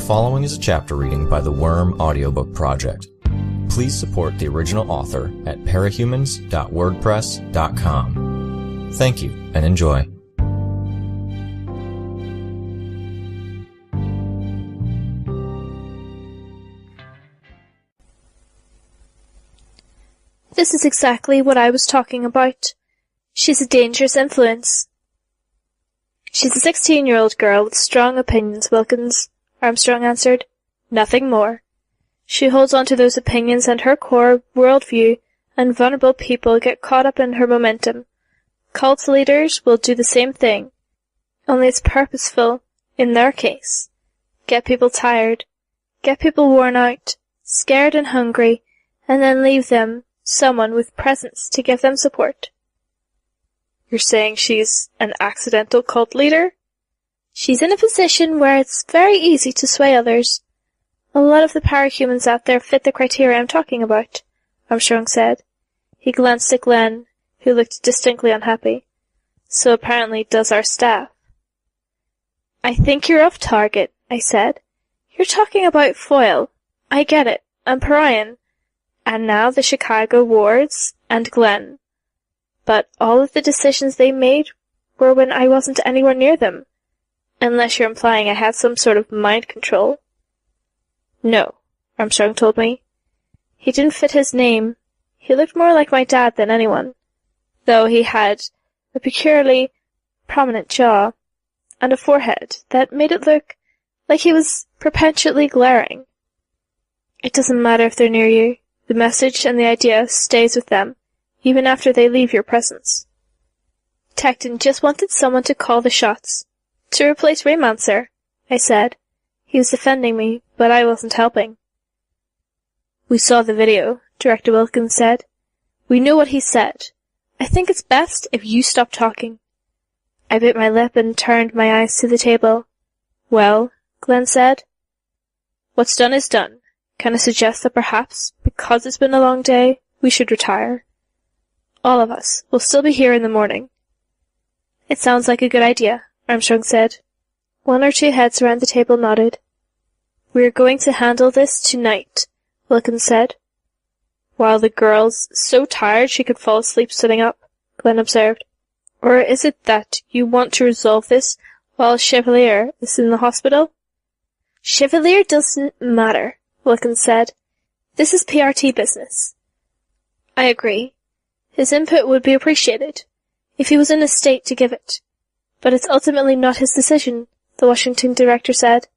following is a chapter reading by the Worm Audiobook Project. Please support the original author at parahumans.wordpress.com. Thank you and enjoy. This is exactly what I was talking about. She's a dangerous influence. She's a 16-year-old girl with strong opinions, Wilkins, Armstrong answered. Nothing more. She holds on to those opinions and her core worldview, and vulnerable people get caught up in her momentum. Cult leaders will do the same thing, only it's purposeful in their case. Get people tired, get people worn out, scared and hungry, and then leave them someone with presence to give them support. You're saying she's an accidental cult leader? She's in a position where it's very easy to sway others. A lot of the parahumans out there fit the criteria I'm talking about, Armstrong said. He glanced at Glenn, who looked distinctly unhappy. So apparently does our staff. I think you're off target, I said. You're talking about Foyle. I get it. And Parian. And now the Chicago wards and Glenn. But all of the decisions they made were when I wasn't anywhere near them. Unless you're implying I had some sort of mind control. No, Armstrong told me. He didn't fit his name. He looked more like my dad than anyone, though he had a peculiarly prominent jaw and a forehead that made it look like he was perpetually glaring. It doesn't matter if they're near you. The message and the idea stays with them, even after they leave your presence. Tecton just wanted someone to call the shots. To replace Raymond, sir, I said. He was defending me, but I wasn't helping. We saw the video, Director Wilkins said. We know what he said. I think it's best if you stop talking. I bit my lip and turned my eyes to the table. Well, Glenn said. What's done is done. Can I suggest that perhaps, because it's been a long day, we should retire? All of us will still be here in the morning. It sounds like a good idea, Armstrong said. One or two heads around the table nodded. We're going to handle this tonight, Wilkins said. While the girl's so tired she could fall asleep sitting up, Glenn observed. Or is it that you want to resolve this while Chevalier is in the hospital? Chevalier doesn't matter, Wilkins said. This is PRT business. I agree. His input would be appreciated, if he was in a state to give it. But it's ultimately not his decision, the Washington director said.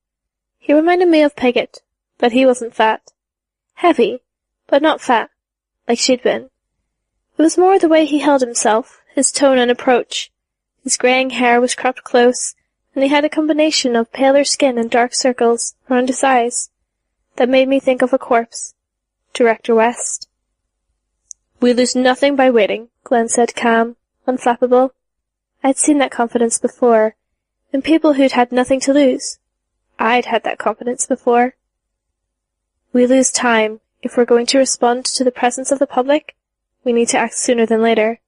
He reminded me of Piggott, but he wasn't fat. Heavy, but not fat, like she'd been. It was more the way he held himself, his tone and approach. His greying hair was cropped close, and he had a combination of paler skin and dark circles around his eyes that made me think of a corpse. Director West. We lose nothing by waiting, Glenn said, calm, unflappable. I'd seen that confidence before, in people who'd had nothing to lose. I'd had that confidence before. We lose time. If we're going to respond to the presence of the public, we need to act sooner than later.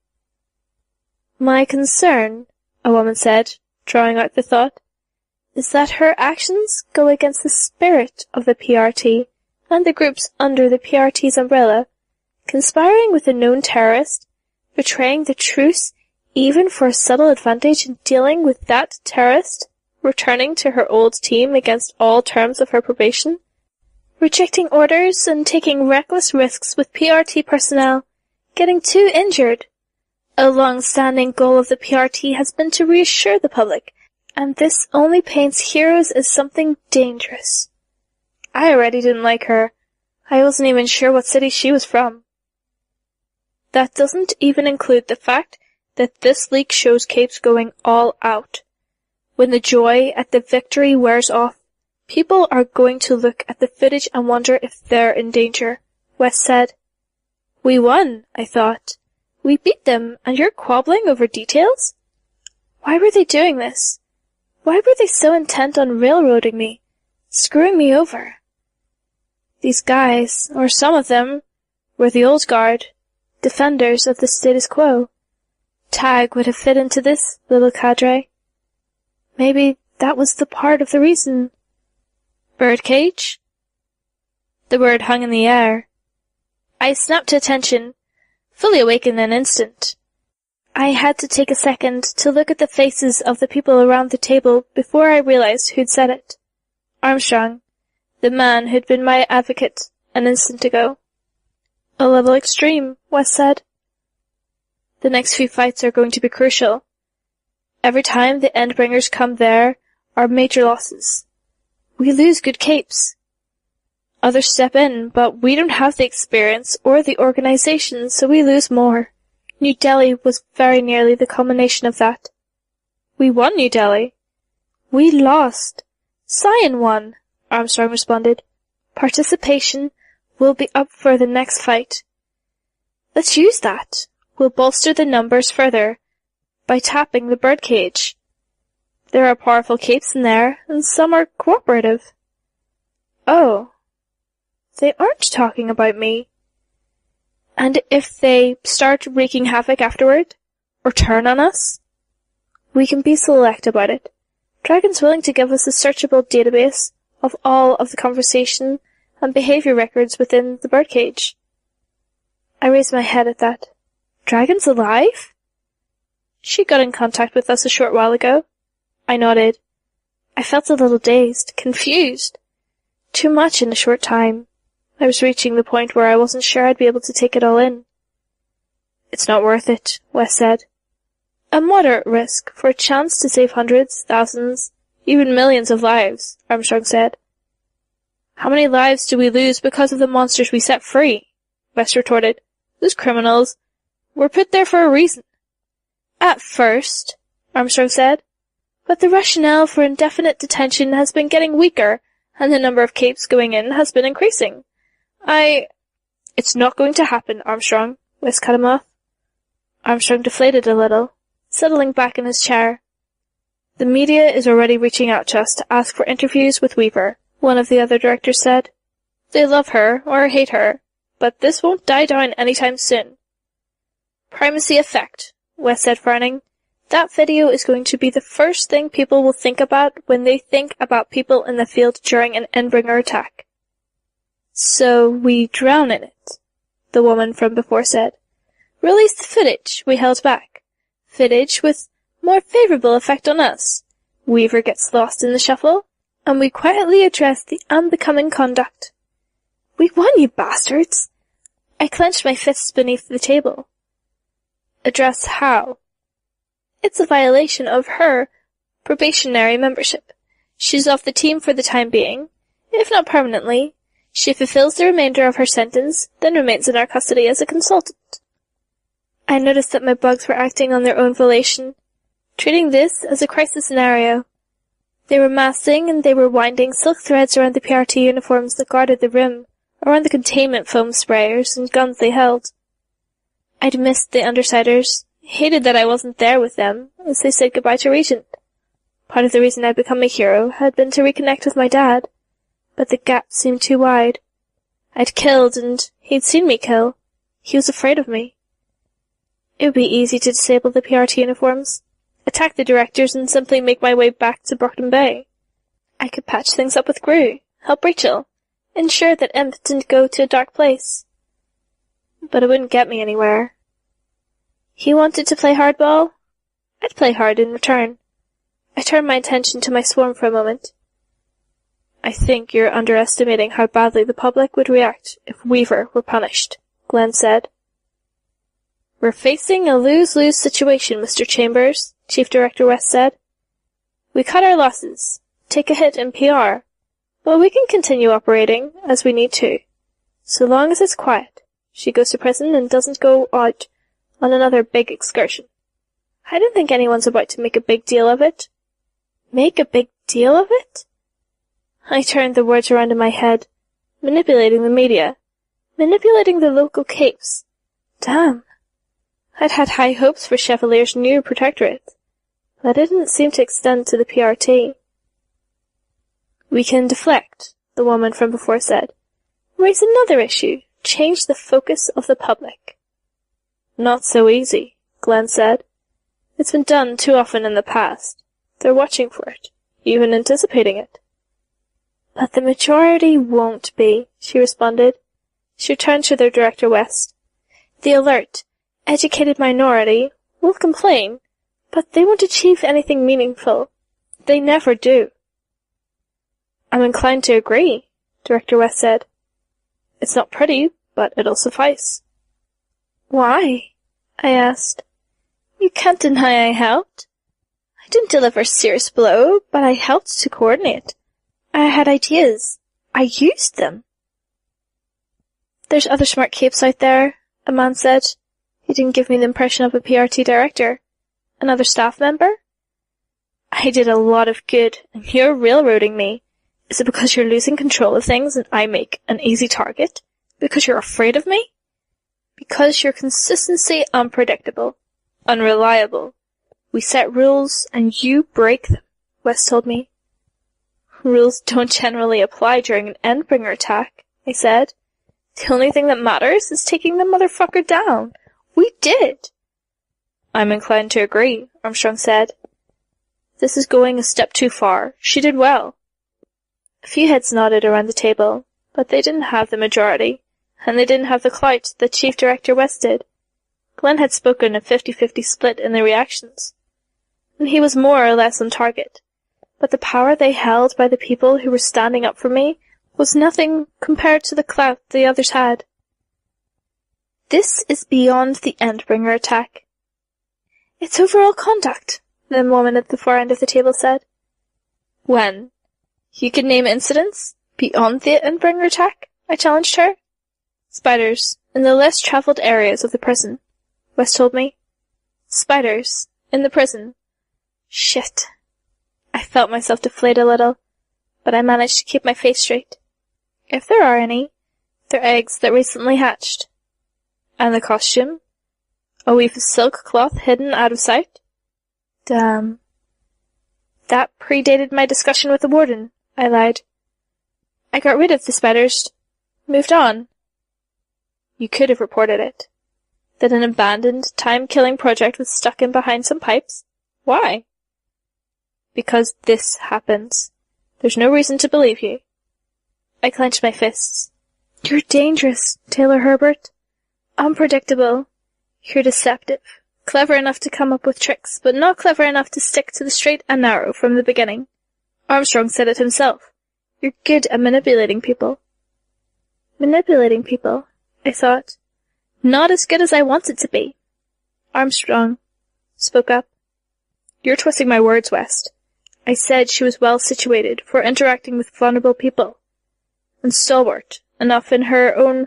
My concern, a woman said, drawing out the thought, is that her actions go against the spirit of the PRT and the groups under the PRT's umbrella, conspiring with a known terrorist, betraying the truce even for a subtle advantage in dealing with that terrorist, returning to her old team against all terms of her probation, rejecting orders and taking reckless risks with PRT personnel, getting too injured. A long-standing goal of the PRT has been to reassure the public, and this only paints heroes as something dangerous. I already didn't like her. I wasn't even sure what city she was from. That doesn't even include the fact that this leak shows Capes going all out. When the joy at the victory wears off, people are going to look at the footage and wonder if they're in danger, West said. We won, I thought. We beat them, and you're quabbling over details? Why were they doing this? Why were they so intent on railroading me, screwing me over? These guys, or some of them, were the old guard, defenders of the status quo. Tag would have fit into this little cadre. Maybe that was the part of the reason. Birdcage? The word hung in the air. I snapped to attention, fully awake in an instant. I had to take a second to look at the faces of the people around the table before I realized who'd said it. Armstrong, the man who'd been my advocate an instant ago. A level extreme, Wes said. The next few fights are going to be crucial. Every time the Endbringers come there are major losses. We lose good capes. Others step in, but we don't have the experience or the organization, so we lose more. New Delhi was very nearly the culmination of that. We won New Delhi. We lost. Sion won, Armstrong responded. Participation will be up for the next fight. Let's use that. We'll bolster the numbers further by tapping the Birdcage. There are powerful capes in there, and some are cooperative. Oh. They aren't talking about me. And if they start wreaking havoc afterward, or turn on us, we can be select about it. Dragon's willing to give us a searchable database of all of the conversation and behavior records within the Birdcage. I raised my head at that. Dragon's alive? She got in contact with us a short while ago. I nodded. I felt a little dazed, confused. Too much in a short time. I was reaching the point where I wasn't sure I'd be able to take it all in. It's not worth it, Wes said. A moderate risk for a chance to save hundreds, thousands, even millions of lives, Armstrong said. How many lives do we lose because of the monsters we set free? Wes retorted. Those criminals were put there for a reason. At first, Armstrong said, but the rationale for indefinite detention has been getting weaker, and the number of capes going in has been increasing. It's not going to happen, Armstrong, Wes cut him off. Armstrong deflated a little, settling back in his chair. The media is already reaching out to us to ask for interviews with Weaver, one of the other directors said. They love her, or hate her, but this won't die down anytime soon. Primacy effect, Wes said, frowning. That video is going to be the first thing people will think about when they think about people in the field during an Endbringer attack. So we drown in it, the woman from before said. Release the footage we held back. Footage with more favorable effect on us. Weaver gets lost in the shuffle, and we quietly address the unbecoming conduct. We won, you bastards! I clenched my fists beneath the table. Address how? It's a violation of her probationary membership. She's off the team for the time being, if not permanently. She fulfills the remainder of her sentence, then remains in our custody as a consultant. I noticed that my bugs were acting on their own volition, treating this as a crisis scenario. They were massing and they were winding silk threads around the PRT uniforms that guarded the room, around the containment foam sprayers and guns they held. I'd missed the undersiders, hated that I wasn't there with them as they said goodbye to Regent. Part of the reason I'd become a hero had been to reconnect with my dad, but the gap seemed too wide. I'd killed, and he'd seen me kill. He was afraid of me. It would be easy to disable the PRT uniforms, attack the directors, and simply make my way back to Brockton Bay. I could patch things up with Gru, help Rachel, ensure that Imp didn't go to a dark place. But it wouldn't get me anywhere. He wanted to play hardball. I'd play hard in return. I turned my attention to my swarm for a moment. I think you're underestimating how badly the public would react if Weaver were punished, Glenn said. We're facing a lose-lose situation, Mr. Chambers, Chief Director West said. We cut our losses, take a hit in PR, but we can continue operating as we need to, so long as it's quiet. She goes to prison and doesn't go out on another big excursion. I don't think anyone's about to make a big deal of it. Make a big deal of it? I turned the words around in my head, manipulating the media, manipulating the local capes. Damn. I'd had high hopes for Chevalier's new protectorate, but it didn't seem to extend to the PRT. We can deflect, the woman from before said. Raise another issue, change the focus of the public. Not so easy, Glenn said. It's been done too often in the past. They're watching for it, even anticipating it. But the majority won't be, she responded. She turned to their director West. The alert, educated minority will complain, but they won't achieve anything meaningful. They never do. I'm inclined to agree, Director West said. It's not pretty, but it'll suffice. Why? I asked. You can't deny I helped. I didn't deliver a serious blow, but I helped to coordinate. I had ideas. I used them. There's other smart capes out there, a man said. He didn't give me the impression of a PRT director. Another staff member? I did a lot of good, and you're railroading me. Is it because you're losing control of things and I make an easy target? Because you're afraid of me? Because your consistency unpredictable, unreliable. We set rules and you break them, West told me. Rules don't generally apply during an Endbringer attack, I said. The only thing that matters is taking the motherfucker down. We did. I'm inclined to agree, Armstrong said. This is going a step too far. She did well. A few heads nodded around the table, but they didn't have the majority, and they didn't have the clout that Chief Director West did. Glenn had spoken a 50-50 split in the reactions, and he was more or less on target. But the power they held by the people who were standing up for me was nothing compared to the clout the others had. This is beyond the Endbringer attack. It's overall conduct, the woman at the far end of the table said. When? You could name incidents beyond the Endbringer attack? I challenged her. Spiders, in the less travelled areas of the prison, West told me. Spiders, in the prison. Shit. I felt myself deflate a little, but I managed to keep my face straight. If there are any, they're eggs that recently hatched. And the costume? A weave of silk cloth hidden out of sight? Damn. That predated my discussion with the warden, I lied. I got rid of the spiders. Moved on. You could have reported it. That an abandoned, time-killing project was stuck in behind some pipes? Why? Because this happens. There's no reason to believe you. I clenched my fists. You're dangerous, Taylor Herbert. Unpredictable. You're deceptive. Clever enough to come up with tricks, but not clever enough to stick to the straight and narrow from the beginning. Armstrong said it himself. You're good at manipulating people. Manipulating people, I thought. Not as good as I want it to be. Armstrong spoke up. You're twisting my words, West. I said she was well situated for interacting with vulnerable people, and stalwart enough in her own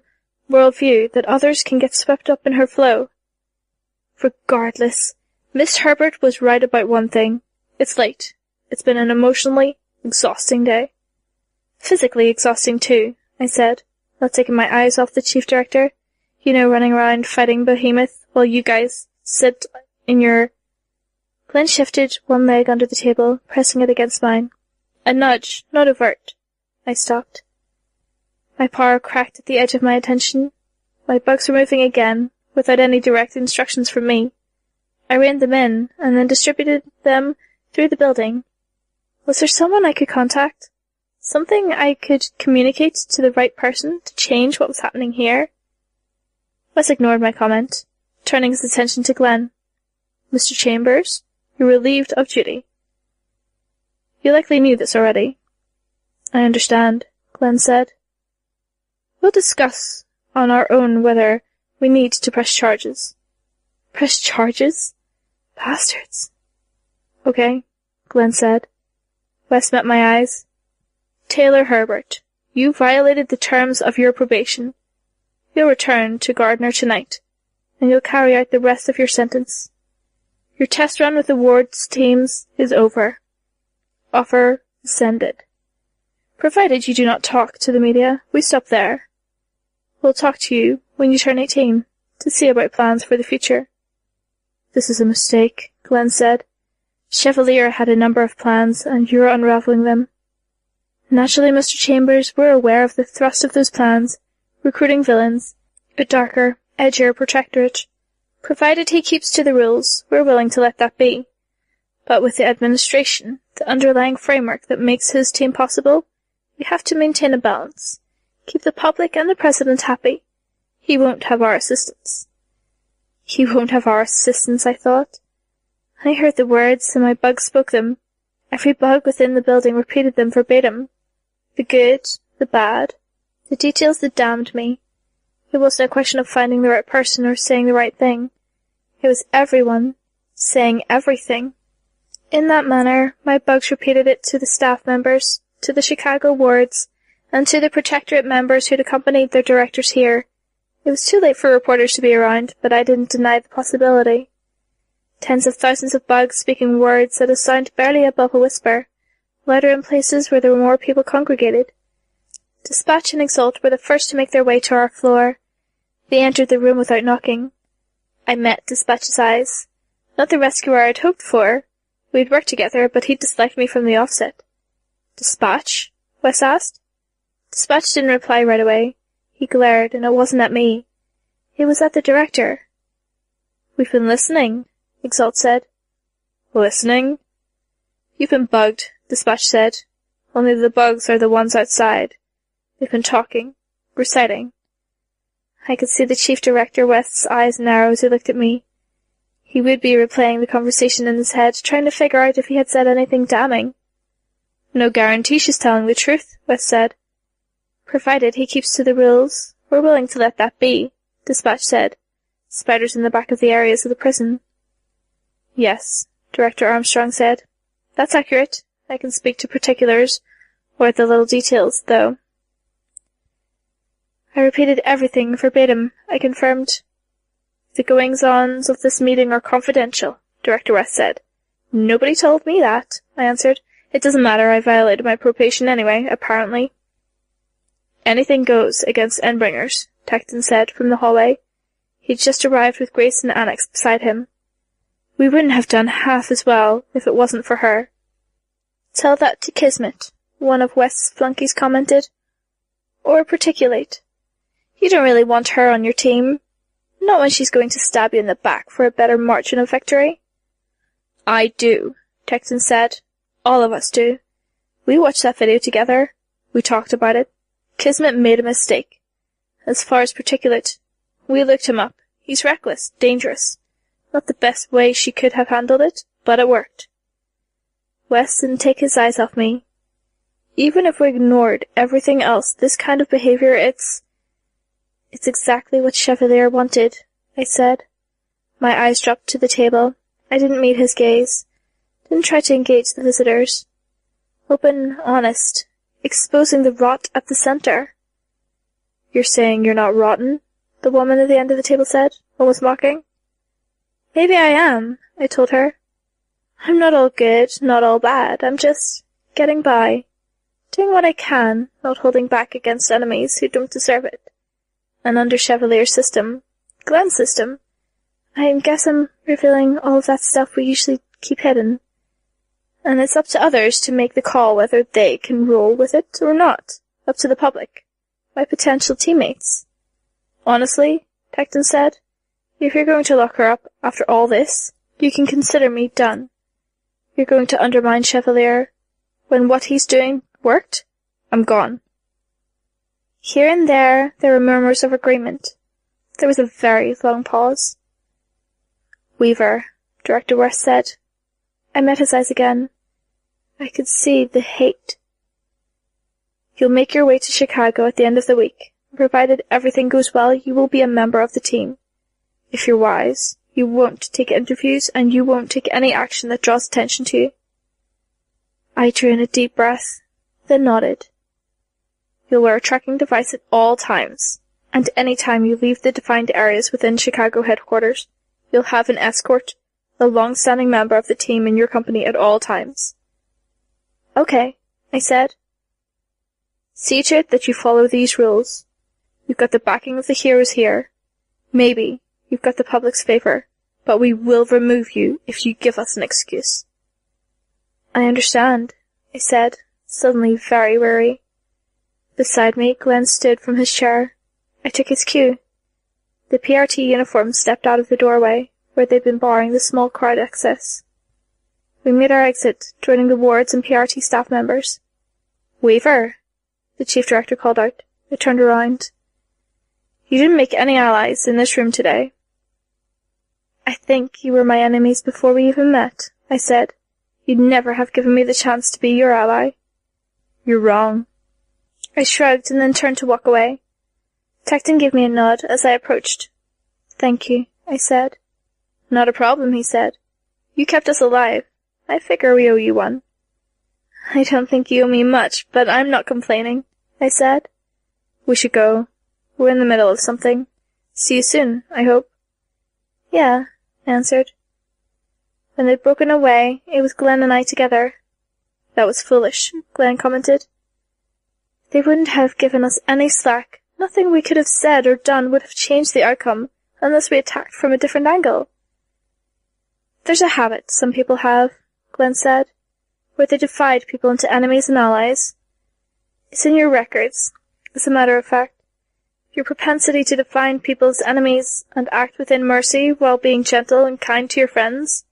worldview that others can get swept up in her flow. Regardless, Miss Herbert was right about one thing. It's late. It's been an emotionally exhausting day. Physically exhausting too, I said, not taking my eyes off the chief director. You know, running around fighting Behemoth while you guys sit in your... Glenn shifted one leg under the table, pressing it against mine. A nudge, not overt. I stopped. My power cracked at the edge of my attention. My bugs were moving again, without any direct instructions from me. I reined them in, and then distributed them through the building. Was there someone I could contact? Something I could communicate to the right person to change what was happening here? Wes ignored my comment, turning his attention to Glenn. Mr. Chambers, you're relieved of duty. You likely knew this already. I understand, Glenn said. We'll discuss on our own whether we need to press charges. Press charges? Bastards. Okay, Glenn said. Wes met my eyes. Taylor Herbert, you violated the terms of your probation. You'll return to Gardner tonight, and you'll carry out the rest of your sentence. Your test run with the ward's teams is over. Offer rescinded. Provided you do not talk to the media, we stop there. We'll talk to you when you turn 18, to see about plans for the future. This is a mistake, Glenn said. Chevalier had a number of plans, and you're unraveling them. Naturally, Mr. Chambers, we're aware of the thrust of those plans, recruiting villains, a darker, edgier protectorate. Provided he keeps to the rules, we're willing to let that be. But with the administration, the underlying framework that makes his team possible, We have to maintain a balance. Keep the public and the president happy. He won't have our assistance. He won't have our assistance, I thought. I heard the words, and my bug spoke them. Every bug within the building repeated them verbatim. The good, the bad, the details that damned me. It wasn't a question of finding the right person or saying the right thing. It was everyone saying everything. In that manner, my bugs repeated it to the staff members, to the Chicago wards, and to the Protectorate members who'd accompanied their directors here. It was too late for reporters to be around, but I didn't deny the possibility. Tens of thousands of bugs speaking words at a sound barely above a whisper, louder in places where there were more people congregated. Dispatch and Exalt were the first to make their way to our floor. They entered the room without knocking. I met Dispatch's eyes. Not the rescuer I'd hoped for. We'd worked together, but he'd disliked me from the offset. "Dispatch?" Wes asked. Dispatch didn't reply right away. He glared, and it wasn't at me. It was at the director. "We've been listening," Exalt said. "Listening?" "You've been bugged," Dispatch said. "Only the bugs are the ones outside. They've been talking, reciting." I could see the chief director West's eyes narrow as he looked at me. He would be replaying the conversation in his head, trying to figure out if he had said anything damning. "No guarantee she's telling the truth," West said. "Provided he keeps to the rules, we're willing to let that be," Dispatch said. "Spiders in the back of the areas of the prison." "Yes," Director Armstrong said. "That's accurate. I can speak to particulars, or the little details, though." I repeated everything verbatim. I confirmed. "The goings-ons of this meeting are confidential," Director West said. "Nobody told me that," I answered. "It doesn't matter, I violated my probation anyway, apparently." "Anything goes against Endbringers," Tecton said from the hallway. He'd just arrived with Grace and Annex beside him. "We wouldn't have done half as well if it wasn't for her." "Tell that to Kismet," one of West's flunkies commented. "Or Particulate. You don't really want her on your team. Not when she's going to stab you in the back for a better margin of victory." "I do," Tecton said. "All of us do. We watched that video together. We talked about it. Kismet made a mistake. As far as Particulate, we looked him up. He's reckless, dangerous. Not the best way she could have handled it, but it worked." West didn't take his eyes off me. "Even if we ignored everything else, this kind of behavior, it's exactly what Chevalier wanted," I said. My eyes dropped to the table. I didn't meet his gaze. Didn't try to engage the visitors. Open, honest, exposing the rot at the center. "You're saying you're not rotten?" the woman at the end of the table said, almost mocking. "Maybe I am," I told her. "I'm not all good, not all bad. I'm just getting by. Doing what I can, not holding back against enemies who don't deserve it. And under Chevalier's system, Glenn's system, I guess I'm revealing all of that stuff we usually keep hidden. And it's up to others to make the call whether they can roll with it or not. Up to the public. My potential teammates." "Honestly," Tecton said, "if you're going to lock her up after all this, you can consider me done. You're going to undermine Chevalier. When what he's doing worked, I'm gone." Here and there were murmurs of agreement. There was a very long pause. "Weaver," Director West said. I met his eyes again. I could see the hate. "You'll make your way to Chicago at the end of the week. Provided everything goes well, you will be a member of the team. If you're wise, you won't take interviews, and you won't take any action that draws attention to you." I drew in a deep breath, then nodded. "You'll wear a tracking device at all times, and any time you leave the defined areas within Chicago headquarters, you'll have an escort, a long-standing member of the team in your company at all times." "Okay," I said. "See to it that you follow these rules. You've got the backing of the heroes here. Maybe you've got the public's favor, but we will remove you if you give us an excuse." "I understand," I said, suddenly very weary. Beside me, Glenn stood from his chair. I took his cue. The PRT uniforms stepped out of the doorway, where they'd been barring the small crowd access. We made our exit, joining the wards and PRT staff members. "Weaver," the chief director called out. I turned around. You didn't make any allies in this room today. I think you were my enemies before we even met, I said. You'd never have given me the chance to be your ally. You're wrong. I shrugged and then turned to walk away. Tecton gave me a nod as I approached. Thank you, I said. Not a problem, he said. You kept us alive. I figure we owe you one. I don't think you owe me much, but I'm not complaining, I said. We should go. We're in the middle of something. See you soon, I hope. Yeah, I answered. When they'd broken away, it was Glenn and I together. That was foolish, Glenn commented. They wouldn't have given us any slack. Nothing we could have said or done would have changed the outcome, unless we attacked from a different angle. There's a habit some people have, Glenn said, where they divide people into enemies and allies. It's in your records, as a matter of fact. Your propensity to define people as enemies and act within mercy while being gentle and kind to your friends.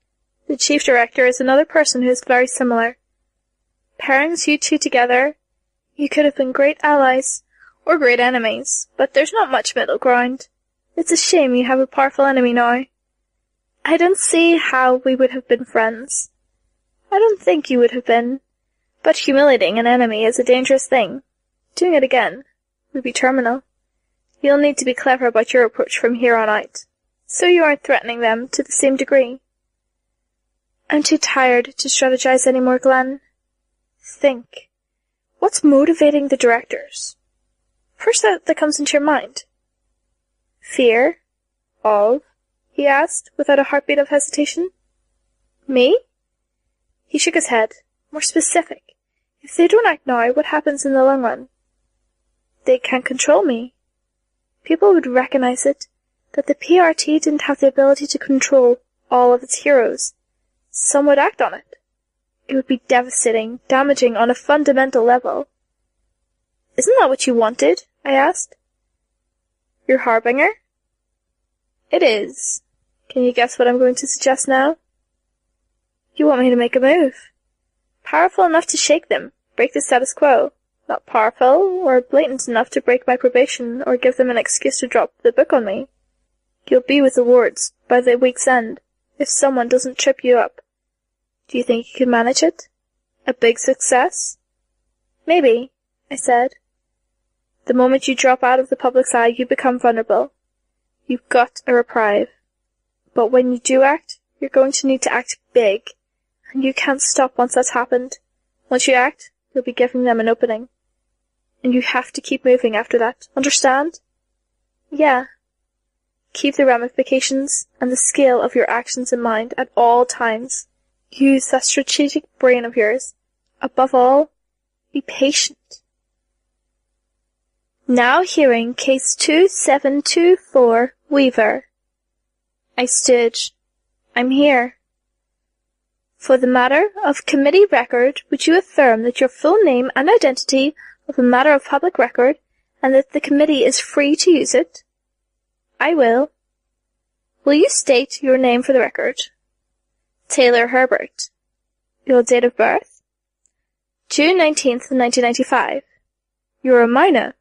The chief director is another person who is very similar. Pairing you two together, you could have been great allies, or great enemies, but there's not much middle ground. It's a shame you have a powerful enemy now. I don't see how we would have been friends. I don't think you would have been, but humiliating an enemy is a dangerous thing. Doing it again would be terminal. You'll need to be clever about your approach from here on out, so you aren't threatening them to the same degree. I'm too tired to strategize anymore, Glenn. Think. What's motivating the directors? First thought that comes into your mind. Fear? Of? He asked, without a heartbeat of hesitation. Me? He shook his head. More specific. If they don't act now, what happens in the long run? They can't control me. People would recognize it, that the PRT didn't have the ability to control all of its heroes. Some would act on it. It would be devastating, damaging on a fundamental level. Isn't that what you wanted? I asked. Your harbinger? It is. Can you guess what I'm going to suggest now? You want me to make a move. Powerful enough to shake them, break the status quo. Not powerful or blatant enough to break my probation or give them an excuse to drop the book on me. You'll be with the wards by the week's end, if someone doesn't trip you up. Do you think you can manage it? A big success? Maybe, I said. The moment you drop out of the public's eye, you become vulnerable. You've got a reprieve. But when you do act, you're going to need to act big, and you can't stop once that's happened. Once you act, you'll be giving them an opening. And you have to keep moving after that. Understand? Yeah. Keep the ramifications and the scale of your actions in mind at all times. Use that strategic brain of yours. Above all, be patient. Now hearing case 2724, Weaver. I stood. I'm here. For the matter of committee record, would you affirm that your full name and identity of a matter of public record, and that the committee is free to use it? I will. Will you state your name for the record? Taylor Herbert. Your date of birth? June 19th, 1995. You're a minor?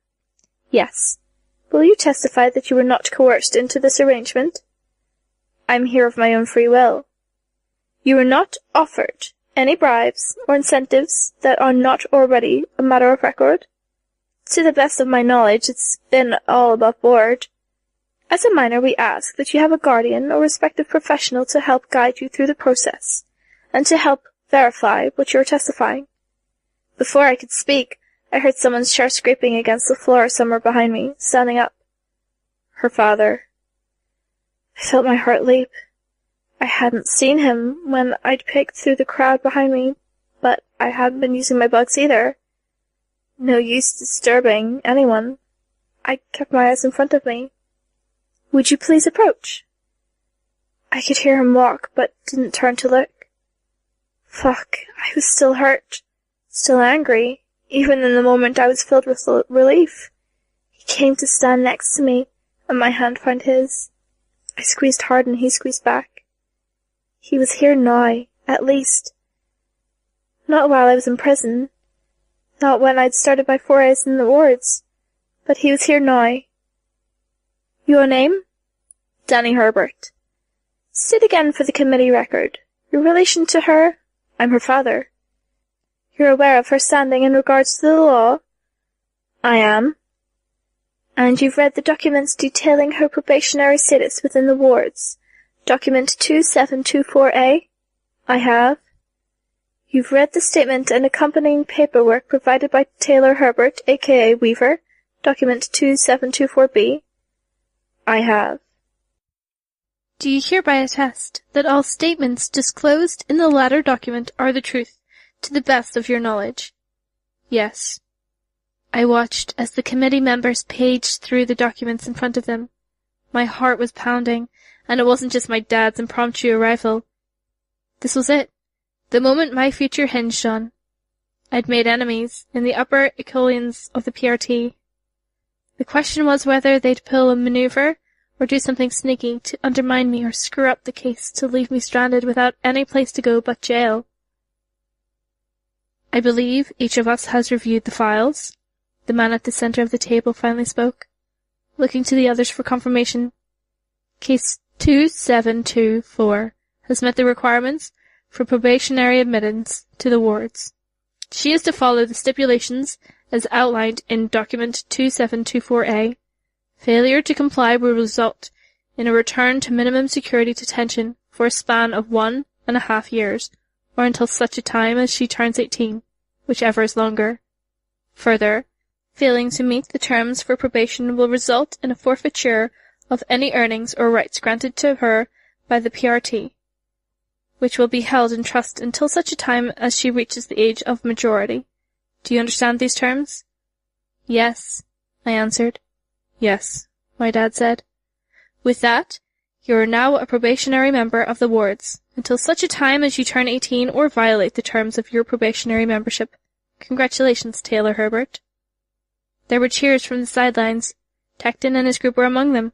Yes. Will you testify that you were not coerced into this arrangement? I'm here of my own free will. You were not offered any bribes or incentives that are not already a matter of record? To the best of my knowledge, it's been all above board. As a minor, we ask that you have a guardian or respective professional to help guide you through the process, and to help verify what you are testifying. Before I could speak, I heard someone's chair scraping against the floor somewhere behind me, standing up. Her father. I felt my heart leap. I hadn't seen him when I'd picked through the crowd behind me, but I hadn't been using my bugs either. No use disturbing anyone. I kept my eyes in front of me. Would you please approach? I could hear him walk, but didn't turn to look. Fuck, I was still hurt, still angry. Even in the moment I was filled with relief. He came to stand next to me, and my hand found his. I squeezed hard and he squeezed back. He was here now, at least. Not while I was in prison. Not when I'd started my forays in the wards. But he was here now. Your name? Danny Herbert. State again for the committee record. Your relation to her? I'm her father. You're aware of her standing in regards to the law? I am. And you've read the documents detailing her probationary status within the wards. Document 2724A? I have. You've read the statement and accompanying paperwork provided by Taylor Herbert, aka Weaver, document 2724B? I have. Do you hereby attest that all statements disclosed in the latter document are the truth, to the best of your knowledge? Yes. I watched as the committee members paged through the documents in front of them. My heart was pounding, and it wasn't just my dad's impromptu arrival. This was it, the moment my future hinged on. I'd made enemies in the upper echelons of the PRT. The question was whether they'd pull a maneuver or do something sneaky to undermine me or screw up the case to leave me stranded without any place to go but jail. I believe each of us has reviewed the files. The man at the center of the table finally spoke, looking to the others for confirmation. Case 2724 has met the requirements for probationary admittance to the wards. She is to follow the stipulations as outlined in document 2724A. Failure to comply will result in a return to minimum security detention for a span of 1.5 years, or until such a time as she turns 18, whichever is longer. Further, failing to meet the terms for probation will result in a forfeiture of any earnings or rights granted to her by the PRT, which will be held in trust until such a time as she reaches the age of majority. Do you understand these terms? Yes, I answered. Yes, my dad said. With that, you are now a probationary member of the wards, until such a time as you turn 18 or violate the terms of your probationary membership. Congratulations, Taylor Herbert. There were cheers from the sidelines. Tecton and his group were among them.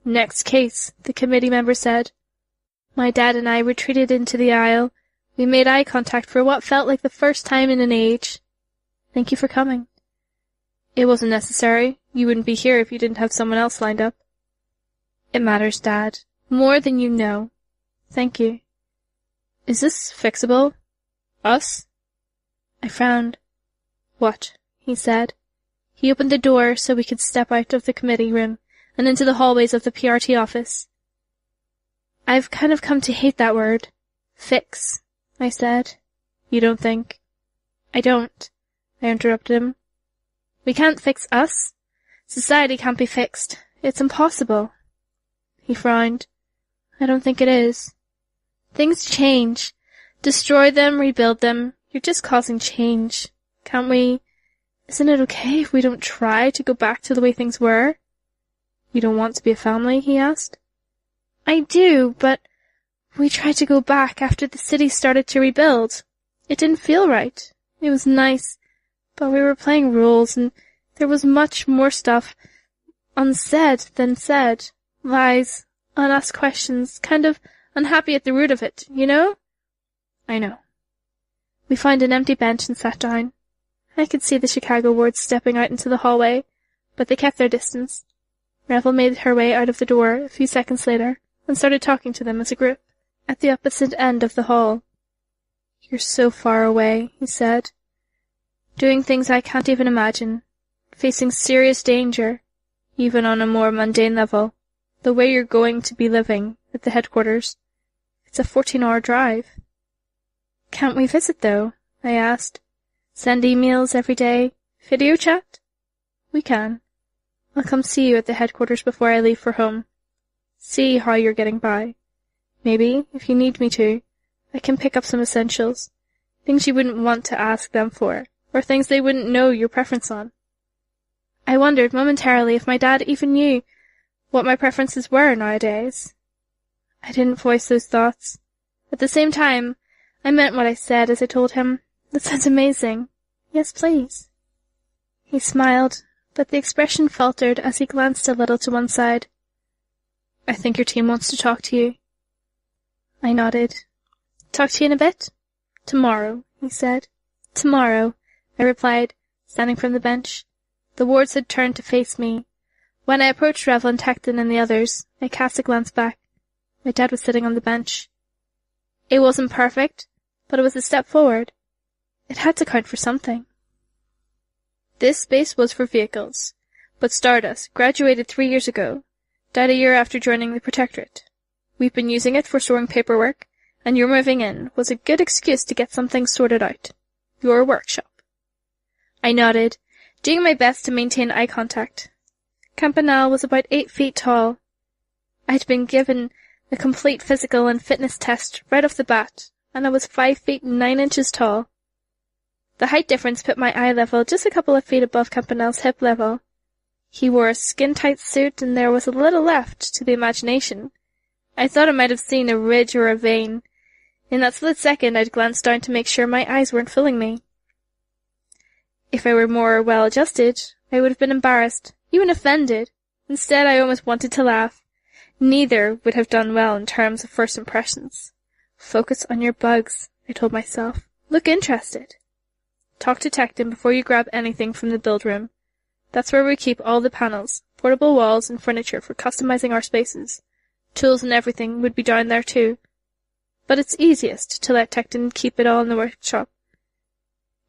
Next case, the committee member said. My dad and I retreated into the aisle. We made eye contact for what felt like the first time in an age. Thank you for coming. It wasn't necessary. You wouldn't be here if you didn't have someone else lined up. It matters, Dad. More than you know. Thank you. Is this fixable? Us? I frowned. What? He said. He opened the door so we could step out of the committee room and into the hallways of the PRT office. I've kind of come to hate that word. Fix, I said. You don't think? I don't, I interrupted him. We can't fix us. Society can't be fixed. It's impossible. He frowned. I don't think it is. Things change. Destroy them, rebuild them. You're just causing change. Can't we... Isn't it okay if we don't try to go back to the way things were? You don't want to be a family? He asked. I do, but we tried to go back after the city started to rebuild. It didn't feel right. It was nice, but we were playing rules, and there was much more stuff unsaid than said. Lies, unasked questions, kind of unhappy at the root of it, you know? I know. We found an empty bench and sat down. I could see the Chicago wards stepping out into the hallway, but they kept their distance. Revel made her way out of the door a few seconds later and started talking to them as a group at the opposite end of the hall. You're so far away, he said. Doing things I can't even imagine. Facing serious danger, even on a more mundane level. The way you're going to be living at the headquarters. It's a 14-hour drive. Can't we visit, though? I asked. Send emails every day? Video chat? We can. I'll come see you at the headquarters before I leave for home. See how you're getting by. Maybe, if you need me to, I can pick up some essentials. Things you wouldn't want to ask them for, or things they wouldn't know your preference on. I wondered momentarily if my dad even knew what my preferences were nowadays. I didn't voice those thoughts. At the same time, I meant what I said as I told him, That sounds amazing. Yes, please. He smiled, but the expression faltered as he glanced a little to one side. I think your team wants to talk to you. I nodded. Talk to you in a bit? Tomorrow, he said. Tomorrow, I replied, standing from the bench. The wards had turned to face me. When I approached Revel and Tecton and the others, I cast a glance back. My dad was sitting on the bench. It wasn't perfect, but it was a step forward. It had to count for something. This space was for vehicles, but Stardust, graduated 3 years ago, died a year after joining the Protectorate. We've been using it for storing paperwork, and your moving in was a good excuse to get something sorted out. Your workshop. I nodded, doing my best to maintain eye contact. Campanelle was about 8 feet tall. I'd been given a complete physical and fitness test right off the bat, and I was 5 feet 9 inches tall. The height difference put my eye level just a couple of feet above Campanelle's hip level. He wore a skin-tight suit, and there was a little left to the imagination. I thought I might have seen a ridge or a vein. In that split second, I'd glanced down to make sure my eyes weren't fooling me. If I were more well-adjusted, I would have been embarrassed, even offended. Instead, I almost wanted to laugh. Neither would have done well in terms of first impressions. Focus on your bugs, I told myself. Look interested. Talk to Tecton before you grab anything from the build room. That's where we keep all the panels, portable walls, and furniture for customizing our spaces. Tools and everything would be down there too. But it's easiest to let Tecton keep it all in the workshop.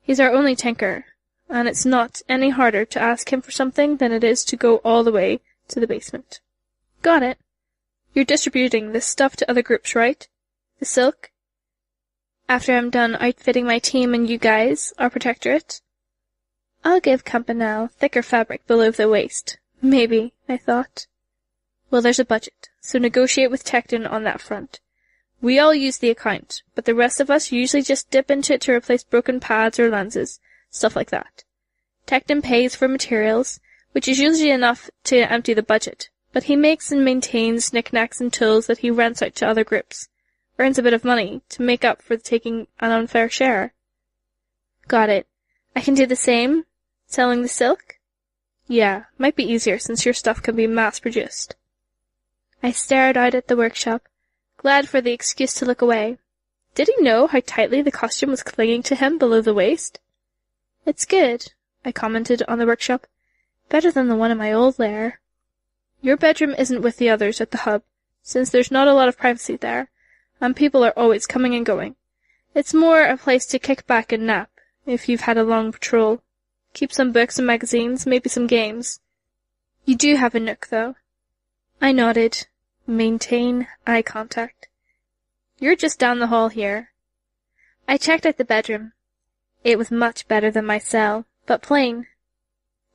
He's our only tinker, and it's not any harder to ask him for something than it is to go all the way to the basement. Got it. You're distributing this stuff to other groups, right? The silk? After I'm done outfitting my team and you guys, our Protectorate? I'll give Campanelle thicker fabric below the waist. Maybe, I thought. Well, there's a budget, so negotiate with Tecton on that front. We all use the account, but the rest of us usually just dip into it to replace broken pads or lenses, stuff like that. Tecton pays for materials, which is usually enough to empty the budget, but he makes and maintains knickknacks and tools that he rents out to other groups, earns a bit of money to make up for taking an unfair share. Got it. I can do the same? Selling the silk? Yeah, might be easier since your stuff can be mass-produced. I stared out at the workshop, glad for the excuse to look away. Did he know how tightly the costume was clinging to him below the waist? It's good, I commented on the workshop. Better than the one in my old lair. Your bedroom isn't with the others at the hub, since there's not a lot of privacy there, and people are always coming and going. It's more a place to kick back and nap, if you've had a long patrol. Keep some books and magazines, maybe some games. You do have a nook, though. I nodded. Maintain eye contact. You're just down the hall here. I checked out the bedroom. It was much better than my cell, but plain.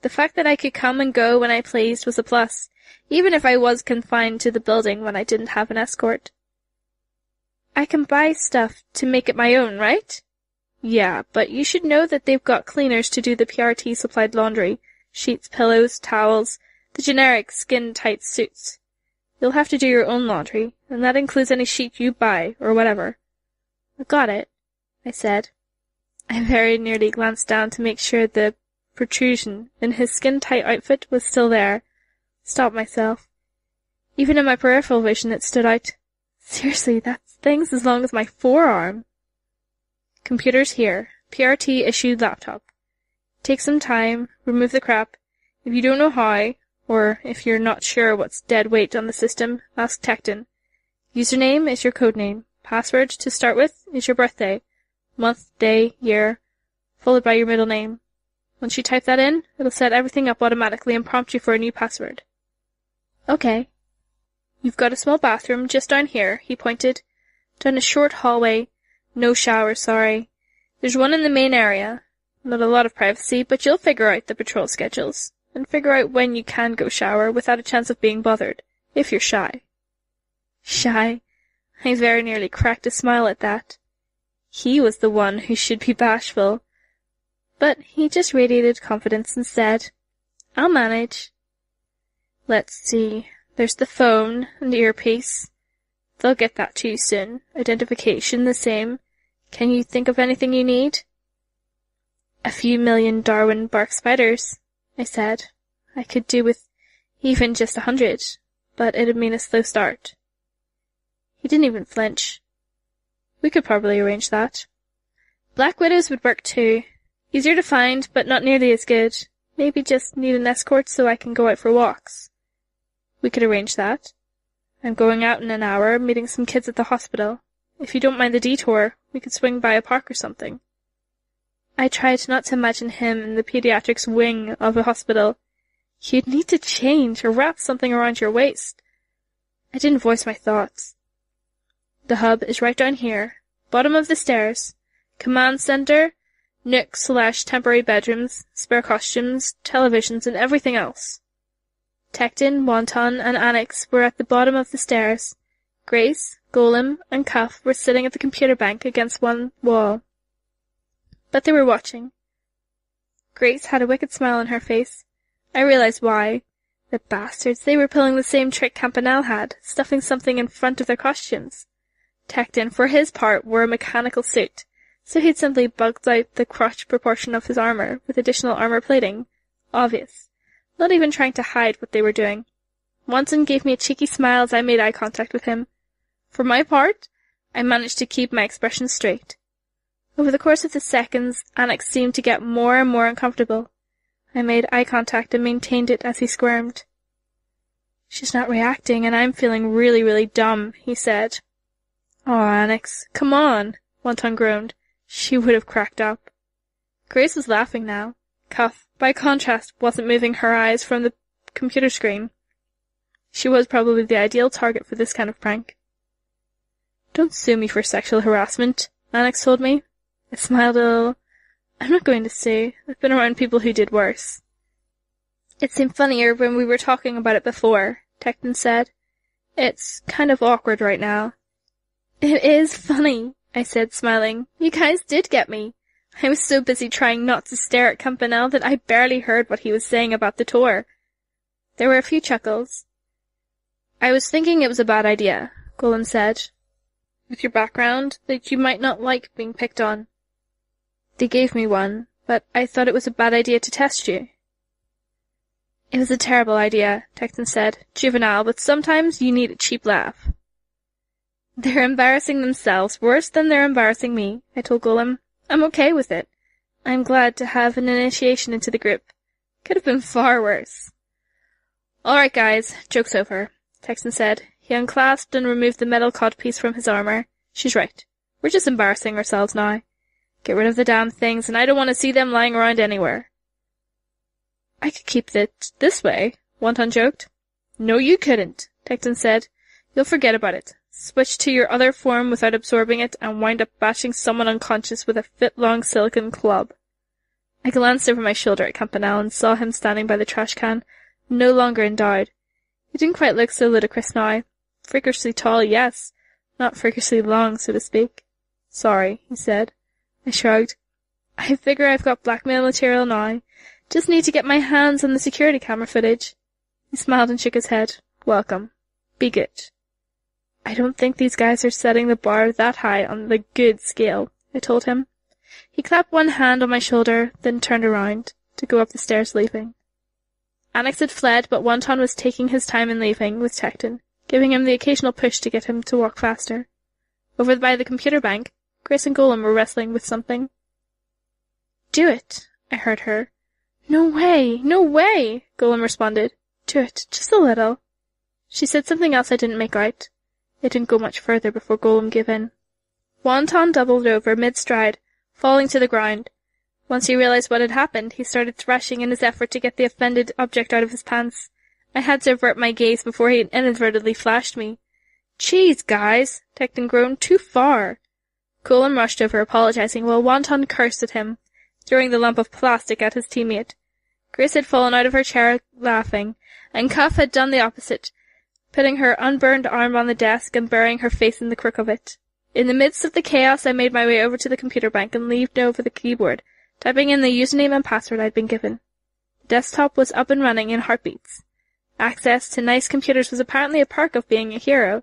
The fact that I could come and go when I pleased was a plus, even if I was confined to the building when I didn't have an escort. I can buy stuff to make it my own, right? Yeah, but you should know that they've got cleaners to do the PRT-supplied laundry, sheets, pillows, towels, the generic skin-tight suits. You'll have to do your own laundry, and that includes any sheet you buy, or whatever. Got it, I said. I very nearly glanced down to make sure the protrusion in his skin-tight outfit was still there. Stopped myself. Even in my peripheral vision it stood out. Seriously, that thing's as long as my forearm. Computer's here. PRT issued laptop. Take some time, remove the crap. If you don't know how, or if you're not sure what's dead weight on the system, ask Tecton. Username is your codename. Password, to start with, is your birthday. Month, day, year, followed by your middle name. Once you type that in, it'll set everything up automatically and prompt you for a new password. Okay. You've got a small bathroom just down here, he pointed. Down a short hallway. No shower, sorry. There's one in the main area. Not a lot of privacy, but you'll figure out the patrol schedules, and figure out when you can go shower without a chance of being bothered, if you're shy. Shy? I very nearly cracked a smile at that. He was the one who should be bashful. But he just radiated confidence and said, I'll manage. Let's see. There's the phone and the earpiece. They'll get that to you soon. Identification the same. Can you think of anything you need? A few million Darwin bark spiders, I said. I could do with even just 100, but it'd mean a slow start. He didn't even flinch. We could probably arrange that. Black widows would work too. Easier to find, but not nearly as good. Maybe just need an escort so I can go out for walks. We could arrange that. I'm going out in an hour, meeting some kids at the hospital. If you don't mind the detour, we could swing by a park or something. I tried not to imagine him in the pediatrics wing of a hospital. You'd need to change or wrap something around your waist. I didn't voice my thoughts. The hub is right down here, bottom of the stairs. Command center, nook/temporary bedrooms, spare costumes, televisions, and everything else. Tecton, Wonton, and Annex were at the bottom of the stairs. Grace, Golem, and Cuff were sitting at the computer bank against one wall. But they were watching. Grace had a wicked smile on her face. I realized why. The bastards, they were pulling the same trick Campanelle had, stuffing something in front of their costumes. Tecton, for his part, wore a mechanical suit, so he'd simply bulked out the crotch proportion of his armor with additional armor plating. Obvious. Not even trying to hide what they were doing. Wonton gave me a cheeky smile as I made eye contact with him. For my part, I managed to keep my expression straight. Over the course of the seconds, Annex seemed to get more and more uncomfortable. I made eye contact and maintained it as he squirmed. She's not reacting, and I'm feeling really, really dumb, he said. Oh, Annex, come on, Wonton groaned. She would have cracked up. Grace was laughing now. Cuff, by contrast, wasn't moving her eyes from the computer screen. She was probably the ideal target for this kind of prank. Don't sue me for sexual harassment, Annex told me. I smiled a little. I'm not going to sue. I've been around people who did worse. It seemed funnier when we were talking about it before, Tecton said. It's kind of awkward right now. It is funny, I said, smiling. You guys did get me. I was so busy trying not to stare at Campanelle that I barely heard what he was saying about the tour. There were a few chuckles. I was thinking it was a bad idea, Golem said. With your background, that you might not like being picked on. They gave me one, but I thought it was a bad idea to test you. It was a terrible idea, Tecton said. Juvenile, but sometimes you need a cheap laugh. They're embarrassing themselves worse than they're embarrassing me, I told Golem. I'm okay with it. I'm glad to have an initiation into the group. Could have been far worse. All right, guys, joke's over, Tecton said. He unclasped and removed the metal codpiece from his armor. She's right. We're just embarrassing ourselves now. Get rid of the damn things, and I don't want to see them lying around anywhere. I could keep it this way, Wonton joked. No, you couldn't, Tecton said. You'll forget about it. Switch to your other form without absorbing it, and wind up bashing someone unconscious with a foot-long silicon club. I glanced over my shoulder at Campanelle and saw him standing by the trash can, no longer endowed. He didn't quite look so ludicrous now. Freakishly tall, yes. Not freakishly long, so to speak. Sorry, he said. I shrugged. I figure I've got blackmail material now. Just need to get my hands on the security camera footage. He smiled and shook his head. Welcome. Be good. I don't think these guys are setting the bar that high on the good scale, I told him. He clapped one hand on my shoulder, then turned around to go up the stairs, leaving. Annex had fled, but Wonton was taking his time in leaving with Tecton, giving him the occasional push to get him to walk faster. Over by the computer bank, Grace and Golem were wrestling with something. Do it, I heard her. No way, no way, Golem responded. Do it, just a little. She said something else I didn't make out. It didn't go much further before Golem gave in. Wonton doubled over mid-stride, falling to the ground. Once he realized what had happened, he started thrashing in his effort to get the offended object out of his pants. I had to avert my gaze before he inadvertently flashed me. Jeez, guys, Tecton groaned. Too far. Golem rushed over, apologizing, while Wonton cursed at him, throwing the lump of plastic at his teammate. Grace had fallen out of her chair, laughing, and Cuff had done the opposite, putting her unburned arm on the desk and burying her face in the crook of it. In the midst of the chaos, I made my way over to the computer bank and leaned over the keyboard, typing in the username and password I'd been given. The desktop was up and running in heartbeats. Access to nice computers was apparently a perk of being a hero.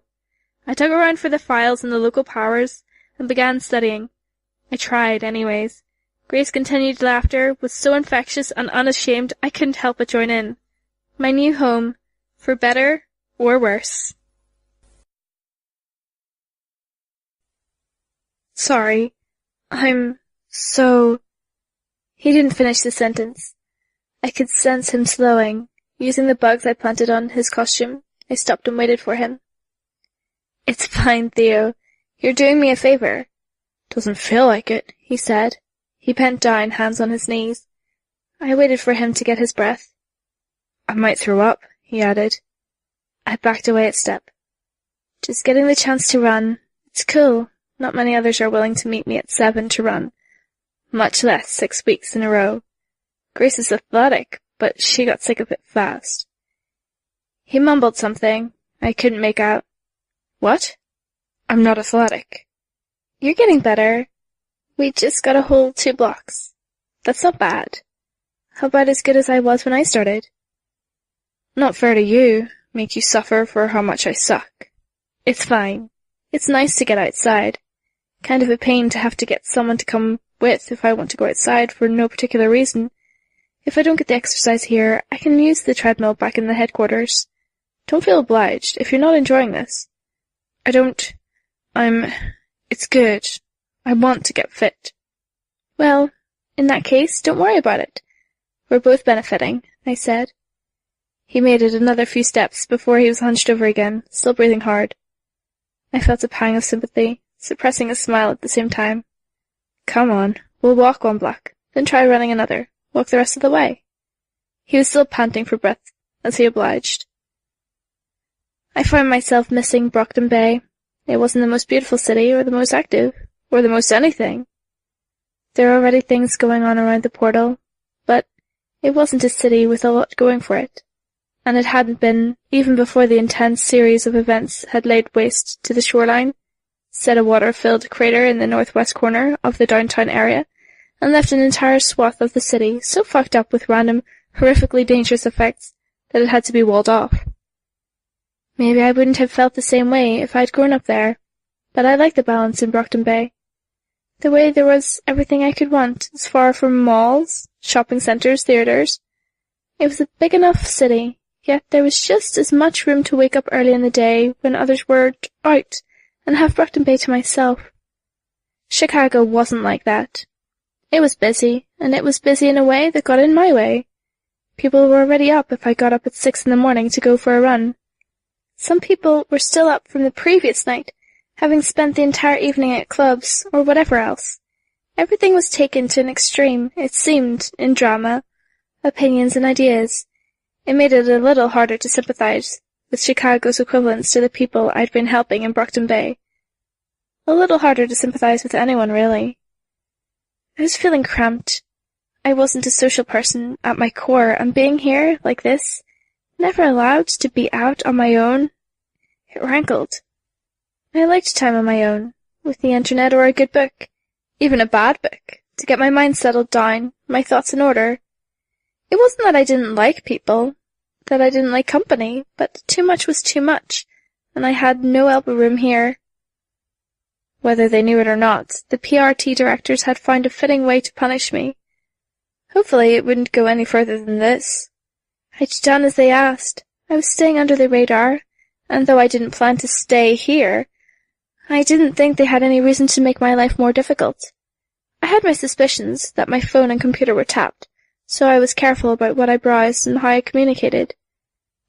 I dug around for the files in the local powers and began studying. I tried, anyways. Grace's continued laughter was so infectious and unashamed I couldn't help but join in. My new home, for better or worse. Sorry, I'm so... He didn't finish the sentence. I could sense him slowing. Using the bugs I planted on his costume, I stopped and waited for him. It's fine, Theo. You're doing me a favor. Doesn't feel like it, he said. He bent down, hands on his knees. I waited for him to get his breath. I might throw up, he added. I backed away a step. Just getting the chance to run. It's cool. Not many others are willing to meet me at 7 to run. Much less 6 weeks in a row. Grace is athletic, but she got sick of it fast. He mumbled something I couldn't make out. What? I'm not athletic. You're getting better. We just got a whole 2 blocks. That's not bad. How about as good as I was when I started? Not fair to you. Make you suffer for how much I suck. It's fine. It's nice to get outside. Kind of a pain to have to get someone to come with if I want to go outside for no particular reason. If I don't get the exercise here, I can use the treadmill back in the headquarters. Don't feel obliged if you're not enjoying this. It's good. I want to get fit. Well, in that case, don't worry about it. We're both benefiting, I said. He made it another few steps before he was hunched over again, still breathing hard. I felt a pang of sympathy, suppressing a smile at the same time. Come on, we'll walk 1 block, then try running another. Walk the rest of the way. He was still panting for breath, as he obliged. I found myself missing Brockton Bay. It wasn't the most beautiful city, or the most active, or the most anything. There were already things going on around the portal, but it wasn't a city with a lot going for it, and it hadn't been even before the intense series of events had laid waste to the shoreline, set a water-filled crater in the northwest corner of the downtown area, and left an entire swath of the city so fucked up with random, horrifically dangerous effects that it had to be walled off. Maybe I wouldn't have felt the same way if I'd grown up there, but I liked the balance in Brockton Bay. The way there was everything I could want, as far from malls, shopping centres, theatres. It was a big enough city, yet there was just as much room to wake up early in the day when others were out, and have Brockton Bay to myself. Chicago wasn't like that. It was busy, and it was busy in a way that got in my way. People were already up if I got up at 6 in the morning to go for a run. Some people were still up from the previous night, having spent the entire evening at clubs, or whatever else. Everything was taken to an extreme, it seemed, in drama, opinions and ideas. It made it a little harder to sympathize with Chicago's equivalents to the people I'd been helping in Brockton Bay. A little harder to sympathize with anyone, really. I was feeling cramped. I wasn't a social person at my core, and being here, like this, never allowed to be out on my own, it rankled. I liked time on my own, with the internet or a good book, even a bad book, to get my mind settled down, my thoughts in order. It wasn't that I didn't like people, that I didn't like company, but too much was too much, and I had no elbow room here. Whether they knew it or not, the PRT directors had found a fitting way to punish me. Hopefully it wouldn't go any further than this. I'd done as they asked. I was staying under the radar, and though I didn't plan to stay here, I didn't think they had any reason to make my life more difficult. I had my suspicions that my phone and computer were tapped, so I was careful about what I browsed and how I communicated.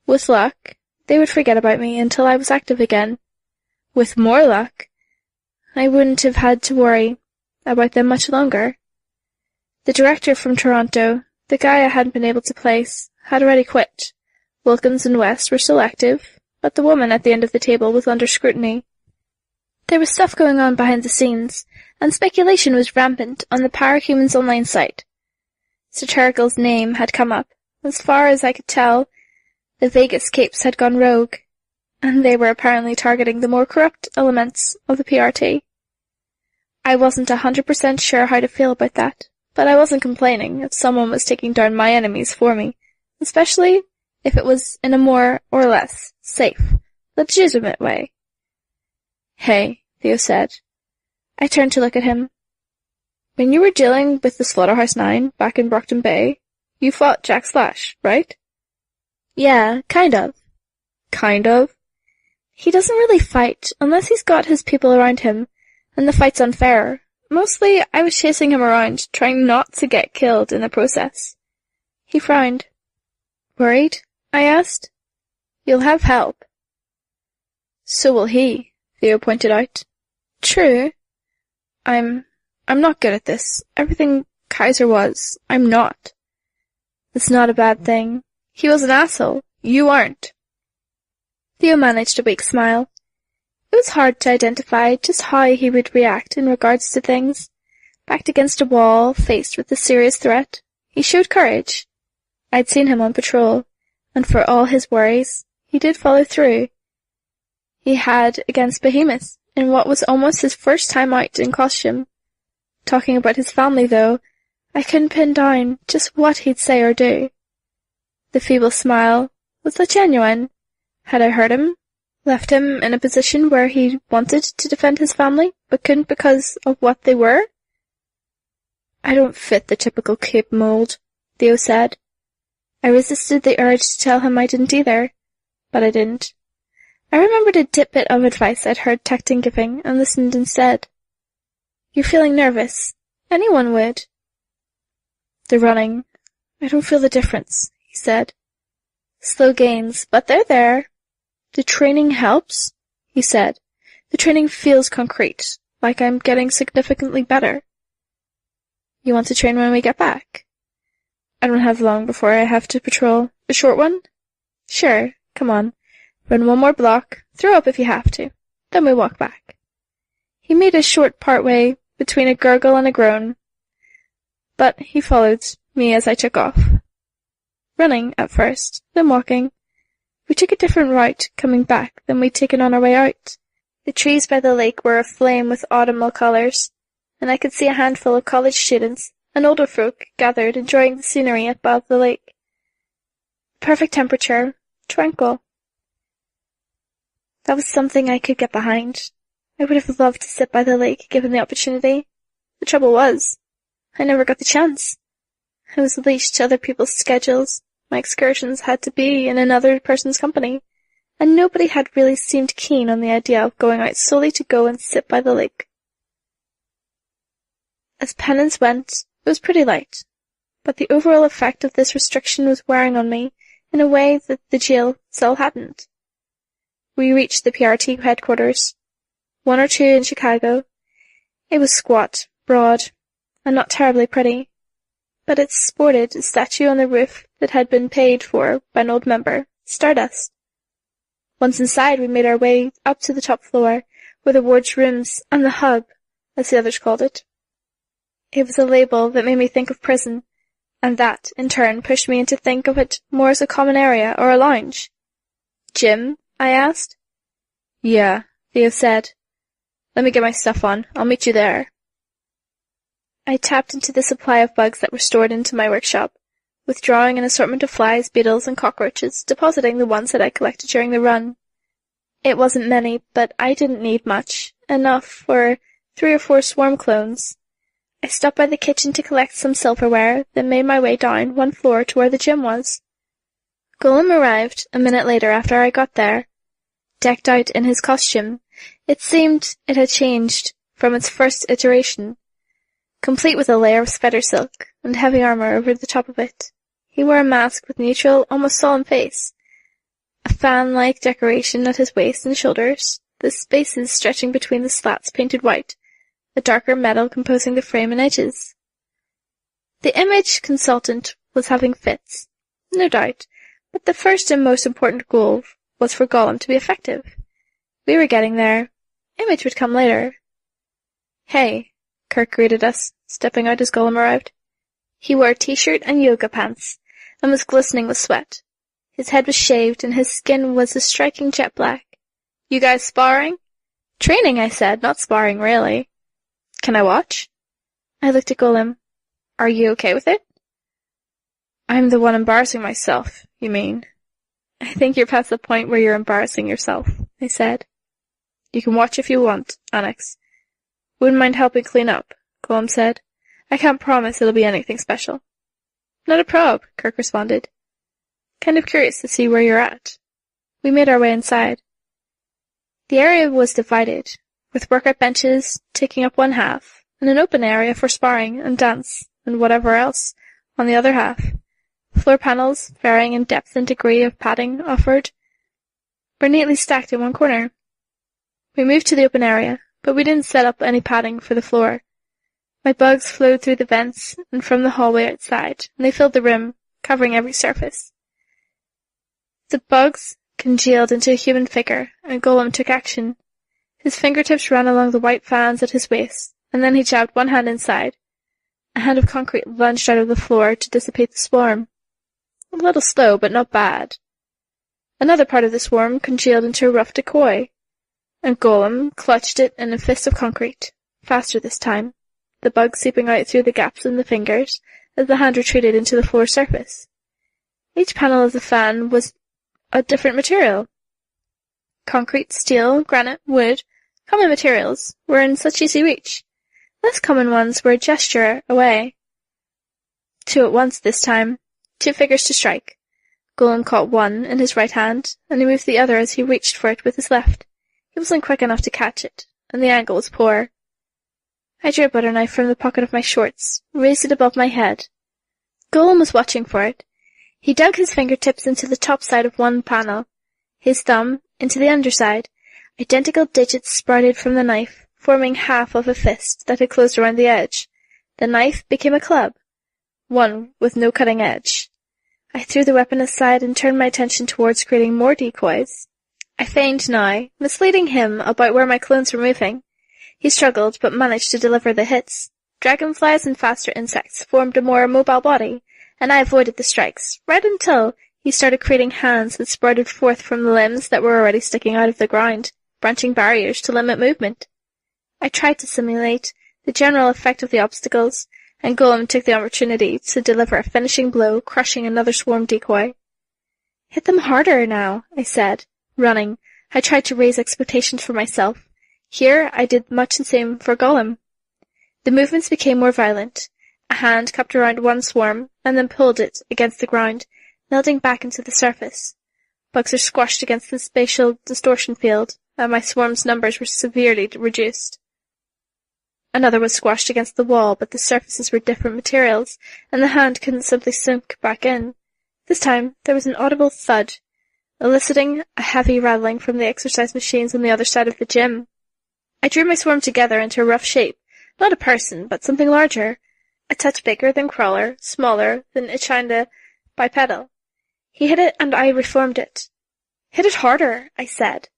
With luck, they would forget about me until I was active again. With more luck, I wouldn't have had to worry about them much longer. The director from Toronto, the guy I hadn't been able to place, had already quit. Wilkins and West were still active, but the woman at the end of the table was under scrutiny. There was stuff going on behind the scenes, and speculation was rampant on the Parahumans online site. Satyrical's name had come up. As far as I could tell, the Vegas Capes had gone rogue, and they were apparently targeting the more corrupt elements of the PRT. I wasn't 100% sure how to feel about that, but I wasn't complaining if someone was taking down my enemies for me, especially if it was in a more or less safe, legitimate way. Hey, Theo said. I turned to look at him. When you were dealing with the Slaughterhouse-9 back in Brockton Bay, you fought Jack Slash, right? Yeah, kind of. Kind of? He doesn't really fight unless he's got his people around him, and the fight's unfair, Mostly, I was chasing him around, trying not to get killed in the process. He frowned. Worried? I asked. You'll have help. So will he, Theo pointed out. True. I'm not good at this. Everything Kaiser was, I'm not. It's not a bad thing. He was an asshole. You aren't. Theo managed a weak smile. It was hard to identify just how he would react in regards to things. Backed against a wall, faced with a serious threat, he showed courage. I'd seen him on patrol, and for all his worries, he did follow through. He had against behemoths in what was almost his first time out in costume. Talking about his family, though, I couldn't pin down just what he'd say or do. The feeble smile, was that genuine? Had I hurt him? Left him in a position where he wanted to defend his family, but couldn't because of what they were? I don't fit the typical cape mold, Theo said. I resisted the urge to tell him I didn't either, but I didn't. I remembered a tidbit of advice I'd heard Tecton giving and listened instead. You're feeling nervous. Anyone would. The running. I don't feel the difference, he said. Slow gains, but they're there. The training helps, he said. The training feels concrete, like I'm getting significantly better. You want to train when we get back? I don't have long before I have to patrol. A short one? Sure, come on. Run one more block, throw up if you have to. Then we walk back. He made a short part-way between a gurgle and a groan, but he followed me as I took off. Running at first, then walking. We took a different route coming back than we'd taken on our way out. The trees by the lake were aflame with autumnal colours, and I could see a handful of college students and older folk gathered enjoying the scenery above the lake. Perfect temperature, tranquil. That was something I could get behind. I would have loved to sit by the lake given the opportunity. The trouble was, I never got the chance. I was leashed to other people's schedules. My excursions had to be in another person's company, and nobody had really seemed keen on the idea of going out solely to go and sit by the lake. As penance went, it was pretty light, but the overall effect of this restriction was wearing on me in a way that the jail cell hadn't. We reached the PRT headquarters, one or two in Chicago. It was squat, broad, and not terribly pretty, but it sported a statue on the roof that had been paid for by an old member, Stardust. Once inside, we made our way up to the top floor, where the ward's rooms and the hub, as the others called it. It was a label that made me think of prison, and that, in turn, pushed me into think of it more as a common area or a lounge. Gym? I asked. Yeah, Theo said. Let me get my stuff on. I'll meet you there. I tapped into the supply of bugs that were stored into my workshop, withdrawing an assortment of flies, beetles, and cockroaches, depositing the ones that I collected during the run. It wasn't many, but I didn't need much. Enough for 3 or 4 swarm clones. I stopped by the kitchen to collect some silverware, then made my way down one floor to where the gym was. Golem arrived a minute later after I got there. Decked out in his costume, it seemed it had changed from its first iteration, complete with a layer of spider silk and heavy armour over the top of it. He wore a mask with neutral, almost solemn face, a fan-like decoration at his waist and shoulders, the spaces stretching between the slats painted white, a darker metal composing the frame and edges. The image consultant was having fits, no doubt, but the first and most important goal was for Golem to be effective. We were getting there. Image would come later. Hey, Kirk greeted us, stepping out as Golem arrived. He wore a t-shirt and yoga pants, and was glistening with sweat. His head was shaved, and his skin was a striking jet black. You guys sparring? Training, I said, not sparring, really. Can I watch? I looked at Golem. Are you okay with it? I'm the one embarrassing myself, you mean? I think you're past the point where you're embarrassing yourself, I said. You can watch if you want, Annex. Wouldn't mind helping clean up, Golem said. I can't promise it'll be anything special. Not a probe, Kirk responded. Kind of curious to see where you're at. We made our way inside. The area was divided, with workout benches taking up one half, and an open area for sparring and dance and whatever else on the other half. Floor panels, varying in depth and degree of padding offered, were neatly stacked in one corner. We moved to the open area, but we didn't set up any padding for the floor. My bugs flowed through the vents and from the hallway outside, and they filled the room, covering every surface. The bugs congealed into a human figure, and Golem took action. His fingertips ran along the white fans at his waist, and then he jabbed one hand inside. A hand of concrete lunged out of the floor to dissipate the swarm. A little slow, but not bad. Another part of the swarm congealed into a rough decoy, and Golem clutched it in a fist of concrete, faster this time, the bug seeping out through the gaps in the fingers as the hand retreated into the floor surface. Each panel of the fan was a different material. Concrete, steel, granite, wood, common materials, were in such easy reach. Less common ones were a gesture away. Two at once this time, two figures to strike. Golem caught one in his right hand, and he moved the other as he reached for it with his left. He wasn't quick enough to catch it, and the angle was poor. I drew a butter knife from the pocket of my shorts, raised it above my head. Golem was watching for it. He dug his fingertips into the top side of one panel, his thumb into the underside. Identical digits sprouted from the knife, forming half of a fist that had closed around the edge. The knife became a club, one with no cutting edge. I threw the weapon aside and turned my attention towards creating more decoys. I feigned now, misleading him about where my clones were moving. He struggled, but managed to deliver the hits. Dragonflies and faster insects formed a more mobile body, and I avoided the strikes, right until he started creating hands that sprouted forth from the limbs that were already sticking out of the ground, branching barriers to limit movement. I tried to simulate the general effect of the obstacles, and Golem took the opportunity to deliver a finishing blow, crushing another swarm decoy. "Hit them harder now," I said. Running, I tried to raise expectations for myself. Here I did much the same for Golem. The movements became more violent. A hand cupped around one swarm, and then pulled it against the ground, melting back into the surface. Bugs are squashed against the spatial distortion field, and my swarm's numbers were severely reduced. Another was squashed against the wall, but the surfaces were different materials, and the hand couldn't simply sink back in. This time there was an audible thud, eliciting a heavy rattling from the exercise machines on the other side of the gym. I drew my swarm together into a rough shape, not a person, but something larger, a touch bigger than Crawler, smaller than Echina bipedal. He hit it, and I reformed it. "Hit it harder," I said.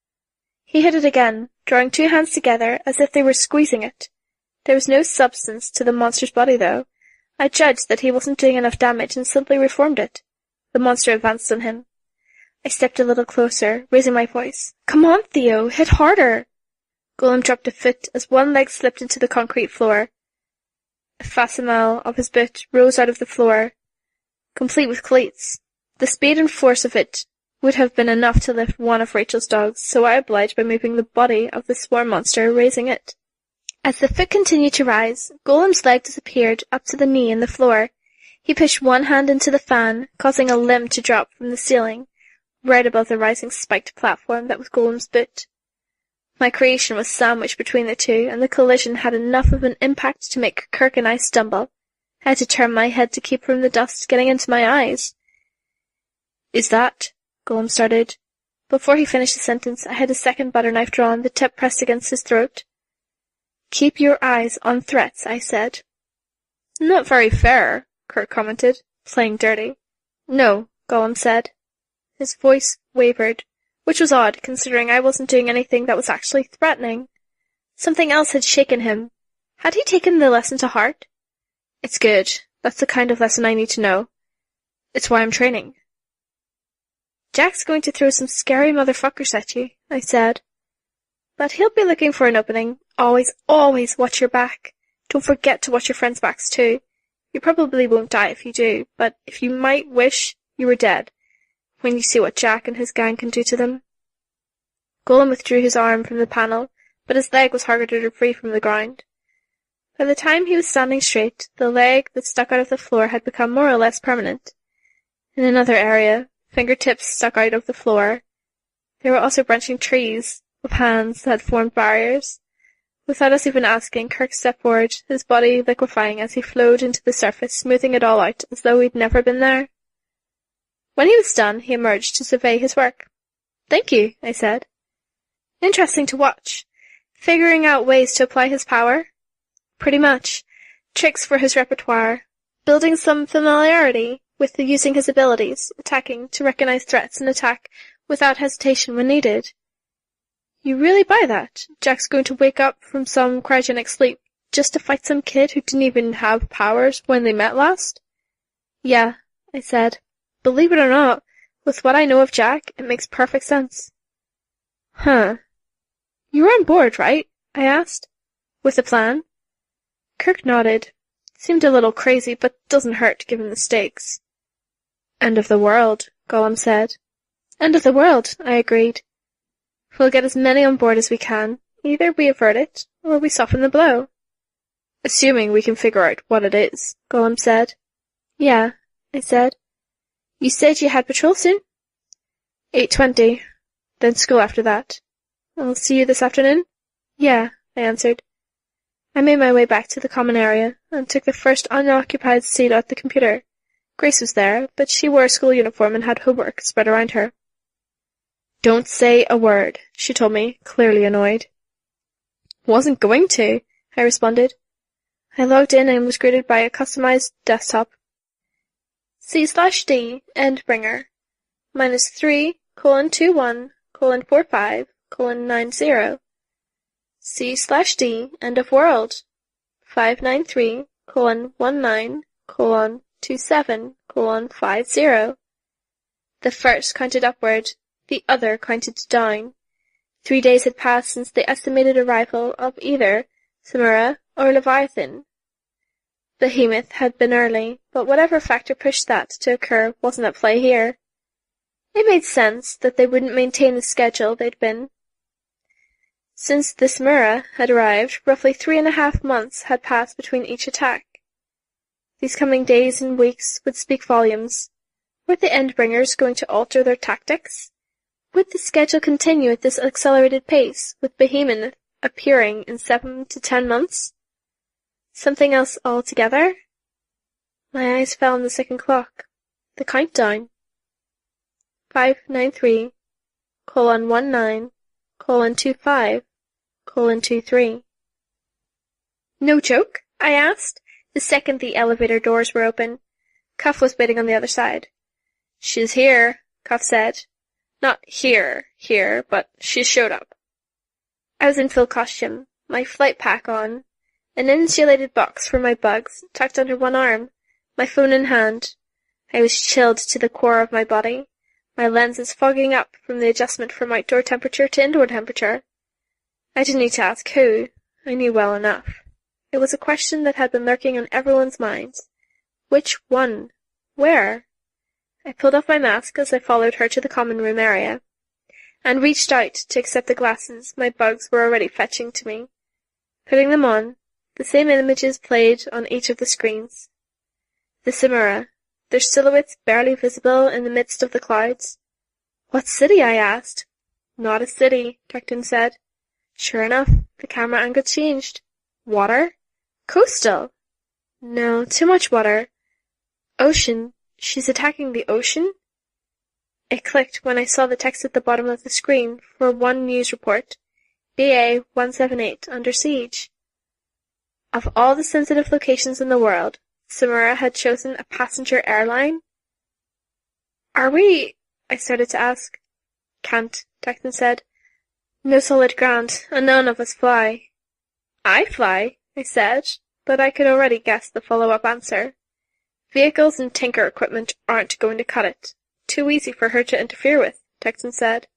He hit it again, drawing two hands together as if they were squeezing it. There was no substance to the monster's body, though. I judged that he wasn't doing enough damage and simply reformed it. The monster advanced on him. I stepped a little closer, raising my voice. "Come on, Theo, hit harder!" Golem dropped a foot as one leg slipped into the concrete floor. A facsimile of his boot rose out of the floor, complete with cleats. The speed and force of it would have been enough to lift one of Rachel's dogs, so I obliged by moving the body of the swarm monster, raising it. As the foot continued to rise, Golem's leg disappeared up to the knee in the floor. He pushed one hand into the fan, causing a limb to drop from the ceiling, right above the rising spiked platform that was Golem's boot. My creation was sandwiched between the two, and the collision had enough of an impact to make Kirk and I stumble. I had to turn my head to keep from the dust getting into my eyes. "Is that—" Golem started. Before he finished the sentence, I had a second butter knife drawn, the tip pressed against his throat. "Keep your eyes on threats," I said. "Not very fair," Kirk commented, playing dirty. "No," Golem said. His voice wavered, which was odd, considering I wasn't doing anything that was actually threatening. Something else had shaken him. Had he taken the lesson to heart? "It's good. That's the kind of lesson I need to know. It's why I'm training." "Jack's going to throw some scary motherfuckers at you," I said. "But he'll be looking for an opening. Always, always watch your back. Don't forget to watch your friends' backs too. You probably won't die if you do, but if you might wish you were dead, when you see what Jack and his gang can do to them." Golem withdrew his arm from the panel, but his leg was harder to free from the ground. By the time he was standing straight, the leg that stuck out of the floor had become more or less permanent. In another area, fingertips stuck out of the floor. There were also branching trees of hands that had formed barriers. Without us even asking, Kirk stepped forward, his body liquefying as he flowed into the surface, smoothing it all out as though he'd never been there. When he was done, he emerged to survey his work. "Thank you," I said. "Interesting to watch. Figuring out ways to apply his power?" "Pretty much. Tricks for his repertoire. Building some familiarity with using his abilities, attacking to recognize threats and attack without hesitation when needed." "You really buy that? Jack's going to wake up from some cryogenic sleep just to fight some kid who didn't even have powers when they met last?" "Yeah," I said. "Believe it or not, with what I know of Jack, it makes perfect sense." "Huh. You were on board, right?" I asked. "With the plan?" Kirk nodded. Seemed a little crazy, but doesn't hurt given the stakes. "End of the world," Gollum said. "End of the world," I agreed. "We'll get as many on board as we can. Either we avert it, or we soften the blow." "Assuming we can figure out what it is," Gollum said. "Yeah," I said. "You said you had patrol soon?" 8:20. Then school after that. "I'll see you this afternoon?" "Yeah," I answered. I made my way back to the common area, and took the first unoccupied seat at the computer. Grace was there, but she wore a school uniform and had homework spread around her. "Don't say a word," she told me, clearly annoyed. "Wasn't going to," I responded. I logged in and was greeted by a customized desktop. C/D, Endbringer, -3:21:45:90. C/D, End of World, 593:19:27:50. The first counted upward, the other counted down. 3 days had passed since the estimated arrival of either Samura or Leviathan. Behemoth had been early, but whatever factor pushed that to occur wasn't at play here. It made sense that they wouldn't maintain the schedule they'd been. Since the Samura had arrived, roughly 3.5 months had passed between each attack. These coming days and weeks would speak volumes. Were the Endbringers going to alter their tactics? Would the schedule continue at this accelerated pace, with Behemoth appearing in 7 to 10 months? Something else altogether? My eyes fell on the second clock. The countdown. 593:19:25:23. No joke? I asked, the second the elevator doors were open. Cuff was waiting on the other side. "She's here," Cuff said. "Not here, but she showed up." I was in full costume, my flight pack on, an insulated box for my bugs tucked under one arm, my phone in hand. I was chilled to the core of my body, my lenses fogging up from the adjustment from outdoor temperature to indoor temperature. I didn't need to ask who. I knew well enough. It was a question that had been lurking on everyone's minds. Which one? Where? I pulled off my mask as I followed her to the common room area, and reached out to accept the glasses my bugs were already fetching to me. Putting them on, the same images played on each of the screens. The Samura, their silhouettes barely visible in the midst of the clouds. "What city?" I asked. "Not a city," Turkton said. Sure enough, the camera angle changed. Water? Coastal? No, too much water. Ocean. She's attacking the ocean? It clicked when I saw the text at the bottom of the screen for one news report. BA 178 under siege. Of all the sensitive locations in the world, Samura had chosen a passenger airline? Are we... I started to ask. Can't, Turkton said. No solid ground, and none of us fly. I fly, I said, but I could already guess the follow-up answer. Vehicles and tinker equipment aren't going to cut it. Too easy for her to interfere with, Turkton said.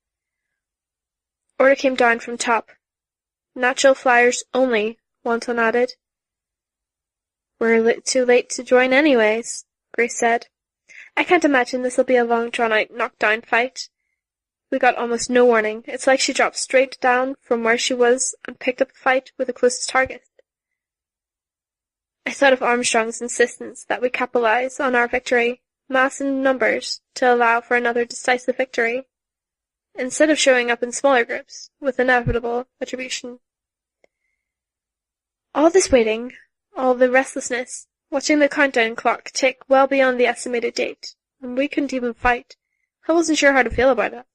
Order came down from top. Natural flyers only, Wanton added. We're too late to join anyways, Grace said. I can't imagine this'll be a long drawn-out knockdown fight. We got almost no warning. It's like she dropped straight down from where she was and picked up a fight with the closest target. I thought of Armstrong's insistence that we capitalize on our victory, mass in numbers, to allow for another decisive victory, instead of showing up in smaller groups, with inevitable attribution. All this waiting, all the restlessness, watching the countdown clock tick well beyond the estimated date, and we couldn't even fight. I wasn't sure how to feel about it.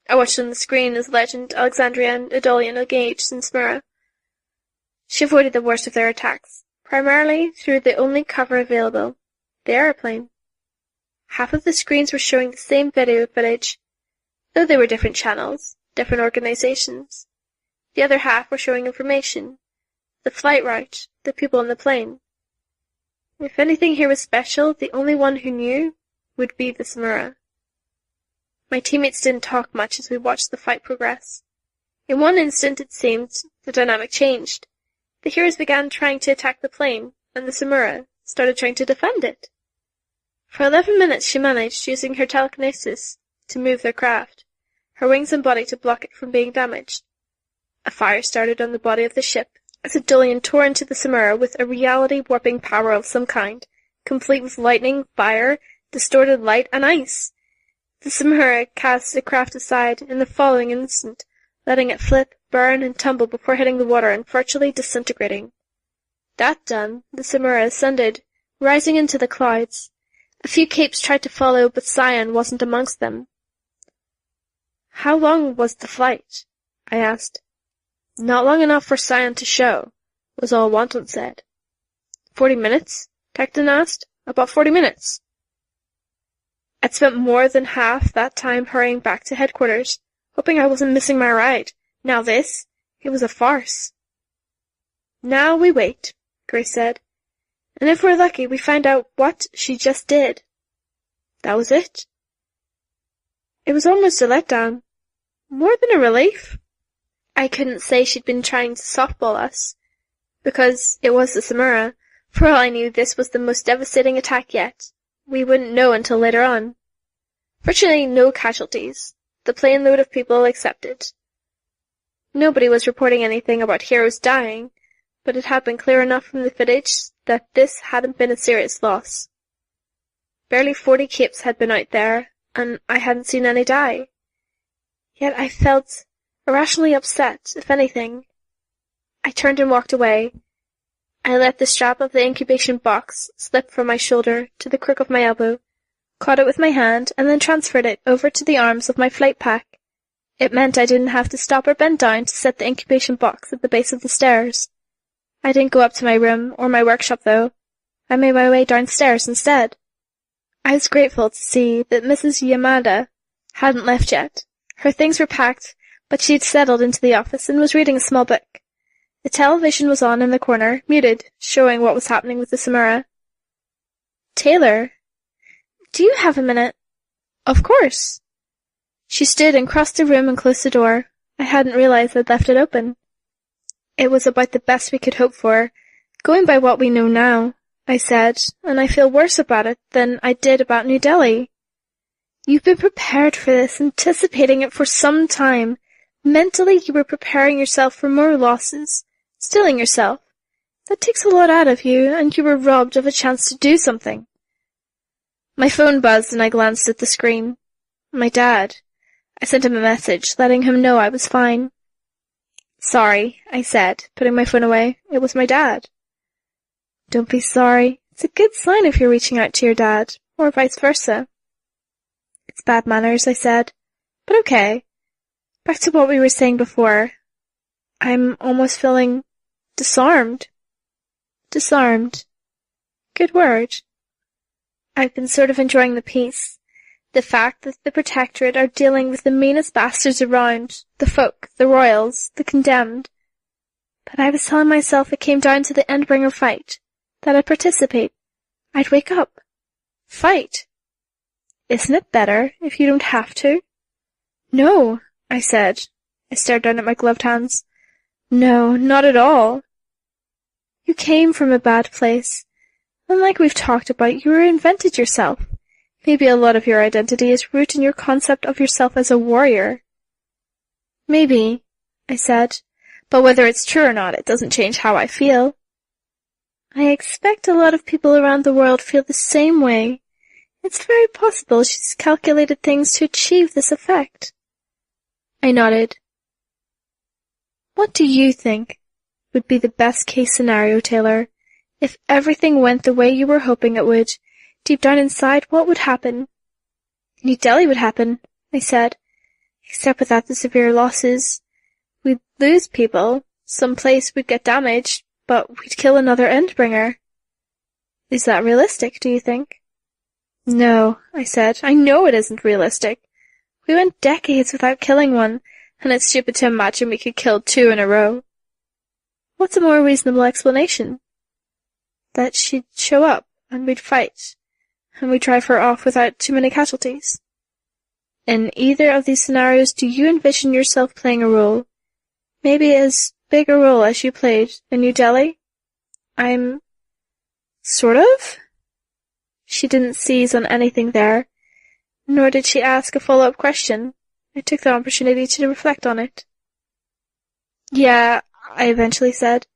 I watched on the screen as Legend, Alexandria, and Adolian engaged in Smyrna. She avoided the worst of their attacks, primarily through the only cover available, the aeroplane. Half of the screens were showing the same video footage, though they were different channels, different organizations. The other half were showing information, the flight route, the people on the plane. If anything here was special, the only one who knew would be the Smyrna. My teammates didn't talk much as we watched the fight progress. In one instant, it seemed, the dynamic changed. The heroes began trying to attack the plane, and the Smyrna started trying to defend it. For 11 minutes she managed, using her telekinesis, to move their craft, her wings and body to block it from being damaged. A fire started on the body of the ship, as Adolian tore into the Smyrna with a reality-warping power of some kind, complete with lightning, fire, distorted light, and ice. The Smyrna cast the craft aside in the following instant, letting it flip, burn, and tumble before hitting the water and virtually disintegrating. That done, the Smyrna ascended, rising into the clouds. A few capes tried to follow, but Cyan wasn't amongst them. "How long was the flight?" I asked. "Not long enough for Cyan to show," was all Wanton said. 40 minutes? Tecton asked. "About 40 minutes. I'd spent more than half that time hurrying back to headquarters, hoping I wasn't missing my ride. Now this, it was a farce. "Now we wait," Grace said. "And if we're lucky, we find out what she just did." That was it. It was almost a letdown. More than a relief. I couldn't say she'd been trying to softball us, because it was the Smyrna. For all I knew, this was the most devastating attack yet. We wouldn't know until later on. Virtually no casualties, the plane load of people accepted. Nobody was reporting anything about heroes dying, but it had been clear enough from the footage that this hadn't been a serious loss. Barely 40 capes had been out there, and I hadn't seen any die. Yet I felt irrationally upset, if anything. I turned and walked away. I let the strap of the incubation box slip from my shoulder to the crook of my elbow, caught it with my hand, and then transferred it over to the arms of my flight pack. It meant I didn't have to stop or bend down to set the incubation box at the base of the stairs. I didn't go up to my room or my workshop, though. I made my way downstairs instead. I was grateful to see that Mrs. Yamada hadn't left yet. Her things were packed, but she'd settled into the office and was reading a small book. The television was on in the corner, muted, showing what was happening with the Smyrna. "Taylor, do you have a minute?" "Of course." She stood and crossed the room and closed the door. I hadn't realized I'd left it open. "It was about the best we could hope for, going by what we know now," I said, "and I feel worse about it than I did about New Delhi." "You've been prepared for this, anticipating it for some time. Mentally, you were preparing yourself for more losses, steeling yourself. That takes a lot out of you, and you were robbed of a chance to do something." My phone buzzed and I glanced at the screen. My dad. I sent him a message, letting him know I was fine. "Sorry," I said, putting my phone away. It was my dad. "Don't be sorry. It's a good sign if you're reaching out to your dad, or vice versa." "It's bad manners," I said. "But okay. Back to what we were saying before. I'm almost feeling disarmed." Disarmed. Good word. I've been sort of enjoying the peace. The fact that the Protectorate are dealing with the meanest bastards around, the folk, the royals, the condemned. But I was telling myself it came down to the Endbringer fight, that I'd participate. I'd wake up. Fight. Isn't it better if you don't have to? "No," I said. I stared down at my gloved hands. "No, not at all. You came from a bad place, and like we've talked about, you reinvented yourself. Maybe a lot of your identity is rooted in your concept of yourself as a warrior." "Maybe," I said, "but whether it's true or not, it doesn't change how I feel." "I expect a lot of people around the world feel the same way. It's very possible she's calculated things to achieve this effect." I nodded. "What do you think?" would be the best case scenario, Taylor. If everything went the way you were hoping it would, deep down inside, what would happen? New Delhi would happen, I said. Except without the severe losses. We'd lose people, some place would get damaged, but we'd kill another Endbringer. Is that realistic, do you think? No, I said. I know it isn't realistic. We went decades without killing one, and it's stupid to imagine we could kill 2 in a row. What's a more reasonable explanation? That she'd show up, and we'd fight, and we'd drive her off without too many casualties. In either of these scenarios, do you envision yourself playing a role? Maybe as big a role as you played in New Delhi? Sort of? She didn't seize on anything there, nor did she ask a follow-up question. I took the opportunity to reflect on it. Yeah, I eventually said.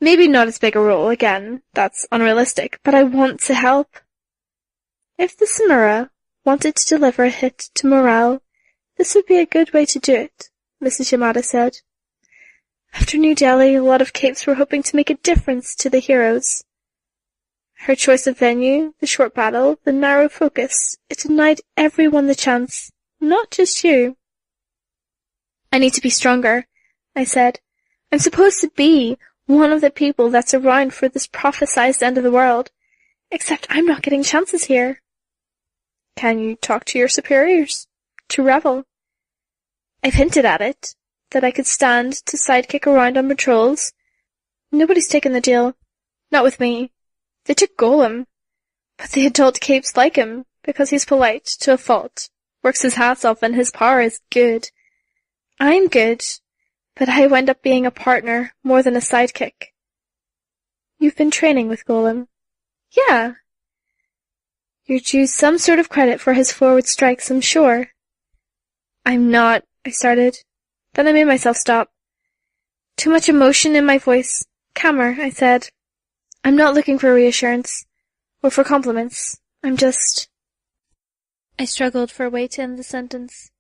Maybe not as big a role, again, that's unrealistic, but I want to help. If the Samura wanted to deliver a hit to morale, this would be a good way to do it, Mrs. Yamada said. After New Delhi, a lot of capes were hoping to make a difference to the heroes. Her choice of venue, the short battle, the narrow focus, it denied everyone the chance, not just you. I need to be stronger, I said. I'm supposed to be one of the people that's around for this prophesized end of the world, except I'm not getting chances here. Can you talk to your superiors? To Revel? I've hinted at it, that I could stand to sidekick around on patrols. Nobody's taken the deal. Not with me. They took Golem, but the adult capes like him, because he's polite to a fault, works his hats off, and his power is good. I'm good, but I wind up being a partner more than a sidekick. You've been training with Golem? Yeah. You're due some sort of credit for his forward strikes, I'm sure. I'm not, I started. Then I made myself stop. Too much emotion in my voice. Calmer, I said. I'm not looking for reassurance, or for compliments. I'm just... I struggled for a way to end the sentence.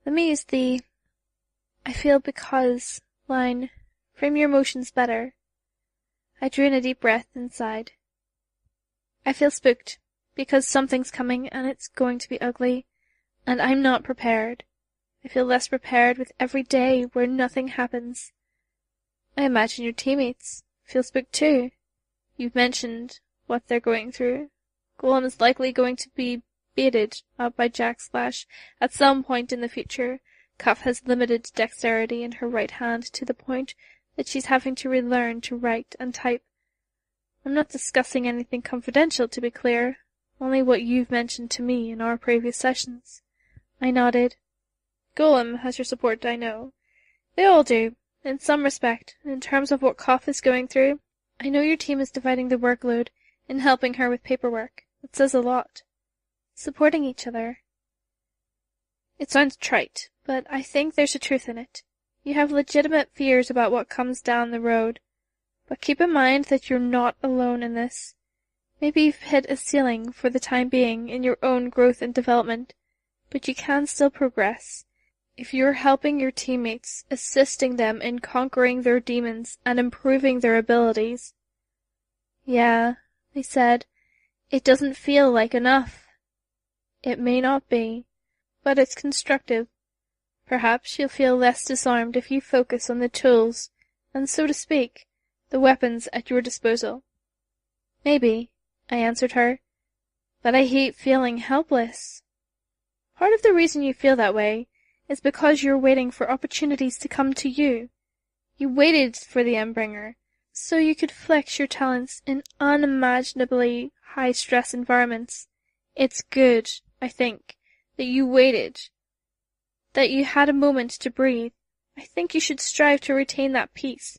Let me use the I feel because line. Frame your emotions better. I drew in a deep breath and sighed. I feel spooked, because something's coming and it's going to be ugly, and I'm not prepared. I feel less prepared with every day where nothing happens. I imagine your teammates feel spooked too. You've mentioned what they're going through. Golem is likely going to be baited up by Jack Slash at some point in the future. Cuff has limited dexterity in her right hand to the point that she's having to relearn to write and type. I'm not discussing anything confidential, to be clear, only what you've mentioned to me in our previous sessions. I nodded. Golem has your support, I know. They all do, in some respect. In terms of what Cuff is going through, I know your team is dividing the workload and helping her with paperwork. It says a lot. Supporting each other. It sounds trite, but I think there's a truth in it. You have legitimate fears about what comes down the road, but keep in mind that you're not alone in this. Maybe you've hit a ceiling for the time being in your own growth and development, but you can still progress. If you're helping your teammates, assisting them in conquering their demons and improving their abilities. Yeah, I said, it doesn't feel like enough. It may not be, but it's constructive. Perhaps you'll feel less disarmed if you focus on the tools, and so to speak, the weapons at your disposal. Maybe, I answered her, but I hate feeling helpless. Part of the reason you feel that way is because you're waiting for opportunities to come to you. You waited for the Endbringer, so you could flex your talents in unimaginably high-stress environments. It's good, I think, that you waited, that you had a moment to breathe. I think you should strive to retain that peace,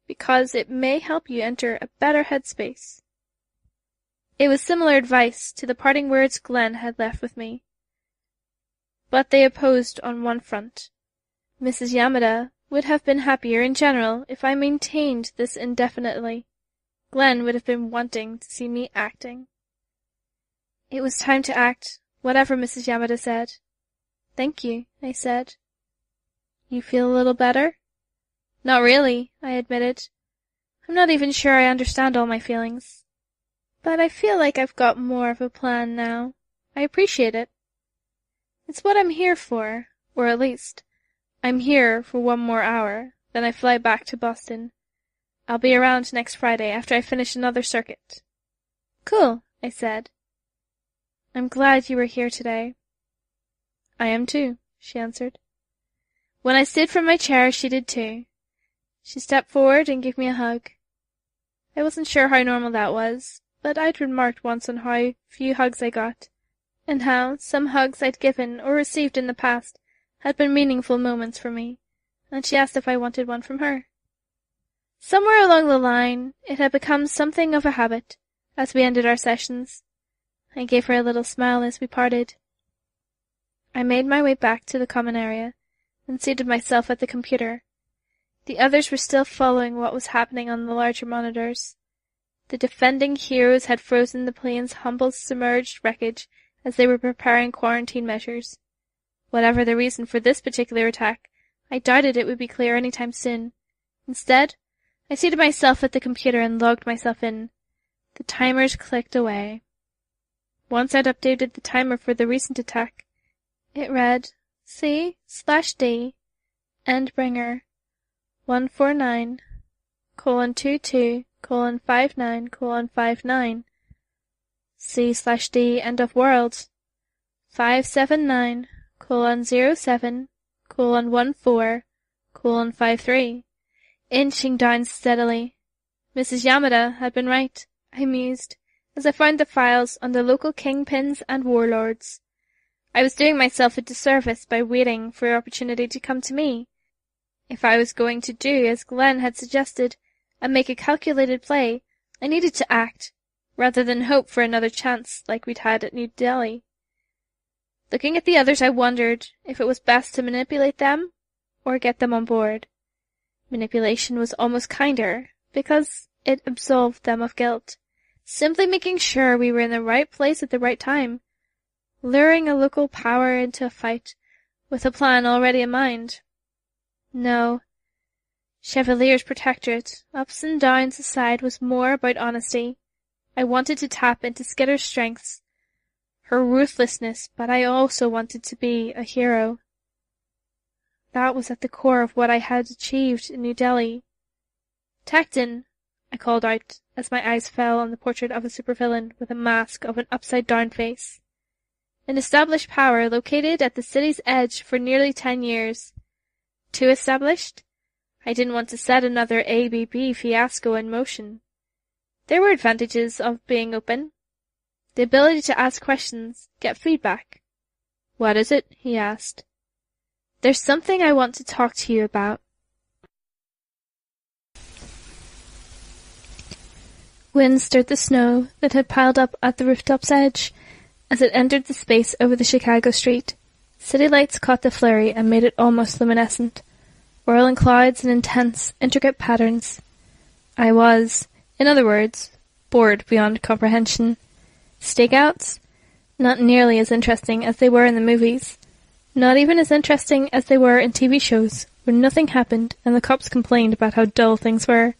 because it may help you enter a better headspace. It was similar advice to the parting words Glenn had left with me. But they opposed on one front. Mrs. Yamada would have been happier in general if I maintained this indefinitely. Glenn would have been wanting to see me acting. It was time to act, whatever Mrs. Yamada said. Thank you, I said. You feel a little better? Not really, I admitted. I'm not even sure I understand all my feelings. But I feel like I've got more of a plan now. I appreciate it. It's what I'm here for, or at least, I'm here for 1 more hour, then I fly back to Boston. I'll be around next Friday after I finish another circuit. Cool, I said. I'm glad you were here today. I am too, she answered. When I stood from my chair, she did too. She stepped forward and gave me a hug. I wasn't sure how normal that was, but I'd remarked once on how few hugs I got, and how some hugs I'd given or received in the past had been meaningful moments for me, and she asked if I wanted one from her. Somewhere along the line, it had become something of a habit, as we ended our sessions. I gave her a little smile as we parted. I made my way back to the common area, and seated myself at the computer. The others were still following what was happening on the larger monitors. The defending heroes had frozen the plane's humble submerged wreckage as they were preparing quarantine measures. Whatever the reason for this particular attack, I doubted it would be clear any time soon. Instead, I seated myself at the computer and logged myself in. The timers clicked away. Once I'd updated the timer for the recent attack, it read C/D Endbringer 149:22:59:59 C/D End of World 579:07:14:53 inching down steadily. Mrs. Yamada had been right, I mused, as I found the files on the local kingpins and warlords. I was doing myself a disservice by waiting for opportunity to come to me. If I was going to do as Glenn had suggested, and make a calculated play, I needed to act, rather than hope for another chance like we'd had at New Delhi. Looking at the others, I wondered if it was best to manipulate them, or get them on board. Manipulation was almost kinder, because it absolved them of guilt, simply making sure we were in the right place at the right time, luring a local power into a fight with a plan already in mind. No. Chevalier's protectorate, ups and downs aside, was more about honesty. I wanted to tap into Skitter's strengths, her ruthlessness, but I also wanted to be a hero. That was at the core of what I had achieved in New Delhi. Tecton, I called out as my eyes fell on the portrait of a supervillain with a mask of an upside-down face. An established power located at the city's edge for nearly 10 years. Too established? I didn't want to set another ABB fiasco in motion. There were advantages of being open. The ability to ask questions, get feedback. What is it? He asked. There's something I want to talk to you about. Wind stirred the snow that had piled up at the rooftop's edge as it entered the space over the Chicago street. City lights caught the flurry and made it almost luminescent, whirling clouds in intense, intricate patterns. I was, in other words, bored beyond comprehension. Stakeouts? Not nearly as interesting as they were in the movies. Not even as interesting as they were in TV shows, where nothing happened and the cops complained about how dull things were.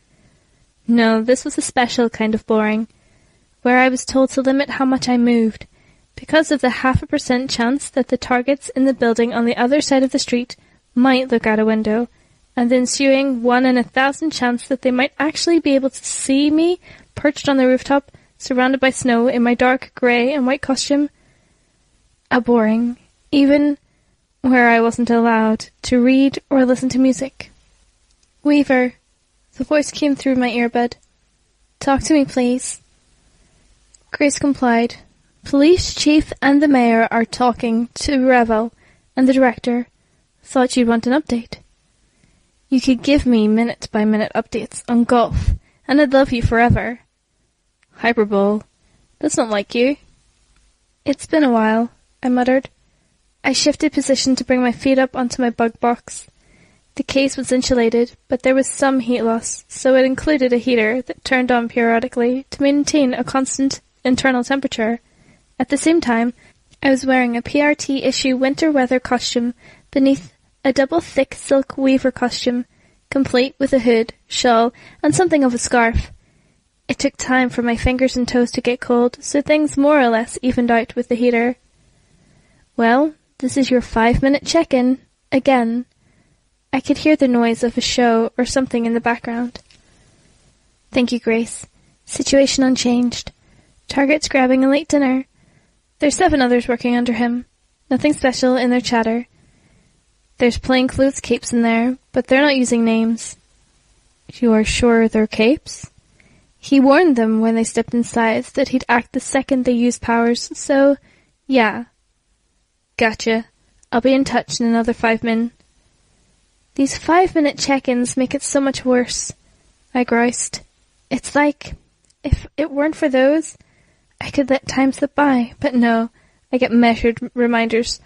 No, this was a special kind of boring, where I was told to limit how much I moved, because of the 0.5% chance that the targets in the building on the other side of the street might look out a window, and the ensuing 1 in 1,000 chance that they might actually be able to see me perched on the rooftop, surrounded by snow in my dark grey and white costume. A boring, even where I wasn't allowed to read or listen to music. Weaver. The voice came through my earbud. Talk to me, please. Grace complied. Police chief and the mayor are talking to Revel and the director. Thought you'd want an update. You could give me minute-by-minute updates on golf, and I'd love you forever. Hyperbole. That's not like you. It's been a while, I muttered. I shifted position to bring my feet up onto my bug box. The case was insulated, but there was some heat loss, so it included a heater that turned on periodically to maintain a constant internal temperature. At the same time, I was wearing a PRT issue winter weather costume beneath a double thick silk weaver costume, complete with a hood, shawl, and something of a scarf. It took time for my fingers and toes to get cold, so things more or less evened out with the heater. "Well, this is your 5-minute check-in, again." I could hear the noise of a show or something in the background. "Thank you, Grace. Situation unchanged. Target's grabbing a late dinner. There's 7 others working under him. Nothing special in their chatter. There's plainclothes capes in there, but they're not using names." "You are sure they're capes?" "He warned them when they stepped inside that he'd act the second they used powers, so, yeah." "Gotcha. I'll be in touch in another 5 min." "These 5-minute check-ins make it so much worse," I groused. "It's like, if it weren't for those, I could let time slip by, but no, I get measured reminders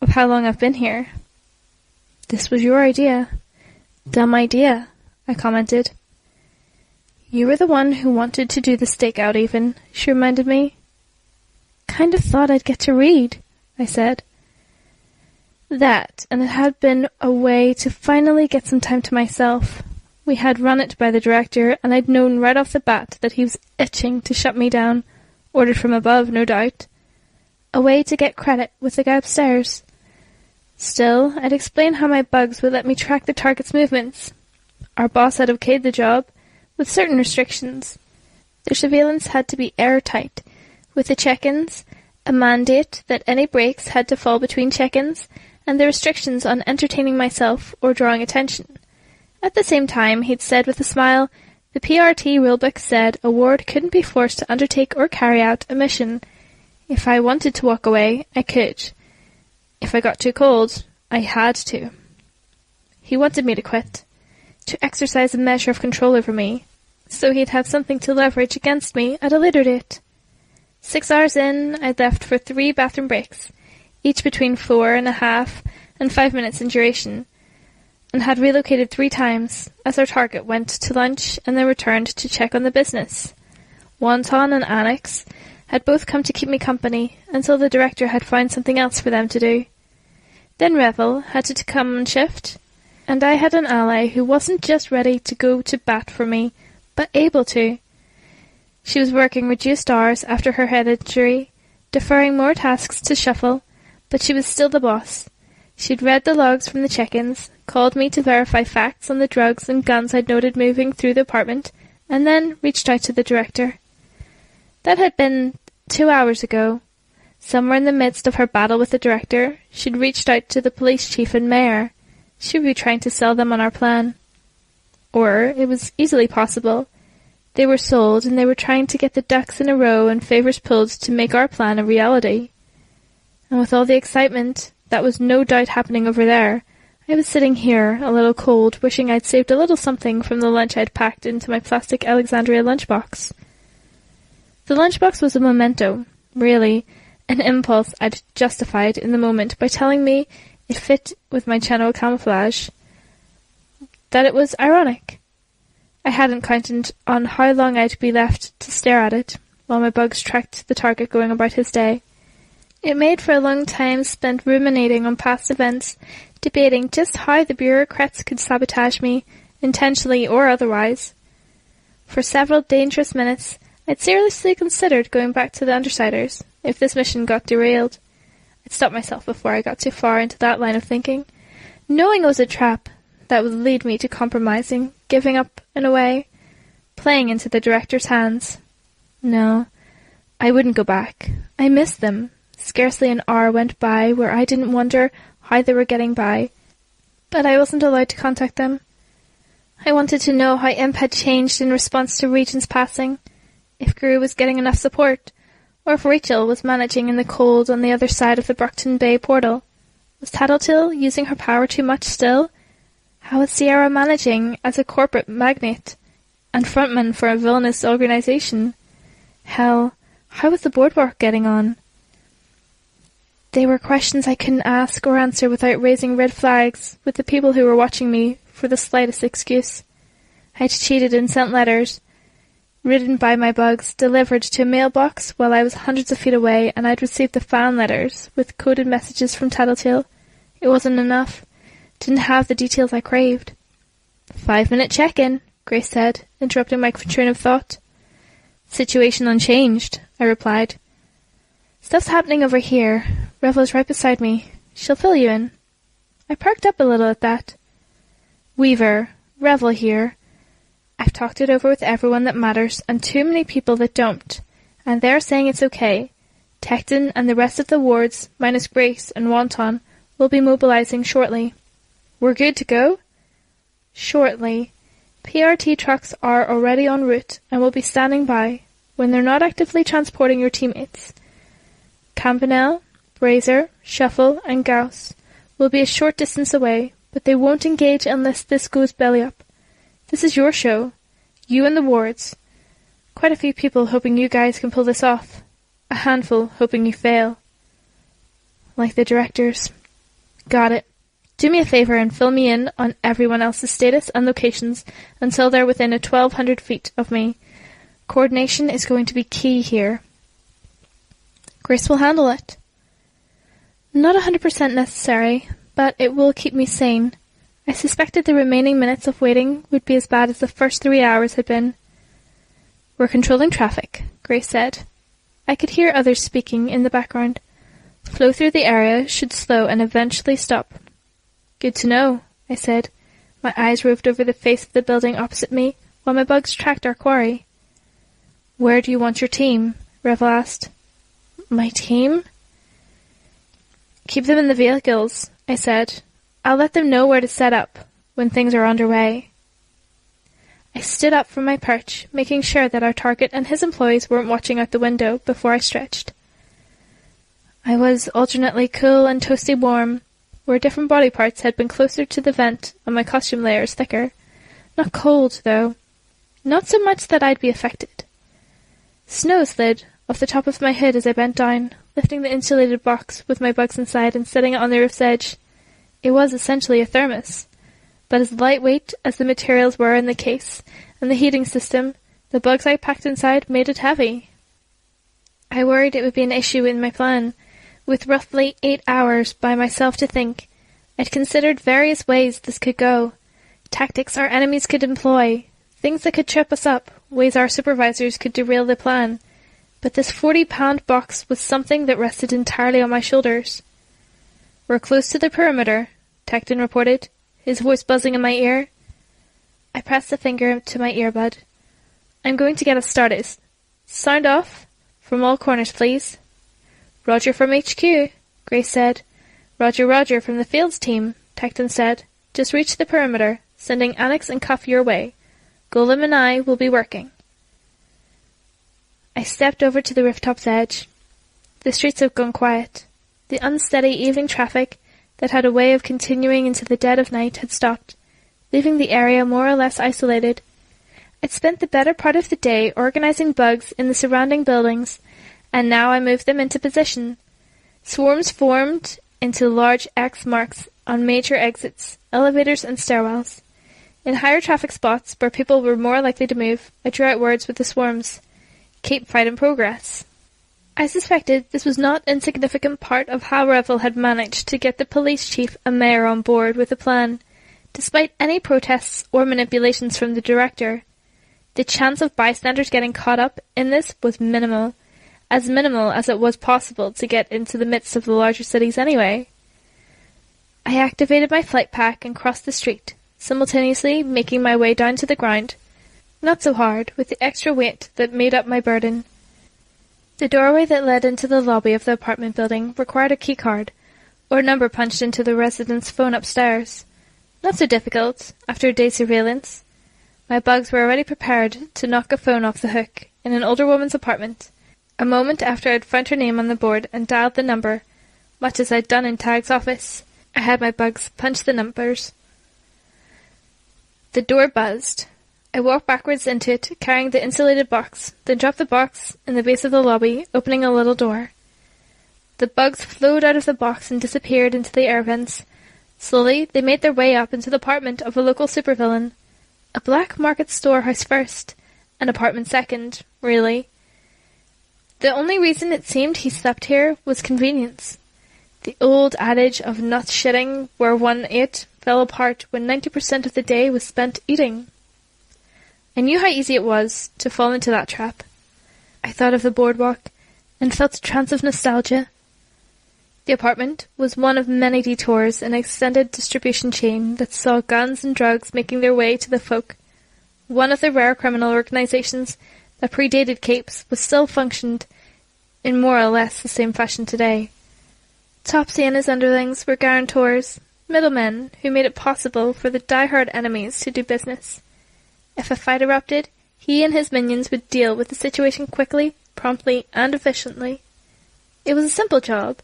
of how long I've been here." "This was your idea." "Dumb idea," I commented. "You were the one who wanted to do the stakeout even," she reminded me. "Kind of thought I'd get to read," I said. That, and it had been a way to finally get some time to myself. We had run it by the director, and I'd known right off the bat that he was itching to shut me down, ordered from above, no doubt. A way to get credit with the guy upstairs. Still, I'd explain how my bugs would let me track the target's movements. Our boss had okayed the job, with certain restrictions. Their surveillance had to be airtight, with the check-ins, a mandate that any breaks had to fall between check-ins, and the restrictions on entertaining myself or drawing attention. At the same time, he'd said with a smile, the PRT rulebook said a ward couldn't be forced to undertake or carry out a mission. If I wanted to walk away, I could. If I got too cold, I had to. He wanted me to quit, to exercise a measure of control over me, so he'd have something to leverage against me at a later date. 6 hours in, I'd left for 3 bathroom breaks, each between 4.5 and 5 minutes in duration, and had relocated 3 times, as our target went to lunch and then returned to check on the business. Wonton and Annex had both come to keep me company until the director had found something else for them to do. Then Revel had to come on shift, and I had an ally who wasn't just ready to go to bat for me, but able to. She was working reduced hours after her head injury, deferring more tasks to Shuffle, but she was still the boss. She'd read the logs from the check-ins, called me to verify facts on the drugs and guns I'd noted moving through the apartment, and then reached out to the director. That had been 2 hours ago. Somewhere in the midst of her battle with the director, she'd reached out to the police chief and mayor. She would be trying to sell them on our plan. Or, it was easily possible, they were sold and they were trying to get the ducks in a row and favours pulled to make our plan a reality. And with all the excitement that was no doubt happening over there, I was sitting here, a little cold, wishing I'd saved a little something from the lunch I'd packed into my plastic Alexandria lunchbox. The lunchbox was a memento, really, an impulse I'd justified in the moment by telling me it fit with my channel camouflage, that it was ironic. I hadn't counted on how long I'd be left to stare at it, while my bugs tracked the target going about his day. It made for a long time spent ruminating on past events, debating just how the bureaucrats could sabotage me, intentionally or otherwise. For several dangerous minutes, I'd seriously considered going back to the undersiders, if this mission got derailed. I'd stopped myself before I got too far into that line of thinking, knowing it was a trap that would lead me to compromising, giving up in a way, playing into the director's hands. No, I wouldn't go back. I missed them. Scarcely an hour went by where I didn't wonder how they were getting by, but I wasn't allowed to contact them. I wanted to know how Imp had changed in response to Regent's passing, if Gru was getting enough support, or if Rachel was managing in the cold on the other side of the Brockton Bay portal. Was Tattletale using her power too much still? How was Sierra managing as a corporate magnate and frontman for a villainous organization? Hell, how was the boardwalk getting on? They were questions I couldn't ask or answer without raising red flags with the people who were watching me for the slightest excuse. I had cheated and sent letters, written by my bugs, delivered to a mailbox while I was hundreds of feet away, and I'd received the fan letters with coded messages from Tattletale. It wasn't enough. Didn't have the details I craved. 5-minute check-in, Grace said, interrupting my train of thought. Situation unchanged, I replied. Stuff's happening over here. Revel's right beside me. She'll fill you in. I perked up a little at that. Weaver, Revel here. I've talked it over with everyone that matters and too many people that don't, and they're saying it's okay. Tecton and the rest of the wards, minus Grace and Wonton, will be mobilizing shortly. We're good to go? Shortly. PRT trucks are already en route and will be standing by when they're not actively transporting your teammates. Campanelle, Brazier, Shuffle, and Gauss will be a short distance away, but they won't engage unless this goes belly up. This is your show. You and the wards. Quite a few people hoping you guys can pull this off. A handful hoping you fail. Like the directors. Got it. Do me a favor and fill me in on everyone else's status and locations until they're within 1,200 feet of me. Coordination is going to be key here. Grace will handle it. Not 100% necessary, but it will keep me sane. I suspected the remaining minutes of waiting would be as bad as the first 3 hours had been. We're controlling traffic, Grace said. I could hear others speaking in the background. Flow through the area should slow and eventually stop. Good to know, I said. My eyes roved over the face of the building opposite me while my bugs tracked our quarry. Where do you want your team? Revel asked. My team? Keep them in the vehicles, I said. I'll let them know where to set up when things are underway. I stood up from my perch, making sure that our target and his employees weren't watching out the window before I stretched. I was alternately cool and toasty warm, where different body parts had been closer to the vent and my costume layers thicker. Not cold, though. Not so much that I'd be affected. Snow slid off the top of my hood as I bent down, lifting the insulated box with my bugs inside and setting it on the roof's edge. It was essentially a thermos, but as lightweight as the materials were in the case and the heating system, the bugs I packed inside made it heavy. I worried it would be an issue in my plan. With roughly 8 hours by myself to think, I'd considered various ways this could go. Tactics our enemies could employ, things that could trip us up, ways our supervisors could derail the plan. But this 40-pound box was something that rested entirely on my shoulders. We're close to the perimeter, Tecton reported, his voice buzzing in my ear. I pressed a finger to my earbud. I'm going to get us started. Sound off. From all corners, please. Roger from HQ, Grace said. Roger, Roger from the fields team, Tecton said. Just reach the perimeter, sending Annex and Cuff your way. Golem and I will be working. I stepped over to the rooftop's edge. The streets had gone quiet. The unsteady evening traffic that had a way of continuing into the dead of night had stopped, leaving the area more or less isolated. I'd spent the better part of the day organizing bugs in the surrounding buildings, and now I moved them into position. Swarms formed into large X marks on major exits, elevators and stairwells. In higher traffic spots where people were more likely to move, I drew out words with the swarms. Keep fight in progress. I suspected this was not an insignificant part of how Revel had managed to get the police chief and mayor on board with the plan, despite any protests or manipulations from the director. The chance of bystanders getting caught up in this was minimal as it was possible to get into the midst of the larger cities anyway. I activated my flight pack and crossed the street, simultaneously making my way down to the ground. Not so hard, with the extra weight that made up my burden. The doorway that led into the lobby of the apartment building required a keycard, or a number punched into the resident's phone upstairs. Not so difficult, after a day's surveillance. My bugs were already prepared to knock a phone off the hook in an older woman's apartment. A moment after I'd found her name on the board and dialed the number, much as I'd done in Tag's office, I had my bugs punch the numbers. The door buzzed. I walked backwards into it, carrying the insulated box, then dropped the box in the base of the lobby, opening a little door. The bugs flowed out of the box and disappeared into the air vents. Slowly, they made their way up into the apartment of a local supervillain. A black market storehouse first, an apartment second, really. The only reason it seemed he slept here was convenience. The old adage of not shitting where one ate fell apart when 90% of the day was spent eating. I knew how easy it was to fall into that trap. I thought of the boardwalk and felt a trance of nostalgia. The apartment was one of many detours in an extended distribution chain that saw guns and drugs making their way to the folk. One of the rare criminal organizations that predated Capes was still functioned in more or less the same fashion today. Topsy and his underlings were guarantors, middlemen who made it possible for the die-hard enemies to do business. If a fight erupted, he and his minions would deal with the situation quickly, promptly, and efficiently. It was a simple job,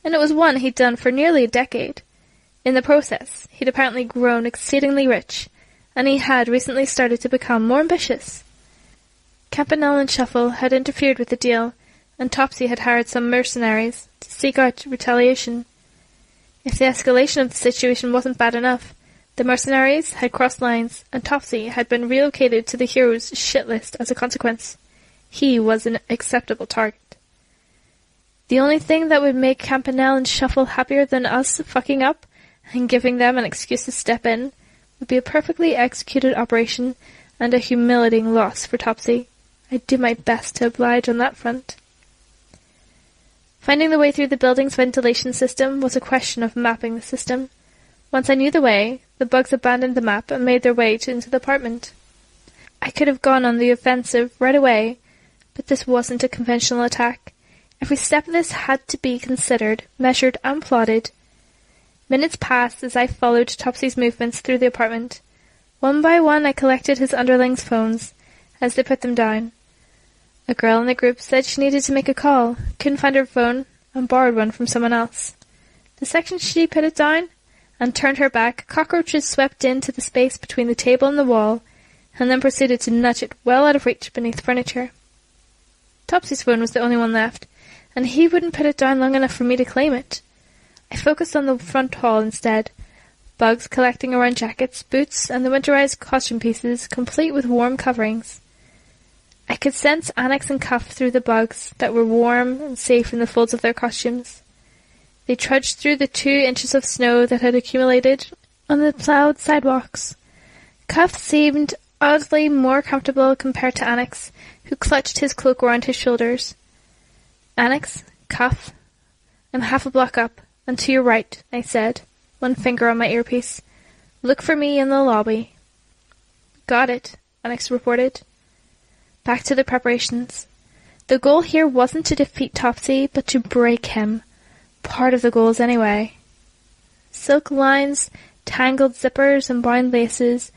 and it was one he'd done for nearly a decade. In the process, he'd apparently grown exceedingly rich, and he had recently started to become more ambitious. Campanelle and Shuffle had interfered with the deal, and Topsy had hired some mercenaries to seek out retaliation. If the escalation of the situation wasn't bad enough, the mercenaries had crossed lines, and Topsy had been relocated to the hero's shit list as a consequence. He was an acceptable target. The only thing that would make Campanelle and Shuffle happier than us fucking up and giving them an excuse to step in would be a perfectly executed operation and a humiliating loss for Topsy. I'd do my best to oblige on that front. Finding the way through the building's ventilation system was a question of mapping the system. Once I knew the way, the bugs abandoned the map and made their way into the apartment. I could have gone on the offensive right away, but this wasn't a conventional attack. Every step of this had to be considered, measured, and plotted. Minutes passed as I followed Topsy's movements through the apartment. One by one I collected his underlings' phones as they put them down. A girl in the group said she needed to make a call, couldn't find her phone, and borrowed one from someone else. The second she put it down and turned her back, cockroaches swept into the space between the table and the wall, and then proceeded to nudge it well out of reach beneath furniture. Topsy's phone was the only one left, and he wouldn't put it down long enough for me to claim it. I focused on the front hall instead, bugs collecting around jackets, boots, and the winterized costume pieces, complete with warm coverings. I could sense Annex and Cuff through the bugs that were warm and safe in the folds of their costumes. They trudged through the 2 inches of snow that had accumulated on the plowed sidewalks. Cuff seemed oddly more comfortable compared to Annex, who clutched his cloak around his shoulders. Annex, Cuff, I'm half a block up, and to your right, I said, one finger on my earpiece. Look for me in the lobby. Got it, Annex reported. Back to the preparations. The goal here wasn't to defeat Topsy, but to break him. Part of the goals, anyway. Silk lines, tangled zippers and bound laces,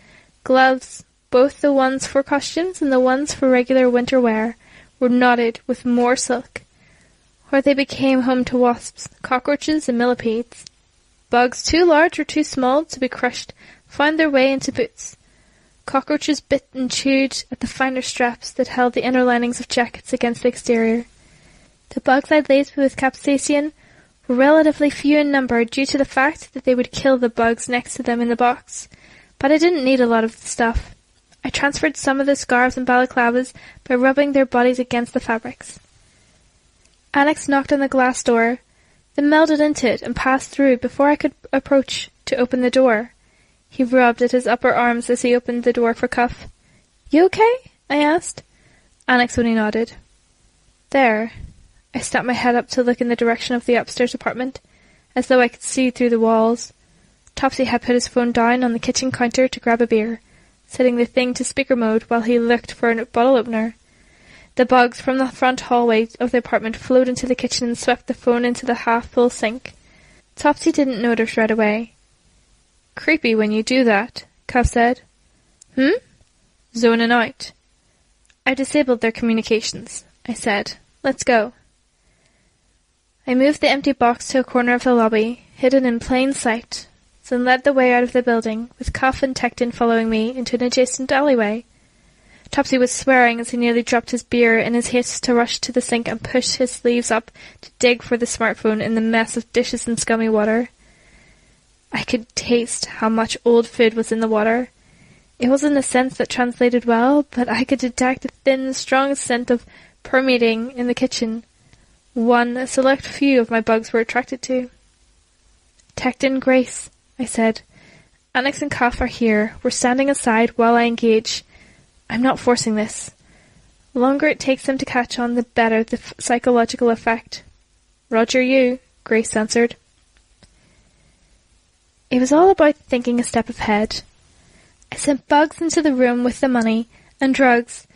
gloves, both the ones for costumes and the ones for regular winter wear, were knotted with more silk, where they became home to wasps, cockroaches, and millipedes. Bugs too large or too small to be crushed found their way into boots. Cockroaches bit and chewed at the finer straps that held the inner linings of jackets against the exterior. The bugs I'd laced with capsaicin were relatively few in number due to the fact that they would kill the bugs next to them in the box, but I didn't need a lot of the stuff. I transferred some of the scarves and balaclavas by rubbing their bodies against the fabrics. Annex knocked on the glass door, then melded into it and passed through before I could approach to open the door. He rubbed at his upper arms as he opened the door for Cuff. You okay? I asked. Annex only nodded. There. I snapped my head up to look in the direction of the upstairs apartment, as though I could see through the walls. Topsy had put his phone down on the kitchen counter to grab a beer, setting the thing to speaker mode while he looked for a bottle opener. The bugs from the front hallway of the apartment flowed into the kitchen and swept the phone into the half-full sink. Topsy didn't notice right away. Creepy when you do that, Cuff said. Zoning out. I disabled their communications, I said. Let's go. I moved the empty box to a corner of the lobby, hidden in plain sight, then led the way out of the building, with Cuff and Tecton following me into an adjacent alleyway. Topsy was swearing as he nearly dropped his beer in his haste to rush to the sink and push his sleeves up to dig for the smartphone in the mess of dishes and scummy water. I could taste how much old food was in the water. It wasn't a sense that translated well, but I could detect a thin, strong scent of permeating in the kitchen. one a select few of my bugs were attracted to. Tecton, Grace, I said. Annex and Cuff are here. We're standing aside while I engage. I'm not forcing this. The longer it takes them to catch on, the better the psychological effect. Roger you, Grace answered. It was all about thinking a step ahead. I sent bugs into the room with the money and drugs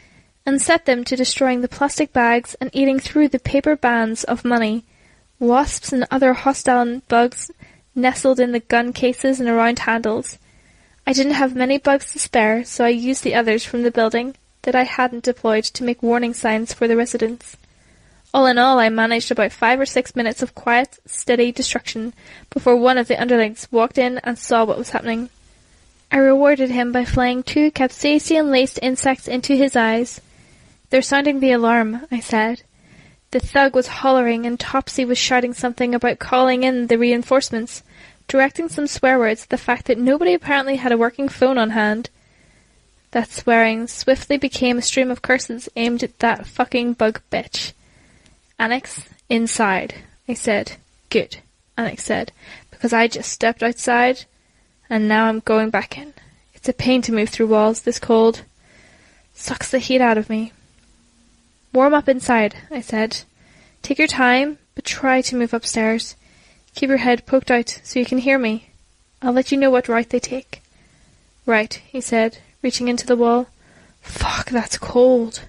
and set them to destroying the plastic bags and eating through the paper bands of money. Wasps and other hostile bugs nestled in the gun cases and around handles. I didn't have many bugs to spare, so I used the others from the building that I hadn't deployed to make warning signs for the residents. All in all, I managed about 5 or 6 minutes of quiet, steady destruction before one of the underlings walked in and saw what was happening. I rewarded him by flying 2 capsaicin-laced insects into his eyes. They're sounding the alarm, I said. The thug was hollering and Topsy was shouting something about calling in the reinforcements, directing some swear words at the fact that nobody apparently had a working phone on hand. That swearing swiftly became a stream of curses aimed at that fucking bug bitch. Annex, inside, I said. Good, Annex said, because I just stepped outside and now I'm going back in. It's a pain to move through walls this cold. Sucks the heat out of me. Warm up inside, I said. Take your time, but try to move upstairs. Keep your head poked out so you can hear me. I'll let you know what route they take. Right, he said, reaching into the wall. Fuck, that's cold.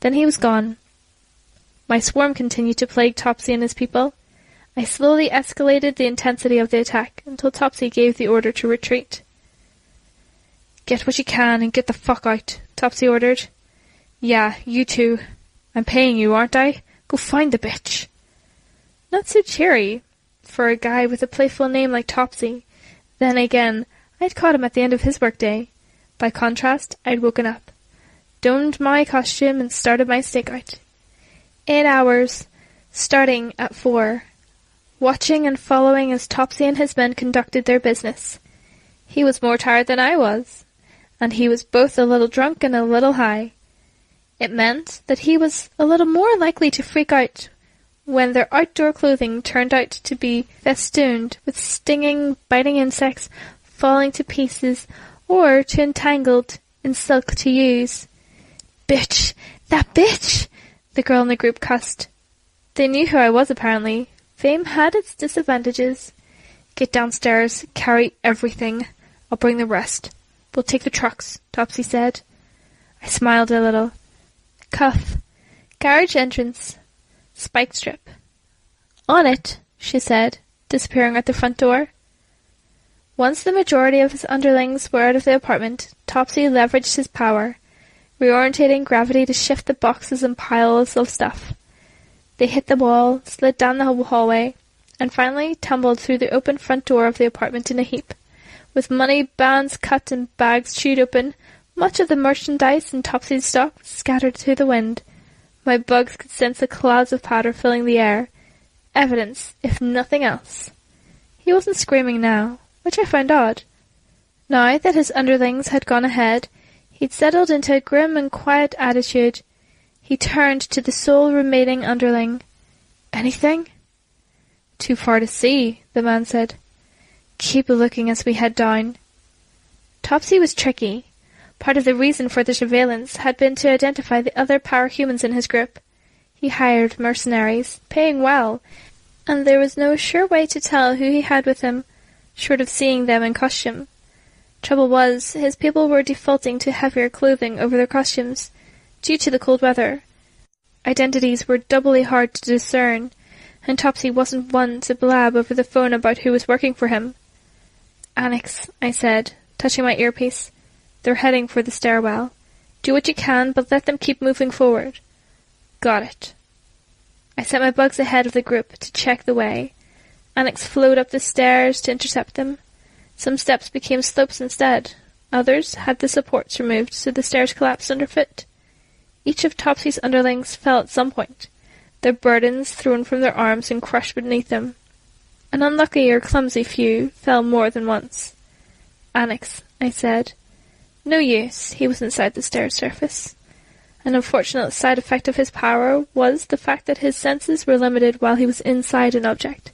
Then he was gone. My swarm continued to plague Topsy and his people. I slowly escalated the intensity of the attack until Topsy gave the order to retreat. Get what you can and get the fuck out, Topsy ordered. Yeah, you too. I'm paying you, aren't I? Go find the bitch. Not so cheery for a guy with a playful name like Topsy. Then again, I'd caught him at the end of his workday. By contrast, I'd woken up, donned my costume and started my stakeout. 8 hours, starting at 4, watching and following as Topsy and his men conducted their business. He was more tired than I was, and he was both a little drunk and a little high. It meant that he was a little more likely to freak out when their outdoor clothing turned out to be festooned with stinging, biting insects falling to pieces or too entangled in silk to use. Bitch! That bitch! The girl in the group cussed. They knew who I was, apparently. Fame had its disadvantages. Get downstairs, carry everything. I'll bring the rest. We'll take the trucks, Topsy said. I smiled a little. Cuff. Garage entrance. Spike strip. On it, she said, disappearing at the front door. Once the majority of his underlings were out of the apartment, Topsy leveraged his power, reorientating gravity to shift the boxes and piles of stuff. They hit the wall, slid down the hallway, and finally tumbled through the open front door of the apartment in a heap, with money bands cut and bags chewed open, much of the merchandise and Topsy's stock scattered to the wind. My bugs could sense the clouds of powder filling the air. Evidence, if nothing else. He wasn't screaming now, which I found odd. Now that his underlings had gone ahead, he'd settled into a grim and quiet attitude. He turned to the sole remaining underling. Anything? Too far to see, the man said. Keep looking as we head down. Topsy was tricky. Part of the reason for the surveillance had been to identify the other power humans in his group. He hired mercenaries, paying well, and there was no sure way to tell who he had with him, short of seeing them in costume. Trouble was, his people were defaulting to heavier clothing over their costumes, due to the cold weather. Identities were doubly hard to discern, and Topsy wasn't one to blab over the phone about who was working for him. Annex, I said, touching my earpiece. They're heading for the stairwell. Do what you can, but let them keep moving forward. Got it. I sent my bugs ahead of the group to check the way. Annex flowed up the stairs to intercept them. Some steps became slopes instead. Others had the supports removed so the stairs collapsed underfoot. Each of Topsy's underlings fell at some point, their burdens thrown from their arms and crushed beneath them. An unlucky or clumsy few fell more than once. Annex, I said. No use, he was inside the stair surface. An unfortunate side effect of his power was the fact that his senses were limited while he was inside an object.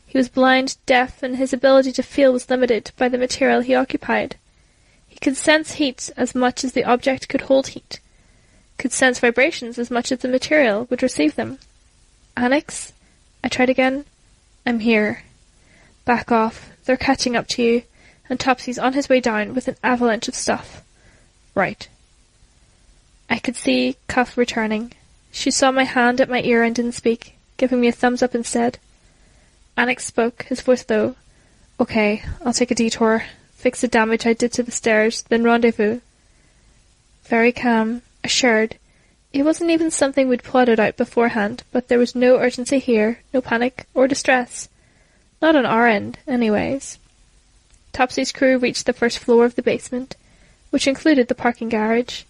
He was blind, deaf, and his ability to feel was limited by the material he occupied. He could sense heat as much as the object could hold heat, could sense vibrations as much as the material would receive them. "Annex?" I tried again. "I'm here." "Back off. They're catching up to you, and Topsy's on his way down with an avalanche of stuff." "Right." I could see Cuff returning. She saw my hand at my ear and didn't speak, giving me a thumbs up instead. Annex spoke, his voice low. "Okay, I'll take a detour, fix the damage I did to the stairs, then rendezvous." Very calm, assured. It wasn't even something we'd plotted out beforehand, but there was no urgency here, no panic or distress. Not on our end, anyways. Topsy's crew reached the first floor of the basement, which included the parking garage.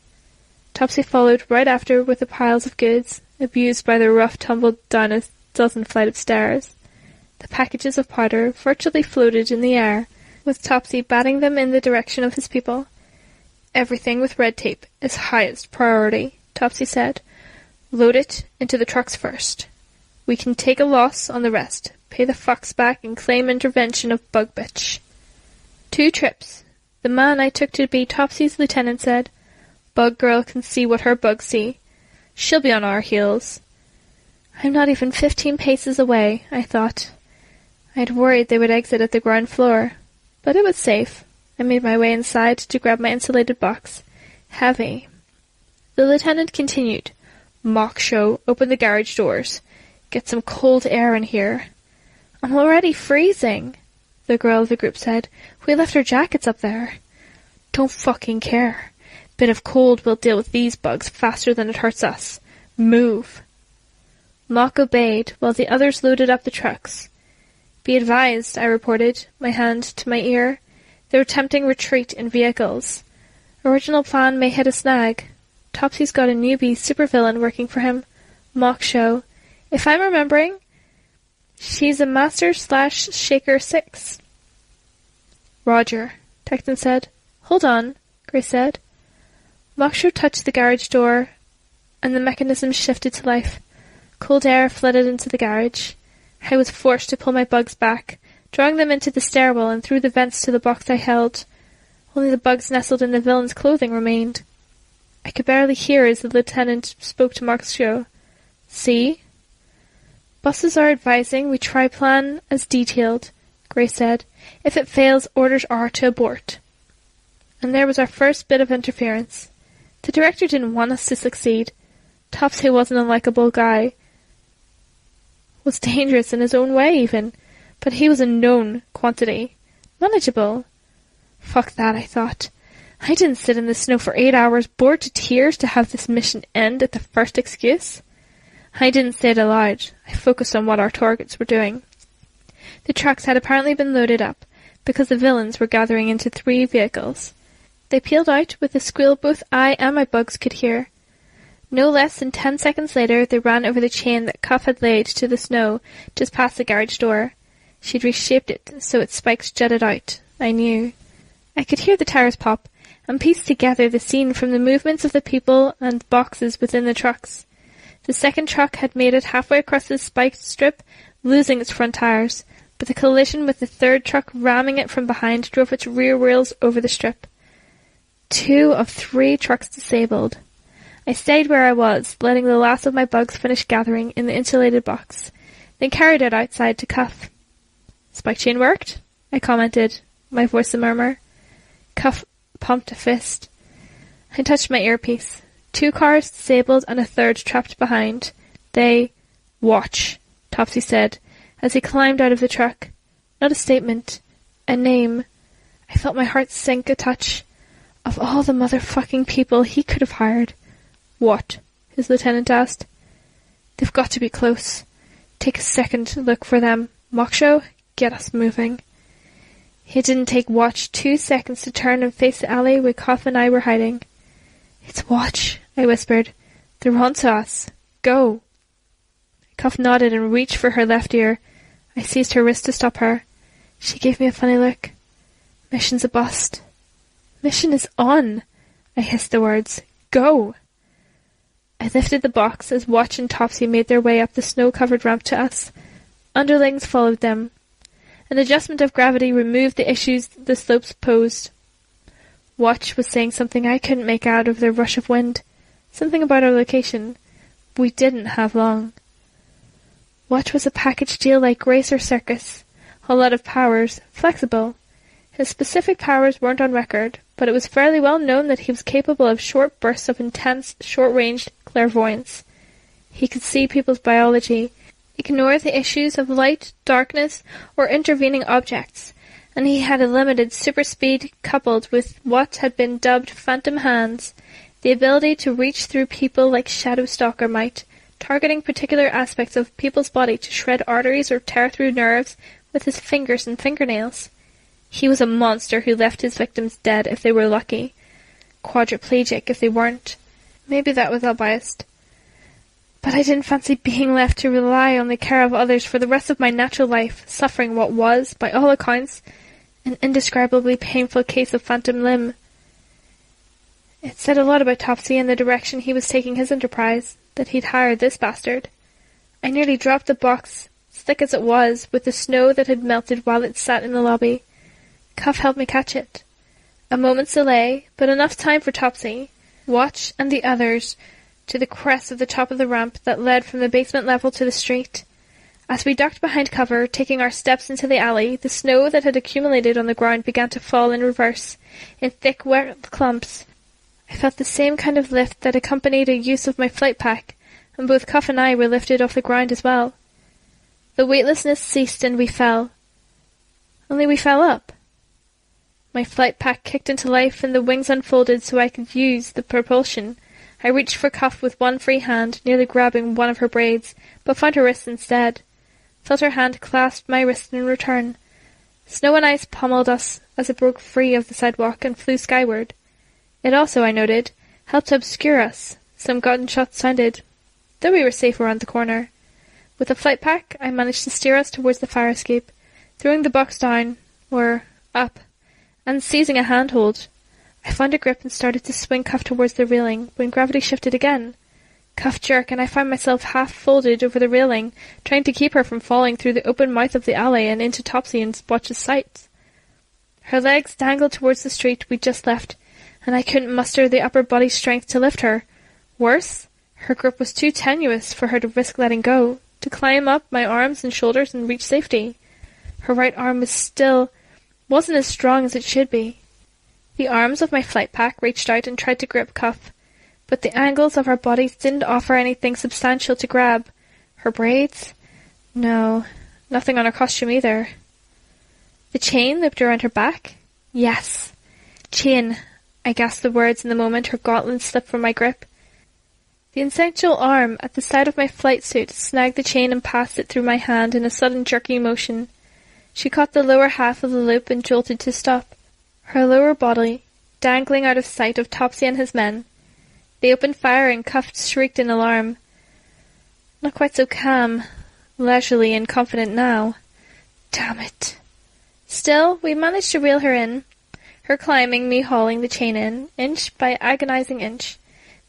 Topsy followed right after with the piles of goods, abused by the rough tumbled down a dozen flight of stairs. The packages of powder virtually floated in the air, with Topsy batting them in the direction of his people. "Everything with red tape is highest priority," Topsy said. "Load it into the trucks first. We can take a loss on the rest, pay the fucks back and claim intervention of bug bitch." 2 trips. The man I took to be Topsy's lieutenant said, "Bug girl can see what her bugs see. She'll be on our heels." I'm not even 15 paces away, I thought. I'd worried they would exit at the ground floor, but it was safe. I made my way inside to grab my insulated box. Heavy. The lieutenant continued. "Mock show, open the garage doors. Get some cold air in here." "I'm already freezing," the girl of the group said. "We left our jackets up there." "Don't fucking care. Bit of cold will deal with these bugs faster than it hurts us. Move." Mock obeyed while the others loaded up the trucks. "Be advised," I reported, my hand to my ear. "They're attempting retreat in vehicles. Original plan may hit a snag. Topsy's got a newbie supervillain working for him. Mock show. If I'm remembering, she's a Master/Shaker 6. "Roger," Tecton said. "Hold on," Grace said. Mock show touched the garage door, and the mechanism shifted to life. Cold air flooded into the garage. I was forced to pull my bugs back, drawing them into the stairwell and through the vents to the box I held. Only the bugs nestled in the villain's clothing remained. I could barely hear as the lieutenant spoke to Mock show. "See? Bosses are advising we try plan as detailed," Grace said. "If it fails, orders are to abort." And there was our first bit of interference. The director didn't want us to succeed. Topsy wasn't a likable guy. Was dangerous in his own way, even. But he was a known quantity. Manageable. Fuck that, I thought. I didn't sit in the snow for 8 hours, bored to tears, to have this mission end at the first excuse. I didn't say it aloud. I focused on what our targets were doing. The trucks had apparently been loaded up, because the villains were gathering into 3 vehicles. They peeled out with a squeal both I and my bugs could hear. No less than 10 seconds later, they ran over the chain that Cuff had laid to the snow just past the garage door. She'd reshaped it so its spikes jutted out. I knew. I could hear the tires pop, and piece together the scene from the movements of the people and boxes within the trucks. The second truck had made it halfway across the spiked strip, losing its front tires, but the collision with the third truck ramming it from behind drove its rear wheels over the strip. 2 of 3 trucks disabled. I stayed where I was, letting the last of my bugs finish gathering in the insulated box, then carried it outside to Cuff. "Spike chain worked?" I commented, my voice a murmur. Cuff pumped a fist. I touched my earpiece. 2 cars disabled and a third trapped behind. They... "Watch," Topsy said, as he climbed out of the truck. Not a statement. A name. I felt my heart sink a touch. Of all the motherfucking people he could have hired. "What?" his lieutenant asked. "They've got to be close. Take a second look for them. Mock show, get us moving." It didn't take Watch 2 seconds to turn and face the alley where Cuff and I were hiding. "It's Watch," I whispered. "They're on to us. Go." Cuff nodded and reached for her left ear. I seized her wrist to stop her. She gave me a funny look. "Mission's a bust." "Mission is on," I hissed the words. "Go." I lifted the box as Watch and Topsy made their way up the snow-covered ramp to us. Underlings followed them. An adjustment of gravity removed the issues the slopes posed. Watch was saying something I couldn't make out over the rush of wind. Something about our location. We didn't have long. Watch was a package deal like Grace or Circus. A lot of powers, flexible. His specific powers weren't on record, but it was fairly well known that he was capable of short bursts of intense, short-ranged clairvoyance. He could see people's biology, ignore the issues of light, darkness, or intervening objects, and he had a limited super speed coupled with what had been dubbed phantom hands, the ability to reach through people like Shadow Stalker might, targeting particular aspects of people's body to shred arteries or tear through nerves with his fingers and fingernails. He was a monster who left his victims dead if they were lucky, quadriplegic if they weren't. Maybe that was all biased. But I didn't fancy being left to rely on the care of others for the rest of my natural life, suffering what was, by all accounts, an indescribably painful case of phantom limb. It said a lot about Topsy and the direction he was taking his enterprise, that he'd hired this bastard. I nearly dropped the box, thick as it was, with the snow that had melted while it sat in the lobby. Cuff helped me catch it. A moment's delay, but enough time for Topsy, Watch, and the others to the crest of the top of the ramp that led from the basement level to the street. As we ducked behind cover, taking our steps into the alley, the snow that had accumulated on the ground began to fall in reverse, in thick, wet clumps. I felt the same kind of lift that accompanied a use of my flight pack, and both Cuff and I were lifted off the ground as well. The weightlessness ceased and we fell. Only we fell up. My flight pack kicked into life and the wings unfolded so I could use the propulsion. I reached for Cuff with one free hand, nearly grabbing one of her braids, but found her wrist instead. Felt her hand clasp my wrist in return. Snow and ice pummeled us as it broke free of the sidewalk and flew skyward. It also, I noted, helped to obscure us. Some gunshots sounded, though we were safe around the corner. With the flight pack, I managed to steer us towards the fire escape, throwing the box down, or up, and seizing a handhold. I found a grip and started to swing Cuff towards the railing when gravity shifted again. Cuff jerked, and I found myself half-folded over the railing, trying to keep her from falling through the open mouth of the alley and into Topsy and Watch's sights. Her legs dangled towards the street we'd just left, and I couldn't muster the upper body strength to lift her. Worse, her grip was too tenuous for her to risk letting go, to climb up my arms and shoulders and reach safety. Her right arm wasn't as strong as it should be. The arms of my flight pack reached out and tried to grip Cuff, but the angles of our bodies didn't offer anything substantial to grab. Her braids? No, nothing on her costume either. The chain looped around her back? Yes. Chain. I gasped the words in the moment her gauntlet slipped from my grip. The essential arm at the side of my flight suit snagged the chain and passed it through my hand in a sudden jerky motion. She caught the lower half of the loop and jolted to stop, her lower body dangling out of sight of Topsy and his men. They opened fire and Cuff shrieked in alarm. Not quite so calm, leisurely and confident now. Damn it. Still, we managed to reel her in, her climbing, me hauling the chain in, inch by agonizing inch.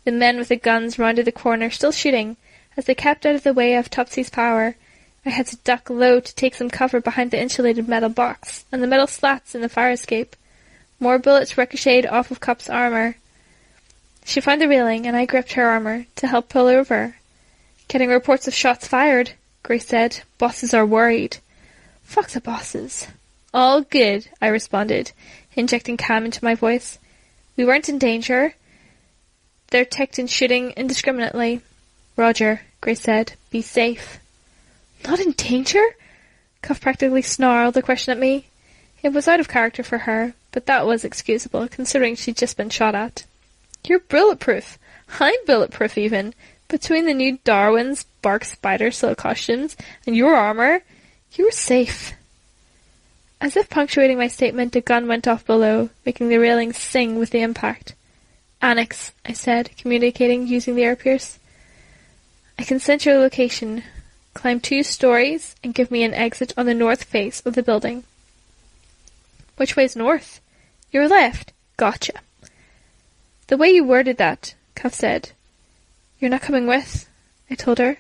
The men with the guns rounded the corner, still shooting, as they kept out of the way of Topsy's power. I had to duck low to take some cover behind the insulated metal box and the metal slats in the fire escape. More bullets ricocheted off of Cuff's armor. She found the railing, and I gripped her armor to help pull her over. Getting reports of shots fired, Grace said. Bosses are worried. Fuck the bosses. All good, I responded, injecting calm into my voice. We weren't in danger. They're ticked and shooting indiscriminately. Roger, Grace said. Be safe. Not in danger? Cuff practically snarled the question at me. It was out of character for her, but that was excusable, considering she'd just been shot at. You're bulletproof. I'm bulletproof, even. Between the new Darwin's bark spider silk costumes and your armor, you were safe. As if punctuating my statement, a gun went off below, making the railing sing with the impact. Annex, I said, communicating using the air pierce. I can sense your location. Climb 2 stories and give me an exit on the north face of the building. Which way's north? Your left. Gotcha. The way you worded that, Cuff said. "You're not coming with," I told her.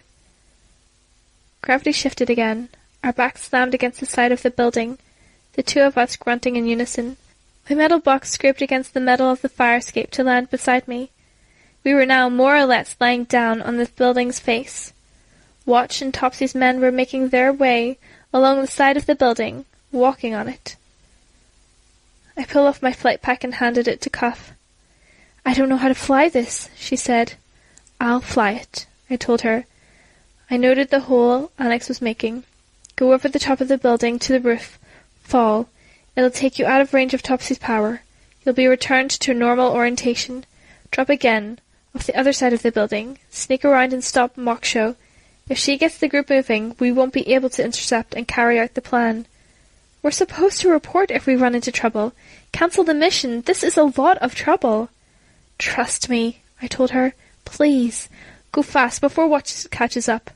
Gravity shifted again. Our backs slammed against the side of the building, the two of us grunting in unison. My metal box scraped against the metal of the fire escape to land beside me. We were now more or less lying down on the building's face. Watch and Topsy's men were making their way along the side of the building, walking on it. I pulled off my flight pack and handed it to Cuff. "I don't know how to fly this," she said. "I'll fly it," I told her. I noted the hole Annex was making. "Go over the top of the building to the roof. Fall. It'll take you out of range of Topsy's power. You'll be returned to normal orientation. Drop again, off the other side of the building. Sneak around and stop Moksho. If she gets the group moving, we won't be able to intercept and carry out the plan. We're supposed to report if we run into trouble. Cancel the mission. This is a lot of trouble." "Trust me," I told her. "Please. Go fast before Watch catches up."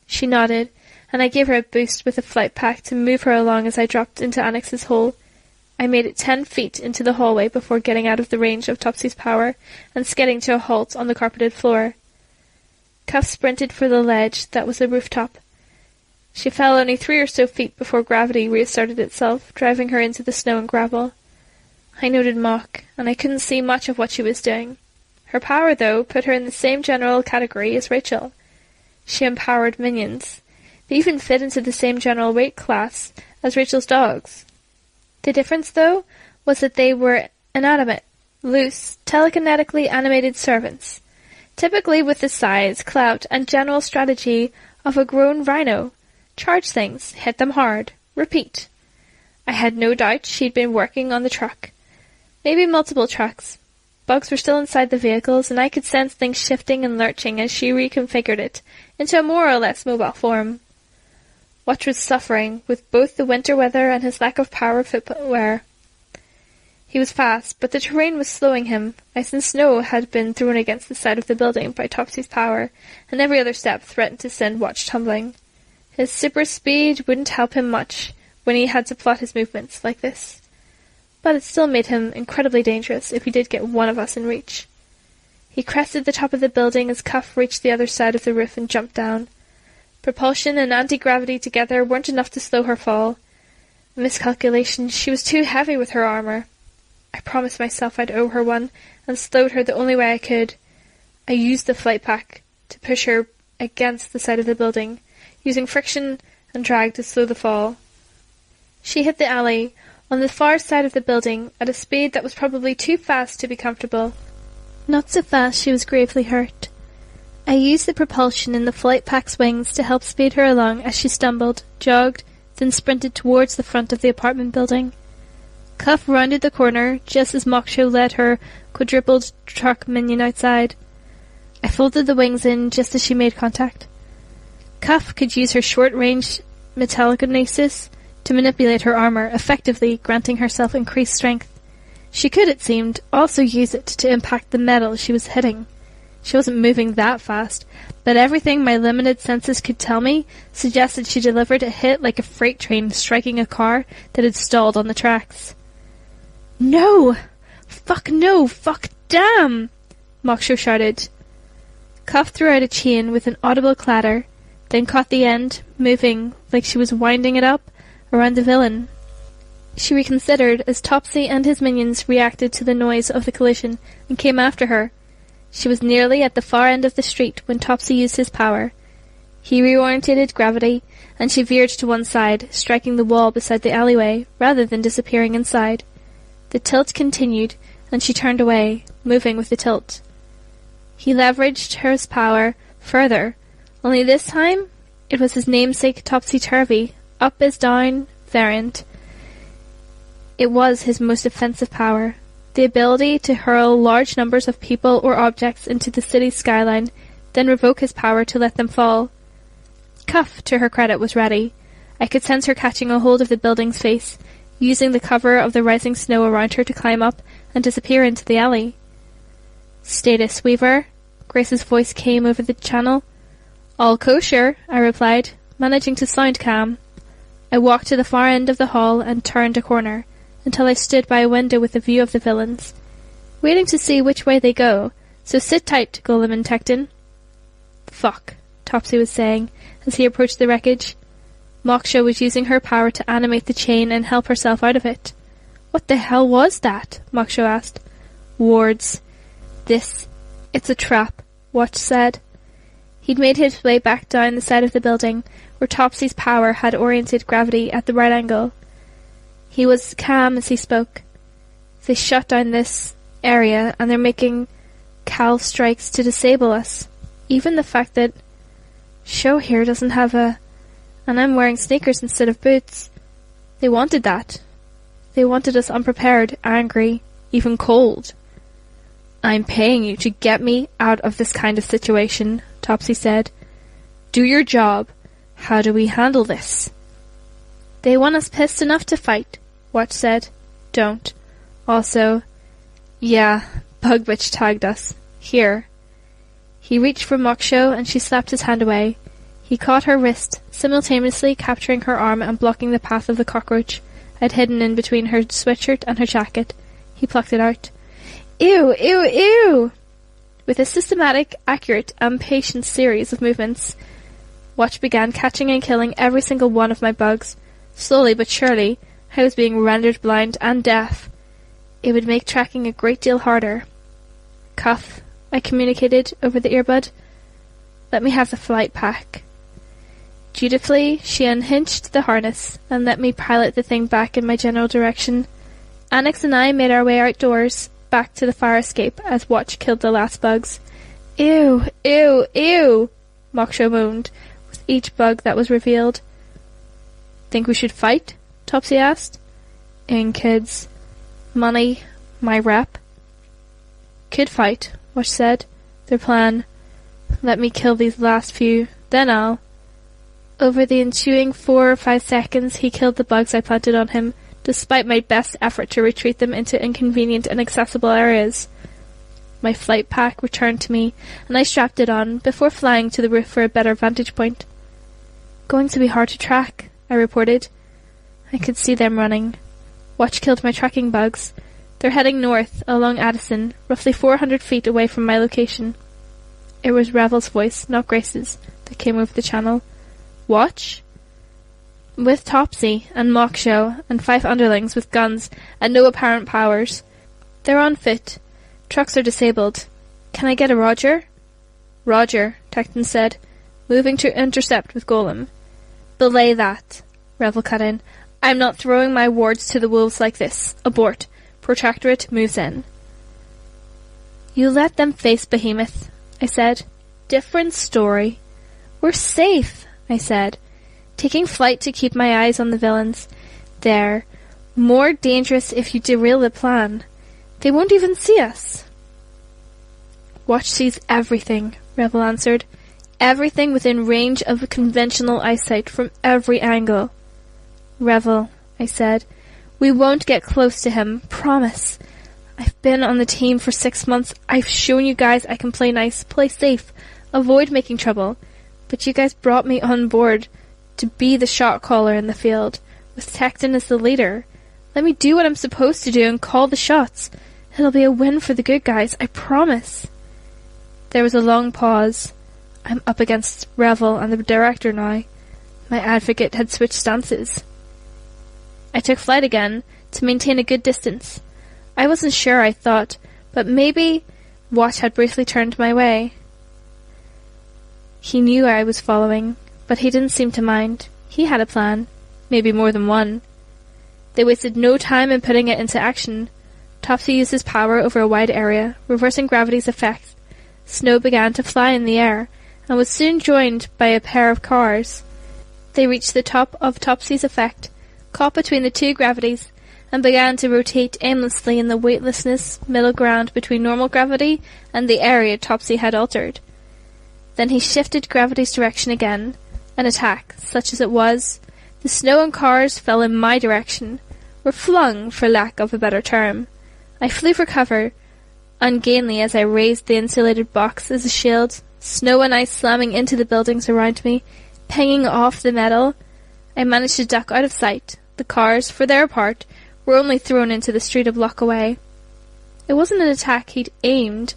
She nodded, and I gave her a boost with the flight pack to move her along as I dropped into Annex's hole. I made it 10 feet into the hallway before getting out of the range of Topsy's power and skidding to a halt on the carpeted floor. Cuff sprinted for the ledge that was the rooftop. She fell only 3 or so feet before gravity reasserted itself, driving her into the snow and gravel. I noted Mock, and I couldn't see much of what she was doing. Her power, though, put her in the same general category as Rachel. She empowered minions. They even fit into the same general weight class as Rachel's dogs. The difference, though, was that they were inanimate, loose, telekinetically animated servants, typically with the size, clout, and general strategy of a grown rhino. Charge things, hit them hard, repeat. I had no doubt she'd been working on the truck. Maybe multiple trucks. Bugs were still inside the vehicles, and I could sense things shifting and lurching as she reconfigured it into a more or less mobile form. Watch was suffering with both the winter weather and his lack of power footwear. He was fast, but the terrain was slowing him. Ice and snow had been thrown against the side of the building by Topsy's power, and every other step threatened to send Watch tumbling. His super speed wouldn't help him much when he had to plot his movements like this. But it still made him incredibly dangerous if he did get one of us in reach. He crested the top of the building as Cuff reached the other side of the roof and jumped down. Propulsion and anti-gravity together weren't enough to slow her fall. A miscalculation. She was too heavy with her armor. I promised myself I'd owe her one, and slowed her the only way I could. I used the flight pack to push her against the side of the building, using friction and drag to slow the fall. She hit the alley on the far side of the building at a speed that was probably too fast to be comfortable. Not so fast she was gravely hurt. I used the propulsion in the flight pack's wings to help speed her along as she stumbled, jogged, then sprinted towards the front of the apartment building. Cuff rounded the corner just as Moksho led her quadrupled truck minion outside. I folded the wings in just as she made contact. Cuff could use her short-range metallokinesis to manipulate her armor, effectively granting herself increased strength. She could, it seemed, also use it to impact the metal she was hitting. She wasn't moving that fast, but everything my limited senses could tell me suggested she delivered a hit like a freight train striking a car that had stalled on the tracks. "No! Fuck no! Fuck damn!" Moksho shouted. Cuff threw out a chain with an audible clatter, then caught the end, moving like she was winding it up around the villain. She reconsidered as Topsy and his minions reacted to the noise of the collision and came after her. She was nearly at the far end of the street when Topsy used his power. He reorientated gravity, and she veered to one side, striking the wall beside the alleyway, rather than disappearing inside. The tilt continued, and she turned away, moving with the tilt. He leveraged her power further, only this time it was his namesake Topsy-Turvy, up is down variant. It was his most offensive power. The ability to hurl large numbers of people or objects into the city's skyline, then revoke his power to let them fall. Cuff, to her credit, was ready. I could sense her catching a hold of the building's face, using the cover of the rising snow around her to climb up and disappear into the alley. "Status, Weaver?" Grace's voice came over the channel. "All kosher," I replied, managing to sound calm. I walked to the far end of the hall and turned a corner, until I stood by a window with a view of the villains, waiting to see which way they go, so sit tight, Golem and Tecton. Fuck, Topsy was saying as he approached the wreckage. Moksha was using her power to animate the chain and help herself out of it. What the hell was that? Moksha asked. Wards. It's a trap, Watch said. He'd made his way back down the side of the building, where Topsy's power had oriented gravity at the right angle. He was calm as he spoke. They shut down this area, and they're making cal strikes to disable us. Even the fact that Show here doesn't have and I'm wearing sneakers instead of boots. They wanted that. They wanted us unprepared, angry, even cold. I'm paying you to get me out of this kind of situation, Topsy said. Do your job. How do we handle this? They want us pissed enough to fight, Watch said. Don't. Also, yeah, Bug Bitch tagged us. Here. He reached for Moksho and she slapped his hand away. He caught her wrist, simultaneously capturing her arm and blocking the path of the cockroach I'd hidden in between her sweatshirt and her jacket. He plucked it out. Ew, ew, ew! With a systematic, accurate, and patient series of movements, Watch began catching and killing every single one of my bugs. Slowly but surely, I was being rendered blind and deaf. It would make tracking a great deal harder. Cuff, I communicated over the earbud. Let me have the flight pack. Dutifully, she unhinged the harness and let me pilot the thing back in my general direction. Annex and I made our way outdoors, back to the fire escape as Watch killed the last bugs. Ew, ew, ew, Moksha moaned with each bug that was revealed. Think we should fight? Topsy asked. In, kids. Money, my rep. Could fight, Watch said. Their plan. Let me kill these last few, then I'll. Over the ensuing 4 or 5 seconds, he killed the bugs I planted on him, despite my best effort to retreat them into inconvenient and inaccessible areas. My flight pack returned to me, and I strapped it on, before flying to the roof for a better vantage point. Going to be hard to track, I reported. I could see them running. Watch killed my tracking bugs. They're heading north, along Addison, roughly 400 feet away from my location. It was Revel's voice, not Grace's, that came over the channel. Watch? With Topsy and Moksho and 5 underlings with guns and no apparent powers. They're unfit. Trucks are disabled. Can I get a Roger? Roger, Tecton said, moving to intercept with Golem. Belay that, Revel cut in. I'm not throwing my wards to the wolves like this. Abort. Protractorate moves in. You let them face Behemoth, I said. Different story. We're safe, I said, taking flight to keep my eyes on the villains. They're more dangerous if you derail the plan. They won't even see us. Watch sees everything, Revel answered. Everything within range of conventional eyesight from every angle. Revel, I said, we won't get close to him, promise. I've been on the team for 6 months. I've shown you guys I can play nice, play safe, avoid making trouble. But you guys brought me on board to be the shot caller in the field, with Tecton as the leader. Let me do what I'm supposed to do and call the shots. It'll be a win for the good guys, I promise. There was a long pause. I'm up against Revel and the director now. My advocate had switched stances. I took flight again, to maintain a good distance. I wasn't sure, I thought, but maybe Watch had briefly turned my way. He knew I was following, but he didn't seem to mind. He had a plan, maybe more than one. They wasted no time in putting it into action. Topsy used his power over a wide area, reversing gravity's effect. Snow began to fly in the air, and was soon joined by a pair of cars. They reached the top of Topsy's effect, caught between the 2 gravities, and began to rotate aimlessly in the weightlessness middle ground between normal gravity and the area Topsy had altered. Then he shifted gravity's direction again. An attack, such as it was. The snow and cars fell in my direction, were flung, for lack of a better term. I flew for cover, ungainly as I raised the insulated box as a shield, snow and ice slamming into the buildings around me, pinging off the metal. I managed to duck out of sight. The cars, for their part, were only thrown into the street a block away. It wasn't an attack he'd aimed,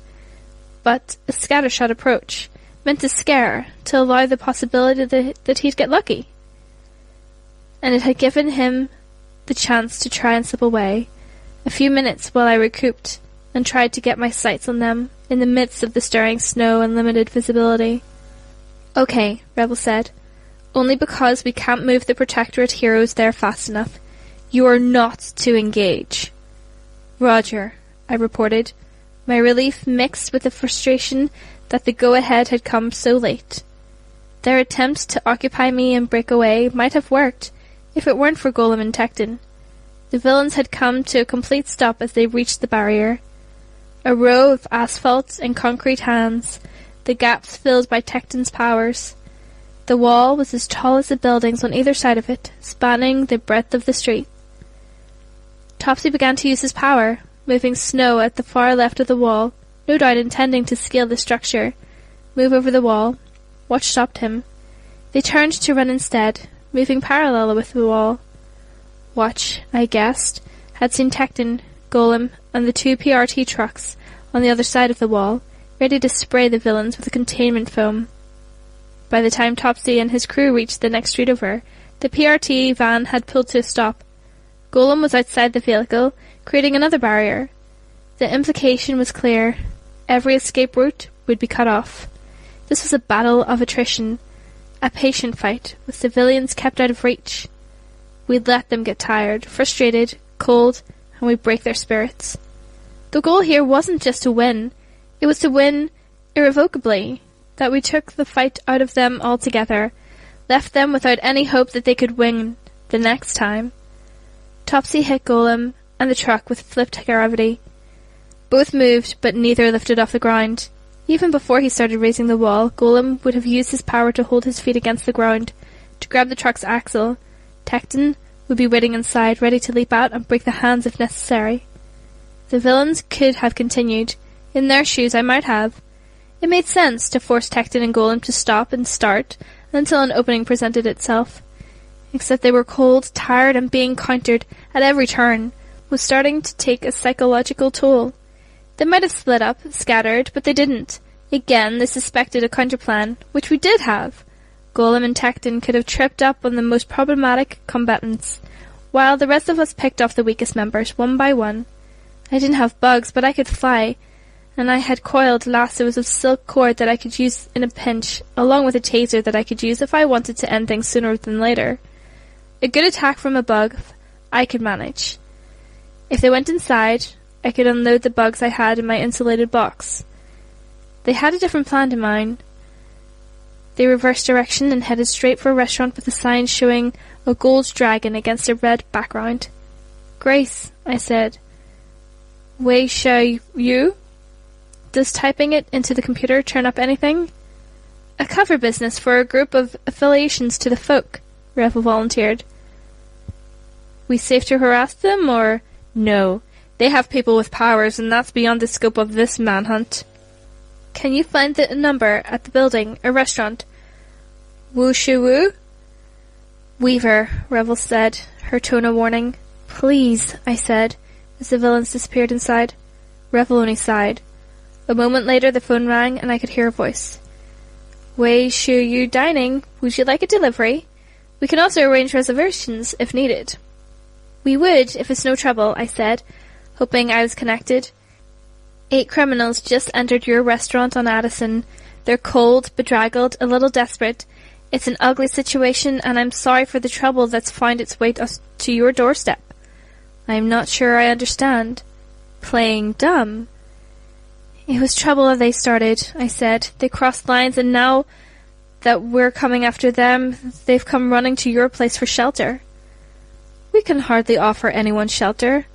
but a scattershot approach, meant to scare, to allow the possibility that he'd get lucky. And it had given him the chance to try and slip away, a few minutes while I recouped and tried to get my sights on them in the midst of the stirring snow and limited visibility. "Okay," Rebel said. "Only because we can't move the Protectorate heroes there fast enough. You are not to engage." "Roger," I reported, my relief mixed with the frustration that the go-ahead had come so late. Their attempt to occupy me and break away might have worked, if it weren't for Golem and Tecton. The villains had come to a complete stop as they reached the barrier. A row of asphalt and concrete hands, the gaps filled by Tecton's powers. The wall was as tall as the buildings on either side of it, spanning the breadth of the street. Topsy began to use his power, moving snow at the far left of the wall, no doubt intending to scale the structure, move over the wall. Watch stopped him. They turned to run instead, moving parallel with the wall. Watch, I guessed, had seen Tecton, Golem, and the 2 PRT trucks on the other side of the wall, ready to spray the villains with containment foam. By the time Topsy and his crew reached the next street over, the PRT van had pulled to a stop. Golem was outside the vehicle, creating another barrier. The implication was clear. Every escape route would be cut off. This was a battle of attrition, a patient fight, with civilians kept out of reach. We'd let them get tired, frustrated, cold, and we'd break their spirits. The goal here wasn't just to win. It was to win irrevocably, that we took the fight out of them altogether, left them without any hope that they could win the next time. Topsy hit Golem and the truck with flipped gravity. Both moved, but neither lifted off the ground. Even before he started raising the wall, Golem would have used his power to hold his feet against the ground, to grab the truck's axle. Tecton would be waiting inside, ready to leap out and break the hands if necessary. The villains could have continued. In their shoes I might have. It made sense to force Tecton and Golem to stop and start until an opening presented itself. Except they were cold, tired, and being countered at every turn was starting to take a psychological toll. They might have split up, scattered, but they didn't. Again, they suspected a counterplan, which we did have. Golem and Tecton could have tripped up on the most problematic combatants, while the rest of us picked off the weakest members, one by one. I didn't have bugs, but I could fly, and I had coiled lassos of silk cord that I could use in a pinch, along with a taser that I could use if I wanted to end things sooner than later. A good attack from a bug I could manage. If they went inside, I could unload the bugs I had in my insulated box. They had a different plan to mine. They reversed direction and headed straight for a restaurant with a sign showing a gold dragon against a red background. "Grace," I said. "Wei Sha Yu? Does typing it into the computer turn up anything?" "A cover business for a group of affiliations to the folk," Revel volunteered. "We safe to harass them, or—" "No. They have people with powers, and that's beyond the scope of this manhunt." "Can you find the number at the building, a restaurant?" "Wu Shu Wu?" "Weaver," Revel said, her tone a warning. "Please," I said, as the villains disappeared inside. Revel only sighed. A moment later the phone rang, and I could hear a voice. "Wei Shu Yu dining. Would you like a delivery? We can also arrange reservations if needed." "We would, if it's no trouble," I said, hoping I was connected. 8 criminals just entered your restaurant on Addison. They're cold, bedraggled, a little desperate. It's an ugly situation, and I'm sorry for the trouble that's found its way to your doorstep. I'm not sure I understand. Playing dumb? It was trouble they started, I said. They crossed lines, and now that we're coming after them, they've come running to your place for shelter. We can hardly offer anyone shelter.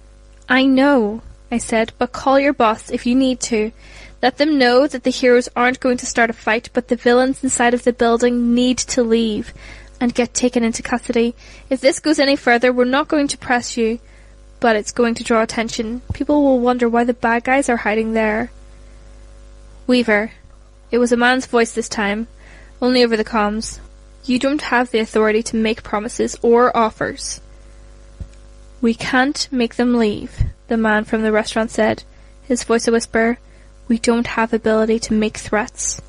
I know, I said, but call your boss if you need to. Let them know that the heroes aren't going to start a fight, but the villains inside of the building need to leave and get taken into custody. If this goes any further, we're not going to press you, but it's going to draw attention. People will wonder why the bad guys are hiding there. Weaver. It was a man's voice this time, only over the comms. You don't have the authority to make promises or offers. We can't make them leave, the man from the restaurant said, his voice a whisper. We don't have ability to make threats.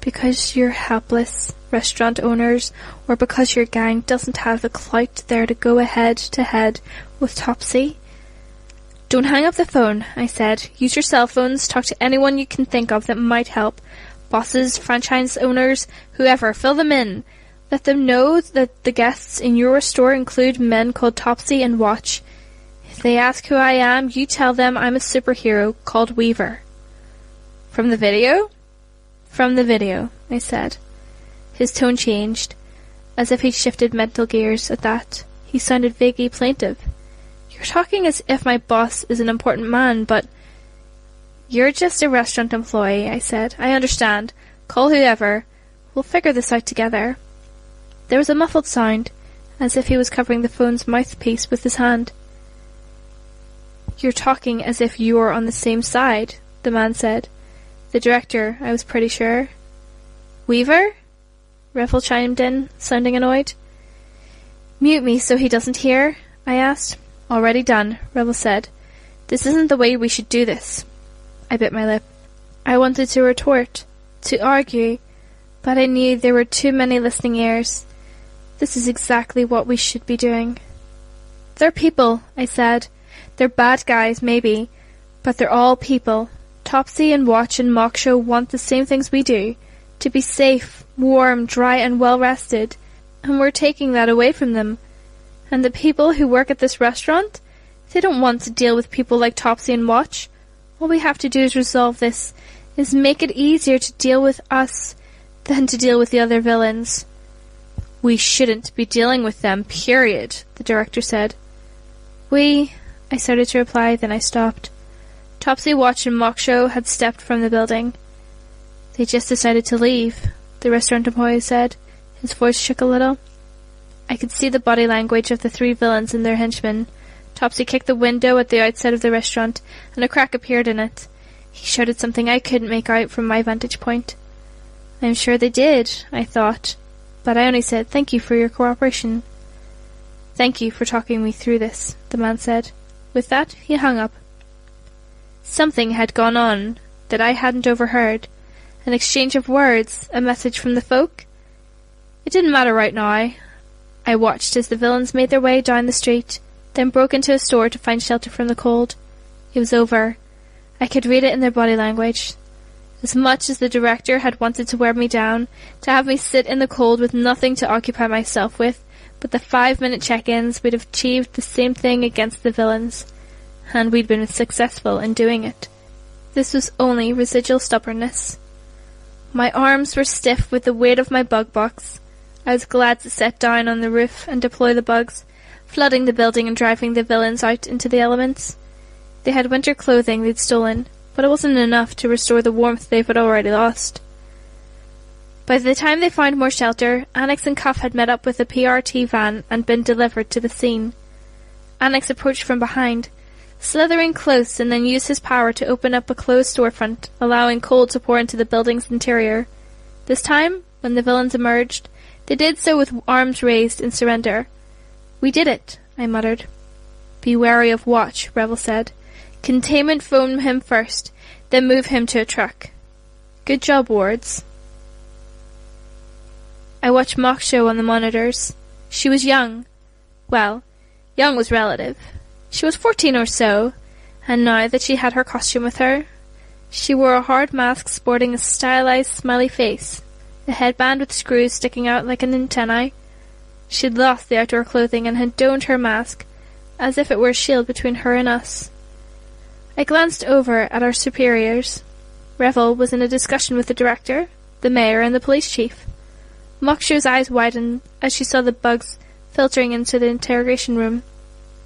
Because you're helpless, restaurant owners, or because your gang doesn't have the clout there to go head-to-head with Topsy? Don't hang up the phone, I said. Use your cell phones, talk to anyone you can think of that might help. Bosses, franchise owners, whoever, fill them in. Let them know that the guests in your store include men called Topsy and Watch. If they ask who I am, you tell them I'm a superhero called Weaver. From the video? From the video, I said. His tone changed, as if he'd shifted mental gears at that. He sounded vaguely plaintive. You're talking as if my boss is an important man, but... You're just a restaurant employee, I said. I understand. Call whoever. We'll figure this out together. There was a muffled sound, as if he was covering the phone's mouthpiece with his hand. You're talking as if you're on the same side, the man said. The director, I was pretty sure. Weaver? Revel chimed in, sounding annoyed. Mute me so he doesn't hear, I asked. Already done, Revel said. This isn't the way we should do this. I bit my lip. I wanted to retort, to argue, but I knew there were too many listening ears. This is exactly what we should be doing. They're people, I said. They're bad guys, maybe, but they're all people. Topsy and Watch and Mockshow want the same things we do, to be safe, warm, dry and well-rested, and we're taking that away from them. And the people who work at this restaurant, they don't want to deal with people like Topsy and Watch. All we have to do is resolve this, is make it easier to deal with us than to deal with the other villains. We shouldn't be dealing with them, period, the director said. I started to reply, then I stopped. Topsy, Watch and Mockshow had stepped from the building. They just decided to leave, the restaurant employee said. His voice shook a little. I could see the body language of the three villains and their henchmen. Topsy kicked the window at the outside of the restaurant, and a crack appeared in it. He shouted something I couldn't make out from my vantage point. I'm sure they did, I thought, but I only said thank you for your cooperation. Thank you for talking me through this, the man said. With that, he hung up. Something had gone on that I hadn't overheard. An exchange of words, a message from the folk. It didn't matter right now. I watched as the villains made their way down the street, then broke into a store to find shelter from the cold. It was over. I could read it in their body language. As much as the director had wanted to wear me down, to have me sit in the cold with nothing to occupy myself with, but the 5-minute check-ins, we'd have achieved the same thing against the villains. And we'd been successful in doing it. This was only residual stubbornness. My arms were stiff with the weight of my bug box. I was glad to set down on the roof and deploy the bugs, flooding the building and driving the villains out into the elements. They had winter clothing they'd stolen, but it wasn't enough to restore the warmth they had already lost. By the time they found more shelter, Annex and Cuff had met up with a PRT van and been delivered to the scene. Annex approached from behind, slithering close, and then used his power to open up a closed storefront, allowing cold to pour into the building's interior. This time, when the villains emerged, they did so with arms raised in surrender. We did it, I muttered. Be wary of Watch, Revel said. Containment foam him first, then move him to a truck. Good job, Wards. I watched Mockshow on the monitors. She was young. Well, young was relative. She was 14 or so, and now that she had her costume with her, she wore a hard mask sporting a stylized, smiley face, a headband with screws sticking out like an antennae. She had lost the outdoor clothing and had donned her mask, as if it were a shield between her and us. I glanced over at our superiors. Revel was in a discussion with the director, the mayor, and the police chief. Mockshow's eyes widened as she saw the bugs filtering into the interrogation room.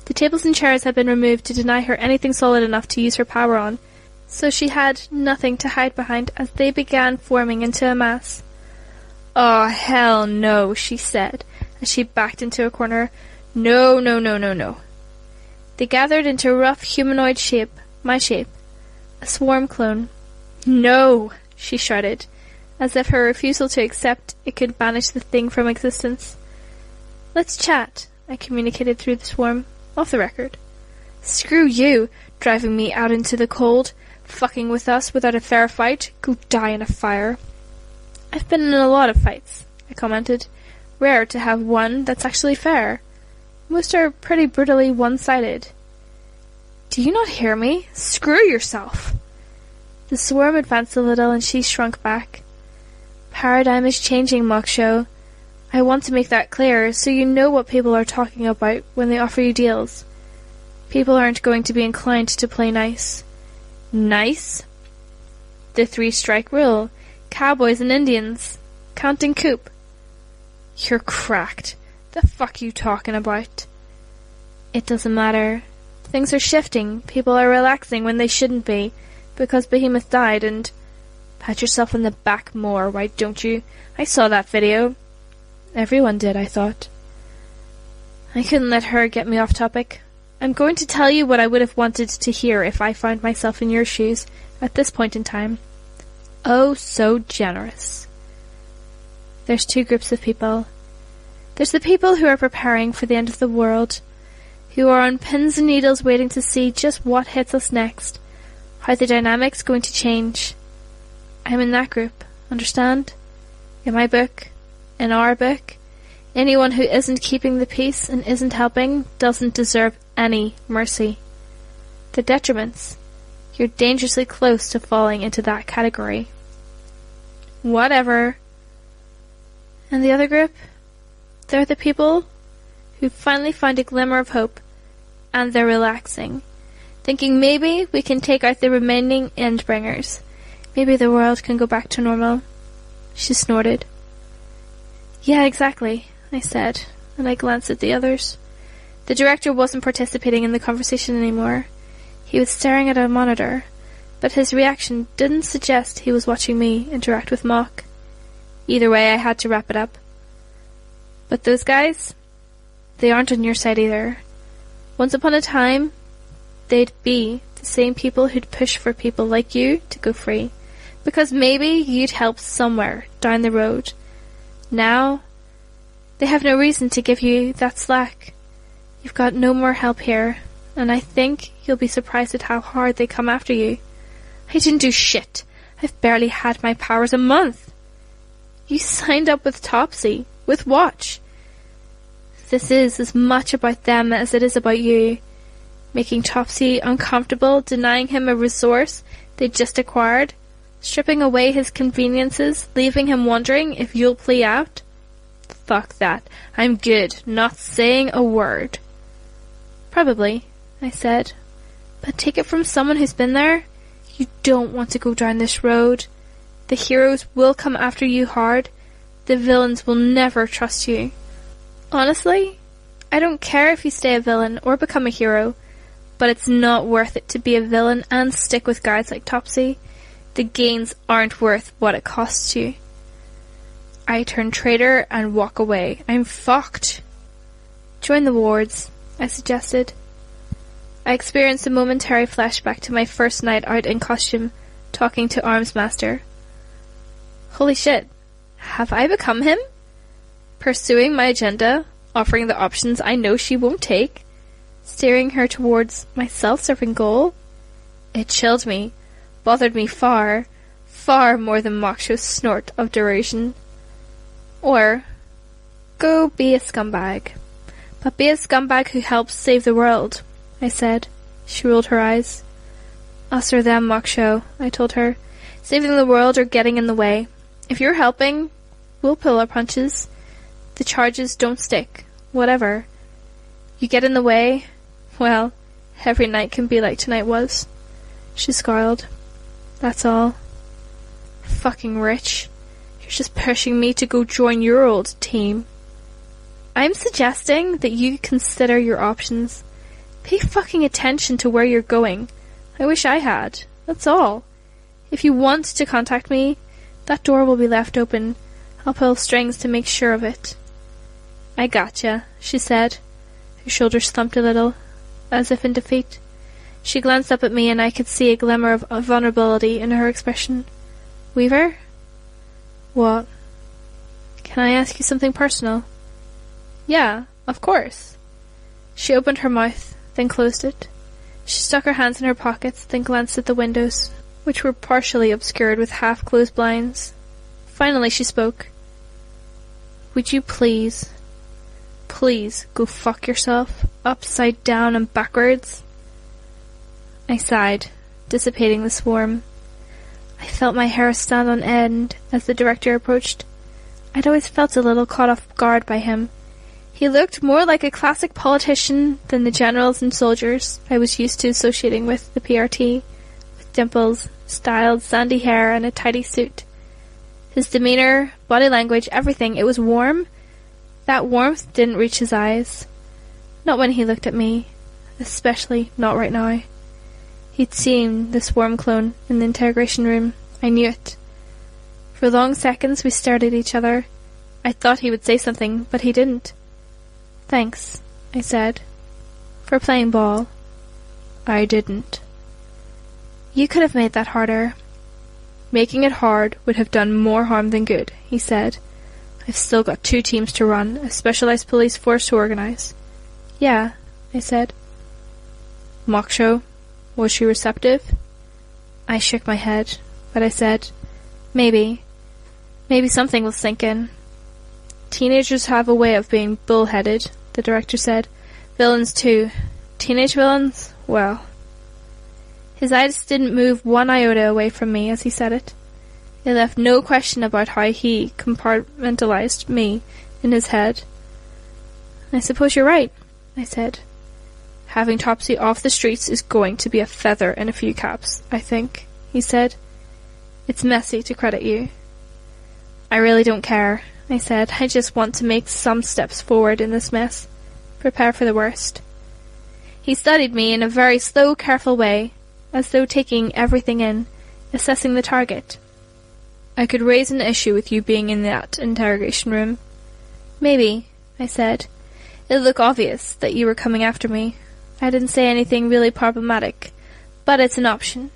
The tables and chairs had been removed to deny her anything solid enough to use her power on, so she had nothing to hide behind as they began forming into a mass. "Oh, hell no," she said, as she backed into a corner. "No, no, no, no, no." They gathered into a rough humanoid shape, my shape, a swarm clone. "No," she shouted, as if her refusal to accept it could banish the thing from existence. "Let's chat," I communicated through the swarm. Off the record. "Screw you, driving me out into the cold, fucking with us without a fair fight. Go die in a fire." I've been in a lot of fights, I commented. Rare to have one that's actually fair. Most are pretty brutally one-sided. Do you not hear me? Screw yourself! The swarm advanced a little and she shrunk back. Paradigm is changing, Moksho. I want to make that clear so you know what people are talking about when they offer you deals. People aren't going to be inclined to play nice. Nice? The 3-strike rule. Cowboys and Indians. Counting coup. You're cracked. The fuck you talking about? It doesn't matter. Things are shifting. People are relaxing when they shouldn't be, because Behemoth died and... Pat yourself on the back more, why don't you? I saw that video. Everyone did, I thought. I couldn't let her get me off topic. I'm going to tell you what I would have wanted to hear if I found myself in your shoes at this point in time. Oh, so generous. There's 2 groups of people. There's the people who are preparing for the end of the world, who are on pins and needles waiting to see just what hits us next, how the dynamic's going to change. I'm in that group, understand? In my book, in our book, anyone who isn't keeping the peace and isn't helping doesn't deserve any mercy. The detriments. You're dangerously close to falling into that category. Whatever. And the other group? They're the people who finally find a glimmer of hope, and they're relaxing, thinking maybe we can take out the remaining Endbringers. Maybe the world can go back to normal. She snorted. Yeah, exactly, I said, and I glanced at the others. The director wasn't participating in the conversation anymore. He was staring at a monitor, but his reaction didn't suggest he was watching me interact with Mock. Either way, I had to wrap it up. But those guys, they aren't on your side either. Once upon a time, they'd be the same people who'd push for people like you to go free, because maybe you'd help somewhere down the road. Now, they have no reason to give you that slack. You've got no more help here, and I think you'll be surprised at how hard they come after you. I didn't do shit. I've barely had my powers a month. You signed up with Topsy, with Watch. This is as much about them as it is about you. Making Topsy uncomfortable, denying him a resource they just acquired, stripping away his conveniences, leaving him wondering if you'll play out. Fuck that. I'm good, not saying a word. Probably, I said. But take it from someone who's been there. You don't want to go down this road. The heroes will come after you hard. The villains will never trust you. Honestly, I don't care if you stay a villain or become a hero, but it's not worth it to be a villain and stick with guys like Topsy. The gains aren't worth what it costs you. I turn traitor and walk away. I'm fucked. Join the wards, I suggested. I experienced a momentary flashback to my first night out in costume, talking to Armsmaster. Holy shit, have I become him? Pursuing my agenda, offering the options I know she won't take, steering her towards my self-serving goal? It chilled me, bothered me far, far more than Moksho's snort of derision. Or, go be a scumbag. But be a scumbag who helps save the world, I said. She rolled her eyes. Us or them, Moksho, I told her. Saving the world or getting in the way. If you're helping, we'll pull our punches. The charges don't stick. Whatever. You get in the way, well, every night can be like tonight was. She snarled. That's all. Fucking rich. You're just pushing me to go join your old team. I'm suggesting that you consider your options. Pay fucking attention to where you're going. I wish I had. That's all. If you want to contact me, that door will be left open. I'll pull strings to make sure of it. I gotcha, she said. Her shoulders thumped a little, as if in defeat. She glanced up at me and I could see a glimmer of vulnerability in her expression. Weaver? What? Can I ask you something personal? Yeah, of course. She opened her mouth, then closed it. She stuck her hands in her pockets, then glanced at the windows, which were partially obscured with half-closed blinds. Finally she spoke. Would you please go fuck yourself, upside down and backwards? I sighed, dissipating the swarm. I felt my hair stand on end as the director approached. I'd always felt a little caught off guard by him. He looked more like a classic politician than the generals and soldiers I was used to associating with the PRT, with dimples, styled, sandy hair, and a tidy suit. His demeanour, body language, everything, it was warm. That warmth didn't reach his eyes. Not when he looked at me, especially not right now. He'd seen the swarm clone in the interrogation room. I knew it. For long seconds we stared at each other. I thought he would say something, but he didn't. Thanks, I said, for playing ball. I didn't. You could have made that harder. Making it hard would have done more harm than good, he said. I've still got 2 teams to run, a specialized police force to organize. Yeah, I said. Mock show? Was she receptive? I shook my head, but I said, maybe something will sink in. Teenagers have a way of being bullheaded, the director said. Villains too. Teenage villains? Well. His eyes didn't move one iota away from me as he said it. It left no question about how he compartmentalized me in his head. I suppose you're right, I said. Having Topsy off the streets is going to be a feather in a few caps, I think, he said. It's messy to credit you. I really don't care, I said. I just want to make some steps forward in this mess. Prepare for the worst. He studied me in a very slow, careful way, as though taking everything in, assessing the target. I could raise an issue with you being in that interrogation room. Maybe, I said. It'd look obvious that you were coming after me. I didn't say anything really problematic, but it's an option.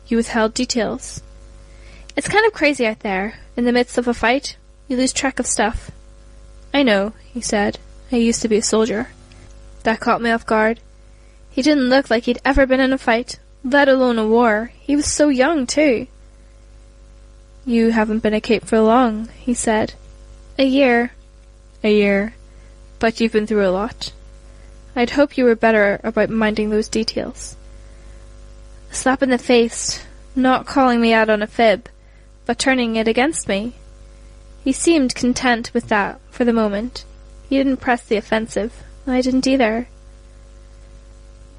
You withheld details. It's kind of crazy out there. In the midst of a fight, you lose track of stuff. I know, he said. I used to be a soldier. That caught me off guard. He didn't look like he'd ever been in a fight, let alone a war. He was so young, too. You haven't been a cape for long, he said. A year. A year. But you've been through a lot. I'd hope you were better about minding those details. A slap in the face, not calling me out on a fib, but turning it against me. He seemed content with that for the moment. He didn't press the offensive. I didn't either.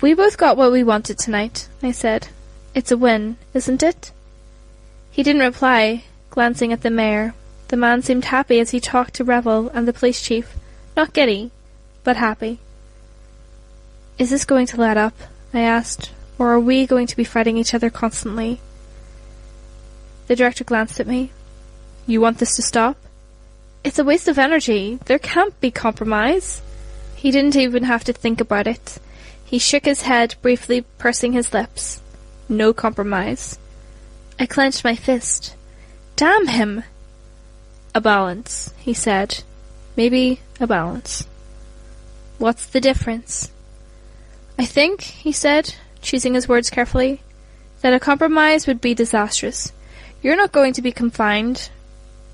We both got what we wanted tonight, I said. It's a win, isn't it? He didn't reply, glancing at the mayor. The man seemed happy as he talked to Revel and the police chief. Not giddy, but happy. Is this going to let up? I asked. Or are we going to be fighting each other constantly? The director glanced at me. You want this to stop? It's a waste of energy. There can't be compromise. He didn't even have to think about it. He shook his head, briefly pursing his lips. No compromise. I clenched my fist. Damn him! A balance, he said. Maybe a balance. What's the difference? I think, he said, choosing his words carefully, that a compromise would be disastrous. You're not going to be confined.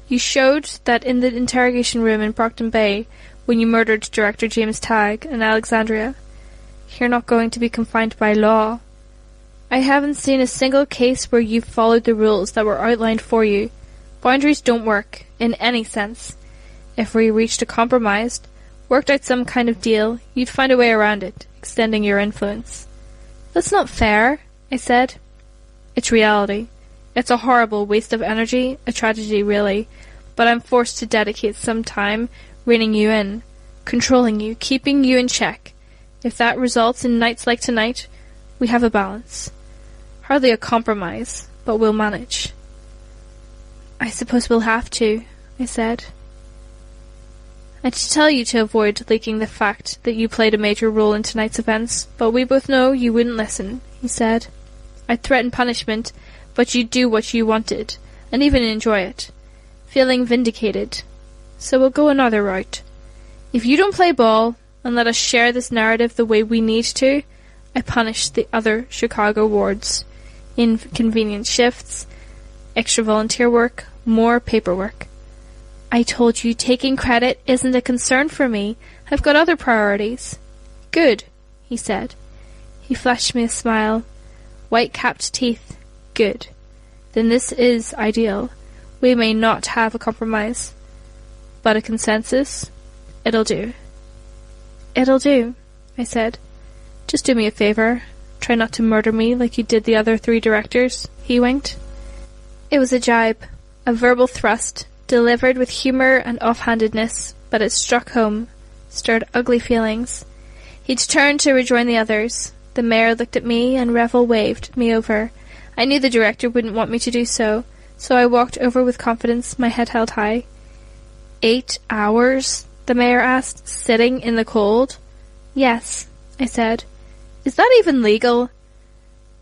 You showed that in the interrogation room in Brockton Bay when you murdered Director James Tagg in Alexandria. You're not going to be confined by law. I haven't seen a single case where you've followed the rules that were outlined for you. Boundaries don't work, in any sense. If we reached a compromise, worked out some kind of deal, you'd find a way around it, extending your influence. That's not fair, I said. It's reality. It's a horrible waste of energy, a tragedy really, but I'm forced to dedicate some time reining you in, controlling you, keeping you in check. If that results in nights like tonight, we have a balance. Hardly a compromise, but we'll manage. I suppose we'll have to, I said. I'd tell you to avoid leaking the fact that you played a major role in tonight's events, but we both know you wouldn't listen, he said. I'd threaten punishment, but you'd do what you wanted, and even enjoy it, feeling vindicated. So we'll go another route. If you don't play ball, and let us share this narrative the way we need to, I punish the other Chicago wards. Inconvenient shifts, Extra volunteer work, more paperwork. I told you taking credit isn't a concern for me. I've got other priorities. Good, he said. He flashed me a smile. White-capped teeth. Good. Then this is ideal. We may not have a compromise. But a consensus? It'll do. It'll do, I said. Just do me a favour. Try not to murder me like you did the other 3 directors. He winked. It was a jibe, a verbal thrust, delivered with humour and offhandedness, but it struck home, stirred ugly feelings. He'd turned to rejoin the others. The mayor looked at me, and Revel waved me over. I knew the director wouldn't want me to do so, so I walked over with confidence, my head held high. 8 hours? The mayor asked, sitting in the cold. Yes, I said. Is that even legal?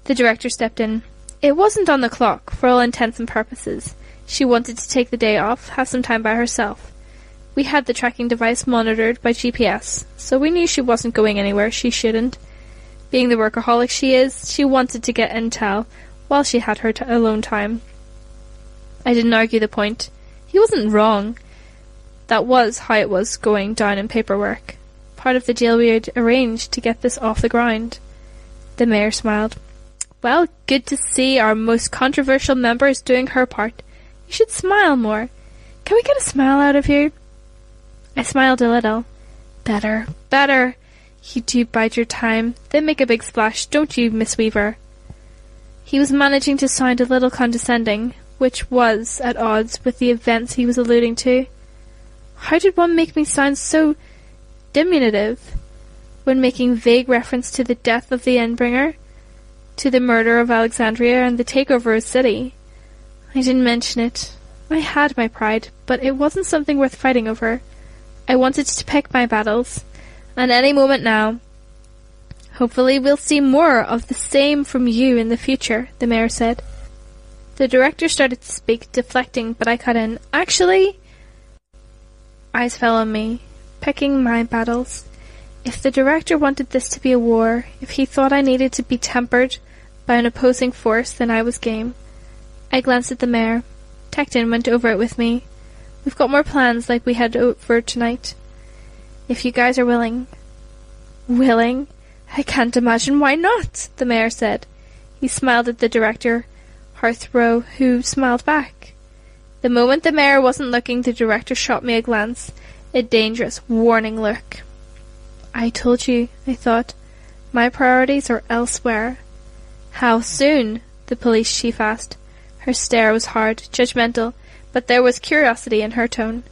The director stepped in. It wasn't on the clock, for all intents and purposes. She wanted to take the day off, have some time by herself. We had the tracking device monitored by GPS, so we knew she wasn't going anywhere she shouldn't. Being the workaholic she is, she wanted to get intel while she had her alone time. I didn't argue the point. He wasn't wrong. That was how it was going down in paperwork. Part of the deal we had arranged to get this off the ground. The mayor smiled. Well, good to see our most controversial member is doing her part. You should smile more. Can we get a smile out of you? I smiled a little. Better, better. You do bide your time. Then make a big splash, don't you, Miss Weaver? He was managing to sound a little condescending, which was at odds with the events he was alluding to. How did one make me sound so diminutive when making vague reference to the death of the Endbringer, to the murder of Alexandria and the takeover of the city? I didn't mention it. I had my pride, but it wasn't something worth fighting over. I wanted to pick my battles, and any moment now. Hopefully we'll see more of the same from you in the future, the mayor said. The director started to speak, deflecting, but I cut in. Actually... Eyes fell on me, picking my battles. If the director wanted this to be a war, if he thought I needed to be tempered by an opposing force, then I was game. I glanced at the mayor. Tecton went over it with me. We've got more plans like we had over tonight. If you guys are willing. Willing? I can't imagine why not, the mayor said. He smiled at the director, Hearthrow, who smiled back. The moment the mayor wasn't looking, the director shot me a glance, a dangerous, warning look. I told you, I thought. My priorities are elsewhere. How soon? The police chief asked. Her stare was hard, judgmental, but there was curiosity in her tone.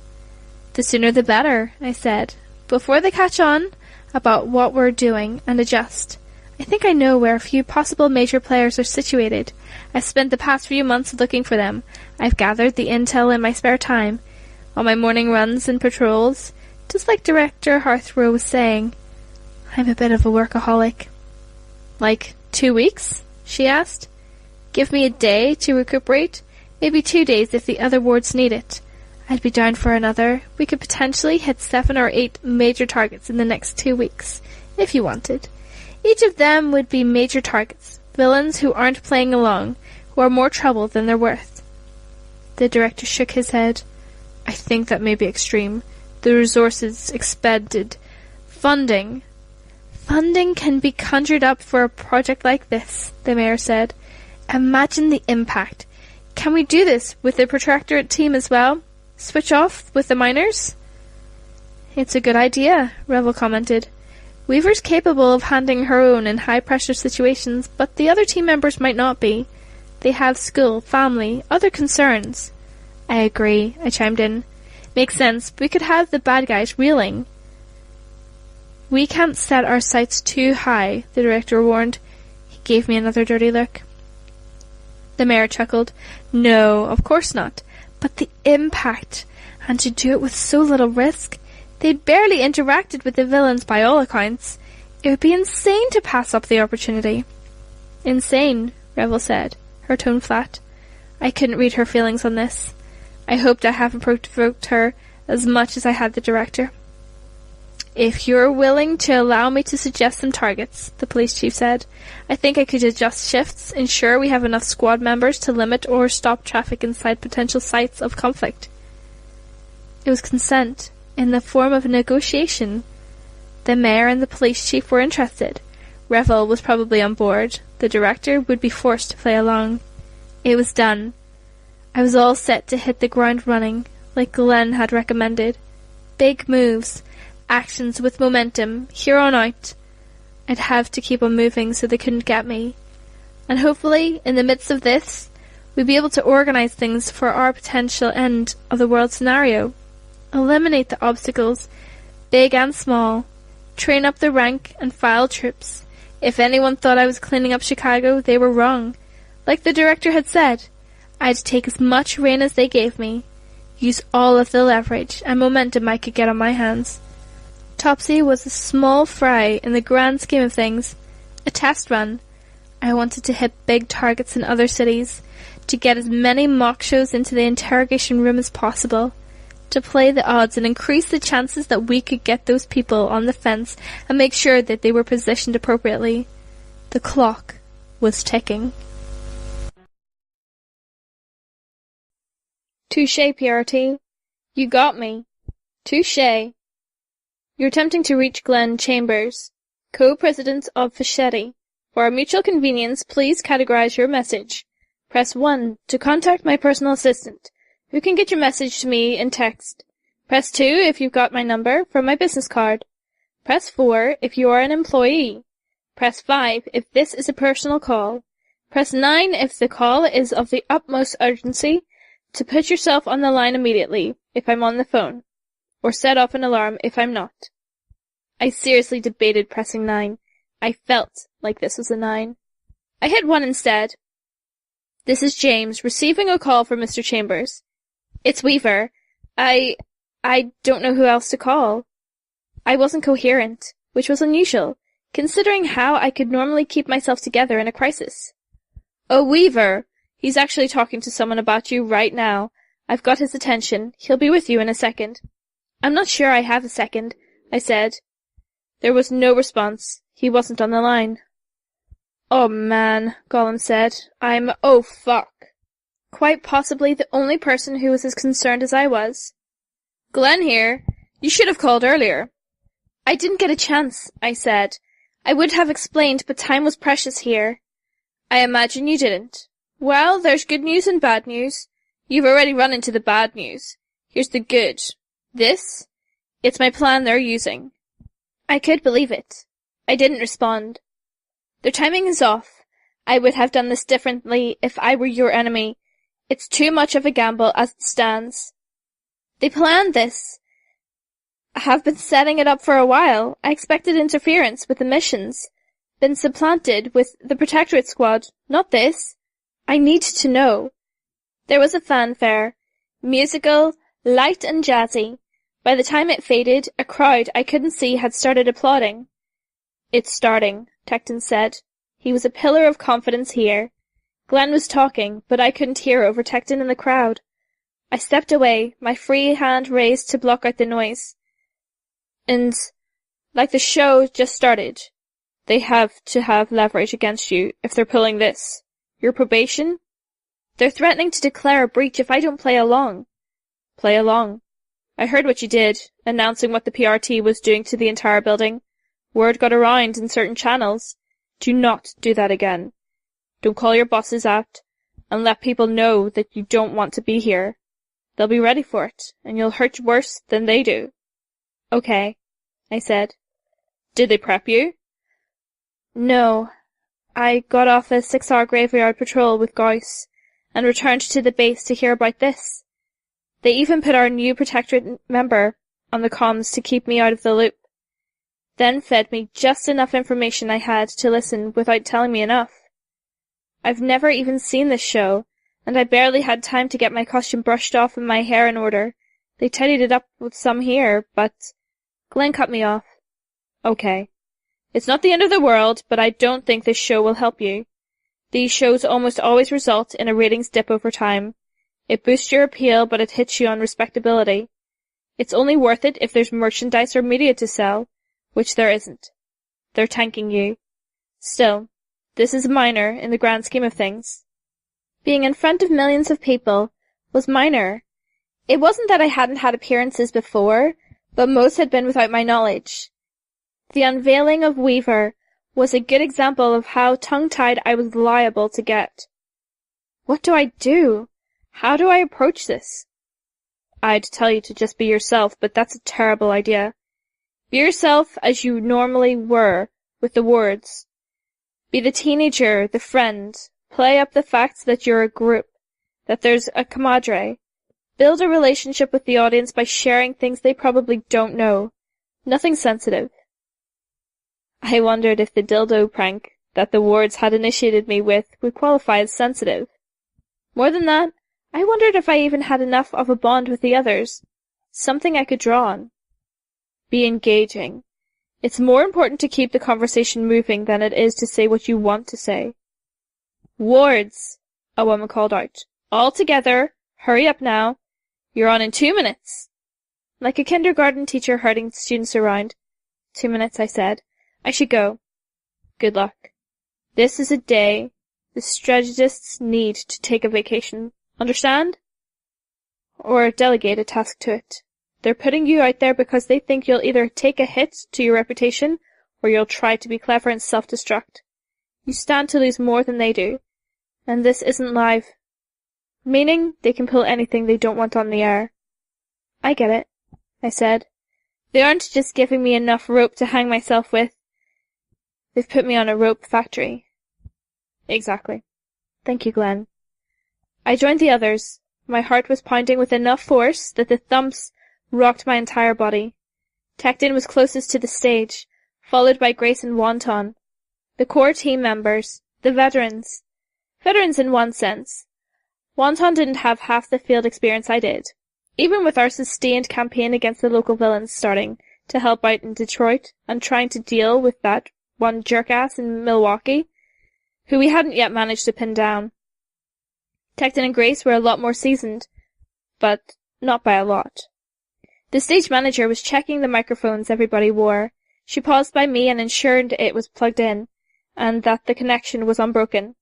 The sooner the better, I said, before they catch on about what we're doing and adjust. I think I know where a few possible major players are situated. I've spent the past few months looking for them. I've gathered the intel in my spare time, on my morning runs and patrols. Just like Director Hearthrow was saying, I'm a bit of a workaholic. Like 2 weeks? She asked. Give me a day to recuperate, maybe 2 days if the other wards need it. I'd be down for another. We could potentially hit 7 or 8 major targets in the next 2 weeks, if you wanted. Each of them would be major targets, villains who aren't playing along, who are more trouble than they're worth. The director shook his head. I think that may be extreme. The resources expended. Funding can be conjured up for a project like this, the mayor said. Imagine the impact. Can we do this with the Protractorate team as well? Switch off with the miners? It's a good idea, Revel commented. Weaver's capable of handling her own in high-pressure situations, but the other team members might not be. They have school, family, other concerns. I agree, I chimed in. Makes sense. We could have the bad guys reeling. We can't set our sights too high, the director warned. He gave me another dirty look. The mayor chuckled. No, of course not. But the impact, and to do it with so little risk. They'd barely interacted with the villains by all accounts. It would be insane to pass up the opportunity. Insane, Revel said, her tone flat. I couldn't read her feelings on this. I hoped I hadn't provoked her as much as I had the director. If you're willing to allow me to suggest some targets, the police chief said, I think I could adjust shifts, ensure we have enough squad members to limit or stop traffic inside potential sites of conflict. It was consent, in the form of a negotiation. The mayor and the police chief were interested. Revel was probably on board. The director would be forced to play along. It was done. I was all set to hit the ground running, like Glenn had recommended. Big moves, actions with momentum, here on out. I'd have to keep on moving so they couldn't get me. And hopefully, in the midst of this, we'd be able to organize things for our potential end of the world scenario. Eliminate the obstacles, big and small. Train up the rank and file troops. If anyone thought I was cleaning up Chicago, they were wrong. Like the director had said, I'd take as much rain as they gave me. Use all of the leverage and momentum I could get on my hands. Topsy was a small fry in the grand scheme of things. A test run. I wanted to hit big targets in other cities, to get as many mock shows into the interrogation room as possible, to play the odds and increase the chances that we could get those people on the fence and make sure that they were positioned appropriately. The clock was ticking. Touché, PRT. You got me. Touché. You're attempting to reach Glenn Chambers, co-president of Fischetti. For our mutual convenience, please categorize your message. Press 1 to contact my personal assistant, who can get your message to me in text. Press 2 if you've got my number from my business card. Press 4 if you are an employee. Press 5 if this is a personal call. Press 9 if the call is of the utmost urgency, to put yourself on the line immediately if I'm on the phone, or set off an alarm if I'm not. I seriously debated pressing 9. I felt like this was a 9. I hit 1 instead. This is James, receiving a call from Mr. Chambers. It's Weaver. I don't know who else to call. I wasn't coherent, which was unusual, considering how I could normally keep myself together in a crisis. Oh, Weaver! He's actually talking to someone about you right now. I've got his attention. He'll be with you in a second. I'm not sure I have a second, I said. There was no response. He wasn't on the line. Oh, man, Gollum said. Oh, fuck. Quite possibly the only person who was as concerned as I was. Glenn here. You should have called earlier. I didn't get a chance, I said. I would have explained, but time was precious here. I imagine you didn't. Well, there's good news and bad news. You've already run into the bad news. Here's the good. This? It's my plan they're using. I could believe it. I didn't respond. Their timing is off. I would have done this differently if I were your enemy. It's too much of a gamble as it stands. They planned this. I have been setting it up for a while. I expected interference with the missions. Been supplanted with the Protectorate Squad. Not this. I needed to know. There was a fanfare. Musical, light and jazzy. By the time it faded, a crowd I couldn't see had started applauding. It's starting, Tecton said. He was a pillar of confidence here. Glenn was talking, but I couldn't hear over Tecton in the crowd. I stepped away, my free hand raised to block out the noise. And, like the show just started, they have to have leverage against you if they're pulling this. Your probation? They're threatening to declare a breach if I don't play along. Play along. I heard what you did, announcing what the PRT was doing to the entire building. Word got around in certain channels. Do not do that again. Don't call your bosses out, and let people know that you don't want to be here. They'll be ready for it, and you'll hurt worse than they do. Okay, I said. Did they prep you? No. I got off a 6-hour graveyard patrol with Gauss, and returned to the base to hear about this. They even put our new Protectorate member on the comms to keep me out of the loop. Then fed me just enough information I had to listen without telling me enough. I've never even seen this show, and I barely had time to get my costume brushed off and my hair in order. They tidied it up with some here, but... Glenn cut me off. Okay. It's not the end of the world, but I don't think this show will help you. These shows almost always result in a ratings dip over time. It boosts your appeal, but it hits you on respectability. It's only worth it if there's merchandise or media to sell, which there isn't. They're tanking you. Still, this is minor in the grand scheme of things. Being in front of millions of people was minor. It wasn't that I hadn't had appearances before, but most had been without my knowledge. The unveiling of Weaver was a good example of how tongue-tied I was liable to get. What do I do? How do I approach this? I'd tell you to just be yourself, but that's a terrible idea. Be yourself as you normally were, with the words. Be the teenager, the friend. Play up the fact that you're a group, that there's a camaraderie. Build a relationship with the audience by sharing things they probably don't know. Nothing sensitive. I wondered if the dildo prank that the wards had initiated me with would qualify as sensitive. More than that, I wondered if I even had enough of a bond with the others, something I could draw on. Be engaging. It's more important to keep the conversation moving than it is to say what you want to say. Wards, a woman called out. All together, hurry up now. You're on in 2 minutes. Like a kindergarten teacher herding students around. 2 minutes, I said. I should go. Good luck. This is a day the strategists need to take a vacation. Understand? Or delegate a task to it. They're putting you out there because they think you'll either take a hit to your reputation or you'll try to be clever and self-destruct. You stand to lose more than they do. And this isn't live. Meaning they can pull anything they don't want on the air. I get it, I said. They aren't just giving me enough rope to hang myself with. They've put me on a rope factory. Exactly. Thank you, Glenn. I joined the others. My heart was pounding with enough force that the thumps rocked my entire body. Tecton was closest to the stage, followed by Grace and Wonton. The core team members, the veterans. Veterans in one sense. Wonton didn't have half the field experience I did. Even with our sustained campaign against the local villains starting to help out in Detroit and trying to deal with that one jerkass in Milwaukee, who we hadn't yet managed to pin down. Tecton and Grace were a lot more seasoned, but not by a lot. The stage manager was checking the microphones everybody wore. She paused by me and ensured it was plugged in, and that the connection was unbroken.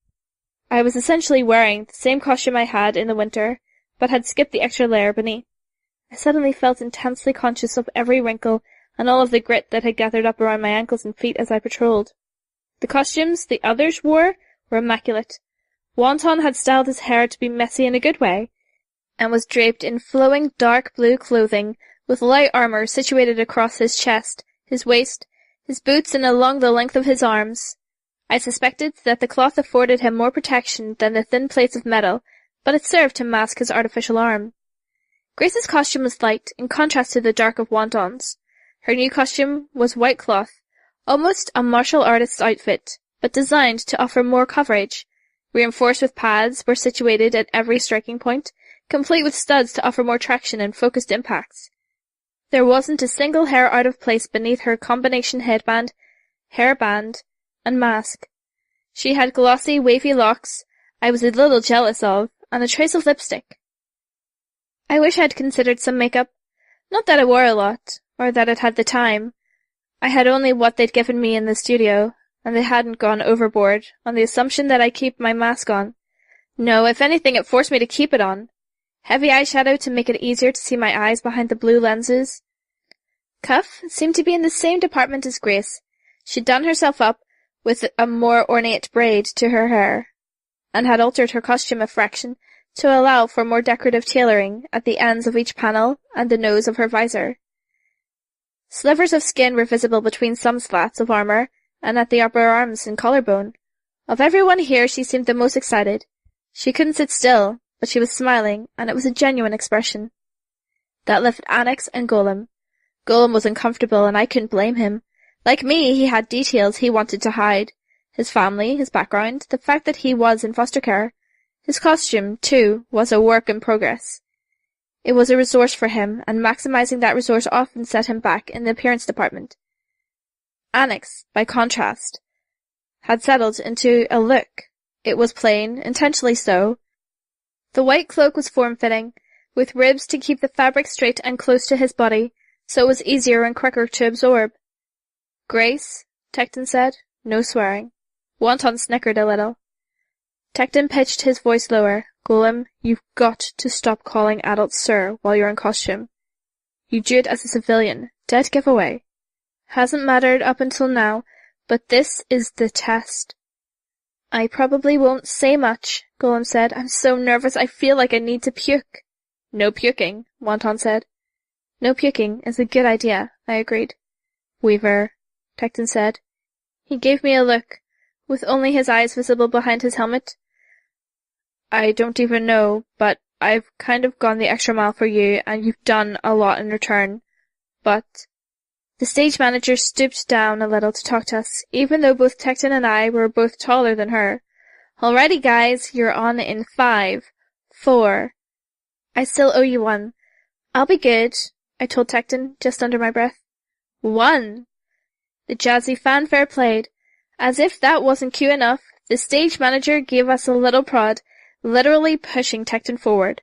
I was essentially wearing the same costume I had in the winter, but had skipped the extra layer beneath. I suddenly felt intensely conscious of every wrinkle and all of the grit that had gathered up around my ankles and feet as I patrolled. The costumes the others wore were immaculate. Wonton had styled his hair to be messy in a good way, and was draped in flowing dark blue clothing with light armor situated across his chest, his waist, his boots, and along the length of his arms. I suspected that the cloth afforded him more protection than the thin plates of metal, but it served to mask his artificial arm. Grace's costume was light, in contrast to the dark of Wonton's. Her new costume was white cloth, almost a martial artist's outfit, but designed to offer more coverage. Reinforced with pads were situated at every striking point, complete with studs to offer more traction and focused impacts. There wasn't a single hair out of place beneath her combination headband, hairband, and mask. She had glossy, wavy locks I was a little jealous of, and a trace of lipstick. I wish I'd considered some makeup. Not that I wore a lot, or that I'd had the time. I had only what they'd given me in the studio, and they hadn't gone overboard, on the assumption that I keep my mask on. No, if anything, it forced me to keep it on. Heavy eyeshadow to make it easier to see my eyes behind the blue lenses. Cuff seemed to be in the same department as Grace. She'd done herself up with a more ornate braid to her hair, and had altered her costume a fraction to allow for more decorative tailoring at the ends of each panel and the nose of her visor. Slivers of skin were visible between some slats of armor and at the upper arms and collarbone. Of everyone here, she seemed the most excited. She couldn't sit still, but she was smiling, and it was a genuine expression. That left Annex and Golem. Golem was uncomfortable, and I couldn't blame him. Like me, he had details he wanted to hide. His family, his background, the fact that he was in foster care. His costume, too, was a work in progress. It was a resource for him, and maximizing that resource often set him back in the appearance department. Annex, by contrast, had settled into a look. It was plain, intentionally so. The white cloak was form-fitting, with ribs to keep the fabric straight and close to his body, so it was easier and quicker to absorb. Grace, Tecton said, no swearing. Wonton snickered a little. Tecton pitched his voice lower. Golem, you've got to stop calling adults sir while you're in costume. You do it as a civilian. Dead giveaway. Hasn't mattered up until now, but this is the test. I probably won't say much, Golem said. I'm so nervous I feel like I need to puke. No puking, Wonton said. No puking is a good idea, I agreed. Weaver, Tecton said. He gave me a look, with only his eyes visible behind his helmet. I don't even know, but I've kind of gone the extra mile for you, and you've done a lot in return. But the stage manager stooped down a little to talk to us, even though both Tecton and I were both taller than her. Alrighty, guys, you're on in 5, 4. I still owe you one. I'll be good, I told Tecton, just under my breath. 1. The jazzy fanfare played. As if that wasn't cue enough, the stage manager gave us a little prod, literally pushing Tecton forward.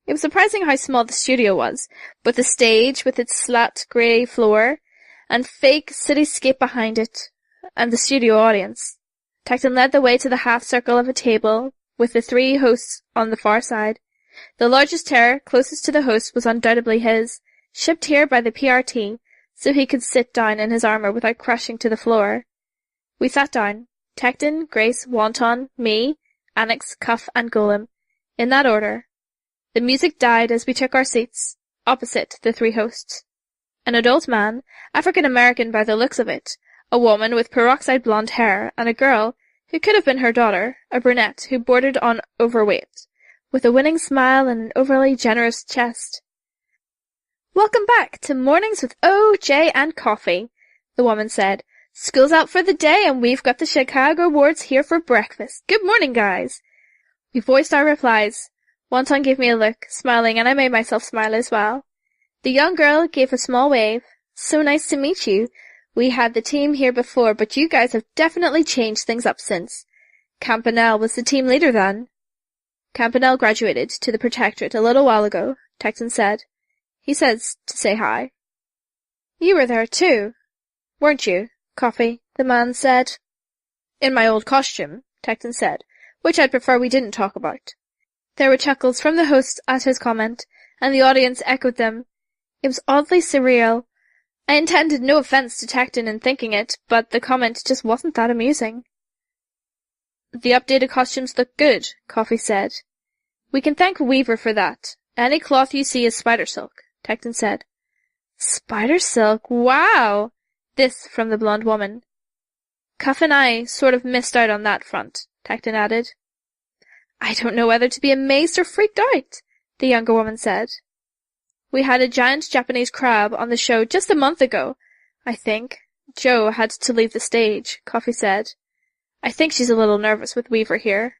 It was surprising how small the studio was, but the stage with its slat grey floor and fake cityscape behind it, and the studio audience. Tecton led the way to the half-circle of a table with the 3 hosts on the far side. The largest chair closest to the host was undoubtedly his, shipped here by the PRT, so he could sit down in his armour without crashing to the floor. We sat down. Tecton, Grace, Wonton, me, Annex, Cuff, and Golem, in that order. The music died as we took our seats, opposite the 3 hosts. An adult man, African-American by the looks of it, a woman with peroxide blonde hair, and a girl, who could have been her daughter, a brunette who bordered on overweight, with a winning smile and an overly generous chest. Welcome back to Mornings with O.J. and Coffee, the woman said. School's out for the day and we've got the Chicago Awards here for breakfast. Good morning, guys. We voiced our replies. Wonton gave me a look, smiling, and I made myself smile as well. The young girl gave a small wave. So nice to meet you. We had the team here before, but you guys have definitely changed things up since. Campanelle was the team leader then. Campanelle graduated to the Protectorate a little while ago, Tecton said. He says to say hi. You were there too, weren't you, Coffee? The man said. In my old costume, Tecton said, which I'd prefer we didn't talk about. There were chuckles from the host at his comment, and the audience echoed them. It was oddly surreal. I intended no offence to Tecton in thinking it, but the comment just wasn't that amusing. The updated costumes look good, Coffee said. We can thank Weaver for that. Any cloth you see is spider silk, Tecton said. Spider silk? Wow! This from the blonde woman. Cuff and I sort of missed out on that front, Tecton added. I don't know whether to be amazed or freaked out, the younger woman said. We had a giant Japanese crab on the show just a month ago, I think. Joe had to leave the stage, Coffee said. I think she's a little nervous with Weaver here.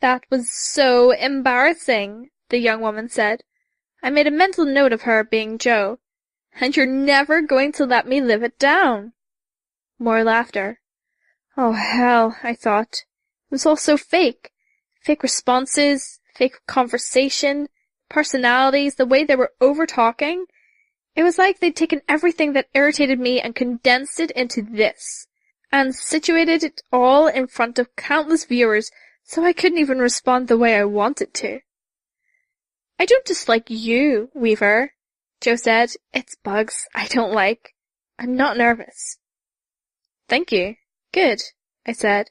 That was so embarrassing, the young woman said. I made a mental note of her being Joe. And you're never going to let me live it down. More laughter. Oh, hell, I thought. It was all so fake. Fake responses, fake conversation, personalities, the way they were over-talking. It was like they'd taken everything that irritated me and condensed it into this, and situated it all in front of countless viewers, so I couldn't even respond the way I wanted to. I don't dislike you, Weaver, Joe said. It's bugs I don't like. I'm not nervous. Thank you. Good, I said.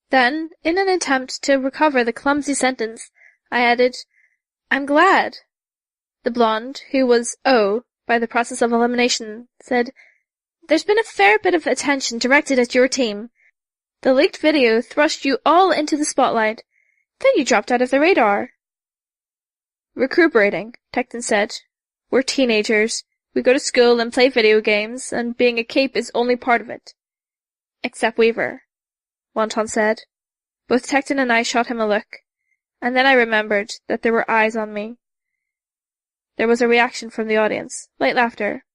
Then, in an attempt to recover the clumsy sentence, I added, I'm glad. The blonde, who was O by the process of elimination, said, There's been a fair bit of attention directed at your team. The leaked video thrust you all into the spotlight. Then you dropped out of the radar. Recuperating, Tecton said. We're teenagers. We go to school and play video games, and being a cape is only part of it. Except Weaver, Wonton said. Both Tecton and I shot him a look, and then I remembered that there were eyes on me. There was a reaction from the audience, light laughter.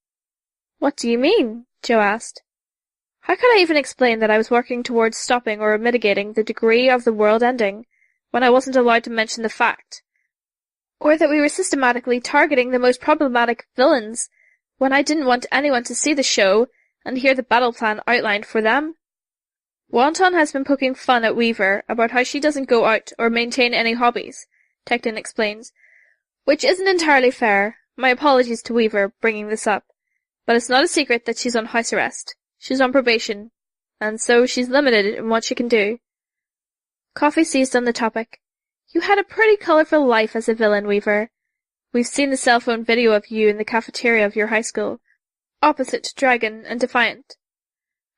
What do you mean? Joe asked. How could I even explain that I was working towards stopping or mitigating the degree of the world ending, when I wasn't allowed to mention the fact? Or that we were systematically targeting the most problematic villains, when I didn't want anyone to see the show and hear the battle plan outlined for them. Wonton has been poking fun at Weaver about how she doesn't go out or maintain any hobbies, Tecton explains, which isn't entirely fair. My apologies to Weaver bringing this up, but it's not a secret that she's on house arrest. She's on probation, and so she's limited in what she can do. Coffee seized on the topic. You had a pretty colourful life as a villain, Weaver. We've seen the cell phone video of you in the cafeteria of your high school, opposite Dragon and Defiant.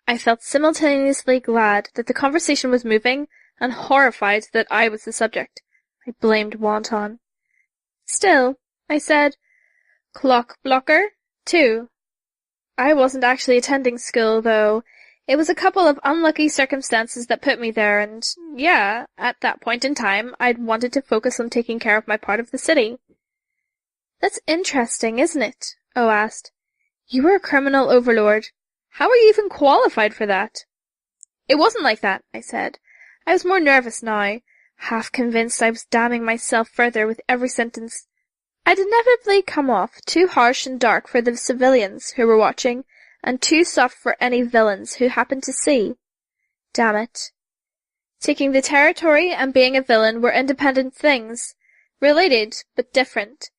I felt simultaneously glad that the conversation was moving and horrified that I was the subject. I blamed Wonton. Still, I said, clock blocker, too. I wasn't actually attending school, though. It was a couple of unlucky circumstances that put me there, and, yeah, at that point in time, I'd wanted to focus on taking care of my part of the city. That's interesting, isn't it? O asked. You were a criminal overlord. How are you even qualified for that? It wasn't like that, I said. I was more nervous now, half convinced I was damning myself further with every sentence. I'd inevitably come off too harsh and dark for the civilians who were watching, and too soft for any villains who happened to see. Damn it. Taking the territory and being a villain were independent things, related but different.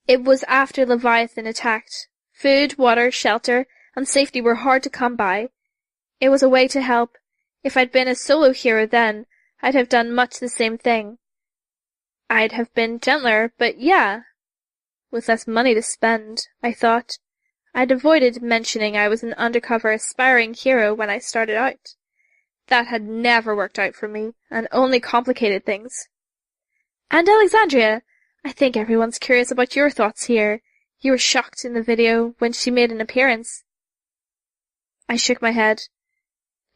It was after Leviathan attacked. Food, water, shelter, and safety were hard to come by. It was a way to help. If I'd been a solo hero then, I'd have done much the same thing. I'd have been gentler, but yeah. With less money to spend, I thought. I'd avoided mentioning I was an undercover aspiring hero when I started out. That had never worked out for me, and only complicated things. And Alexandria, I think everyone's curious about your thoughts here. You were shocked in the video when she made an appearance. I shook my head.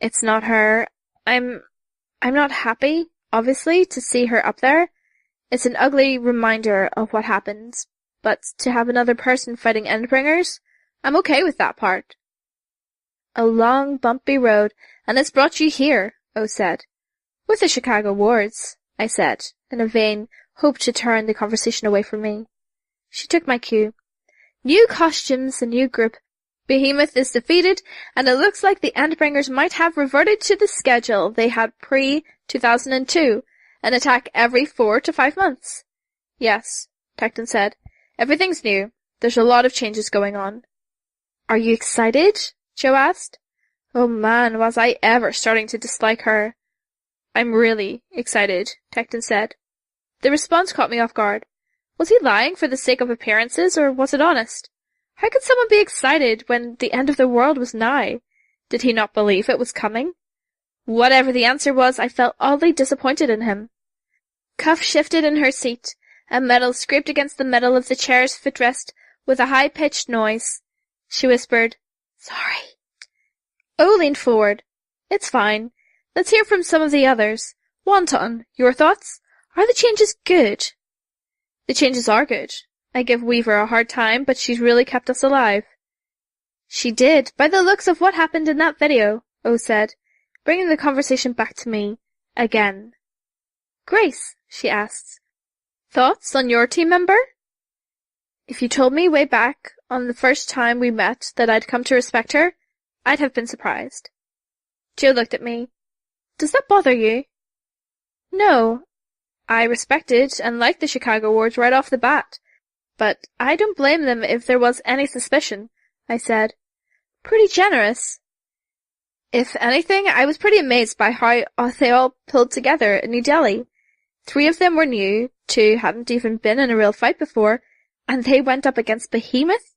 It's not her. I'm not happy, obviously, to see her up there. It's an ugly reminder of what happened. But to have another person fighting Endbringers, I'm okay with that part. A long, bumpy road, and it's brought you here, O said. With the Chicago wards, I said, in a vain hope to turn the conversation away from me. She took my cue. New costumes, a new group. Behemoth is defeated, and it looks like the Endbringers might have reverted to the schedule they had pre-2002, an attack every 4 to 5 months. Yes, Tecton said. Everything's new. There's a lot of changes going on. Are you excited? Joe asked. Oh man, was I ever starting to dislike her. I'm really excited, Tecton said. The response caught me off guard. Was he lying for the sake of appearances, or was it honest? How could someone be excited when the end of the world was nigh? Did he not believe it was coming? Whatever the answer was, I felt oddly disappointed in him. Cuff shifted in her seat, and metal scraped against the metal of the chair's footrest with a high-pitched noise. She whispered, Sorry. O leaned forward. It's fine. Let's hear from some of the others. Wonton, your thoughts? Are the changes good? The changes are good. I give Weaver a hard time, but she's really kept us alive. She did, by the looks of what happened in that video, O said, bringing the conversation back to me, again. Grace, she asked, thoughts on your team member? If you told me way back on the first time we met that I'd come to respect her, I'd have been surprised. Joe looked at me. Does that bother you? No. I respected and liked the Chicago wards right off the bat, but I don't blame them if there was any suspicion, I said. Pretty generous. If anything, I was pretty amazed by how they all pulled together in New Delhi. 3 of them were new, 2 hadn't even been in a real fight before, and they went up against Behemoth?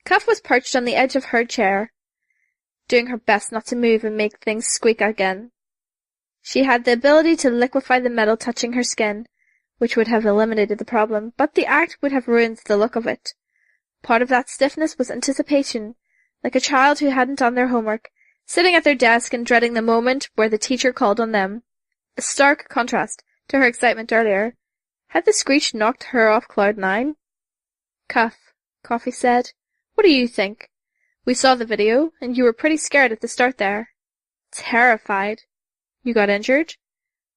Cuff was perched on the edge of her chair, doing her best not to move and make things squeak again. She had the ability to liquefy the metal touching her skin, which would have eliminated the problem, but the act would have ruined the look of it. Part of that stiffness was anticipation, like a child who hadn't done their homework, sitting at their desk and dreading the moment where the teacher called on them. A stark contrast to her excitement earlier. Had the screech knocked her off cloud 9? Cuff, Coffee said. What do you think? We saw the video, and you were pretty scared at the start there. Terrified. You got injured?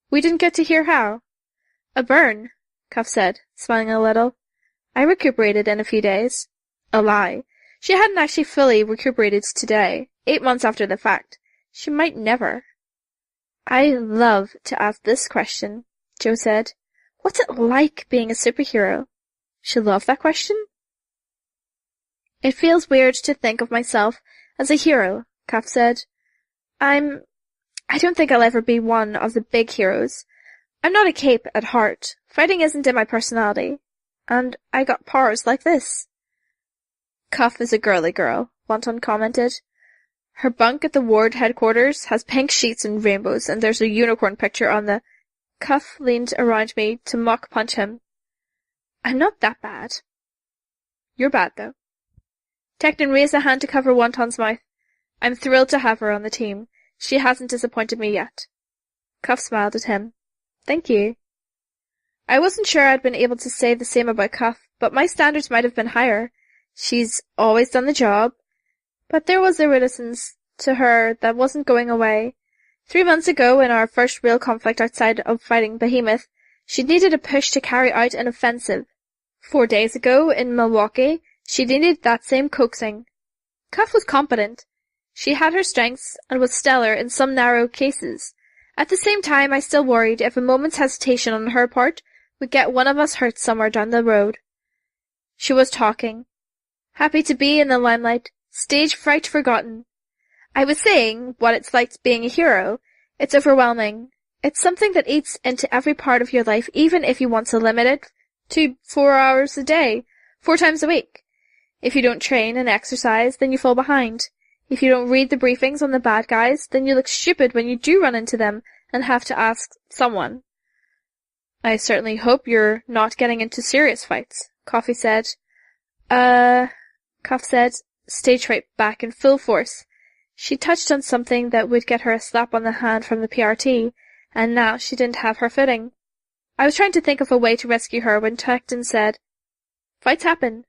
We didn't get to hear how. A burn, Cuff said, smiling a little. I recuperated in a few days. A lie. She hadn't actually fully recuperated today, 8 months after the fact. She might never. I love to ask this question, Joe said. What's it like being a superhero? She loved that question? It feels weird to think of myself as a hero, Cuff said. I don't think I'll ever be one of the big heroes. I'm not a cape at heart. Fighting isn't in my personality. And I got powers like this. Cuff is a girly girl, Wonton commented. Her bunk at the ward headquarters has pink sheets and rainbows, and there's a unicorn picture on the... Cuff leaned around me to mock punch him. I'm not that bad. You're bad, though. Tecton raised a hand to cover Wonton's mouth. I'm thrilled to have her on the team. She hasn't disappointed me yet. Cuff smiled at him. Thank you. I wasn't sure I'd been able to say the same about Cuff, but my standards might have been higher. She's always done the job. But there was a reticence to her that wasn't going away. 3 months ago, in our first real conflict outside of fighting Behemoth, she needed a push to carry out an offensive. 4 days ago, in Milwaukee, she needed that same coaxing. Cuff was competent. She had her strengths and was stellar in some narrow cases. At the same time, I still worried if a moment's hesitation on her part would get one of us hurt somewhere down the road. She was talking. Happy to be in the limelight, stage fright forgotten. I was saying what it's like being a hero. It's overwhelming. It's something that eats into every part of your life, even if you want to limit it to 4 hours a day, 4 times a week. If you don't train and exercise, then you fall behind. If you don't read the briefings on the bad guys, then you look stupid when you do run into them and have to ask someone. I certainly hope you're not getting into serious fights, Coffee said. Cuff said, stage right back in full force. She touched on something that would get her a slap on the hand from the PRT, and now she didn't have her footing. I was trying to think of a way to rescue her when Tecton said, Fights happen.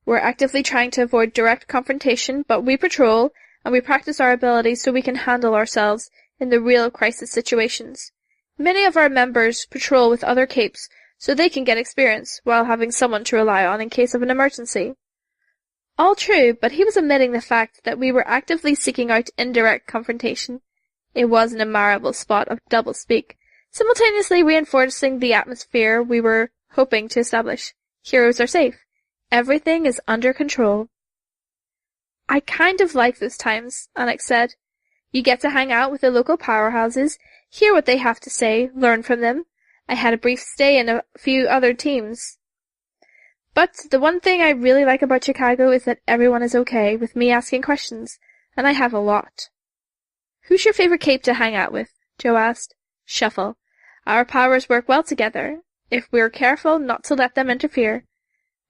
We're actively trying to avoid direct confrontation, but we patrol, and we practice our abilities so we can handle ourselves in the real crisis situations. Many of our members patrol with other capes so they can get experience while having someone to rely on in case of an emergency. All true, but he was omitting the fact that we were actively seeking out indirect confrontation. It was an admirable spot of double-speak, simultaneously reinforcing the atmosphere we were hoping to establish. Heroes are safe. Everything is under control. I kind of like those times, Alex said. You get to hang out with the local powerhouses, hear what they have to say, learn from them. I had a brief stay in a few other teams. But the one thing I really like about Chicago is that everyone is okay with me asking questions, and I have a lot. Who's your favorite cape to hang out with? Joe asked. Shuffle. Our powers work well together, if we're careful not to let them interfere.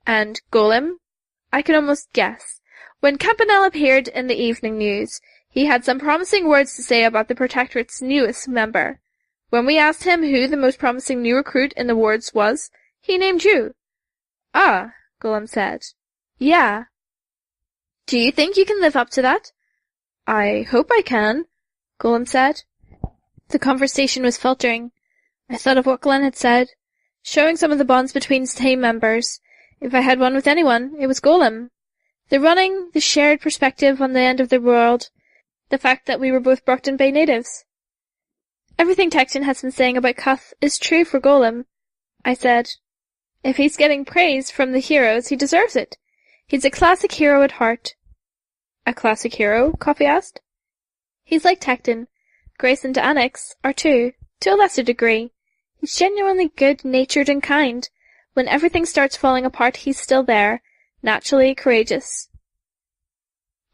And Golem? I can almost guess. When Campanelle appeared in the evening news, he had some promising words to say about the Protectorate's newest member. When we asked him who the most promising new recruit in the wards was, he named you. Ah, Golem said. Yeah. Do you think you can live up to that? I hope I can, Golem said. The conversation was filtering. I thought of what Glenn had said, showing some of the bonds between his team members. If I had one with anyone, it was Golem. The running, the shared perspective on the end of the world, the fact that we were both Brockton Bay natives. Everything Tecton has been saying about Cuff is true for Golem, I said. If he's getting praise from the heroes, he deserves it. He's a classic hero at heart. A classic hero? Coffee asked. He's like Tecton. Grace and Annex are too, to a lesser degree. He's genuinely good-natured and kind. When everything starts falling apart, he's still there, naturally courageous.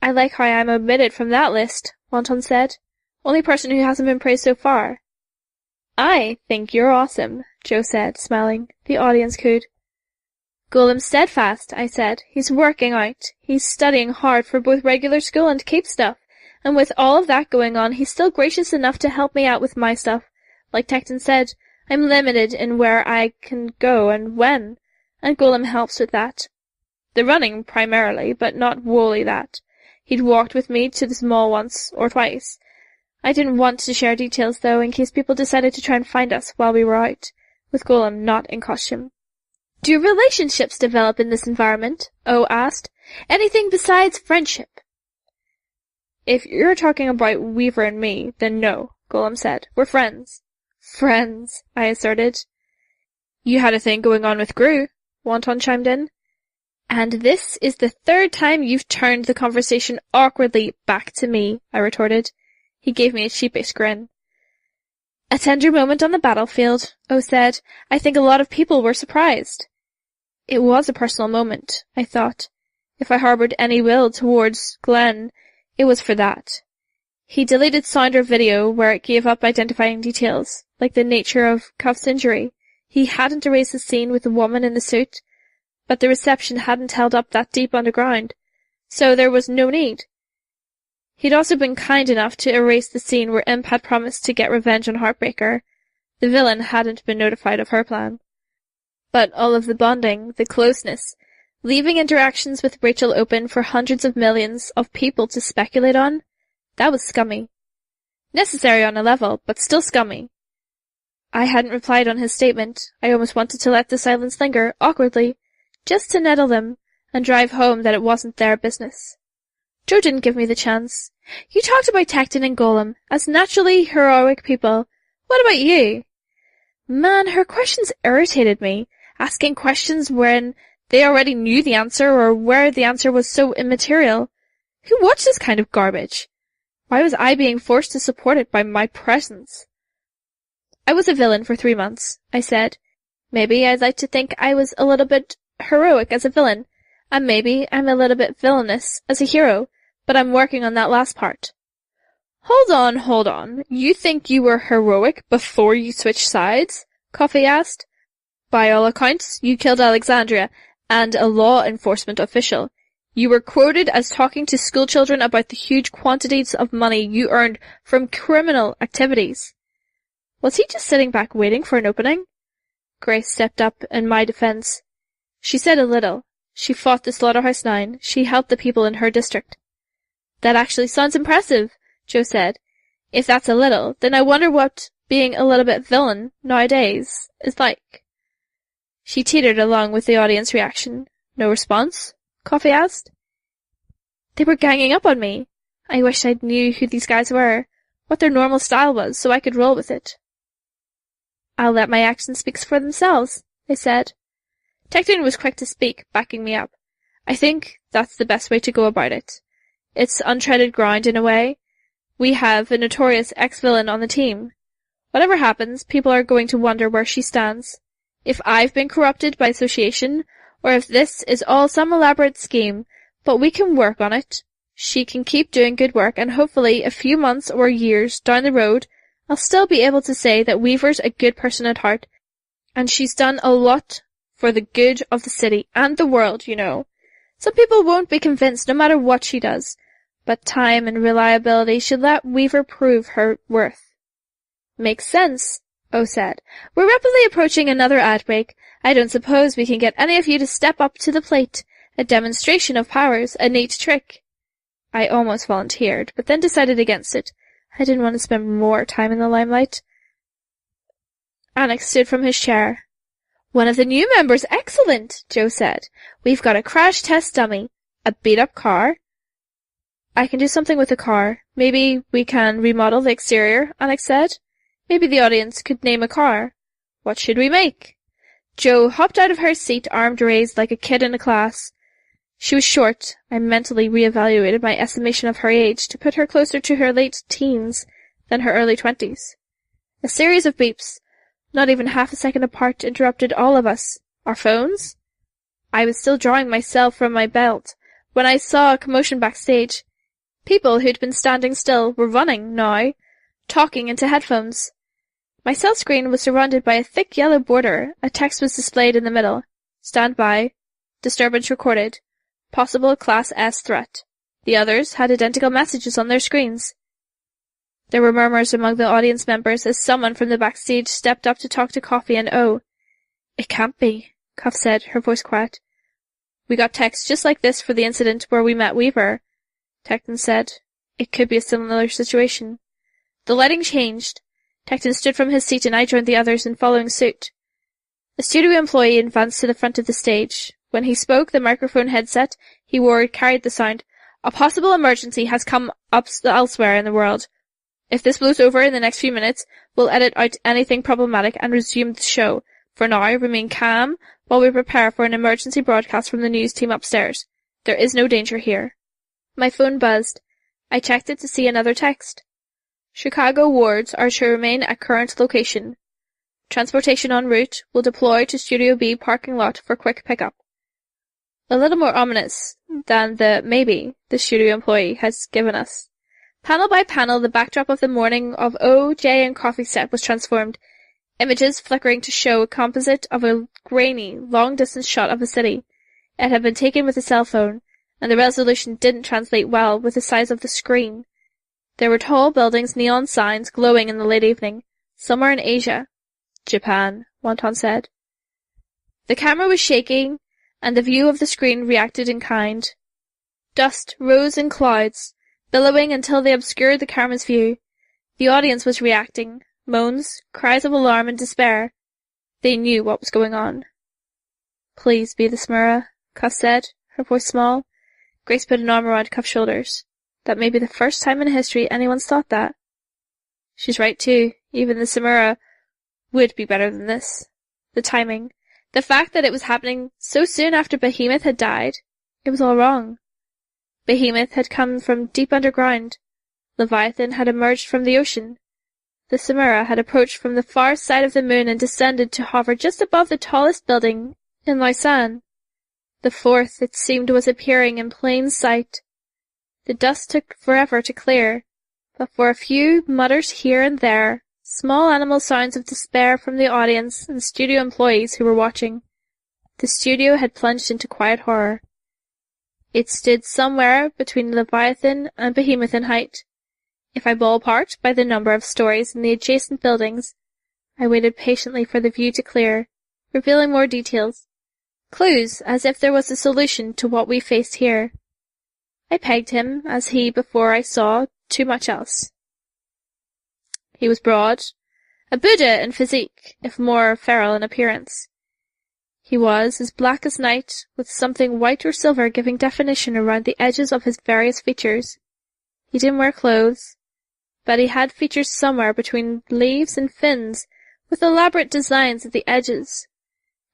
I like how I'm omitted from that list, Wonton said. Only person who hasn't been praised so far. I think you're awesome, Joe said, smiling. The audience cooed. Golem's steadfast, I said. He's working out. He's studying hard for both regular school and cape stuff. And with all of that going on, he's still gracious enough to help me out with my stuff. Like Tecton said, I'm limited in where I can go and when, and Golem helps with that. The running, primarily, but not wholly that. He'd walked with me to the mall once or twice. I didn't want to share details, though, in case people decided to try and find us while we were out, with Golem not in costume. Do relationships develop in this environment? O asked. Anything besides friendship? If you're talking about Weaver and me, then no, Golem said. We're friends. Friends, I asserted. You had a thing going on with Gru, Wonton chimed in. And this is the third time you've turned the conversation awkwardly back to me, I retorted. He gave me a sheepish grin. A tender moment on the battlefield, O said. I think a lot of people were surprised. It was a personal moment, I thought. If I harboured any will towards Glenn, it was for that. He deleted sound or video where it gave up identifying details, like the nature of Cuff's injury. He hadn't erased the scene with the woman in the suit, but the reception hadn't held up that deep underground, so there was no need. He'd also been kind enough to erase the scene where Imp had promised to get revenge on Heartbreaker. The villain hadn't been notified of her plan. But all of the bonding, the closeness, leaving interactions with Rachel open for hundreds of millions of people to speculate on, that was scummy. Necessary on a level, but still scummy. I hadn't replied on his statement. I almost wanted to let the silence linger, awkwardly, just to nettle them, and drive home that it wasn't their business. Joe didn't give me the chance. You talked about Tecton and Golem as naturally heroic people. What about you? Man, her questions irritated me, asking questions when they already knew the answer or where the answer was so immaterial. Who watched this kind of garbage? Why was I being forced to support it by my presence? I was a villain for 3 months, I said. Maybe I'd like to think I was a little bit heroic as a villain, and maybe I'm a little bit villainous as a hero, but I'm working on that last part. Hold on. You think you were heroic before you switched sides? Coffee asked. By all accounts, you killed Alexandria and a law enforcement official. You were quoted as talking to schoolchildren about the huge quantities of money you earned from criminal activities. Was he just sitting back waiting for an opening? Grace stepped up in my defense. She said a little. She fought the Slaughterhouse Nine. She helped the people in her district. That actually sounds impressive, Joe said. If that's a little, then I wonder what being a little bit villain nowadays is like. She teetered along with the audience reaction. No response? Coffee asked. They were ganging up on me. I wish I knew who these guys were, what their normal style was, so I could roll with it. I'll let my actions speak for themselves, I said. Tecton was quick to speak, backing me up. I think that's the best way to go about it. It's untreaded ground in a way. We have a notorious ex-villain on the team. Whatever happens, people are going to wonder where she stands. If I've been corrupted by association, or if this is all some elaborate scheme, but we can work on it. She can keep doing good work, and hopefully a few months or years down the road, I'll still be able to say that Weaver's a good person at heart, and she's done a lot for the good of the city and the world, you know. Some people won't be convinced no matter what she does, but time and reliability should let Weaver prove her worth. Makes sense, O said. We're rapidly approaching another ad break. I don't suppose we can get any of you to step up to the plate. A demonstration of powers, a neat trick. I almost volunteered, but then decided against it. I didn't want to spend more time in the limelight. Annex stood from his chair. One of the new members, excellent, Joe said. We've got a crash test dummy. A beat-up car. I can do something with the car. Maybe we can remodel the exterior, Annex said. Maybe the audience could name a car. What should we make? Jo hopped out of her seat, arms raised like a kid in a class. She was short. I mentally reevaluated my estimation of her age to put her closer to her late teens than her early 20s. A series of beeps, not even half a second apart, interrupted all of us. Our phones? I was still drawing myself from my belt when I saw a commotion backstage. People who'd been standing still were running now, talking into headphones. My cell screen was surrounded by a thick yellow border. A text was displayed in the middle. Stand by. Disturbance recorded. Possible Class S threat. The others had identical messages on their screens. There were murmurs among the audience members as someone from the backstage stepped up to talk to Coffee and O. It can't be, Cuff said, her voice quiet. We got texts just like this for the incident where we met Weaver, Tecton said. It could be a similar situation. The lighting changed. Tecton stood from his seat and I joined the others in following suit. A studio employee advanced to the front of the stage. When he spoke, the microphone headset he wore carried the sound. A possible emergency has come up elsewhere in the world. If this blows over in the next few minutes, we'll edit out anything problematic and resume the show. For now, remain calm while we prepare for an emergency broadcast from the news team upstairs. There is no danger here. My phone buzzed. I checked it to see another text. Chicago wards are to remain at current location. Transportation en route will deploy to Studio B parking lot for quick pickup. A little more ominous than the maybe the studio employee has given us. Panel by panel, the backdrop of the morning of O.J. and Coffee set was transformed, images flickering to show a composite of a grainy, long-distance shot of a city. It had been taken with a cell phone, and the resolution didn't translate well with the size of the screen. There were tall buildings, neon signs glowing in the late evening. Somewhere in Asia. Japan, Wanton said. The camera was shaking, and the view of the screen reacted in kind. Dust rose in clouds, billowing until they obscured the camera's view. The audience was reacting. Moans, cries of alarm and despair. They knew what was going on. Please be the Samura, Cuff said, her voice small. Grace put an arm around Cuff's shoulders. That may be the first time in history anyone's thought that. She's right too. Even the Samura would be better than this. The timing. The fact that it was happening so soon after Behemoth had died. It was all wrong. Behemoth had come from deep underground. Leviathan had emerged from the ocean. The Samura had approached from the far side of the moon and descended to hover just above the tallest building in Lausanne. The fourth, it seemed, was appearing in plain sight. The dust took forever to clear, but for a few mutters here and there, small animal sounds of despair from the audience and studio employees who were watching. The studio had plunged into quiet horror. It stood somewhere between Leviathan and Behemoth in height. If I ballparked by the number of stories in the adjacent buildings, I waited patiently for the view to clear, revealing more details. Clues, as if there was a solution to what we faced here. I pegged him as he before I saw too much else. He was broad, a Buddha in physique, if more feral in appearance. He was as black as night, with something white or silver giving definition around the edges of his various features. He didn't wear clothes, but he had features somewhere between leaves and fins, with elaborate designs at the edges,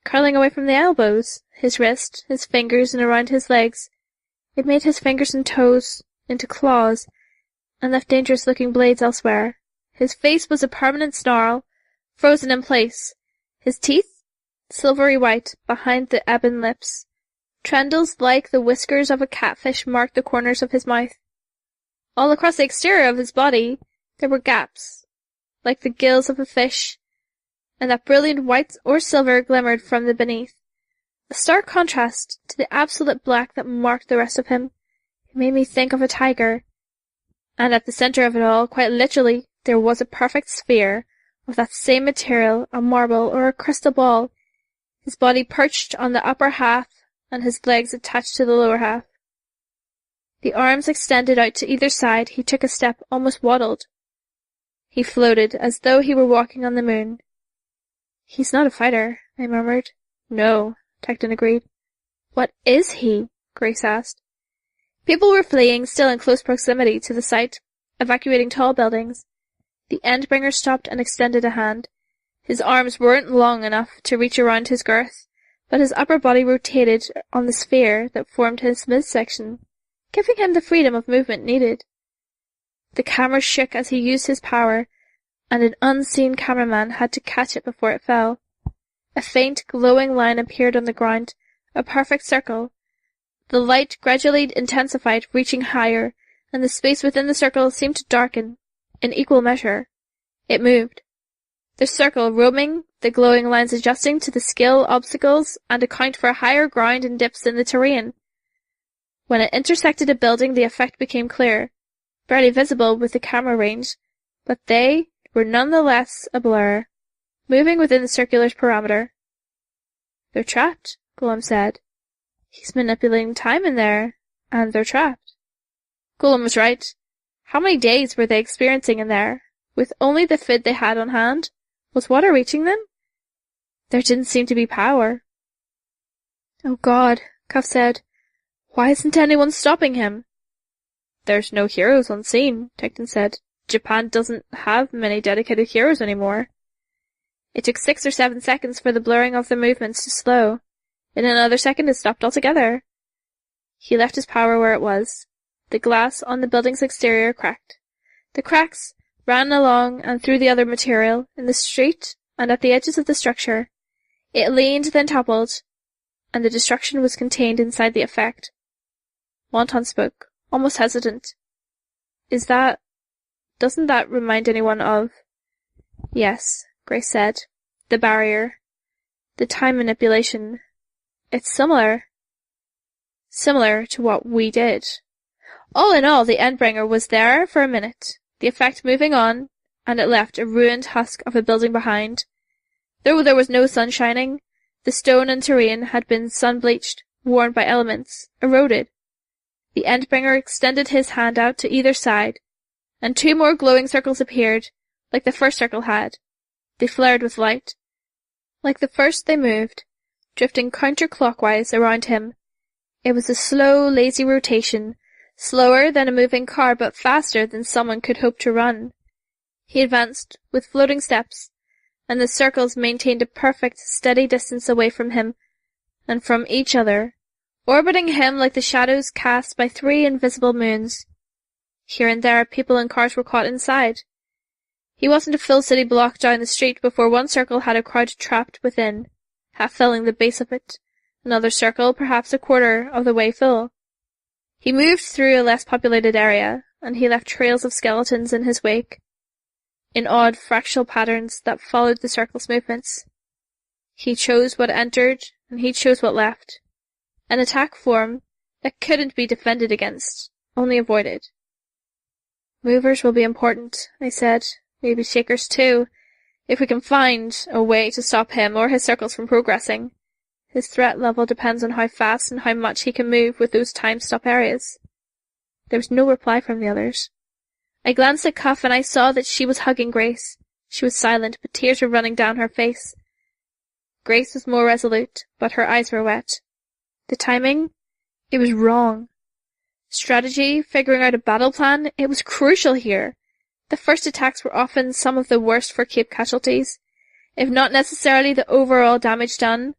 curling away from the elbows, his wrist, his fingers, and around his legs. It made his fingers and toes into claws, and left dangerous-looking blades elsewhere. His face was a permanent snarl, frozen in place. His teeth, silvery white, behind the ebon lips. Trendles like the whiskers of a catfish marked the corners of his mouth. All across the exterior of his body there were gaps, like the gills of a fish, and that brilliant white or silver glimmered from the beneath. A stark contrast to the absolute black that marked the rest of him. It made me think of a tiger. And at the centre of it all, quite literally, there was a perfect sphere of that same material, a marble or a crystal ball, his body perched on the upper half and his legs attached to the lower half. The arms extended out to either side, he took a step, almost waddled. He floated, as though he were walking on the moon. He's not a fighter, I murmured. No, Tecton agreed. What is he? Grace asked. People were fleeing, still in close proximity to the site, evacuating tall buildings. The Endbringer stopped and extended a hand. His arms weren't long enough to reach around his girth, but his upper body rotated on the sphere that formed his midsection, giving him the freedom of movement needed. The camera shook as he used his power, and an unseen cameraman had to catch it before it fell. A faint, glowing line appeared on the ground, a perfect circle. The light gradually intensified, reaching higher, and the space within the circle seemed to darken, in equal measure. It moved. The circle roaming, the glowing lines adjusting to the skill obstacles and account for higher ground and dips in the terrain. When it intersected a building, the effect became clear, barely visible with the camera range, but they were none the less a blur, moving within the circular's parameter. They're trapped, Golem said. He's manipulating time in there, and they're trapped. Golem was right. How many days were they experiencing in there? With only the food they had on hand? Was water reaching them? There didn't seem to be power. Oh God, Cuff said. Why isn't anyone stopping him? There's no heroes on scene, Ticton said. Japan doesn't have many dedicated heroes anymore. It took 6 or 7 seconds for the blurring of their movements to slow. In another second it stopped altogether. He left his power where it was. The glass on the building's exterior cracked. The cracks ran along and through the other material, in the street and at the edges of the structure. It leaned, then toppled, and the destruction was contained inside the effect. Wonton spoke, almost hesitant. Doesn't that remind anyone of? Yes, Grace said. The barrier. The time manipulation. It's similar. Similar to what we did. All in all, the Endbringer was there for a minute, the effect moving on, and it left a ruined husk of a building behind. Though there was no sun shining, the stone and terrain had been sun-bleached, worn by elements, eroded. The Endbringer extended his hand out to either side, and 2 more glowing circles appeared, like the first circle had. They flared with light. Like the first they moved, drifting counterclockwise around him. It was a slow, lazy rotation, slower than a moving car but faster than someone could hope to run. He advanced with floating steps, and the circles maintained a perfect, steady distance away from him and from each other, orbiting him like the shadows cast by 3 invisible moons. Here and there people and cars were caught inside. He wasn't a full city block down the street before one circle had a crowd trapped within, half filling the base of it, another circle perhaps a quarter of the way full. He moved through a less populated area, and he left trails of skeletons in his wake, in odd fractal patterns that followed the circle's movements. He chose what entered, and he chose what left. An attack form that couldn't be defended against, only avoided. Movers will be important, I said. Maybe shakers too, if we can find a way to stop him or his circles from progressing. His threat level depends on how fast and how much he can move with those time-stop areas. There was no reply from the others. I glanced at Cuff and I saw that she was hugging Grace. She was silent, but tears were running down her face. Grace was more resolute, but her eyes were wet. The timing? It was wrong. Strategy, figuring out a battle plan, it was crucial here. The first attacks were often some of the worst for Cape casualties, if not necessarily the overall damage done.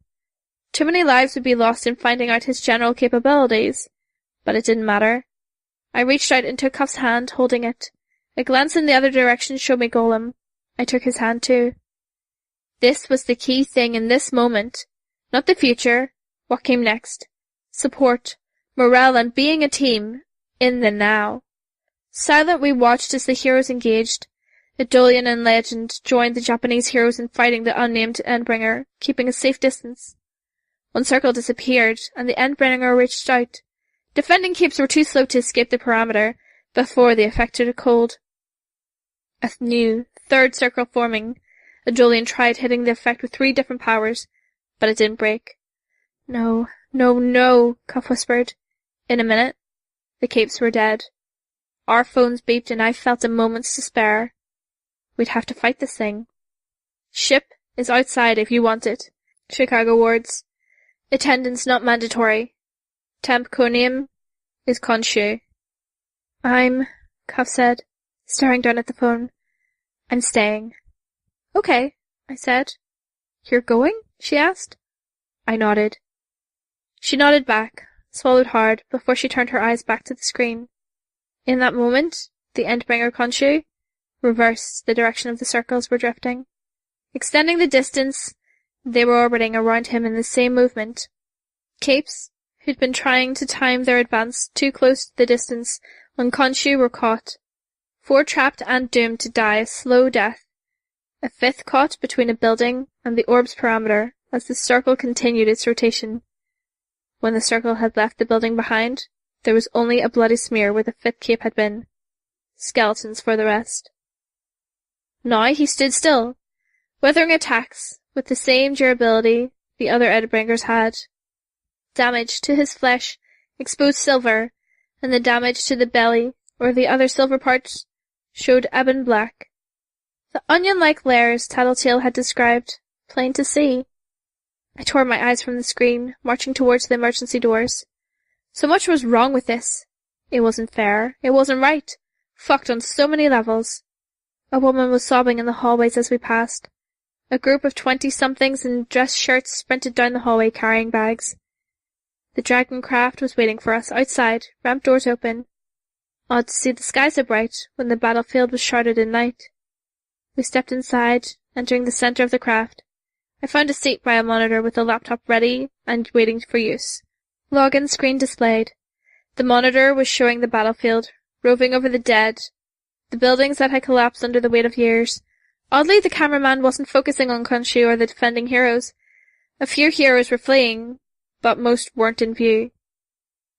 Too many lives would be lost in finding out his general capabilities, but it didn't matter. I reached out and took Cuff's hand, holding it. A glance in the other direction showed me Golem. I took his hand too. This was the key thing in this moment, not the future, what came next. Support, morale and being a team, in the now. Silent we watched as the heroes engaged. Idolian and Legend joined the Japanese heroes in fighting the unnamed Endbringer, keeping a safe distance. One circle disappeared, and the Endbringer reached out. Defending capes were too slow to escape the parameter before the effect took hold. A new, 3rd circle forming. Idolian tried hitting the effect with 3 different powers, but it didn't break. No, no, no, Cuff whispered. In a minute, the capes were dead. Our phones beeped and I felt a moment's despair. We'd have to fight this thing. Ship is outside if you want it. Chicago wards. Attendance not mandatory. Temp conium is Khonshu. Cuff said, staring down at the phone. I'm staying. Okay, I said. You're going? She asked. I nodded. She nodded back, swallowed hard, before she turned her eyes back to the screen. In that moment, the Endbringer Khonshu reversed the direction of the circles were drifting. Extending the distance, they were orbiting around him in the same movement. Capes, who'd been trying to time their advance too close to the distance when Khonshu were caught. 4 trapped and doomed to die a slow death. A 5th caught between a building and the orb's parameter as the circle continued its rotation. When the circle had left the building behind, there was only a bloody smear where the 5th cape had been. Skeletons for the rest. Now he stood still, weathering attacks with the same durability the other Endbringers had. Damage to his flesh exposed silver, and the damage to the belly, or the other silver parts, showed ebon black. The onion-like layers Tattletale had described, plain to see. I tore my eyes from the screen, marching towards the emergency doors. So much was wrong with this. It wasn't fair. It wasn't right. Fucked on so many levels. A woman was sobbing in the hallways as we passed. A group of 20-somethings in dress shirts sprinted down the hallway carrying bags. The Dragon craft was waiting for us outside, ramp doors open. Odd to see the sky so bright when the battlefield was shrouded in night. We stepped inside, entering the center of the craft. I found a seat by a monitor with a laptop ready and waiting for use. Login screen displayed. The monitor was showing the battlefield, roving over the dead, the buildings that had collapsed under the weight of years. Oddly, the cameraman wasn't focusing on Khonshu or the defending heroes. A few heroes were fleeing, but most weren't in view.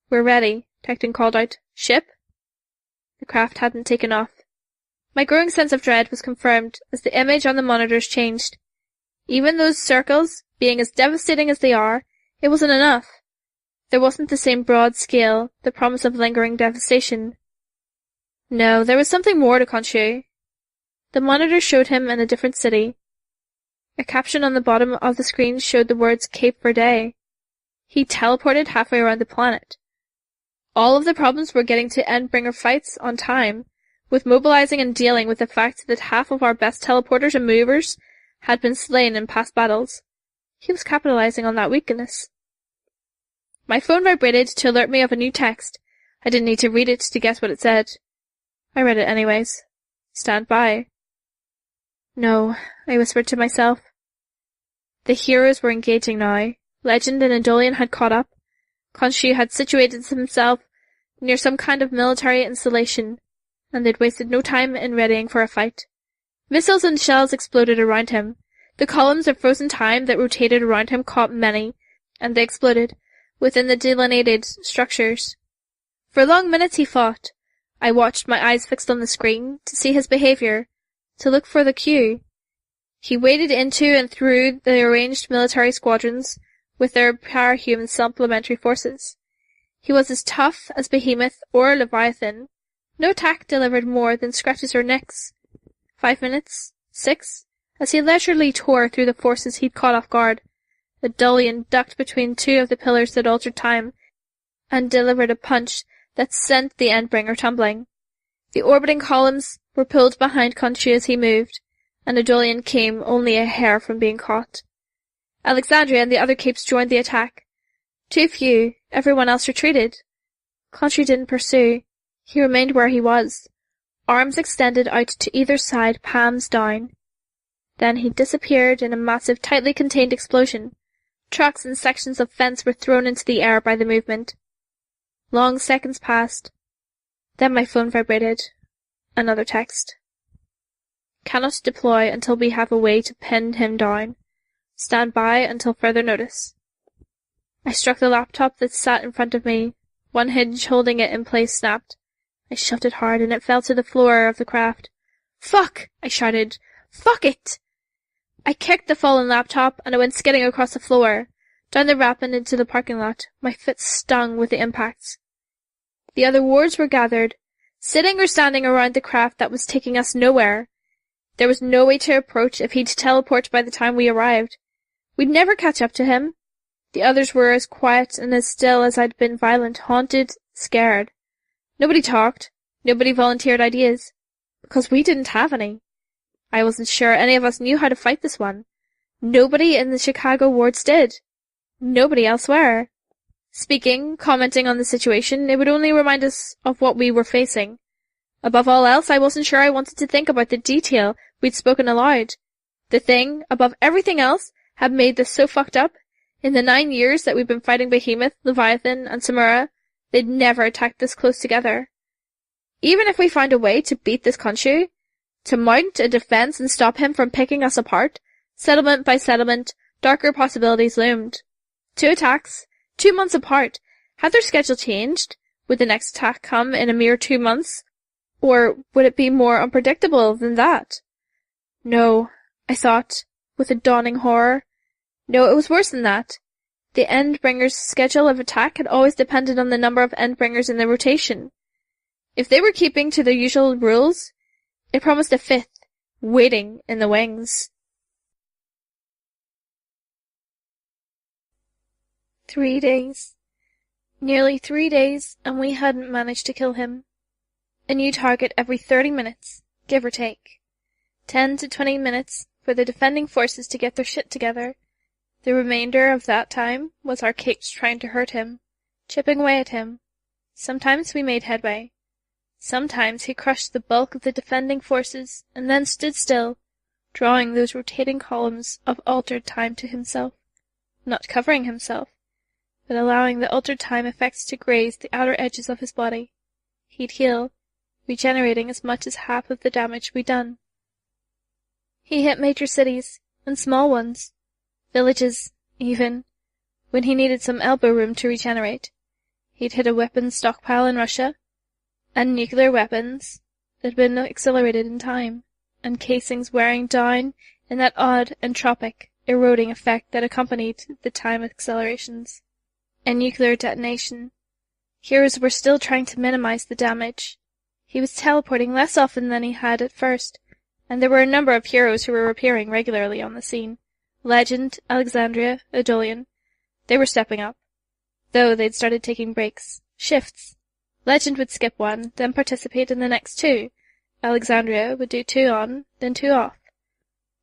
"We're ready," Tecton called out. "Ship?" The craft hadn't taken off. My growing sense of dread was confirmed as the image on the monitors changed. Even those circles, being as devastating as they are, it wasn't enough. There wasn't the same broad scale, the promise of lingering devastation. No, there was something more to Khonshu. The monitor showed him in a different city. A caption on the bottom of the screen showed the words Cape Verde. He teleported halfway around the planet. All of the problems were getting to Endbringer fights on time, with mobilizing and dealing with the fact that half of our best teleporters and movers had been slain in past battles. He was capitalizing on that weakness. My phone vibrated to alert me of a new text. I didn't need to read it to guess what it said. I read it anyways. "Stand by." No, I whispered to myself. The heroes were engaging now. Legend and Adolian had caught up. Khonshu had situated himself near some kind of military installation, and they'd wasted no time in readying for a fight. Missiles and shells exploded around him. The columns of frozen time that rotated around him caught many, and they exploded within the delineated structures. For long minutes he fought. I watched, my eyes fixed on the screen, to see his behavior, to look for the cue. He waded into and through the arranged military squadrons with their parahuman supplementary forces. He was as tough as Behemoth or Leviathan. No attack delivered more than scratches or nicks. 5 minutes, 6, as he leisurely tore through the forces he'd caught off guard. Adolian ducked between two of the pillars that altered time, and delivered a punch that sent the Endbringer tumbling. The orbiting columns were pulled behind Khonshu as he moved, and Adolian came only a hair from being caught. Alexandria and the other capes joined the attack. Too few, everyone else retreated. Khonshu didn't pursue. He remained where he was, arms extended out to either side, palms down. Then he disappeared in a massive, tightly contained explosion. Trucks and sections of fence were thrown into the air by the movement. Long seconds passed. Then my phone vibrated. Another text. "Cannot deploy until we have a way to pin him down. Stand by until further notice." I struck the laptop that sat in front of me. One hinge holding it in place snapped. I shoved it hard and it fell to the floor of the craft. "Fuck!" I shouted. "Fuck it!" I kicked the fallen laptop and it went skidding across the floor, down the ramp and into the parking lot. My foot stung with the impacts. The other wards were gathered, sitting or standing around the craft that was taking us nowhere. There was no way to approach if he'd teleport by the time we arrived. We'd never catch up to him. The others were as quiet and as still as I'd been violent, haunted, scared. Nobody talked. Nobody volunteered ideas. Because we didn't have any. I wasn't sure any of us knew how to fight this one. Nobody in the Chicago wards did. Nobody elsewhere. Speaking, commenting on the situation, it would only remind us of what we were facing. Above all else, I wasn't sure I wanted to think about the detail we'd spoken aloud. The thing, above everything else, had made this so fucked up. In the 9 years that we've been fighting Behemoth, Leviathan, and Samura, they'd never attacked this close together. Even if we found a way to beat this Khonshu, to mount a defense and stop him from picking us apart, settlement by settlement, darker possibilities loomed. 2 attacks, 2 months apart. Had their schedule changed? Would the next attack come in a mere 2 months? Or would it be more unpredictable than that? No, I thought, with a dawning horror. No, it was worse than that. The Endbringer's schedule of attack had always depended on the number of Endbringers in the rotation. If they were keeping to their usual rules, it promised a 5th, waiting in the wings. 3 days. Nearly 3 days, and we hadn't managed to kill him. A new target every 30 minutes, give or take. 10 to 20 minutes for the defending forces to get their shit together. The remainder of that time was our capes trying to hurt him, chipping away at him. Sometimes we made headway. Sometimes he crushed the bulk of the defending forces and then stood still, drawing those rotating columns of altered time to himself, not covering himself, but allowing the altered time effects to graze the outer edges of his body. He'd heal, regenerating as much as half of the damage we'd done. He hit major cities, and small ones, villages, even, when he needed some elbow room to regenerate. He'd hit a weapons stockpile in Russia, and nuclear weapons that had been accelerated in time, and casings wearing down in that odd entropic, eroding effect that accompanied the time accelerations. A nuclear detonation. Heroes were still trying to minimize the damage. He was teleporting less often than he had at first, and there were a number of heroes who were appearing regularly on the scene. Legend, Alexandria, Adolian. They were stepping up, though they'd started taking breaks, shifts. Legend would skip one, then participate in the next 2. Alexandria would do 2 on, then 2 off.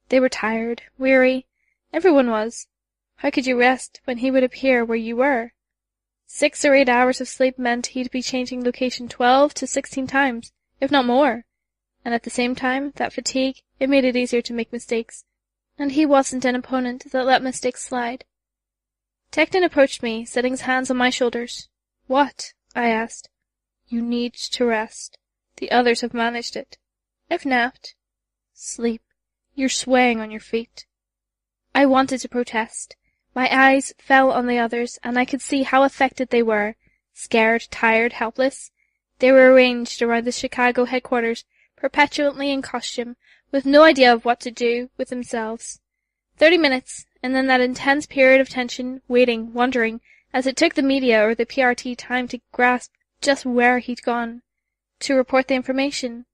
They were tired, weary. Everyone was. How could you rest when he would appear where you were? 6 or 8 hours of sleep meant he'd be changing location 12 to 16 times, if not more. And at the same time, that fatigue, it made it easier to make mistakes. And he wasn't an opponent that let mistakes slide. Tecton approached me, setting his hands on my shoulders. "What?" I asked. "You need to rest. The others have managed it." "I've napped." "Sleep. You're swaying on your feet." I wanted to protest. My eyes fell on the others, and I could see how affected they were. Scared, tired, helpless. They were arranged around the Chicago headquarters, perpetually in costume, with no idea of what to do with themselves. 30 minutes, and then that intense period of tension, waiting, wondering, as it took the media or the PRT time to grasp just where he'd gone, to report the information.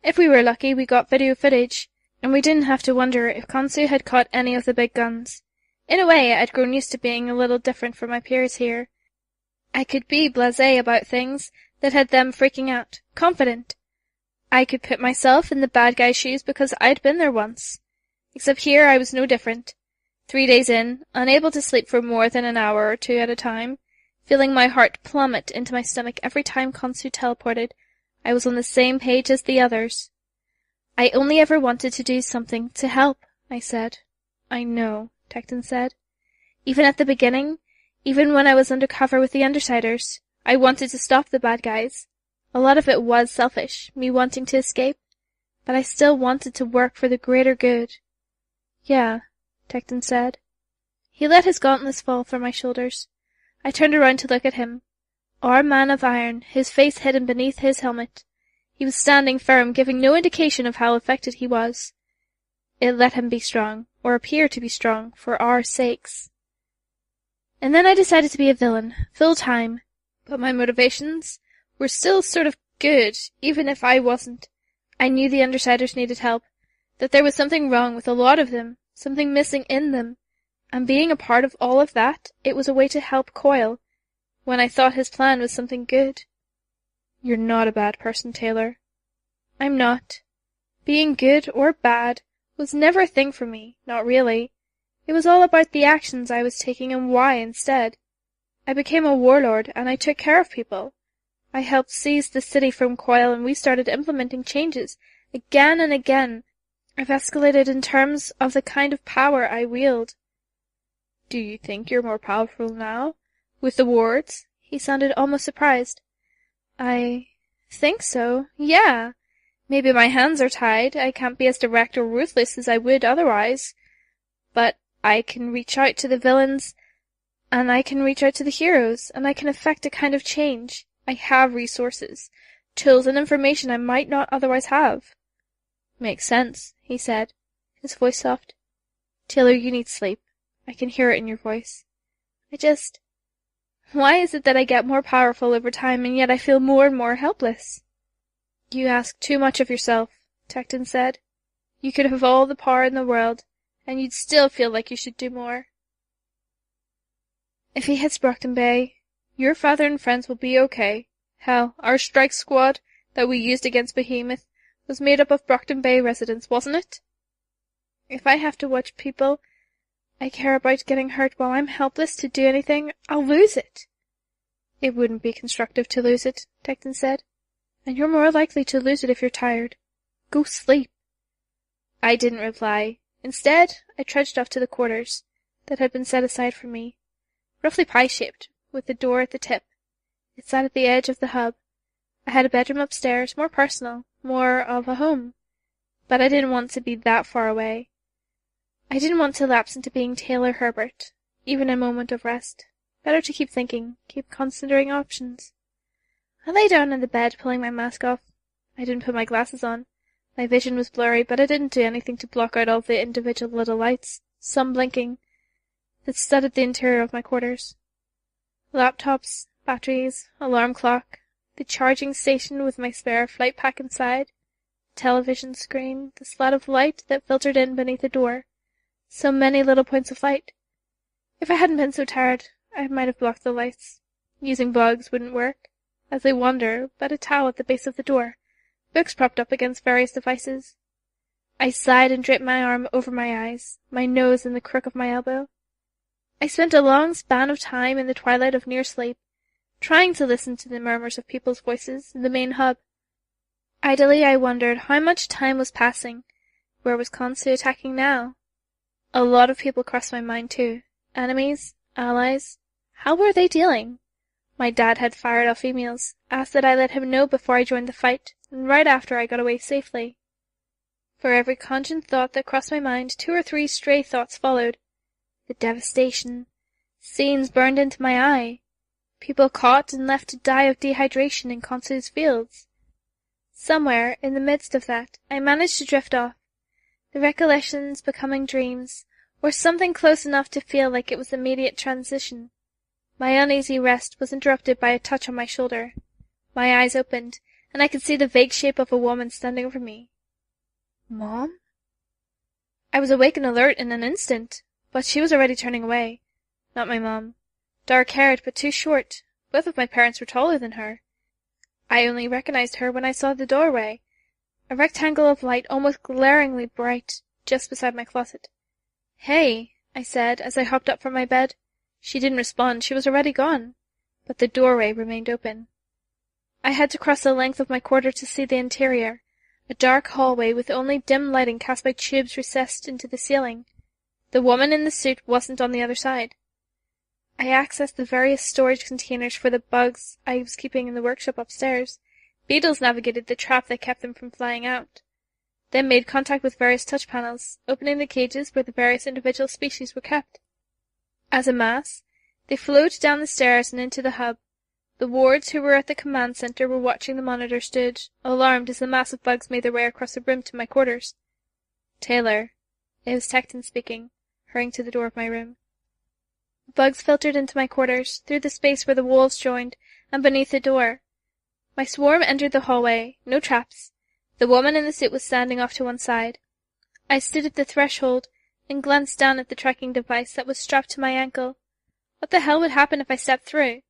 If we were lucky, we got video footage, and we didn't have to wonder if Khonsu had caught any of the big guns. In a way, I'd grown used to being a little different from my peers here. I could be blasé about things that had them freaking out, confident. I could put myself in the bad guy's shoes because I'd been there once. Except here I was no different. 3 days in, unable to sleep for more than an hour or 2 at a time, feeling my heart plummet into my stomach every time Khonsu teleported, I was on the same page as the others. "I only ever wanted to do something to help," I said. "I know," Tecton said. "Even at the beginning, even when I was undercover with the undersiders, I wanted to stop the bad guys. A lot of it was selfish, me wanting to escape, but I still wanted to work for the greater good." "Yeah," Tecton said. He let his gauntlets fall from my shoulders. I turned around to look at him. Our man of iron, his face hidden beneath his helmet. He was standing firm, giving no indication of how affected he was. It let him be strong, or appear to be strong, for our sakes. And then I decided to be a villain, full-time. But my motivations were still sort of good, even if I wasn't. I knew the undersiders needed help, that there was something wrong with a lot of them, something missing in them, and being a part of all of that, it was a way to help Coil, when I thought his plan was something good. "You're not a bad person, Taylor." "I'm not. Being good or bad was never a thing for me, not really. It was all about the actions I was taking and why instead. I became a warlord, and I took care of people. I helped seize the city from Coil, and we started implementing changes, again and again. I've escalated in terms of the kind of power I wield." "Do you think you're more powerful now? With the wards?" He sounded almost surprised. "I think so, yeah. Maybe my hands are tied. I can't be as direct or ruthless as I would otherwise. But I can reach out to the villains, and I can reach out to the heroes, and I can effect a kind of change. I have resources, tools and information I might not otherwise have." "Makes sense," he said, his voice soft. "Taylor, you need sleep. I can hear it in your voice. Why is it that I get more powerful over time, and yet I feel more and more helpless?" "You ask too much of yourself," Tecton said. "You could have all the power in the world, and you'd still feel like you should do more." If he hits Brockton Bay, your father and friends will be okay. Hell, our strike squad that we used against Behemoth was made up of Brockton Bay residents, wasn't it? If I have to watch people I care about getting hurt while I'm helpless to do anything, I'll lose it. It wouldn't be constructive to lose it, Tecton said. And you're more likely to lose it if you're tired. Go sleep. I didn't reply. Instead, I trudged off to the quarters that had been set aside for me, roughly pie-shaped, with the door at the tip. It sat at the edge of the hub. I had a bedroom upstairs, more personal, more of a home. But I didn't want to be that far away. I didn't want to lapse into being Taylor Herbert, even a moment of rest. Better to keep thinking, keep considering options. I lay down in the bed, pulling my mask off. I didn't put my glasses on. My vision was blurry, but I didn't do anything to block out all the individual little lights, some blinking, that studded the interior of my quarters. Laptops, batteries, alarm clock, the charging station with my spare flight pack inside, television screen, the slat of light that filtered in beneath the door. So many little points of light. If I hadn't been so tired, I might have blocked the lights. Using bugs wouldn't work, as they wander, but a towel at the base of the door, books propped up against various devices. I sighed and draped my arm over my eyes, my nose in the crook of my elbow. I spent a long span of time in the twilight of near sleep, trying to listen to the murmurs of people's voices in the main hub. Idly I wondered how much time was passing. Where was Khonsu attacking now? A lot of people crossed my mind too. Enemies, allies. How were they dealing? My dad had fired off emails, asked that I let him know before I joined the fight, and right after I got away safely. For every conscious thought that crossed my mind, 2 or 3 stray thoughts followed. The devastation. Scenes burned into my eye. People caught and left to die of dehydration in Khonsu's fields. Somewhere, in the midst of that, I managed to drift off, the recollections becoming dreams, or something close enough to feel like it was immediate transition. My uneasy rest was interrupted by a touch on my shoulder. My eyes opened, and I could see the vague shape of a woman standing over me. Mom? I was awake and alert in an instant, but she was already turning away. Not my mom. Dark-haired, but too short. Both of my parents were taller than her. I only recognized her when I saw the doorway, a rectangle of light almost glaringly bright, just beside my closet. "Hey," I said as I hopped up from my bed. She didn't respond, she was already gone, but the doorway remained open. I had to cross the length of my quarter to see the interior, a dark hallway with only dim lighting cast by tubes recessed into the ceiling. The woman in the suit wasn't on the other side. I accessed the various storage containers for the bugs I was keeping in the workshop upstairs. Beetles navigated the trap that kept them from flying out. Then made contact with various touch panels, opening the cages where the various individual species were kept. As a mass, they flowed down the stairs and into the hub. The wards who were at the command center were watching the monitor stood, alarmed as the mass of bugs made their way across the room to my quarters. "Taylor," it was Tecton speaking, hurrying to the door of my room. Bugs filtered into my quarters, through the space where the walls joined, and beneath the door. My swarm entered the hallway, no traps. The woman in the suit was standing off to one side. I stood at the threshold and glanced down at the tracking device that was strapped to my ankle. What the hell would happen if I stepped through?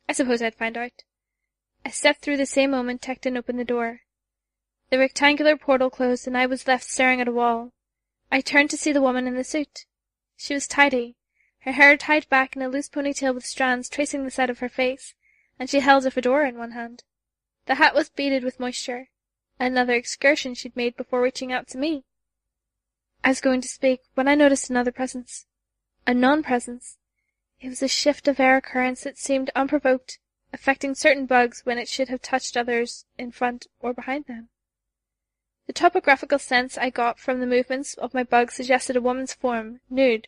I suppose I'd find out. I stepped through the same moment Tecton opened the door. The rectangular portal closed and I was left staring at a wall. I turned to see the woman in the suit. She was tidy, her hair tied back in a loose ponytail with strands tracing the side of her face, and she held a fedora in one hand. The hat was beaded with moisture. Another excursion she'd made before reaching out to me. I was going to speak when I noticed another presence. A non-presence. It was a shift of air currents that seemed unprovoked, affecting certain bugs when it should have touched others in front or behind them. The topographical sense I got from the movements of my bugs suggested a woman's form, nude.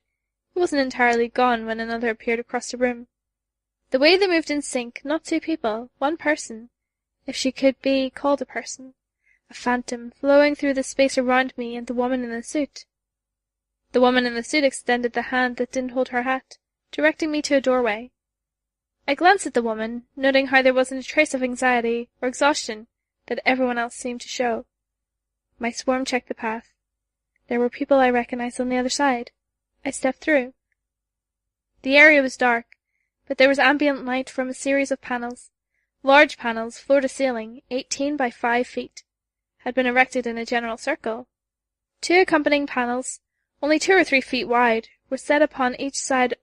It wasn't entirely gone when another appeared across the room. The way they moved in sync, not 2 people, 1 person, if she could be called a person. A phantom, flowing through the space around me and the woman in the suit. The woman in the suit extended the hand that didn't hold her hat, directing me to a doorway. I glanced at the woman, noting how there wasn't a trace of anxiety or exhaustion that everyone else seemed to show. My swarm checked the path. There were people I recognized on the other side. I stepped through. The area was dark, but there was ambient light from a series of panels. Large panels, floor to ceiling, 18 by 5 feet, had been erected in a general circle. 2 accompanying panels, only 2 or 3 feet wide, were set upon each side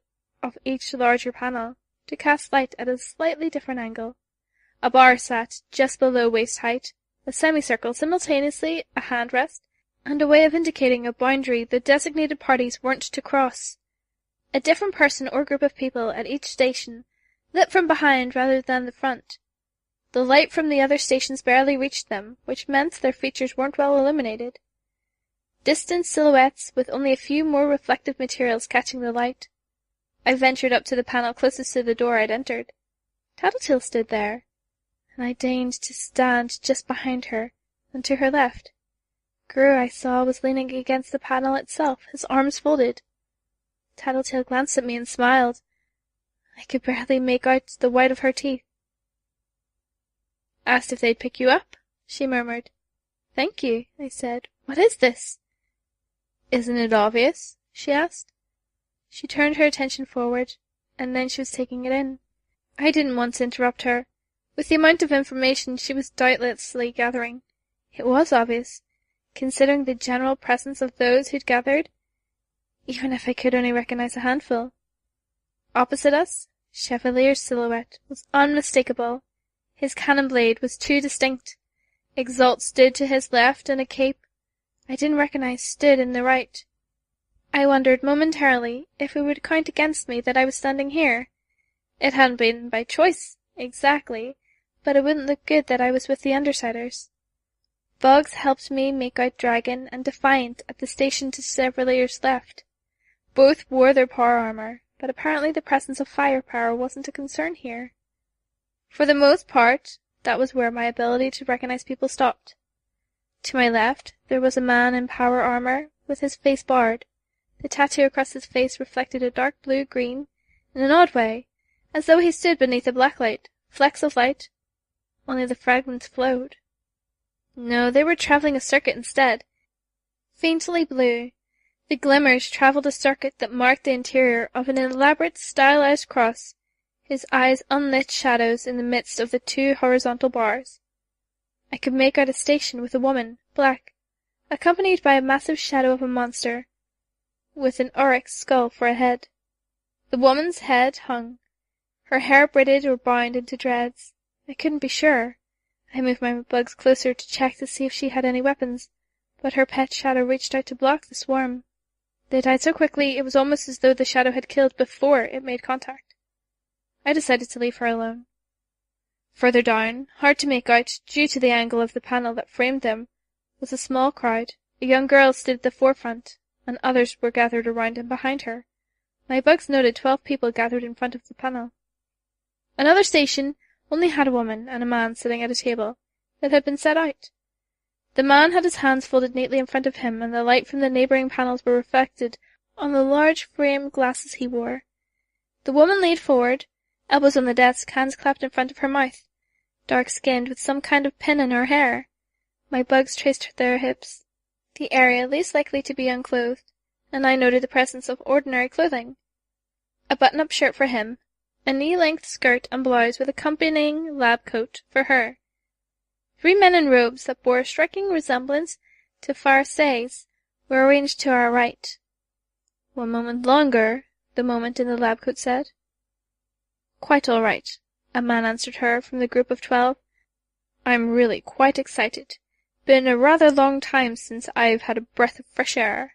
of each larger panel, to cast light at a slightly different angle. A bar sat just below waist height, a semicircle, simultaneously a handrest, and a way of indicating a boundary the designated parties weren't to cross. A different person or group of people at each station, lit from behind rather than the front. The light from the other stations barely reached them, which meant their features weren't well illuminated. Distant silhouettes with only a few more reflective materials catching the light. I ventured up to the panel closest to the door I'd entered. Tattletale stood there, and I deigned to stand just behind her, and to her left. Gru, I saw, was leaning against the panel itself, his arms folded. Tattletale glanced at me and smiled. I could barely make out the white of her teeth. "Asked if they'd pick you up," she murmured. "Thank you," I said. "What is this?" "Isn't it obvious?" she asked. She turned her attention forward, and then she was taking it in. I didn't want to interrupt her. With the amount of information she was doubtlessly gathering, it was obvious, considering the general presence of those who'd gathered, even if I could only recognize a handful. Opposite us, Chevalier's silhouette was unmistakable. His cannon blade was too distinct. Exalt stood to his left, and a cape I didn't recognize stood in the right. I wondered momentarily if it would count against me that I was standing here. It hadn't been by choice, exactly, but it wouldn't look good that I was with the undersiders. Bugs helped me make out Dragon and Defiant at the station to Chevalier's left. Both wore their power armor, but apparently the presence of firepower wasn't a concern here. For the most part, that was where my ability to recognize people stopped. To my left, there was a man in power armor, with his face barred. The tattoo across his face reflected a dark blue-green, in an odd way, as though he stood beneath a blacklight, flecks of light, only the fragments flowed. No, they were traveling a circuit instead. Faintly blue, the glimmers traveled a circuit that marked the interior of an elaborate stylized cross, his eyes unlit shadows in the midst of the 2 horizontal bars. I could make out a station with a woman, black, accompanied by a massive shadow of a monster, with an oryx skull for a head. The woman's head hung, her hair braided or bound into dreads. I couldn't be sure. I moved my bugs closer to check to see if she had any weapons, but her pet shadow reached out to block the swarm. They died so quickly it was almost as though the shadow had killed before it made contact. I decided to leave her alone. Further down, hard to make out due to the angle of the panel that framed them, was a small crowd. A young girl stood at the forefront, and others were gathered around and behind her. My bugs noted 12 people gathered in front of the panel. Another station only had a woman and a man sitting at a table that had been set out. The man had his hands folded neatly in front of him, and the light from the neighbouring panels were reflected on the large framed glasses he wore. The woman leaned forward, elbows on the desk, hands clapped in front of her mouth, dark-skinned with some kind of pin in her hair. My bugs traced their hips, the area least likely to be unclothed, and I noted the presence of ordinary clothing. A button-up shirt for him, a knee-length skirt and blouse with accompanying lab coat for her. 3 men in robes that bore a striking resemblance to Pharisees were arranged to our right. "One moment longer," the moment in the lab coat said. "Quite all right," a man answered her from the group of 12. "I'm really quite excited. Been a rather long time since I've had a breath of fresh air."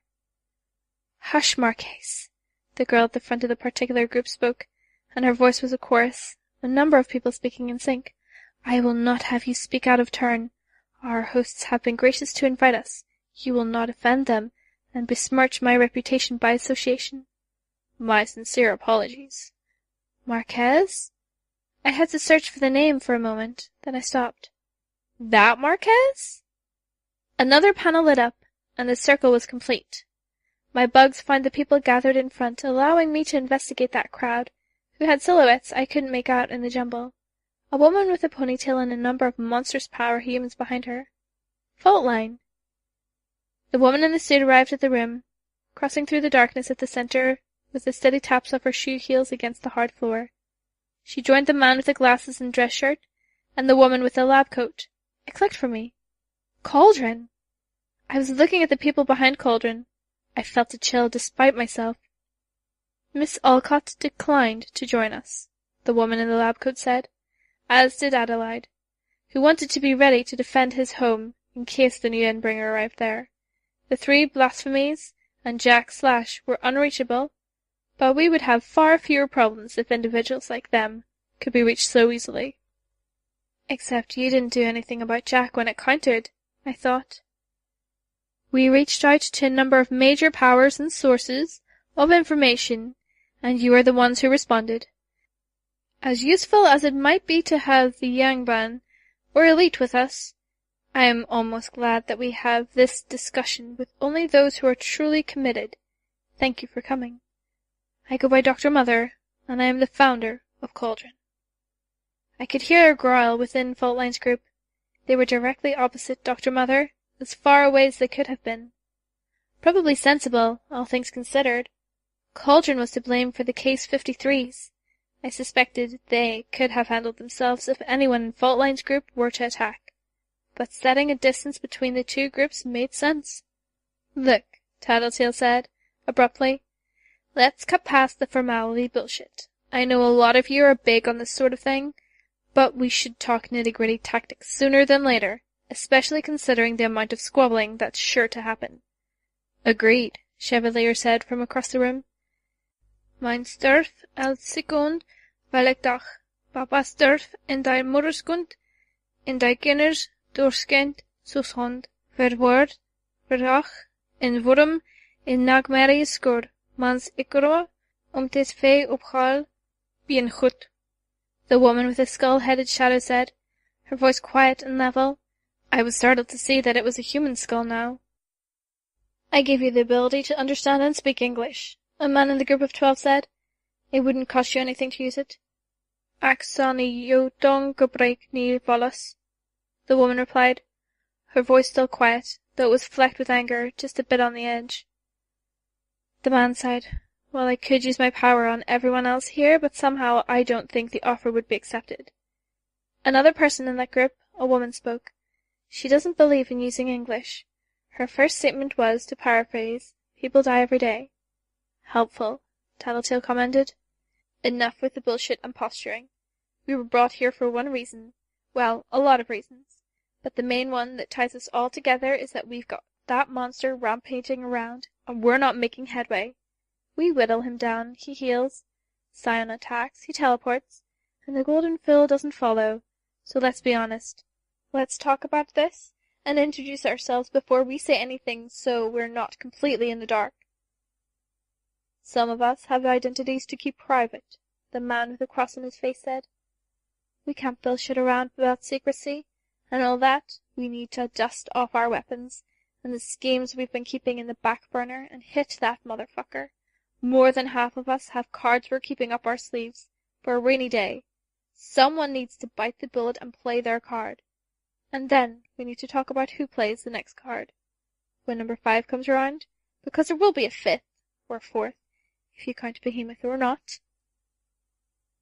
"Hush, Marquise," the girl at the front of the particular group spoke, and her voice was a chorus, a number of people speaking in sync. "I will not have you speak out of turn. Our hosts have been gracious to invite us. You will not offend them, and besmirch my reputation by association." "My sincere apologies." "Marquez?" I had to search for the name for a moment, then I stopped. "That Marquez?" Another panel lit up, and the circle was complete. My bugs found the people gathered in front, allowing me to investigate that crowd, who had silhouettes I couldn't make out in the jumble. A woman with a ponytail and a number of monstrous power humans behind her. Fault line. The woman in the suit arrived at the room, crossing through the darkness at the center with the steady taps of her shoe heels against the hard floor. She joined the man with the glasses and dress shirt, and the woman with the lab coat. It clicked for me. Cauldron! I was looking at the people behind Cauldron. I felt a chill despite myself. Miss Alcott declined to join us, the woman in the lab coat said, as did Adelaide, who wanted to be ready to defend his home in case the new Endbringer arrived there. The three blasphemies and Jack Slash were unreachable, but we would have far fewer problems if individuals like them could be reached so easily. Except you didn't do anything about Jack when it countered, I thought. We reached out to a number of major powers and sources of information, and you are the ones who responded. As useful as it might be to have the Yangban or elite with us, I am almost glad that we have this discussion with only those who are truly committed. Thank you for coming. I go by Dr. Mother, and I am the founder of Cauldron. I could hear a growl within Faultline's group. They were directly opposite Dr. Mother, as far away as they could have been. Probably sensible, all things considered. Cauldron was to blame for the Case 53s. I suspected they could have handled themselves if anyone in Faultline's group were to attack. But setting a distance between the two groups made sense. Look, Tattletale said, abruptly, let's cut past the formality bullshit. I know a lot of you are big on this sort of thing, but we should talk nitty-gritty tactics sooner than later, especially considering the amount of squabbling that's sure to happen. Agreed, Chevalier said from across the room. Mijn sterf elk sekund welk dag, papa sterf in die moederskund, in die kinders doorschijnt soos hond, verwoord, verdag, in worm, in nachtmerrie skor, mans ikro, tes vee opgaal, bien goed. The woman with the skull-headed shadow said, her voice quiet and level. I was startled to see that it was a human skull now. I gave you the ability to understand and speak English, a man in the group of 12 said. It wouldn't cost you anything to use it. Axani yo dong gebruik ni volas, the woman replied, her voice still quiet, though it was flecked with anger, just a bit on the edge. The man sighed. Well, I could use my power on everyone else here, but somehow I don't think the offer would be accepted. Another person in that group, a woman, spoke. She doesn't believe in using English. Her first statement was, to paraphrase, people die every day. Helpful, Tattletale commented. Enough with the bullshit and posturing. We were brought here for one reason. Well, a lot of reasons. But the main one that ties us all together is that we've got that monster rampaging around, and we're not making headway. We whittle him down, he heals. Scion attacks, he teleports, and the golden fill doesn't follow. So let's be honest. Let's talk about this, and introduce ourselves before we say anything so we're not completely in the dark. Some of us have identities to keep private, the man with the cross on his face said. We can't bullshit around about secrecy, and all that. We need to dust off our weapons, and the schemes we've been keeping in the back burner, and hit that motherfucker. More than half of us have cards we're keeping up our sleeves, for a rainy day. Someone needs to bite the bullet and play their card. And then we need to talk about who plays the next card. When number 5 comes around, because there will be a 5th, or a 4th, if you count Behemoth or not.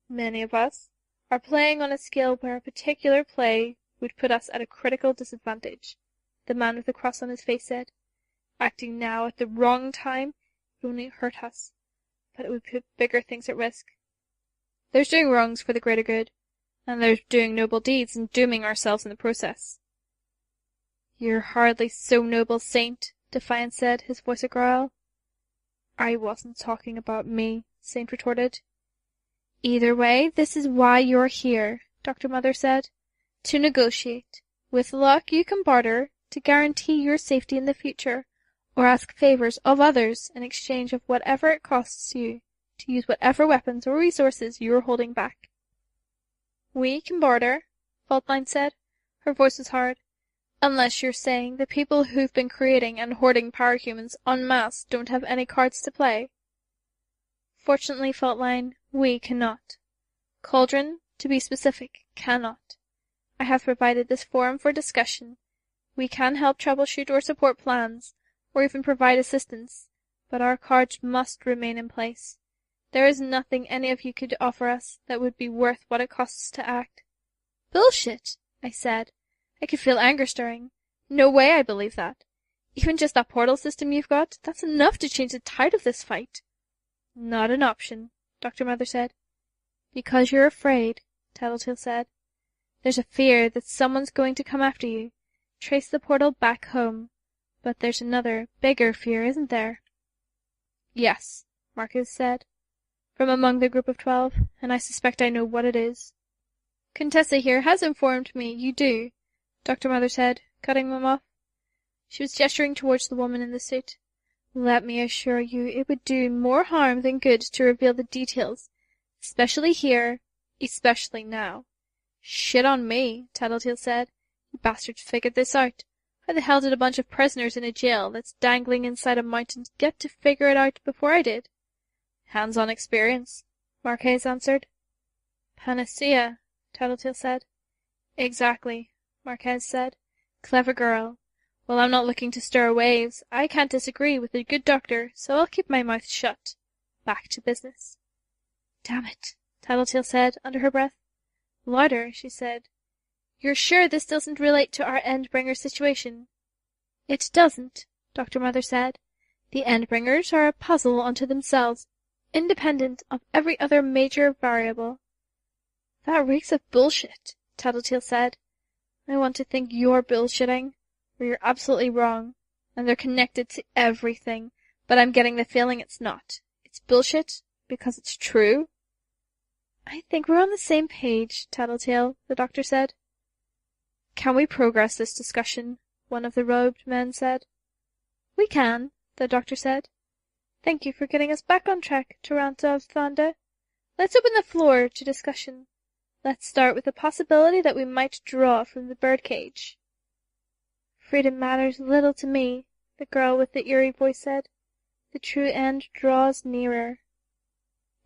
Many of us are playing on a scale where a particular play would put us at a critical disadvantage, the man with the cross on his face said. Acting now at the wrong time would only hurt us, but it would put bigger things at risk. There's doing wrongs for the greater good, and there's doing noble deeds and dooming ourselves in the process. You're hardly so noble, Saint, Defiant said, his voice a growl. I wasn't talking about me, Saint retorted. Either way, this is why you're here, Dr. Mother said. To negotiate. With luck, you can barter to guarantee your safety in the future, or ask favors of others in exchange of whatever it costs you to use whatever weapons or resources you're holding back. We can barter, Faultline said. Her voice was hard. Unless you're saying the people who've been creating and hoarding parahumans en masse don't have any cards to play. Fortunately, Faultline, we cannot. Cauldron, to be specific, cannot. I have provided this forum for discussion. We can help troubleshoot or support plans, or even provide assistance, but our cards must remain in place. There is nothing any of you could offer us that would be worth what it costs to act. Bullshit, I said. I could feel anger stirring. No way I believe that. Even just that portal system you've got, that's enough to change the tide of this fight. Not an option, Dr. Mother said. Because you're afraid, Tattletale said. There's a fear that someone's going to come after you, trace the portal back home. But there's another, bigger fear, isn't there? Yes, Marcus said, from among the group of 12, and I suspect I know what it is. Contessa here has informed me you do, Dr. Mother said, cutting them off. She was gesturing towards the woman in the suit. Let me assure you it would do more harm than good to reveal the details, especially here, especially now. Shit on me, Tattletale said. You bastards figured this out. How the hell did a bunch of prisoners in a jail that's dangling inside a mountain get to figure it out before I did? Hands-on experience, Marquez answered. Panacea, Tattletale said. Exactly, Marquez said. Clever girl. Well, I'm not looking to stir waves. I can't disagree with a good doctor, so I'll keep my mouth shut. Back to business. Damn it, Tattletale said, under her breath. Louder, she said. You're sure this doesn't relate to our Endbringer situation? It doesn't, Dr. Mother said. The Endbringers are a puzzle unto themselves, independent of every other major variable. That reeks of bullshit, Tattletale said. I want to think you're bullshitting, or you're absolutely wrong, and they're connected to everything, but I'm getting the feeling it's not. It's bullshit because it's true. I think we're on the same page, Tattletale, the doctor said. Can we progress this discussion? One of the robed men said. We can, the doctor said. Thank you for getting us back on track, Taranta of Thanda. Let's open the floor to discussion. Let's start with the possibility that we might draw from the birdcage. Freedom matters little to me, the girl with the eerie voice said. The true end draws nearer.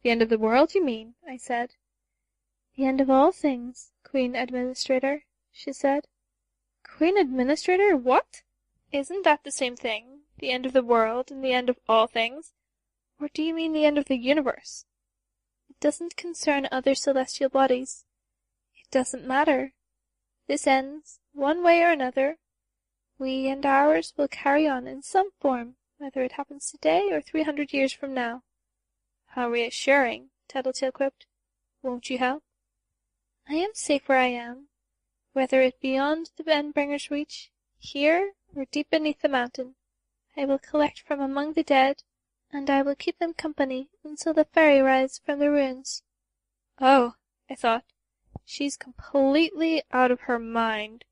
The end of the world, you mean? I said. The end of all things, Queen Administrator, she said. Queen Administrator? What? Isn't that the same thing? The end of the world and the end of all things? Or do you mean the end of the universe? It doesn't concern other celestial bodies. It doesn't matter. This ends, one way or another. We and ours will carry on in some form, whether it happens today or 300 years from now. How reassuring, Tattletale quipped. Won't you help? I am safe where I am, whether it be beyond the Endbringer's reach, here, or deep beneath the mountain. I will collect from among the dead, and I will keep them company until the fairy rise from the ruins. Oh, I thought, she's completely out of her mind.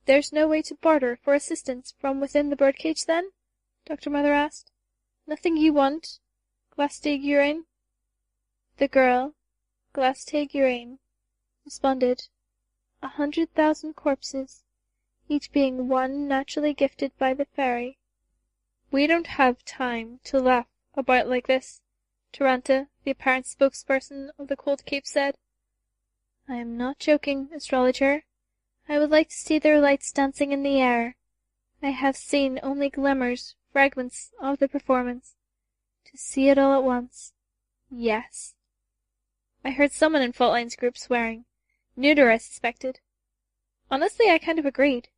There's no way to barter for assistance from within the birdcage, then? Dr. Mother asked. Nothing you want, Glasteigurain? The girl, Glasteigurain, responded. 100,000 corpses, each being one naturally gifted by the fairy. We don't have time to laugh about like this, Taranta, the apparent spokesperson of the Cold Cape, said. I am not joking, astrologer. I would like to see their lights dancing in the air. I have seen only glimmers, fragments of the performance. To see it all at once, yes. I heard someone in Faultline's group swearing. Neuter, I suspected. Honestly, I kind of agreed.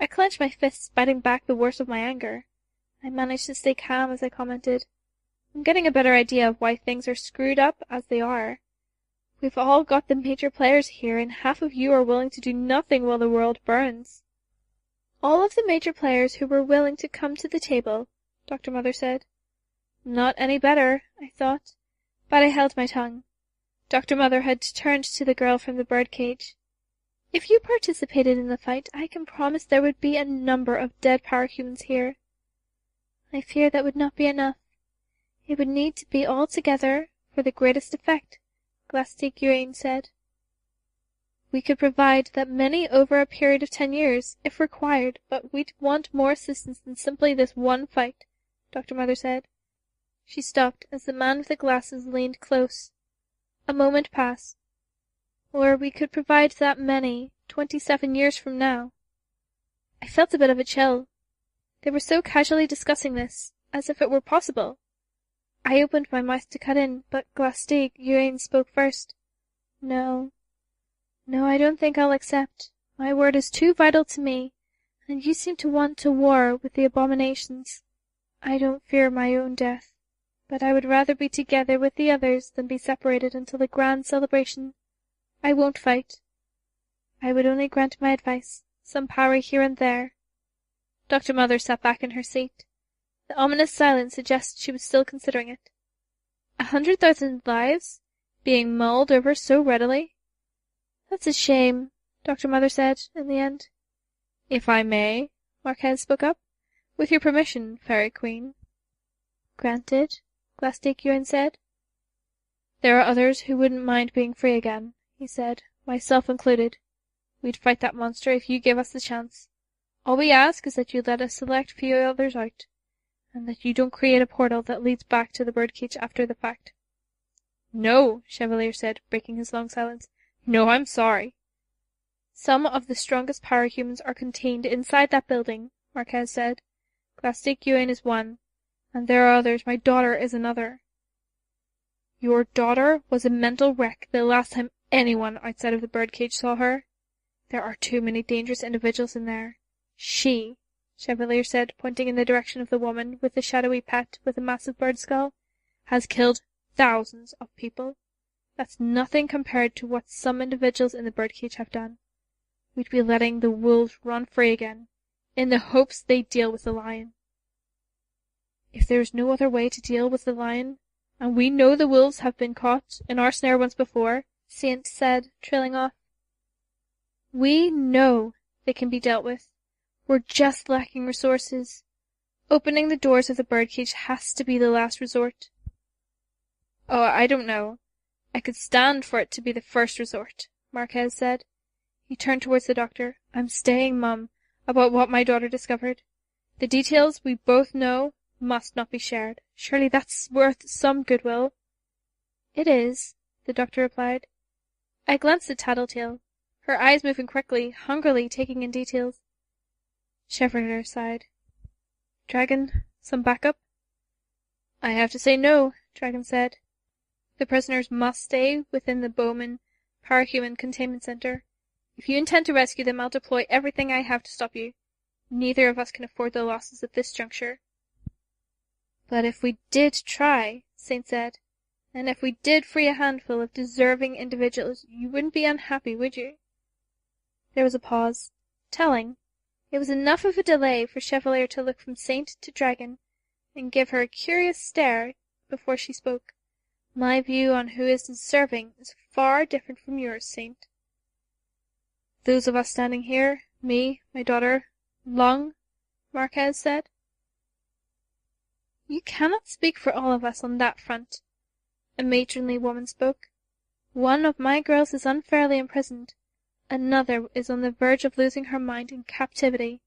I clenched my fists, biting back the worst of my anger. I managed to stay calm as I commented. I'm getting a better idea of why things are screwed up as they are. We've all got the major players here, and half of you are willing to do nothing while the world burns. All of the major players who were willing to come to the table, Dr. Mother said. Not any better, I thought, but I held my tongue. Dr. Mother had turned to the girl from the birdcage. If you participated in the fight, I can promise there would be a number of dead parahumans here. I fear that would not be enough. It would need to be all together for the greatest effect, Glasteigurain said. We could provide that many over a period of 10 years, if required, but we'd want more assistance than simply this one fight, Dr. Mother said. She stopped as the man with the glasses leaned close. A moment passed. Or we could provide that many 27 years from now. I felt a bit of a chill. They were so casually discussing this, as if it were possible. I opened my mouth to cut in, but Glastig Yuan spoke first. No, I don't think I'll accept. My word is too vital to me, and you seem to want to war with the abominations. I don't fear my own death, but I would rather be together with the others than be separated until the grand celebration. I won't fight. I would only grant my advice, some power here and there. Dr. Mother sat back in her seat. The ominous silence suggested she was still considering it. 100,000 lives? Being mulled over so readily? That's a shame, Dr. Mother said, in the end. If I may, Marquez spoke up. With your permission, Fairy Queen. Granted, Glastig Yuan said. There are others who wouldn't mind being free again, he said, myself included. We'd fight that monster if you gave us the chance. All we ask is that you let a select few others out, and that you don't create a portal that leads back to the birdcage after the fact. No, Chevalier said, breaking his long silence. No, I'm sorry. Some of the strongest parahumans are contained inside that building, Marquez said. Glastig Yuan is one, and there are others. My daughter is another. Your daughter was a mental wreck the last time anyone outside of the birdcage saw her. There are too many dangerous individuals in there. She, Chevalier said, pointing in the direction of the woman with the shadowy pet with a massive bird skull, has killed thousands of people. That's nothing compared to what some individuals in the birdcage have done. We'd be letting the wolves run free again, in the hopes they'd deal with the lion. If there's no other way to deal with the lion, and we know the wolves have been caught in our snare once before, Saint said, trailing off. We know they can be dealt with. We're just lacking resources. Opening the doors of the birdcage has to be the last resort. Oh, I don't know. I could stand for it to be the first resort, Marquez said. He turned towards the doctor. I'm staying mum about what my daughter discovered. The details we both know must not be shared. Surely that's worth some goodwill. It is, the doctor replied. I glanced at Tattletale, her eyes moving quickly, hungrily taking in details. Chevalier sighed. Dragon, some backup? I have to say no, Dragon said. The prisoners must stay within the Bowman Parahuman Containment Center. If you intend to rescue them, I'll deploy everything I have to stop you. Neither of us can afford the losses at this juncture. But if we did try, Saint said, and if we did free a handful of deserving individuals, you wouldn't be unhappy, would you? There was a pause. Telling. It was enough of a delay for Chevalier to look from Saint to Dragon, and give her a curious stare before she spoke. My view on who is deserving is far different from yours, Saint. Those of us standing here, me, my daughter, Lung, Marquez said. You cannot speak for all of us on that front, a matronly woman spoke. One of my girls is unfairly imprisoned. Another is on the verge of losing her mind in captivity.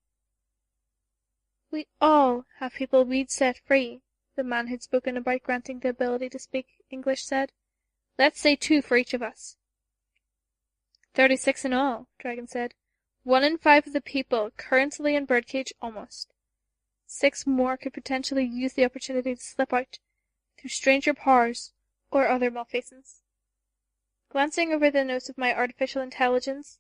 We all have people we'd set free, the man who'd spoken about granting the ability to speak English said. Let's say 2 for each of us. 36 in all, Dragon said. 1 in 5 of the people currently in Birdcage almost. 6 more could potentially use the opportunity to slip out, through stranger powers or other malfeasance. Glancing over the notes of my artificial intelligence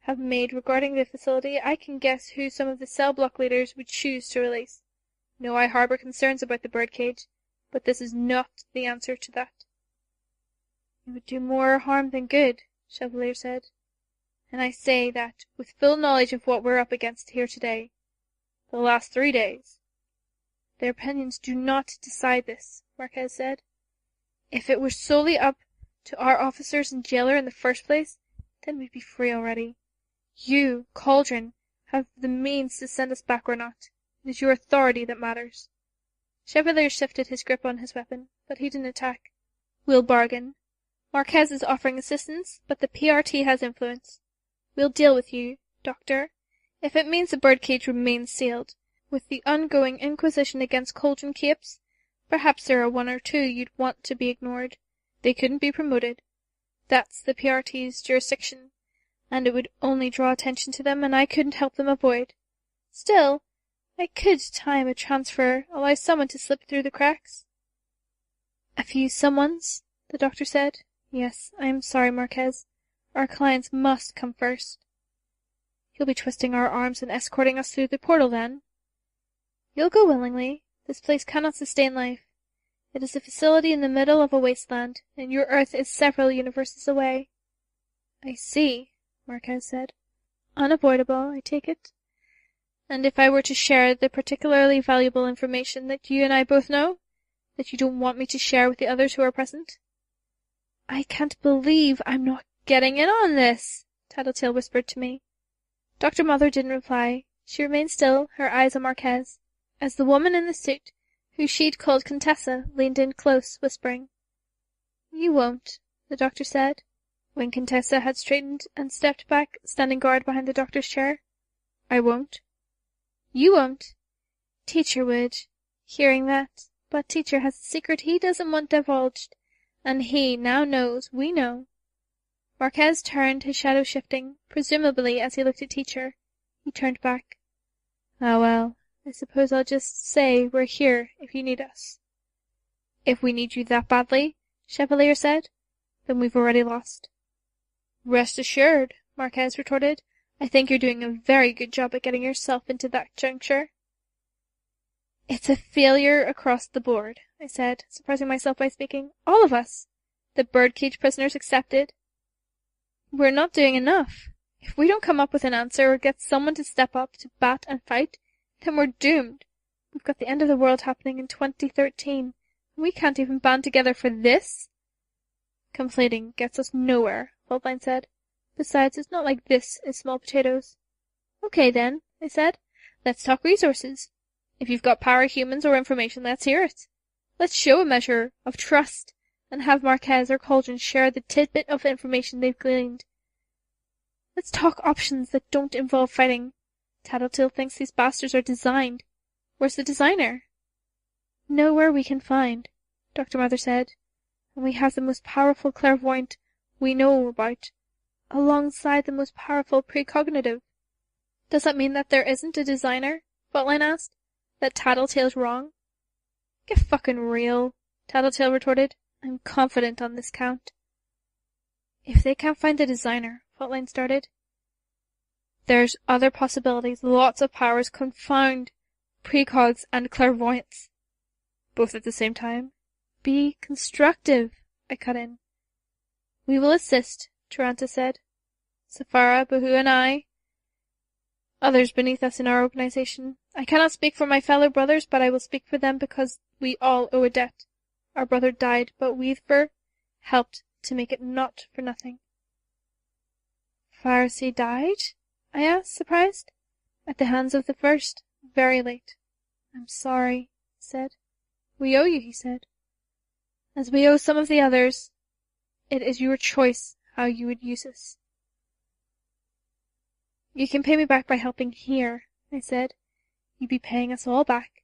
have made regarding the facility, I can guess who some of the cell block leaders would choose to release. No, I harbor concerns about the birdcage, but this is not the answer to that. It would do more harm than good, Chevalier said. And I say that with full knowledge of what we're up against here today. The last 3 days. Their opinions do not decide this, Marquez said. If it were solely up to our officers and jailer in the first place, then we'd be free already. You, Cauldron, have the means to send us back or not. It is your authority that matters. Chevalier shifted his grip on his weapon, but he didn't attack. We'll bargain. Marquez is offering assistance, but the PRT has influence. We'll deal with you, Doctor, if it means the birdcage remains sealed. With the ongoing inquisition against Cauldron capes, perhaps there are 1 or 2 you'd want to be ignored. They couldn't be promoted. That's the PRT's jurisdiction, and it would only draw attention to them, and I couldn't help them avoid. Still, I could time a transfer, allow someone to slip through the cracks. A few someones, the doctor said. Yes, I am sorry, Marquez. Our clients must come first. You'll be twisting our arms and escorting us through the portal, then? You'll go willingly. This place cannot sustain life. It is a facility in the middle of a wasteland, and your Earth is several universes away. I see, Marquez said. Unavoidable, I take it. And if I were to share the particularly valuable information that you and I both know, that you don't want me to share with the others who are present? I can't believe I'm not getting in on this, Tattletale whispered to me. Dr. Mother didn't reply. She remained still, her eyes on Marquez, as the woman in the suit, who she'd called Contessa, leaned in close, whispering. You won't, the doctor said, when Contessa had straightened and stepped back, standing guard behind the doctor's chair. I won't. You won't. Teacher would, hearing that, but Teacher has a secret he doesn't want divulged, and he now knows we know. Marquez turned, his shadow shifting, presumably as he looked at Teacher. He turned back. Ah well, I suppose I'll just say we're here if you need us. If we need you that badly, Chevalier said, then we've already lost. Rest assured, Marquez retorted. I think you're doing a very good job at getting yourself into that juncture. It's a failure across the board, I said, surprising myself by speaking. All of us. The Birdcage prisoners accepted. We're not doing enough. If we don't come up with an answer or get someone to step up to bat and fight, then we're doomed. We've got the end of the world happening in 2013, and we can't even band together for this. Conflating gets us nowhere, Faultline said. Besides, it's not like this is small potatoes. Okay then, I said. Let's talk resources. If you've got power, humans, or information, let's hear it. Let's show a measure of trust and have Marquez or Cauldron share the tidbit of information they've gleaned. Let's talk options that don't involve fighting. Tattletale thinks these bastards are designed. Where's the designer? Nowhere we can find, Dr. Mother said, and we have the most powerful clairvoyant we know about, alongside the most powerful precognitive. Does that mean that there isn't a designer? Faultline asked. That Tattletale's wrong? Get fucking real, Tattletale retorted. I'm confident on this count. If they can't find the designer, Faultline started. There's other possibilities. Lots of powers confound precogs and clairvoyance. Both at the same time. Be constructive, I cut in. We will assist, Taranta said. Safara, Bahu, and I. Others beneath us in our organization. I cannot speak for my fellow brothers, but I will speak for them because we all owe a debt. Our brother died, but Weaver helped to make it not for nothing. Pharisee died? I asked, surprised. At the hands of the first. Very late. I'm sorry, he said. We owe you, he said. As we owe some of the others. It is your choice how you would use us. You can pay me back by helping here, I said. You'd be paying us all back.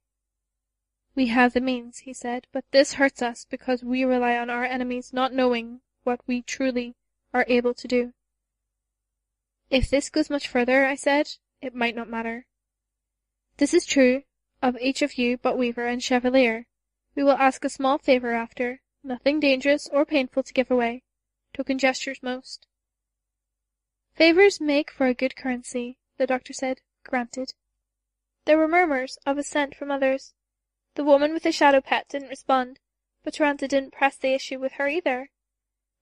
We have the means, he said, but this hurts us because we rely on our enemies not knowing what we truly are able to do. If this goes much further, I said, it might not matter. This is true of each of you but Weaver and Chevalier. We will ask a small favor after, nothing dangerous or painful to give away. Token gestures most. Favors make for a good currency, the doctor said. Granted. There were murmurs of assent from others. The woman with the shadow pet didn't respond, but Taranta didn't press the issue with her either.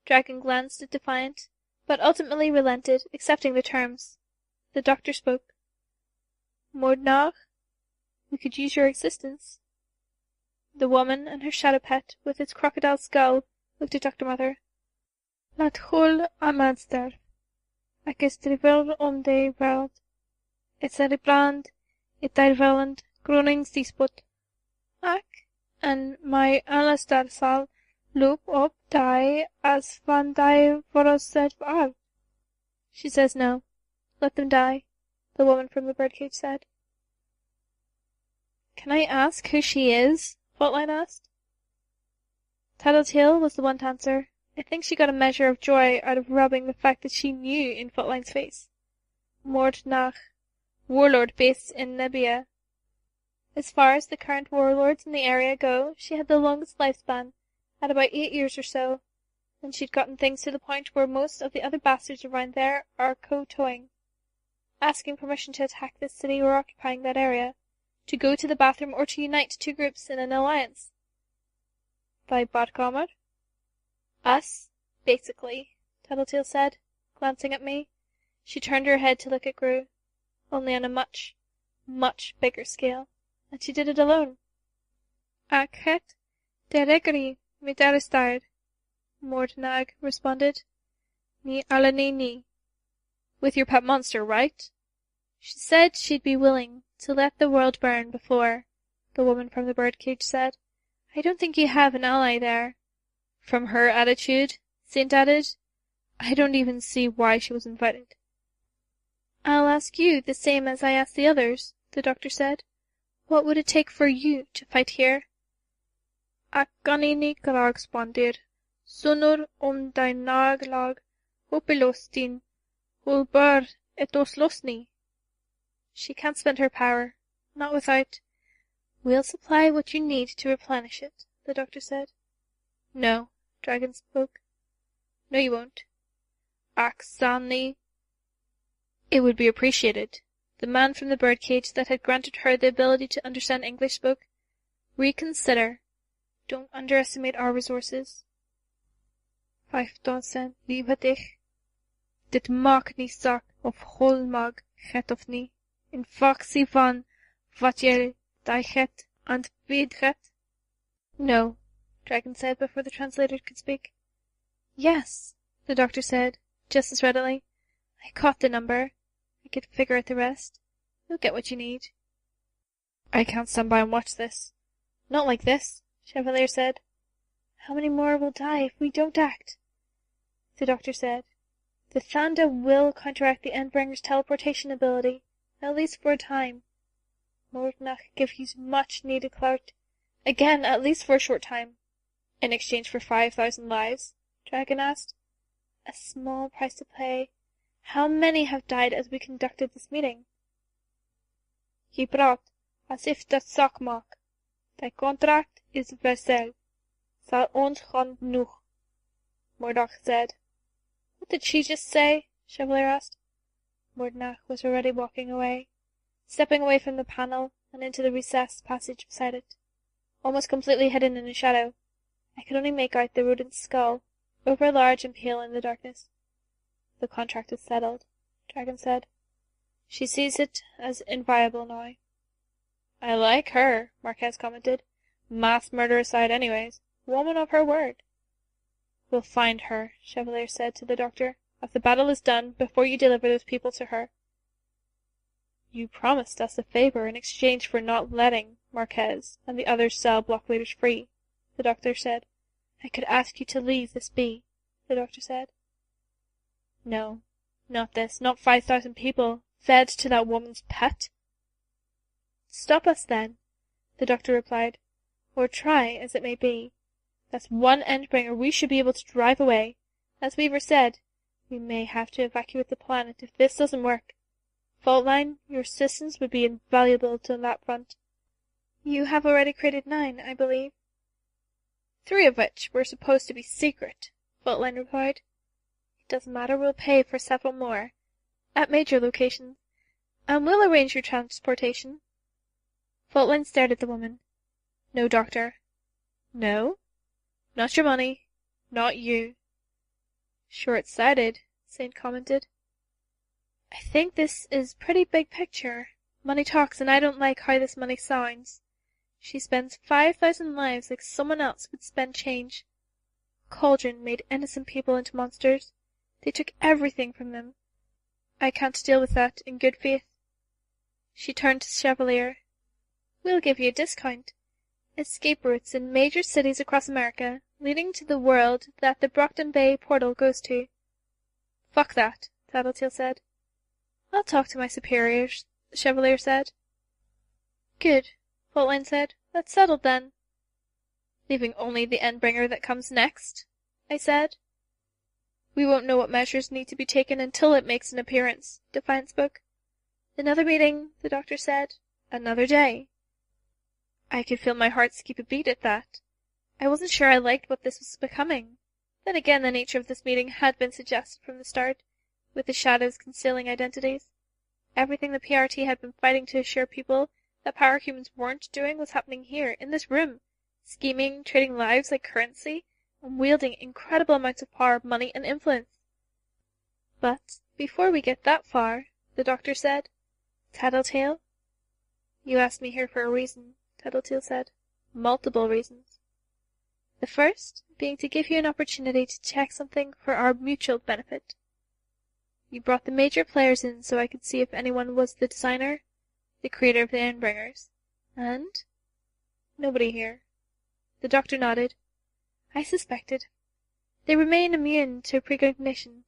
Dragon glanced defiant, but ultimately relented, accepting the terms. The doctor spoke. Mordnar, we could use your assistance. The woman and her shadow pet, with its crocodile skull, looked at Dr. Mother. Lat hol amadster. Ac is drivel de veld. It's a rebrand, it dirvelend, gronings disput. Ac, and my alastar sal loop up die as van die voroset out. She says no. Let them die, the woman from the birdcage said. Can I ask who she is? Faultline asked. Tattletale was the one to answer. I think she got a measure of joy out of rubbing the fact that she knew in Faultline's face. Mordnach, warlord based in Nebia. As far as the current warlords in the area go, she had the longest lifespan, Had about 8 years or so, and she'd gotten things to the point where most of the other bastards around there are kowtowing, asking permission to attack this city or occupying that area, to go to the bathroom or to unite two groups in an alliance. By Bodgamer? Us, basically, Tattletale said, glancing at me. She turned her head to look at Gru, only on a much, much bigger scale, and she did it alone. Ac het deregri mit Aristide, Mordnag responded. Ni alani ni. With your pet monster, right? She said she'd be willing to let the world burn before, the woman from the birdcage said. I don't think you have an ally there. From her attitude, Saint added, I don't even see why she was invited. I'll ask you the same as I asked the others, the doctor said. What would it take for you to fight here? Ac ganini grag spandir, sunur dein naglag, hopelostin, hulbar etos losni. She can't spend her power, not without. We'll supply what you need to replenish it, the doctor said. No, Dragon spoke. No, you won't. Aksani. It would be appreciated. The man from the birdcage that had granted her the ability to understand English spoke. Reconsider. Don't underestimate our resources. 15 lievedig. Dit maakt niet zak of holmag het of niet. In factie van wat je het aan het. No, Dragon said before the translator could speak. Yes, the doctor said, just as readily. I caught the number. I could figure out the rest. You'll get what you need. I can't stand by and watch this. Not like this, Chevalier said. How many more will die if we don't act? The doctor said. The Thanda will counteract the Endbringer's teleportation ability, at least for a time. Mordnach give you much needed clout. Again, at least for a short time. In exchange for 5,000 lives? Dragon asked. A small price to pay. How many have died as we conducted this meeting? He brought, as if dat zak maak. Die contract is versel. Zal ons gaan genoeg. Mordach said. What did she just say? Chevalier asked. Mordnach was already walking away, stepping away from the panel and into the recessed passage beside it, almost completely hidden in a shadow. I could only make out the rodent's skull, over large and pale in the darkness. The contract is settled, Dragon said. She sees it as inviolable now. I like her, Marquez commented. Mass murder aside anyways. Woman of her word. We'll find her, Chevalier said to the doctor, if the battle is done before you deliver those people to her. You promised us a favor in exchange for not letting Marquez and the other cell block leaders free, the doctor said. I could ask you to leave this be, the doctor said. No, not this, not 5,000 people, fed to that woman's pet. Stop us then, the doctor replied, or try as it may be. That's one Endbringer we should be able to drive away. As Weaver said, we may have to evacuate the planet if this doesn't work. Faultline, your assistance would be invaluable on that front. You have already created 9, I believe. 3 of which were supposed to be secret, Faultline replied. It doesn't matter, we'll pay for several more, at major locations, and we'll arrange your transportation. Faultline stared at the woman. No, doctor. No? Not your money. Not you. Short-sighted, Saint commented. I think this is pretty big picture. Money talks, and I don't like how this money sounds. She spends 5,000 lives like someone else would spend change. Cauldron made innocent people into monsters. They took everything from them. I can't deal with that in good faith. She turned to Chevalier. We'll give you a discount. Escape routes in major cities across America, leading to the world that the Brockton Bay portal goes to. Fuck that, Tattletale said. I'll talk to my superiors, the Chevalier said. Good, Faultline said. That's settled then. Leaving only the Endbringer that comes next, I said. We won't know what measures need to be taken until it makes an appearance, Defiant spoke. Another meeting, the doctor said. Another day. I could feel my heart skip a beat at that. I wasn't sure I liked what this was becoming. Then again, the nature of this meeting had been suggested from the start, with the shadows concealing identities. Everything the PRT had been fighting to assure people that power humans weren't doing was happening here, in this room. Scheming, trading lives like currency, and wielding incredible amounts of power, money, and influence. But, before we get that far, the doctor said, Tattletale? You asked me here for a reason, Tattletale said. Multiple reasons. The first being to give you an opportunity to check something for our mutual benefit. You brought the major players in so I could see if anyone was the designer, the creator of the Endbringers, and nobody here. The doctor nodded. I suspected. They remain immune to precognition,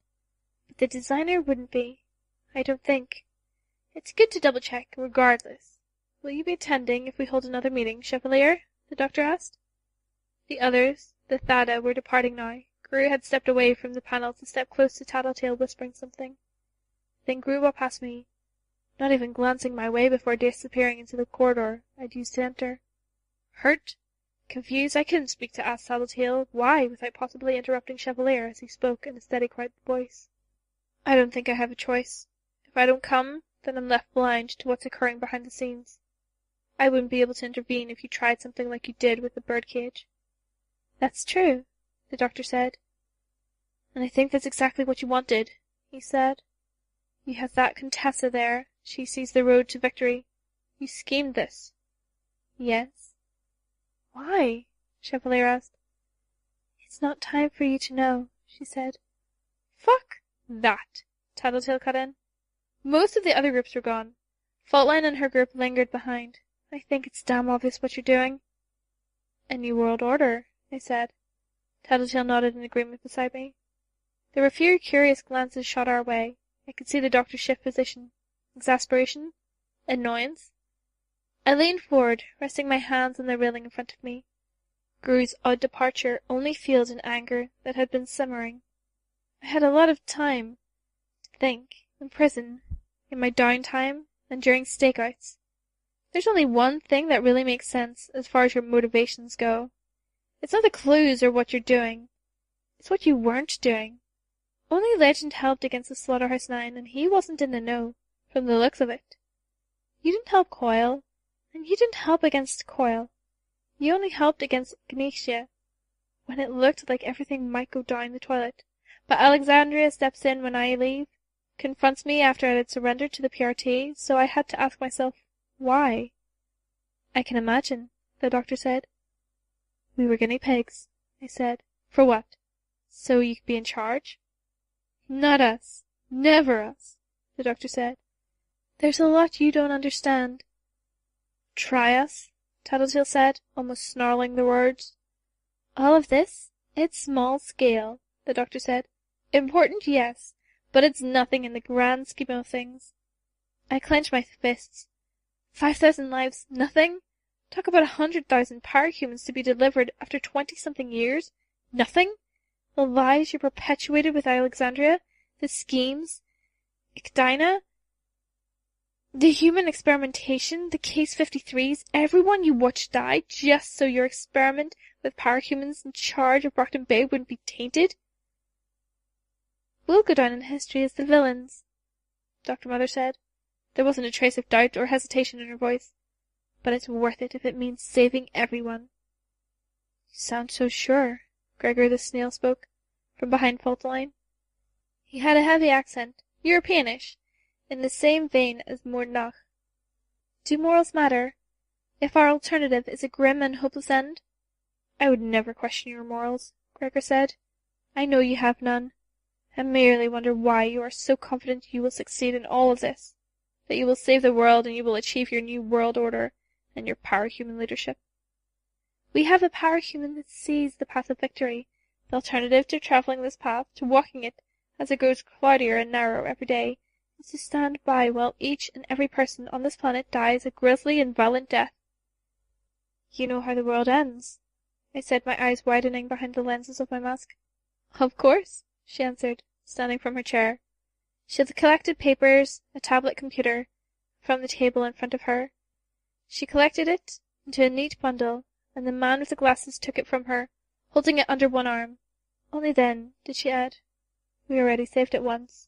but the designer wouldn't be, I don't think. It's good to double-check, regardless. Will you be attending if we hold another meeting, Chevalier? The doctor asked. The others, the Thada, were departing now. Gru had stepped away from the panel to step close to Tattletale, whispering something. Then Gru walked past me, not even glancing my way before disappearing into the corridor I'd used to enter. Hurt? Confused, I couldn't speak to ask Tattletale why without possibly interrupting Chevalier as he spoke in a steady, quiet voice. I don't think I have a choice. If I don't come, then I'm left blind to what's occurring behind the scenes. I wouldn't be able to intervene if you tried something like you did with the Birdcage. That's true, the doctor said. And I think that's exactly what you wanted, he said. You have that Contessa there. She sees the road to victory. You schemed this. Yes. Why? Chevalier asked. It's not time for you to know, she said. Fuck that, Tattletale cut in. Most of the other groups were gone. Faultline and her group lingered behind. I think it's damn obvious what you're doing. A new world order, I said. Tattletale nodded in agreement beside me. There were a few curious glances shot our way. I could see the doctor shift position. Exasperation? Annoyance? I leaned forward, resting my hands on the railing in front of me. Gru's odd departure only fueled an anger that had been simmering. I had a lot of time to think, in prison, in my downtime, and during stakeouts. There's only one thing that really makes sense as far as your motivations go. It's not the clues or what you're doing. It's what you weren't doing. Only Legend helped against the Slaughterhouse 9, and he wasn't in the know, from the looks of it. You didn't help Coil, and you didn't help against Coil. You only helped against Ganesha, when it looked like everything might go down the toilet. But Alexandria steps in when I leave, confronts me after I had surrendered to the PRT, so I had to ask myself, why? I can imagine, the doctor said. We were guinea pigs, I said. For what? So you could be in charge? Not us. Never us, the doctor said. There's a lot you don't understand. Try us, Tattletale said, almost snarling the words. All of this? It's small scale, the doctor said. Important, yes, but it's nothing in the grand scheme of things. I clenched my fists. 5,000 lives, nothing? Talk about 100,000 parahumans to be delivered after 20-something years. Nothing? The lies you perpetuated with Alexandria, the schemes, Ichdina, the human experimentation, the Case 53s, everyone you watched die just so your experiment with parahumans in charge of Brockton Bay wouldn't be tainted? We'll go down in history as the villains, Dr. Mother said. There wasn't a trace of doubt or hesitation in her voice. But it's worth it if it means saving everyone. You sound so sure, Gregor the Snail spoke, from behind Faultline. He had a heavy accent, Europeanish, in the same vein as Mordnach. Do morals matter? If our alternative is a grim and hopeless end? I would never question your morals, Gregor said. I know you have none. I merely wonder why you are so confident you will succeed in all of this, that you will save the world and you will achieve your new world order and your parahuman leadership. We have a parahuman that sees the path of victory. The alternative to traveling this path, to walking it as it grows cloudier and narrower every day, is to stand by while each and every person on this planet dies a grisly and violent death. You know how the world ends, I said, my eyes widening behind the lenses of my mask. Of course, she answered, standing from her chair. She had collected papers, a tablet computer, from the table in front of her. She collected it into a neat bundle and the man with the glasses took it from her, holding it under one arm. Only then did she add, "We already saved it once."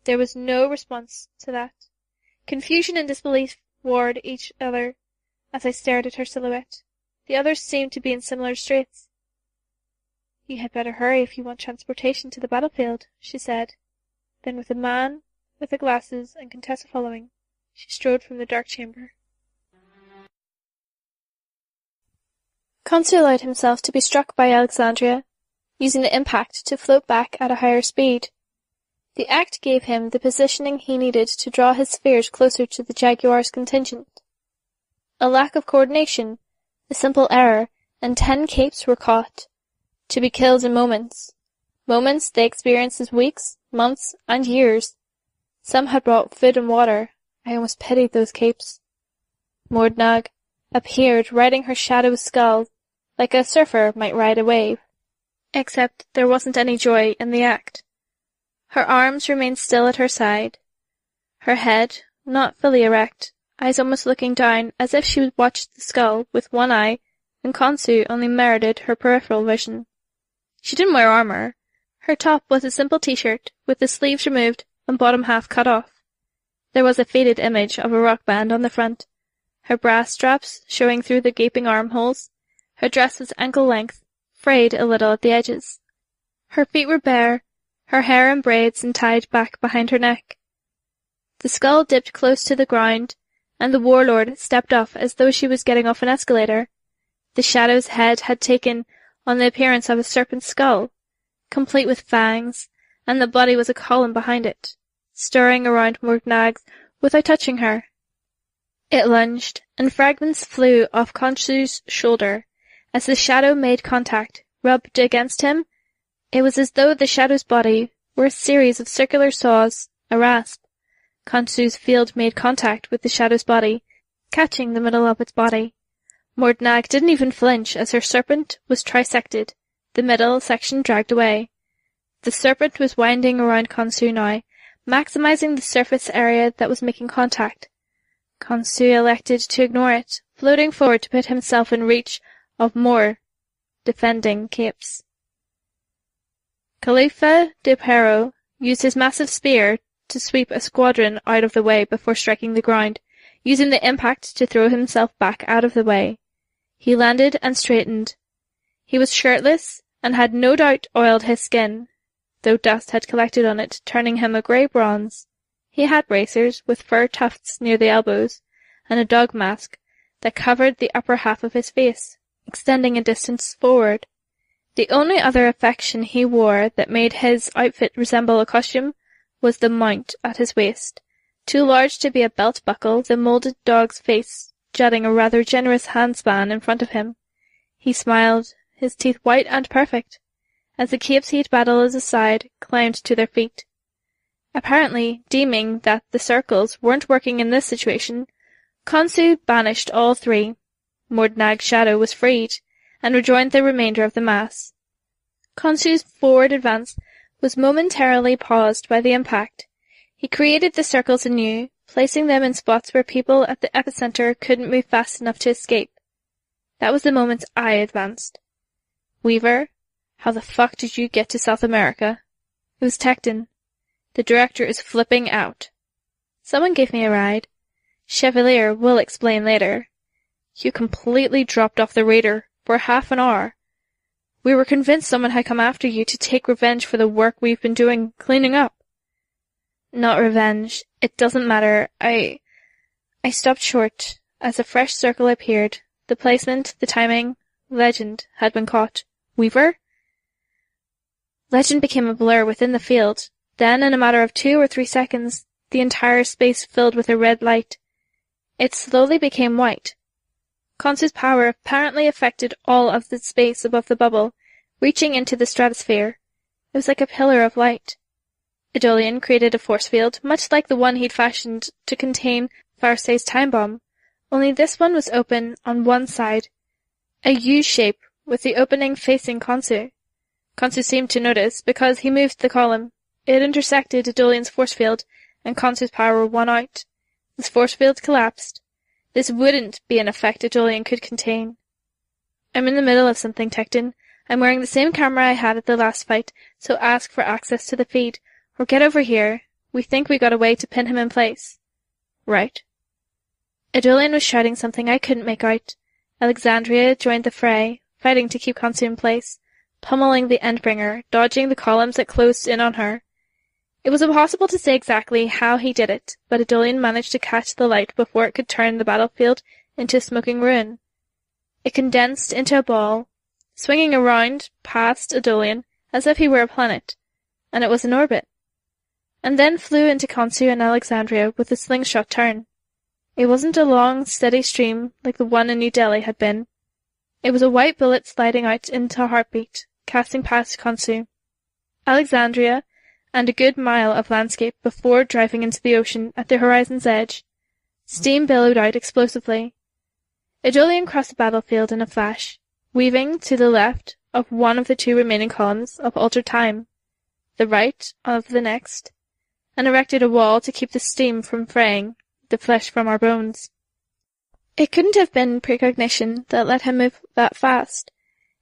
There was no response to that. Confusion and disbelief warred each other as I stared at her silhouette. The others seemed to be in similar straits. "You had better hurry if you want transportation to the battlefield," she said. Then with the man with the glasses and Contessa following, she strode from the dark chamber. Khonsu allowed himself to be struck by Alexandria, using the impact to float back at a higher speed. The act gave him the positioning he needed to draw his spheres closer to the Jaguar's contingent. A lack of coordination, a simple error, and 10 capes were caught, to be killed in moments. Moments they experienced as weeks, months, and years. Some had brought food and water. I almost pitied those capes. Mordnag appeared riding her shadow's skull, like a surfer might ride a wave. Except there wasn't any joy in the act. Her arms remained still at her side. Her head, not fully erect, eyes almost looking down as if she would watch the skull with one eye, and Khonsu only merited her peripheral vision. She didn't wear armor. Her top was a simple t-shirt, with the sleeves removed and bottom half cut off. There was a faded image of a rock band on the front, her brass straps showing through the gaping armholes. Her dress was ankle-length, frayed a little at the edges. Her feet were bare, her hair in braids and tied back behind her neck. The skull dipped close to the ground, and the warlord stepped off as though she was getting off an escalator. The shadow's head had taken on the appearance of a serpent's skull, complete with fangs, and the body was a column behind it, stirring around Mordnag's without touching her. It lunged, and fragments flew off Khonsu's shoulder. As the shadow made contact, rubbed against him, it was as though the shadow's body were a series of circular saws, a rasp. Khonsu's field made contact with the shadow's body, catching the middle of its body. Mordnag didn't even flinch as her serpent was trisected, the middle section dragged away. The serpent was winding around Khonsu now, maximizing the surface area that was making contact. Khonsu elected to ignore it, floating forward to put himself in reach of more defending capes. Khalifa de Pero used his massive spear to sweep a squadron out of the way before striking the ground, using the impact to throw himself back out of the way. He landed and straightened. He was shirtless and had no doubt oiled his skin, though dust had collected on it, turning him a grey bronze. He had bracers with fur tufts near the elbows, and a dog mask that covered the upper half of his face, extending a distance forward. The only other affection he wore that made his outfit resemble a costume was the mount at his waist, too large to be a belt buckle, the moulded dog's face jutting a rather generous handspan in front of him. He smiled, his teeth white and perfect, as the capes he'd battled at his side climbed to their feet. Apparently deeming that the circles weren't working in this situation, Khonsu banished all 3. Mordnag's shadow was freed, and rejoined the remainder of the mass. Khonsu's forward advance was momentarily paused by the impact. He created the circles anew, placing them in spots where people at the epicenter couldn't move fast enough to escape. That was the moment I advanced. "Weaver, how the fuck did you get to South America?" It was Tecton. "The director is flipping out." "Someone gave me a ride. Chevalier will explain later." "You completely dropped off the radar for half an hour. We were convinced someone had come after you to take revenge for the work we've been doing cleaning up." "Not revenge. It doesn't matter. I stopped short as a fresh circle appeared. The placement, the timing, legend had been caught." "Weaver?" Legend became a blur within the field. Then, in a matter of 2 or 3 seconds, the entire space filled with a red light. It slowly became white. Khonsu's power apparently affected all of the space above the bubble, reaching into the stratosphere. It was like a pillar of light. Idolian created a force field, much like the one he'd fashioned to contain Farsay's time bomb, only this one was open on one side, a U-shape with the opening facing Khonsu. Khonsu seemed to notice, because he moved the column. It intersected Idolian's force field, and Khonsu's power won out. This force field collapsed. This wouldn't be an effect Idolian could contain. I'm in the middle of something, Tecton. I'm wearing the same camera I had at the last fight, so ask for access to the feed. Or get over here. We think we got a way to pin him in place. Right. Adolian was shouting something I couldn't make out. Alexandria joined the fray, fighting to keep Khonsu in place, pummeling the Endbringer, dodging the columns that closed in on her. It was impossible to say exactly how he did it, but Adolian managed to catch the light before it could turn the battlefield into a smoking ruin. It condensed into a ball, swinging around past Adolian as if he were a planet, and it was in orbit, and then flew into Khonsu and Alexandria with a slingshot turn. It wasn't a long, steady stream like the one in New Delhi had been. It was a white bullet sliding out into a heartbeat, casting past Khonsu, Alexandria, and a good mile of landscape before driving into the ocean at the horizon's edge. Steam billowed out explosively. Adolian crossed the battlefield in a flash, weaving to the left of one of the two remaining columns of altered time, the right of the next, and erected a wall to keep the steam from fraying the flesh from our bones. It couldn't have been precognition that let him move that fast.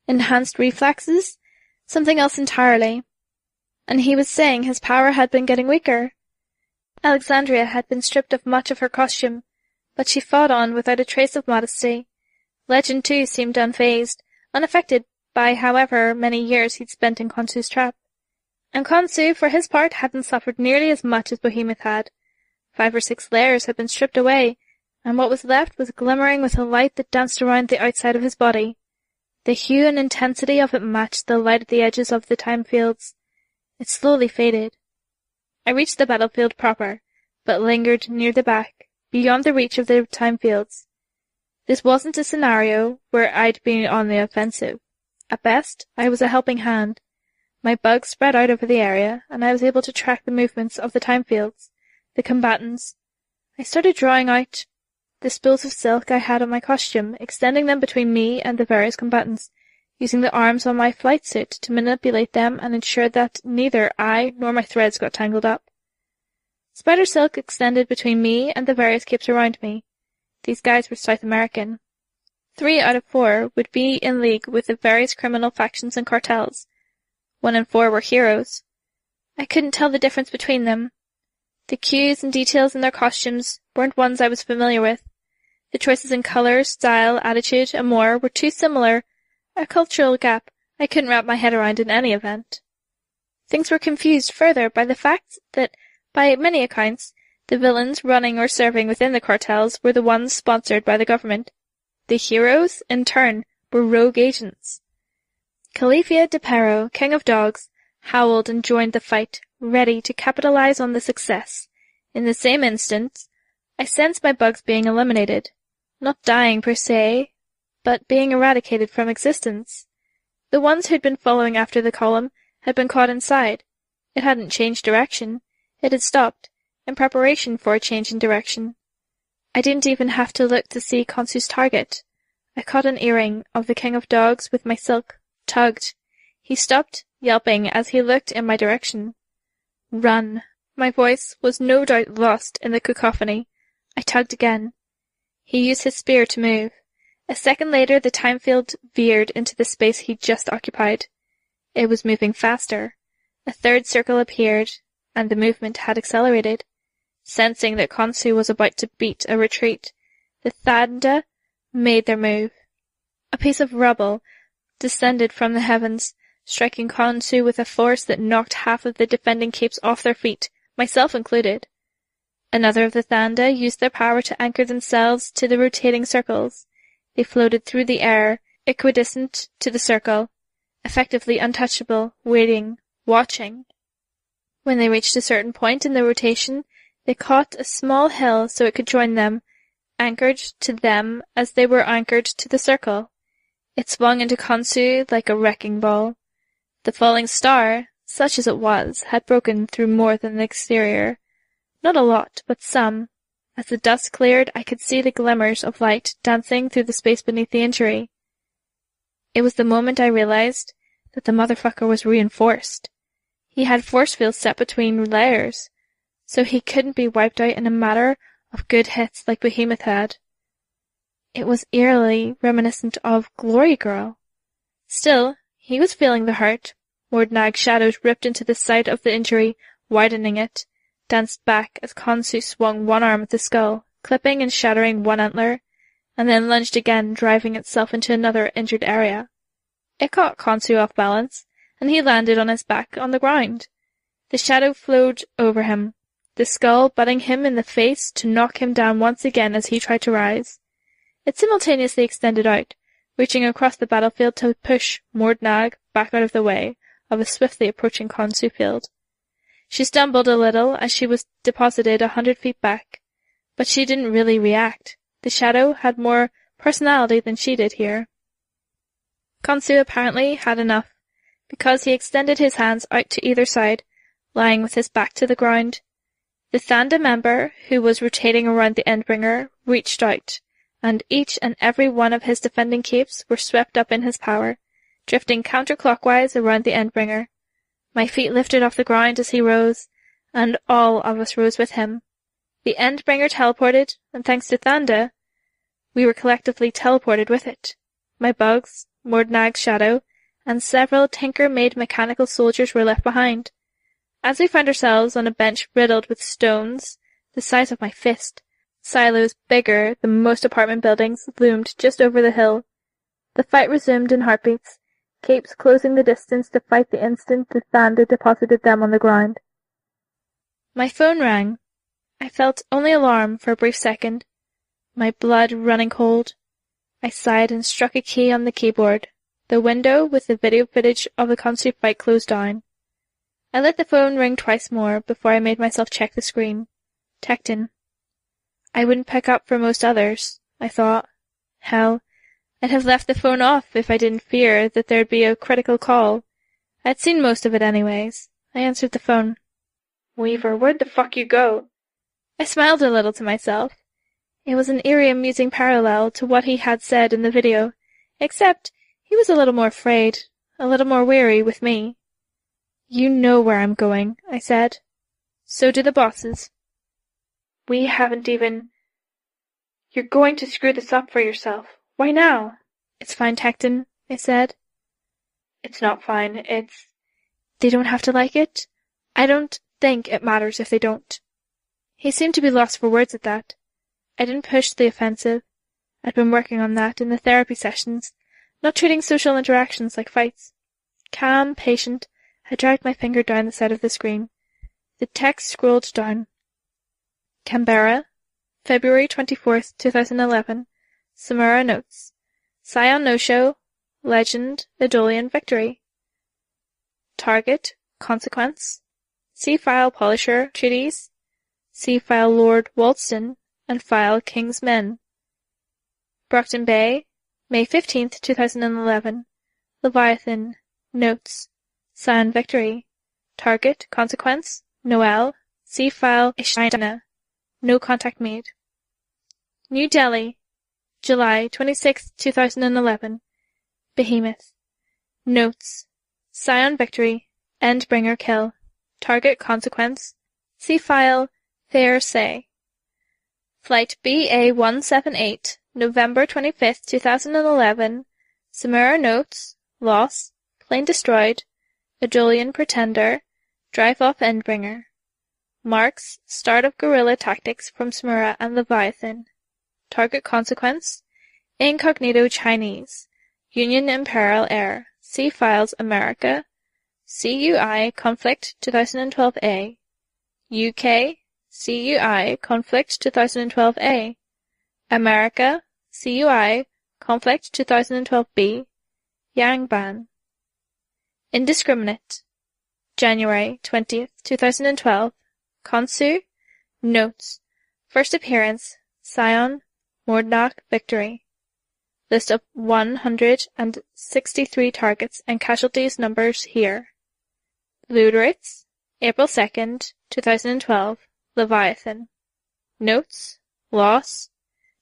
Enhanced reflexes? Something else entirely. And he was saying his power had been getting weaker. Alexandria had been stripped of much of her costume, but she fought on without a trace of modesty. Legend, too, seemed unfazed, unaffected by however many years he'd spent in Khonsu's trap. And Khonsu, for his part, hadn't suffered nearly as much as Behemoth had. 5 or 6 layers had been stripped away, and what was left was glimmering with a light that danced around the outside of his body. The hue and intensity of it matched the light at the edges of the time fields. It slowly faded. I reached the battlefield proper, but lingered near the back, beyond the reach of the time fields. This wasn't a scenario where I'd been on the offensive. At best, I was a helping hand. My bugs spread out over the area, and I was able to track the movements of the time fields, the combatants. I started drawing out the spools of silk I had on my costume, extending them between me and the various combatants, using the arms on my flight suit to manipulate them and ensure that neither I nor my threads got tangled up. Spider silk extended between me and the various capes around me. These guys were South American. 3 out of 4 would be in league with the various criminal factions and cartels. 1 in 4 were heroes. I couldn't tell the difference between them. The cues and details in their costumes weren't ones I was familiar with. The choices in colour, style, attitude, and more were too similar, a cultural gap I couldn't wrap my head around in any event. Things were confused further by the fact that, by many accounts, the villains running or serving within the cartels were the ones sponsored by the government. The heroes, in turn, were rogue agents. Califia de Perro, King of Dogs, howled and joined the fight, ready to capitalize on the success. In the same instant, I sensed my bugs being eliminated. Not dying per se, but being eradicated from existence. The ones who'd been following after the column had been caught inside. It hadn't changed direction. It had stopped, in preparation for a change in direction. I didn't even have to look to see Khonsu's target. I caught an earring of the King of Dogs with my silk, tugged. He stopped, yelping as he looked in my direction. Run. My voice was no doubt lost in the cacophony. I tugged again. He used his spear to move. A second later the time field veered into the space he'd just occupied. It was moving faster. A third circle appeared, and the movement had accelerated. Sensing that Khonsu was about to beat a retreat, the Thanda made their move. A piece of rubble descended from the heavens, striking Khonsu with a force that knocked half of the defending capes off their feet, myself included. Another of the Thanda used their power to anchor themselves to the rotating circles. They floated through the air, equidistant to the circle, effectively untouchable, waiting, watching. When they reached a certain point in the rotation, they caught a small hill so it could join them, anchored to them as they were anchored to the circle. It swung into Khonsu like a wrecking ball. The falling star, such as it was, had broken through more than the exterior. Not a lot, but some. As the dust cleared, I could see the glimmers of light dancing through the space beneath the injury. It was the moment I realized that the motherfucker was reinforced. He had force fields set between layers, so he couldn't be wiped out in a matter of good hits like Behemoth had. It was eerily reminiscent of Glory Girl. Still, he was feeling the hurt. Mordnag's shadows ripped into the site of the injury, widening it, danced back as Khonsu swung one arm at the skull, clipping and shattering one antler, and then lunged again, driving itself into another injured area. It caught Khonsu off balance, and he landed on his back on the ground. The shadow flowed over him, the skull butting him in the face to knock him down once again as he tried to rise. It simultaneously extended out, reaching across the battlefield to push Mordnag back out of the way of a swiftly approaching Khonsu field. She stumbled a little as she was deposited 100 feet back, but she didn't really react. The shadow had more personality than she did here. Khonsu apparently had enough, because he extended his hands out to either side, lying with his back to the ground. The Thanda member, who was rotating around the Endbringer, reached out, and each and every one of his defending capes were swept up in his power, drifting counterclockwise around the Endbringer. My feet lifted off the ground as he rose, and all of us rose with him. The Endbringer teleported, and thanks to Thanda, we were collectively teleported with it. My bugs, Mordnag's shadow, and several tinker-made mechanical soldiers were left behind. As we found ourselves on a bench riddled with stones the size of my fist, silos bigger than most apartment buildings loomed just over the hill. The fight resumed in heartbeats, capes closing the distance to fight the instant the Thanda deposited them on the ground. My phone rang. I felt only alarm for a brief second, my blood running cold. I sighed and struck a key on the keyboard. The window with the video footage of the Khonsu fight closed down. I let the phone ring twice more before I made myself check the screen. Tecton. I wouldn't pick up for most others, I thought. Hell, I'd have left the phone off if I didn't fear that there'd be a critical call. I'd seen most of it anyways. I answered the phone. Weaver, where'd the fuck you go? I smiled a little to myself. It was an eerie amusing parallel to what he had said in the video, except he was a little more afraid, a little more weary with me. You know where I'm going, I said. So do the bosses. We haven't even... You're going to screw this up for yourself. Why now? It's fine, Tecton, I said. It's not fine, it's... They don't have to like it? I don't think it matters if they don't. He seemed to be lost for words at that. I didn't push the offensive. I'd been working on that in the therapy sessions, not treating social interactions like fights. Calm, patient, I dragged my finger down the side of the screen. The text scrolled down. Canberra, February 24th, 2011. Samura notes. Scion no-show. Legend, Idolian victory. Target, consequence. C-file Polisher treaties. C-file Lord Walston, and file King's Men. Brockton Bay, May 15th, 2011. Leviathan, notes. Scion victory. Target, consequence. Noel, C-file Ishina. No contact made. New Delhi, July 26th, 2011. Behemoth. Notes. Scion victory. Endbringer kill. Target, consequence. C-file Fair Say. Flight BA-178, November 25th, 2011. Samura notes. Loss. Plane destroyed. Idolian pretender. Drive off Endbringer. Marks. Start of guerrilla tactics from Samura and Leviathan. Target consequence. Incognito Chinese. Union Imperial Air. See files America. CUI Conflict 2012A. UK. CUI Conflict 2012A. America. CUI Conflict 2012B. Yangban. Indiscriminate. January 20th, 2012. Khonsu. Notes. First appearance. Scion. Mordnag victory. List of 163 targets and casualties numbers here. Ludritz. April 2nd, 2012. Leviathan. Notes. Loss.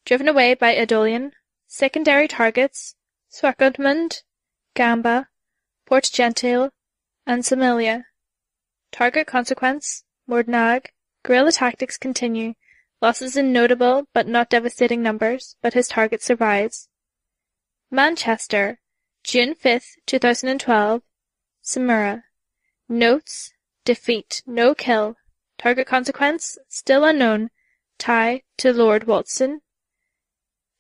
Driven away by Idolian. Secondary targets. Swakopmund, Gamba, Port Gentil, and Samilia. Target consequence. Mordnag. Guerrilla tactics continue. Losses in notable but not devastating numbers, but his target survives. Manchester, June 5th, 2012. Samura. Notes: defeat, no kill. Target consequence: still unknown. Tie to Lord Walston.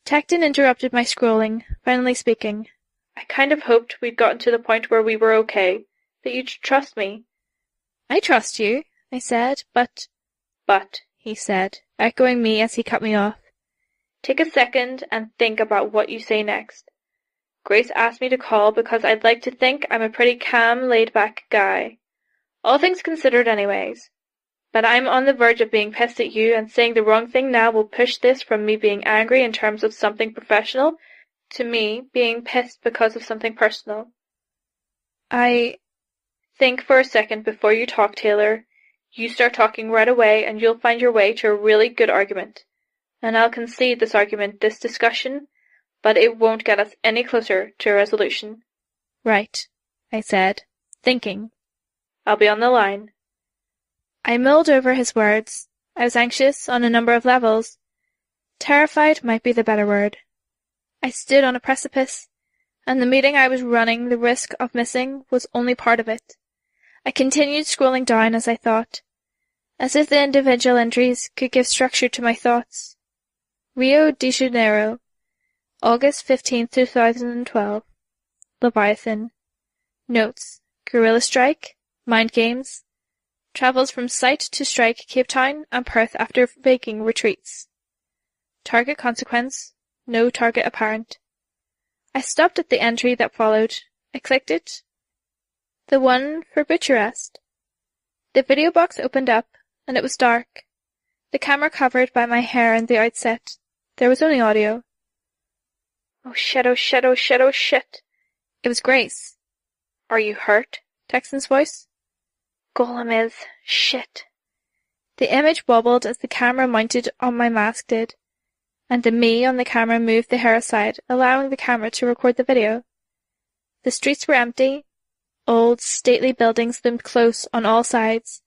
Tecton interrupted my scrolling, finally speaking. I kind of hoped we'd gotten to the point where we were okay, that you'd trust me. I trust you, I said, but, he said, echoing me as he cut me off. Take a second and think about what you say next. Grace asked me to call because I'd like to think I'm a pretty calm, laid-back guy. All things considered anyways. But I'm on the verge of being pissed at you, and saying the wrong thing now will push this from me being angry in terms of something professional to me being pissed because of something personal. I think for a second before you talk, Taylor. You start talking right away and you'll find your way to a really good argument. And I'll concede this argument, this discussion, but it won't get us any closer to a resolution. Right, I said, thinking. I'll be on the line. I mulled over his words. I was anxious on a number of levels. Terrified might be the better word. I stood on a precipice, and the meeting I was running the risk of missing was only part of it. I continued scrolling down as I thought, as if the individual entries could give structure to my thoughts. Rio de Janeiro, August 15th, 2012. Leviathan. Notes: guerrilla strike, mind games. Travels from site to strike Cape Town and Perth after making retreats. Target consequence: no target apparent. I stopped at the entry that followed. I clicked it. The one for Bucharest. The video box opened up, and it was dark. The camera covered by my hair in the outset. There was only audio. Oh shit, oh shit, oh shit, oh shit. It was Grace. Are you hurt? Texan's voice. Golem is shit. The image wobbled as the camera mounted on my mask did, and the me on the camera moved the hair aside, allowing the camera to record the video. The streets were empty. Old, stately buildings loomed close on all sides,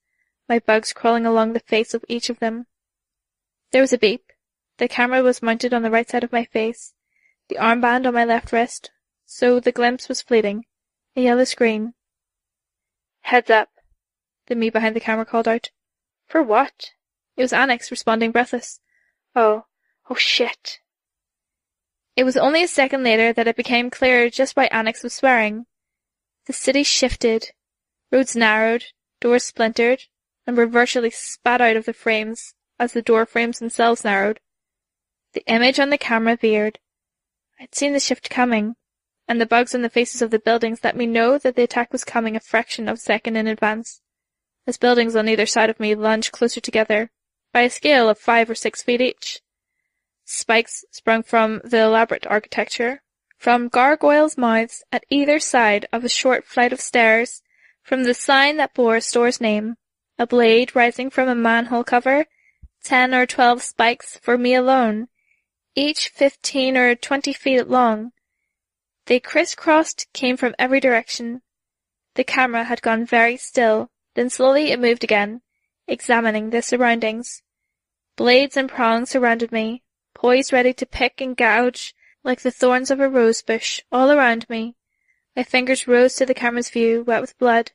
my bugs crawling along the face of each of them. There was a beep. The camera was mounted on the right side of my face, the armband on my left wrist, so the glimpse was fleeting. A yellow screen. Heads up, the me behind the camera called out. For what? It was Annex responding breathless. Oh shit. It was only a second later that it became clear just why Annex was swearing. The city shifted. Roads narrowed, doors splintered, and were virtually spat out of the frames as the door frames themselves narrowed. The image on the camera veered. I'd seen the shift coming, and the bugs on the faces of the buildings let me know that the attack was coming a fraction of a second in advance, as buildings on either side of me lunged closer together, by a scale of 5 or 6 feet each. Spikes sprung from the elaborate architecture, from gargoyles' mouths at either side of a short flight of stairs, from the sign that bore a store's name, a blade rising from a manhole cover, 10 or 12 spikes for me alone, each 15 or 20 feet long. They crisscrossed, came from every direction. The camera had gone very still, then slowly it moved again, examining the surroundings. Blades and prongs surrounded me, poised ready to pick and gouge like the thorns of a rose bush all around me. My fingers rose to the camera's view, wet with blood.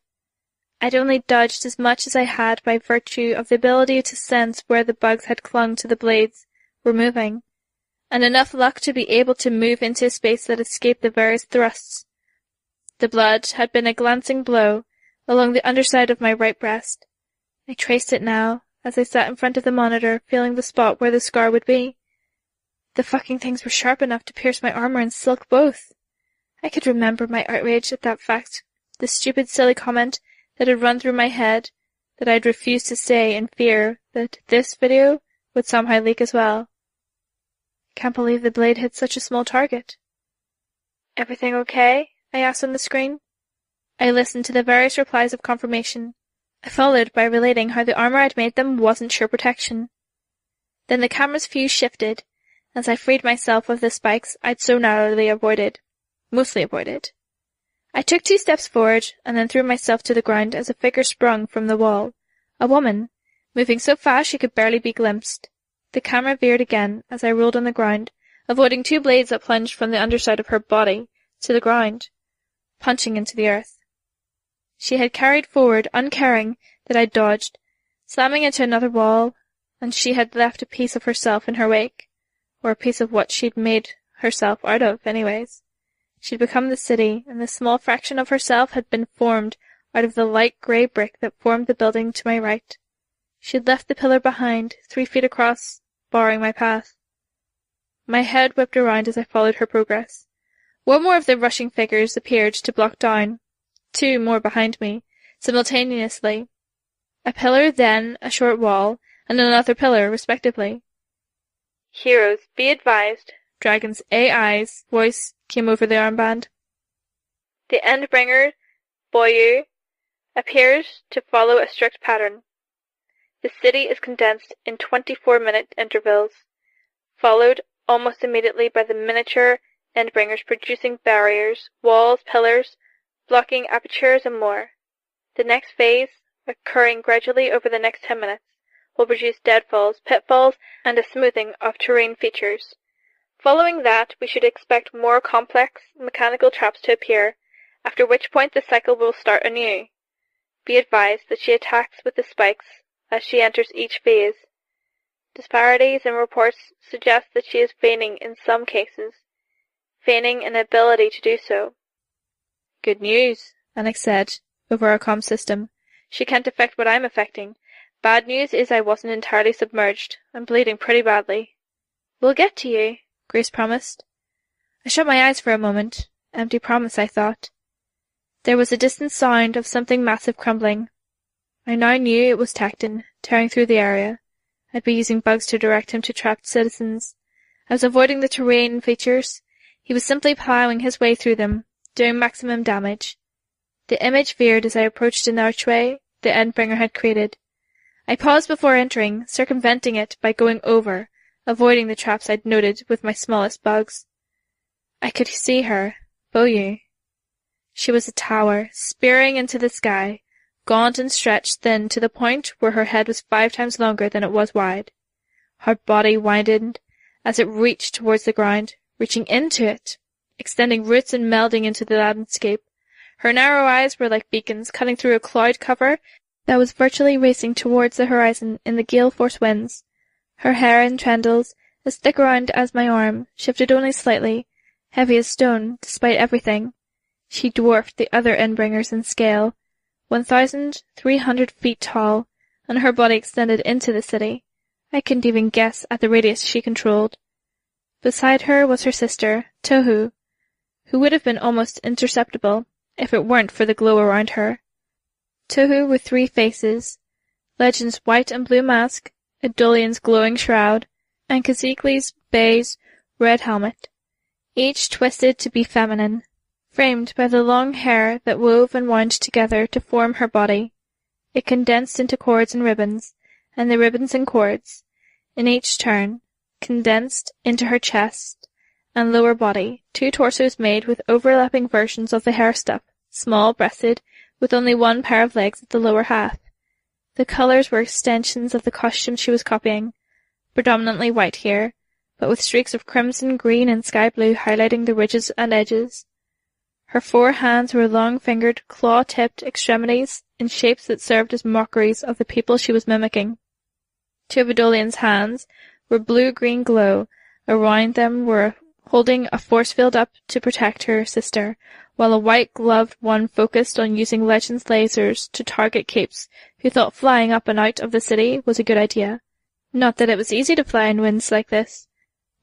I'd only dodged as much as I had by virtue of the ability to sense where the bugs had clung to the blades were moving, and enough luck to be able to move into a space that escaped the various thrusts. The blood had been a glancing blow along the underside of my right breast. I traced it now, as I sat in front of the monitor, feeling the spot where the scar would be. The fucking things were sharp enough to pierce my armor and silk both. I could remember my outrage at that fact, the stupid, silly comment that had run through my head, that I'd refused to say in fear that this video would somehow leak as well. I can't believe the blade hit such a small target. Everything okay? I asked on the screen. I listened to the various replies of confirmation. I followed by relating how the armor I'd made them wasn't sure protection. Then the camera's view shifted, as I freed myself of the spikes I'd so narrowly avoided. Mostly avoided. I took 2 steps forward, and then threw myself to the ground as a figure sprung from the wall. A woman, moving so fast she could barely be glimpsed. The camera veered again as I rolled on the ground, avoiding two blades that plunged from the underside of her body to the ground, punching into the earth. She had carried forward, uncaring that I dodged, slamming into another wall, and she had left a piece of herself in her wake, or a piece of what she'd made herself out of, anyways. She'd become the city, and this small fraction of herself had been formed out of the light grey brick that formed the building to my right. She'd left the pillar behind, 3 feet across, barring my path. My head whipped around as I followed her progress. One more of the rushing figures appeared to block down, 2 more behind me, simultaneously. A pillar, then a short wall, and another pillar, respectively. "Heroes, be advised," Dragon's AI's voice came over the armband. "The Endbringer, Boyu, appears to follow a strict pattern. The city is condensed in 24-minute intervals, followed almost immediately by the miniature Endbringers producing barriers, walls, pillars, blocking apertures, and more. The next phase, occurring gradually over the next 10 minutes, will produce deadfalls, pitfalls, and a smoothing of terrain features. Following that, we should expect more complex mechanical traps to appear, after which point the cycle will start anew. Be advised that she attacks with the spikes as she enters each phase. Disparities in reports suggest that she is feigning in some cases, feigning an ability to do so." "Good news," Alex said, over our comm system. "She can't affect what I'm affecting. Bad news is I wasn't entirely submerged. I'm bleeding pretty badly." "We'll get to you," Grace promised. I shut my eyes for a moment. Empty promise, I thought. There was a distant sound of something massive crumbling. I now knew it was Tecton, tearing through the area. I'd be using bugs to direct him to trapped citizens. I was avoiding the terrain features. He was simply plowing his way through them, doing maximum damage. The image veered as I approached an archway the Endbringer had created. I paused before entering, circumventing it by going over, avoiding the traps I'd noted with my smallest bugs. I could see her, Boyu. She was a tower, spearing into the sky, gaunt and stretched thin to the point where her head was 5 times longer than it was wide. Her body widened as it reached towards the ground, reaching into it, extending roots and melding into the landscape. Her narrow eyes were like beacons cutting through a cloud cover that was virtually racing towards the horizon in the gale-force winds. Her hair in tendrils, as thick around as my arm, shifted only slightly, heavy as stone, despite everything. She dwarfed the other Endbringers in scale, 1,300 feet tall, and her body extended into the city. I couldn't even guess at the radius she controlled. Beside her was her sister, Tohu, who would have been almost imperceptible if it weren't for the glow around her. Tohu with 3 faces, Legend's white and blue mask, Idolian's glowing shroud, and Kazikli's beige red helmet, each twisted to be feminine, framed by the long hair that wove and wound together to form her body. It condensed into cords and ribbons, and the ribbons and cords, in each turn, condensed into her chest and lower body, 2 torsos made with overlapping versions of the hair stuff, small-breasted, with only 1 pair of legs at the lower half. The colours were extensions of the costume she was copying, predominantly white here, but with streaks of crimson, green, and sky blue highlighting the ridges and edges. Her 4 hands were long-fingered, claw-tipped extremities in shapes that served as mockeries of the people she was mimicking. 2 of Idolian's hands were blue-green glow. Around them were holding a force field up to protect her sister, while a white-gloved one focused on using Legend's lasers to target capes who thought flying up and out of the city was a good idea. Not that it was easy to fly in winds like this.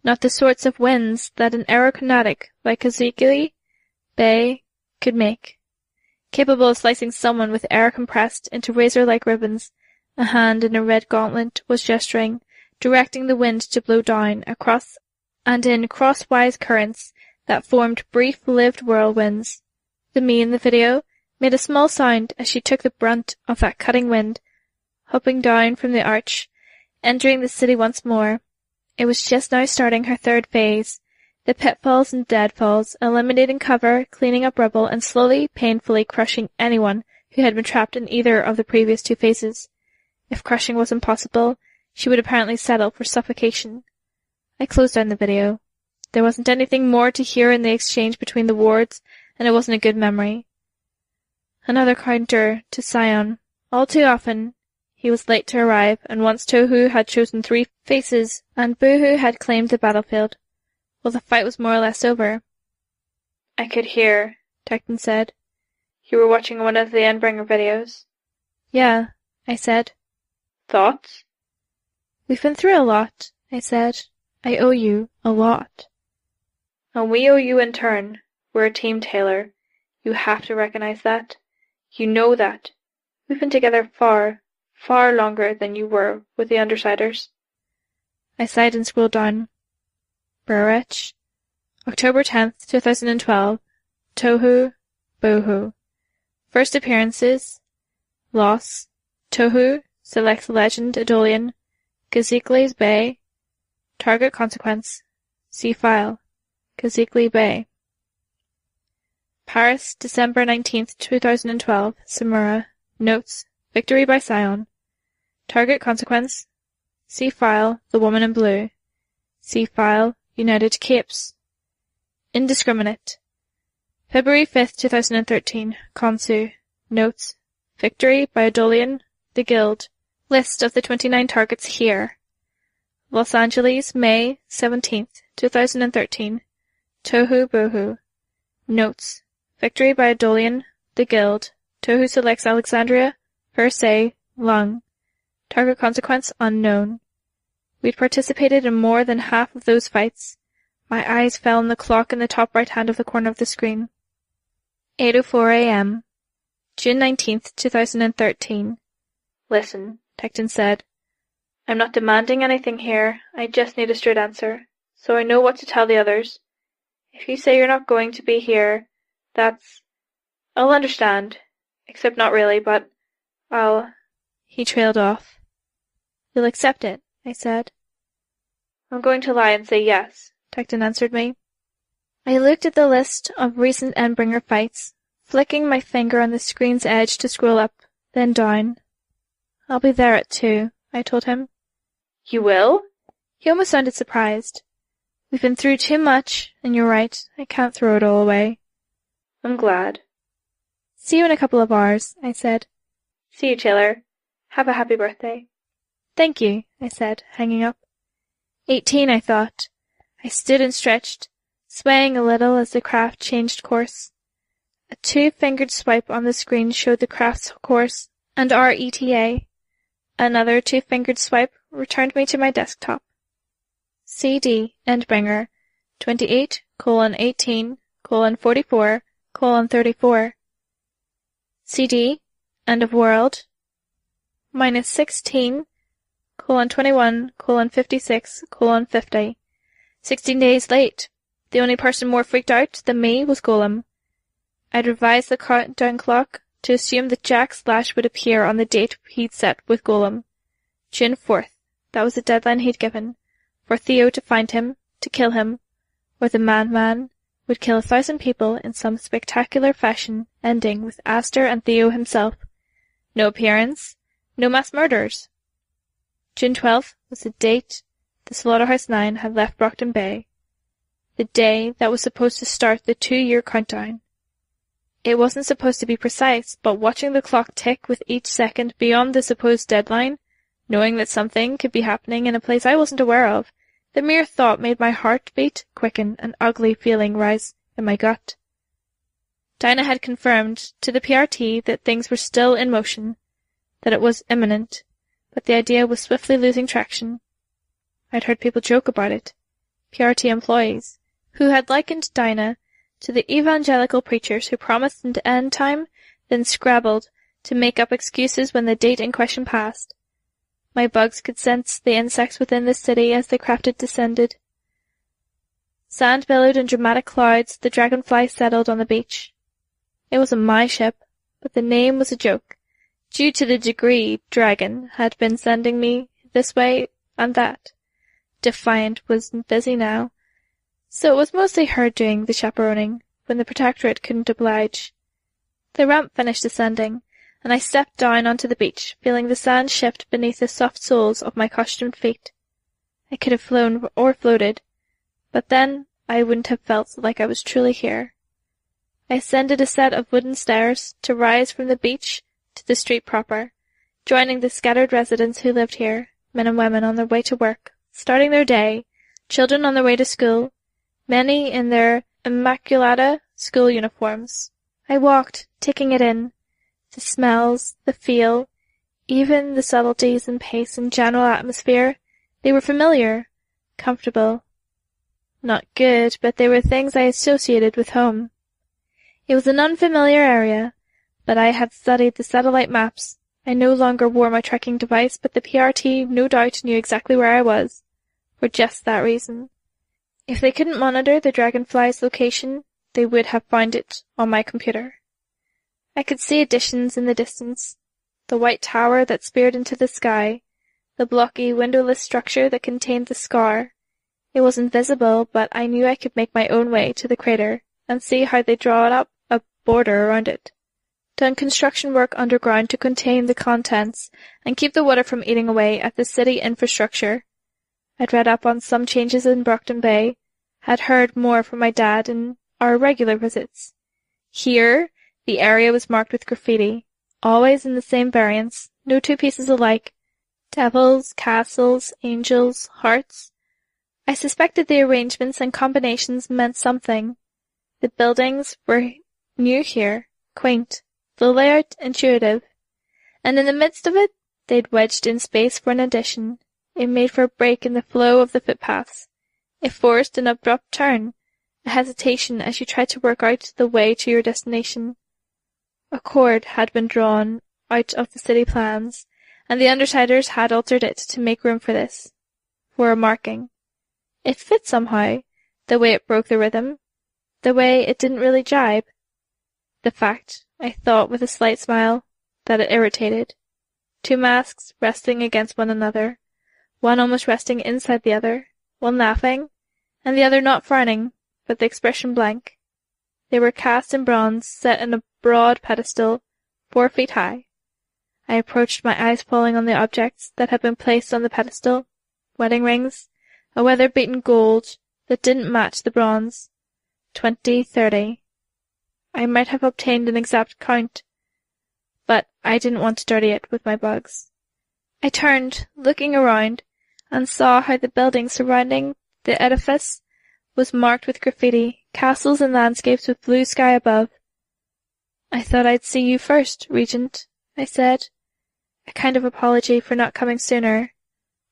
Not the sorts of winds that an aerokinetic like Kazikli Bay could make. Capable of slicing someone with air compressed into razor-like ribbons, a hand in a red gauntlet was gesturing, directing the wind to blow down across and in crosswise currents that formed brief-lived whirlwinds. The me in the video made a small sound as she took the brunt of that cutting wind, hopping down from the arch, entering the city once more. It was just now starting her 3rd phase, the pitfalls and deadfalls, eliminating cover, cleaning up rubble, and slowly, painfully crushing anyone who had been trapped in either of the previous 2 phases. If crushing was impossible, she would apparently settle for suffocation. I closed down the video. There wasn't anything more to hear in the exchange between the wards, and it wasn't a good memory. Another counter to Sion. All too often, he was late to arrive, and once Tohu had chosen 3 faces, and Boohoo had claimed the battlefield. Well, the fight was more or less over. I could hear, Tecton said. You were watching one of the Endbringer videos. Yeah, I said. Thoughts? We've been through a lot, I said. I owe you a lot. And we owe you in turn. We're a team, Taylor. You have to recognize that. You know that. We've been together far, far longer than you were with the undersiders. I sighed and scrolled down. Burrich. October 10th, 2012. Tohu, Boohoo. First appearances. Loss. Tohu selects legend Adolian. Gazikli's Bay. Target consequence. See file. Gazikli Bay. Paris, December 19th, 2012. Samura. Notes. Victory by Sion. Target consequence. See file. The Woman in Blue. See file. United Capes. Indiscriminate. February 5th, 2013. Konsu. Notes. Victory by Adolian. The Guild. List of the 29 targets here. Los Angeles, May 17th, 2013. Tohu Boohoo. Notes. Victory by Adolian. The Guild. Tohu selects Alexandria. Versailles. Lung. Target consequence unknown. We'd participated in more than half of those fights. My eyes fell on the clock in the top right hand of the corner of the screen. 8:04 a.m. June 19th, 2013. Listen, Tecton said. I'm not demanding anything here. I just need a straight answer, so I know what to tell the others. If you say you're not going to be here, I'll understand. Except not really, but He trailed off. You'll accept it, I said. I'm going to lie and say yes, Tecton answered me. I looked at the list of recent Endbringer fights, flicking my finger on the screen's edge to scroll up, then down. I'll be there at 2, I told him. You will? He almost sounded surprised. We've been through too much, and you're right, I can't throw it all away. I'm glad. See you in a couple of hours, I said. See you, Taylor. Have a happy birthday. Thank you, I said, hanging up. 18, I thought. I stood and stretched, swaying a little as the craft changed course. A 2-fingered swipe on the screen showed the craft's course and our ETA. Another 2-fingered swipe returned me to my desktop. CD, Endbringer, 28:18:44:34. CD, End of World, -16:21:56:50. 16 days late. The only person more freaked out than me was Golem. I'd revised the countdown clock to assume that Jack Slash would appear on the date he'd set with Golem. June 4th. That was the deadline he'd given. For Theo to find him, to kill him, or the Man would kill 1,000 people in some spectacular fashion, ending with Aster and Theo himself. No appearance, no mass murders. June 12th was the date the Slaughterhouse-9 had left Brockton Bay. The day that was supposed to start the 2-year countdown. It wasn't supposed to be precise, but watching the clock tick with each second beyond the supposed deadline, knowing that something could be happening in a place I wasn't aware of, the mere thought made my heartbeat quicken, an ugly feeling rise in my gut. Dinah had confirmed to the PRT that things were still in motion, that it was imminent, but the idea was swiftly losing traction. I'd heard people joke about it, PRT employees, who had likened Dinah to the evangelical preachers who promised an end time, then scrabbled to make up excuses when the date in question passed. My bugs could sense the insects within the city as the craft had descended. Sand billowed in dramatic clouds, the dragonfly settled on the beach. It wasn't my ship, but the name was a joke, due to the degree Dragon had been sending me this way and that. Defiant was busy now, so it was mostly her doing the chaperoning when the Protectorate couldn't oblige. The ramp finished descending, and I stepped down onto the beach, feeling the sand shift beneath the soft soles of my costumed feet. I could have flown or floated, but then I wouldn't have felt like I was truly here. I ascended a set of wooden stairs to rise from the beach to the street proper, joining the scattered residents who lived here, men and women on their way to work, starting their day, children on their way to school, many in their immaculata school uniforms. I walked, taking it in, the smells, the feel, even the subtleties and pace and general atmosphere. They were familiar, comfortable. Not good, but they were things I associated with home. It was an unfamiliar area, but I had studied the satellite maps. I no longer wore my tracking device, but the PRT no doubt knew exactly where I was, for just that reason. If they couldn't monitor the dragonfly's location, they would have found it on my computer. I could see additions in the distance, the white tower that speared into the sky, the blocky, windowless structure that contained the scar. It was invisible, but I knew I could make my own way to the crater and see how they draw up a border around it. Done construction work underground to contain the contents and keep the water from eating away at the city infrastructure. I'd read up on some changes in Brockton Bay, had heard more from my dad in our regular visits. Here, the area was marked with graffiti, always in the same variants, no two pieces alike. Devils, castles, angels, hearts. I suspected the arrangements and combinations meant something. The buildings were new here, quaint, the layout intuitive, and in the midst of it, they'd wedged in space for an addition. It made for a break in the flow of the footpaths. It forced an abrupt turn, a hesitation as you tried to work out the way to your destination. A cord had been drawn out of the city plans, and the undersiders had altered it to make room for this, for a marking. It fit somehow, the way it broke the rhythm, the way it didn't really jibe. The fact, I thought with a slight smile, that it irritated. Two masks resting against one another, one almost resting inside the other, one laughing, and the other not frowning, but the expression blank. They were cast in bronze, set in a broad pedestal, 4 feet high. I approached, my eyes falling on the objects that had been placed on the pedestal. Wedding rings, a weather-beaten gold that didn't match the bronze. 20, 30. I might have obtained an exact count, but I didn't want to dirty it with my bugs. I turned, looking around, and saw how the building surrounding the edifice was marked with graffiti, castles and landscapes with blue sky above. I thought I'd see you first, Regent, I said. A kind of apology for not coming sooner,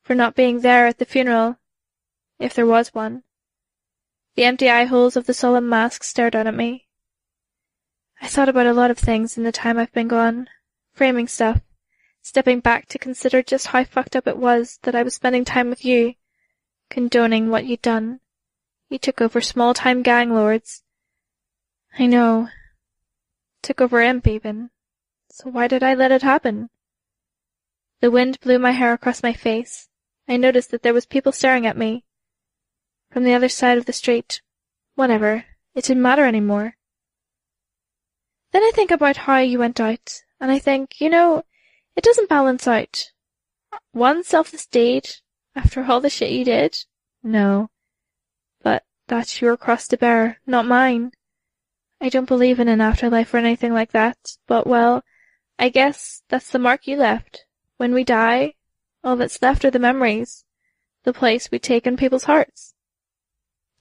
for not being there at the funeral, if there was one. The empty eye-holes of the solemn mask stared out at me. I thought about a lot of things in the time I've been gone, framing stuff, stepping back to consider just how fucked up it was that I was spending time with you, condoning what you'd done. You took over small-time gang lords. I know. Took over Imp, even. So why did I let it happen? The wind blew my hair across my face. I noticed that there was people staring at me. From the other side of the street. Whatever. It didn't matter anymore. Then I think about how you went out, and I think, it doesn't balance out. One selfless deed, after all the shit you did? No. But that's your cross to bear, not mine. I don't believe in an afterlife or anything like that, but, well, I guess that's the mark you left. When we die, all that's left are the memories, the place we take in people's hearts.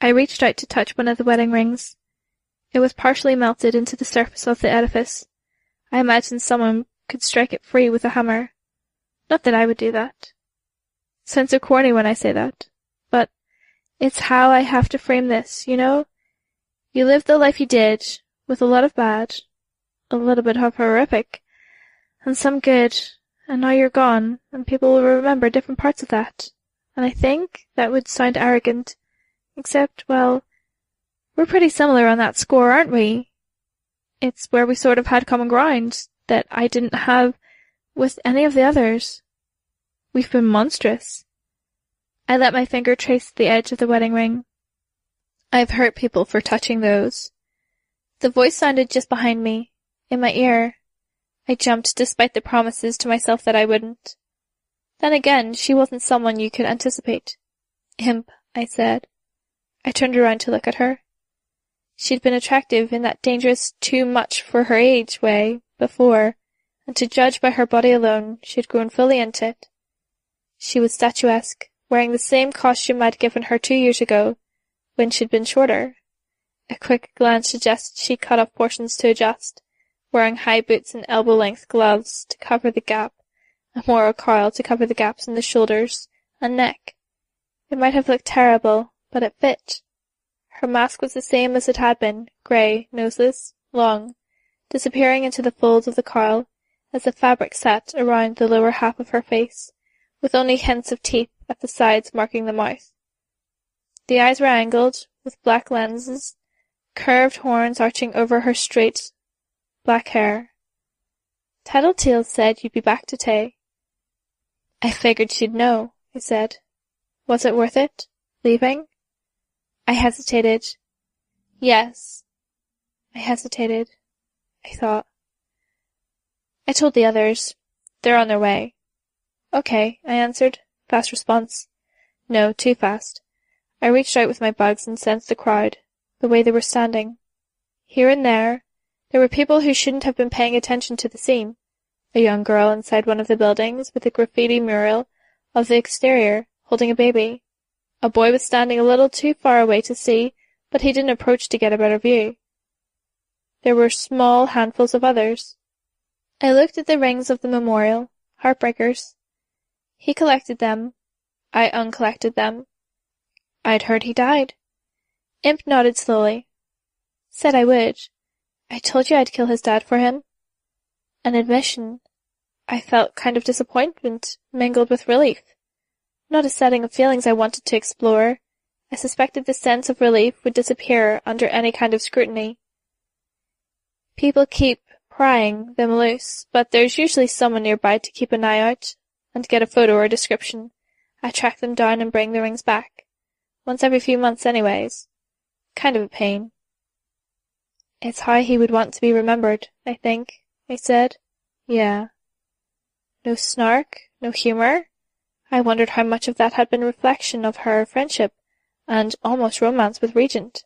I reached out to touch one of the wedding rings. It was partially melted into the surface of the edifice. I imagined someone could strike it free with a hammer. Not that I would do that. Sounds so corny when I say that, but it's how I have to frame this, You lived the life you did, with a lot of bad, a little bit of horrific, and some good, and now you're gone, and people will remember different parts of that. And I think that would sound arrogant, except, well, we're pretty similar on that score, aren't we? It's where we sort of had common ground that I didn't have with any of the others. We've been monstrous. I let my finger trace the edge of the wedding ring. I've hurt people for touching those. The voice sounded just behind me, in my ear. I jumped despite the promises to myself that I wouldn't. Then again, she wasn't someone you could anticipate. Imp, I said. I turned around to look at her. She'd been attractive in that dangerous too-much-for-her-age way before, and to judge by her body alone, she had grown fully into it. She was statuesque, wearing the same costume I'd given her 2 years ago, when she'd been shorter. A quick glance suggested she'd cut off portions to adjust, wearing high boots and elbow-length gloves to cover the gap, and more a coil to cover the gaps in the shoulders and neck. It might have looked terrible, but it fit. Her mask was the same as it had been, grey, noseless, long, disappearing into the folds of the coil as the fabric sat around the lower half of her face, with only hints of teeth at the sides marking the mouth. The eyes were angled, with black lenses, curved horns arching over her straight black hair. Tattletales said you'd be back today. I figured she'd know, I said. Was it worth it? Leaving? I hesitated. Yes. I hesitated. I thought. I told the others. They're on their way. Okay, I answered. Fast response. No, too fast. I reached out with my bugs and sensed the crowd, the way they were standing. Here and there were people who shouldn't have been paying attention to the scene. A young girl inside one of the buildings with a graffiti mural of the exterior, holding a baby. A boy was standing a little too far away to see, but he didn't approach to get a better view. There were small handfuls of others. I looked at the rings of the memorial, heartbreakers. He collected them. I uncollected them. I'd heard he died. Imp nodded slowly. Said I would. I told you I'd kill his dad for him. An admission. I felt kind of disappointment mingled with relief. Not a setting of feelings I wanted to explore. I suspected the sense of relief would disappear under any kind of scrutiny. People keep prying them loose, but there's usually someone nearby to keep an eye out and get a photo or a description. I track them down and bring the rings back. Once every few months anyways. Kind of a pain. It's how he would want to be remembered, I think, I said. Yeah. No snark, no humour. I wondered how much of that had been reflection of her friendship and almost romance with Regent.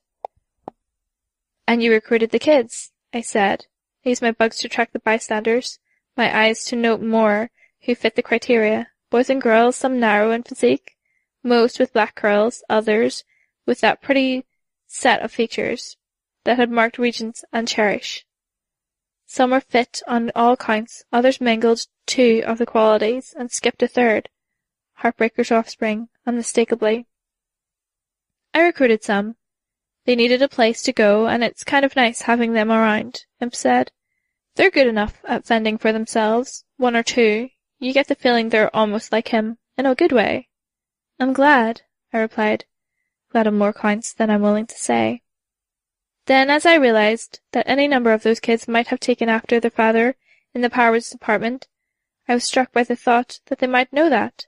And you recruited the kids, I said. I used my bugs to track the bystanders, my eyes to note more who fit the criteria. Boys and girls, some narrow in physique, most with black curls, others with that pretty set of features that had marked Regent and Cherish. Some were fit on all counts, others mingled two of the qualities and skipped a third. Heartbreaker's offspring, unmistakably. I recruited some. They needed a place to go, and it's kind of nice having them around, Imp said. They're good enough at fending for themselves, one or two. You get the feeling they're almost like him, in a good way. I'm glad, I replied. Glad on more counts than I'm willing to say. Then, as I realized that any number of those kids might have taken after their father in the Powers Department, I was struck by the thought that they might know that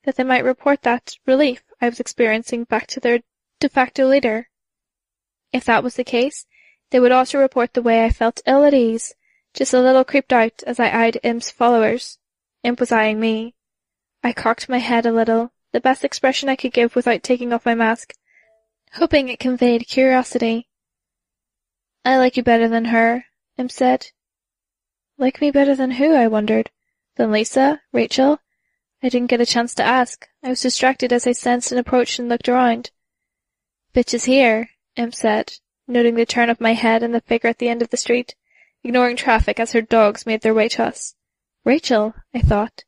they might report that relief I was experiencing back to their de facto leader. If that was the case, they would also report the way I felt ill at ease, just a little creeped out as I eyed Imp's followers. Imp was eyeing me. I cocked my head a little, the best expression I could give without taking off my mask, hoping it conveyed curiosity. I like you better than her, Imp said. Like me better than who, I wondered. Than Lisa? Rachel? I didn't get a chance to ask. I was distracted as I sensed an approach and looked around. Bitch is here, Imp said, noting the turn of my head and the figure at the end of the street, ignoring traffic as her dogs made their way to us. Rachel, I thought.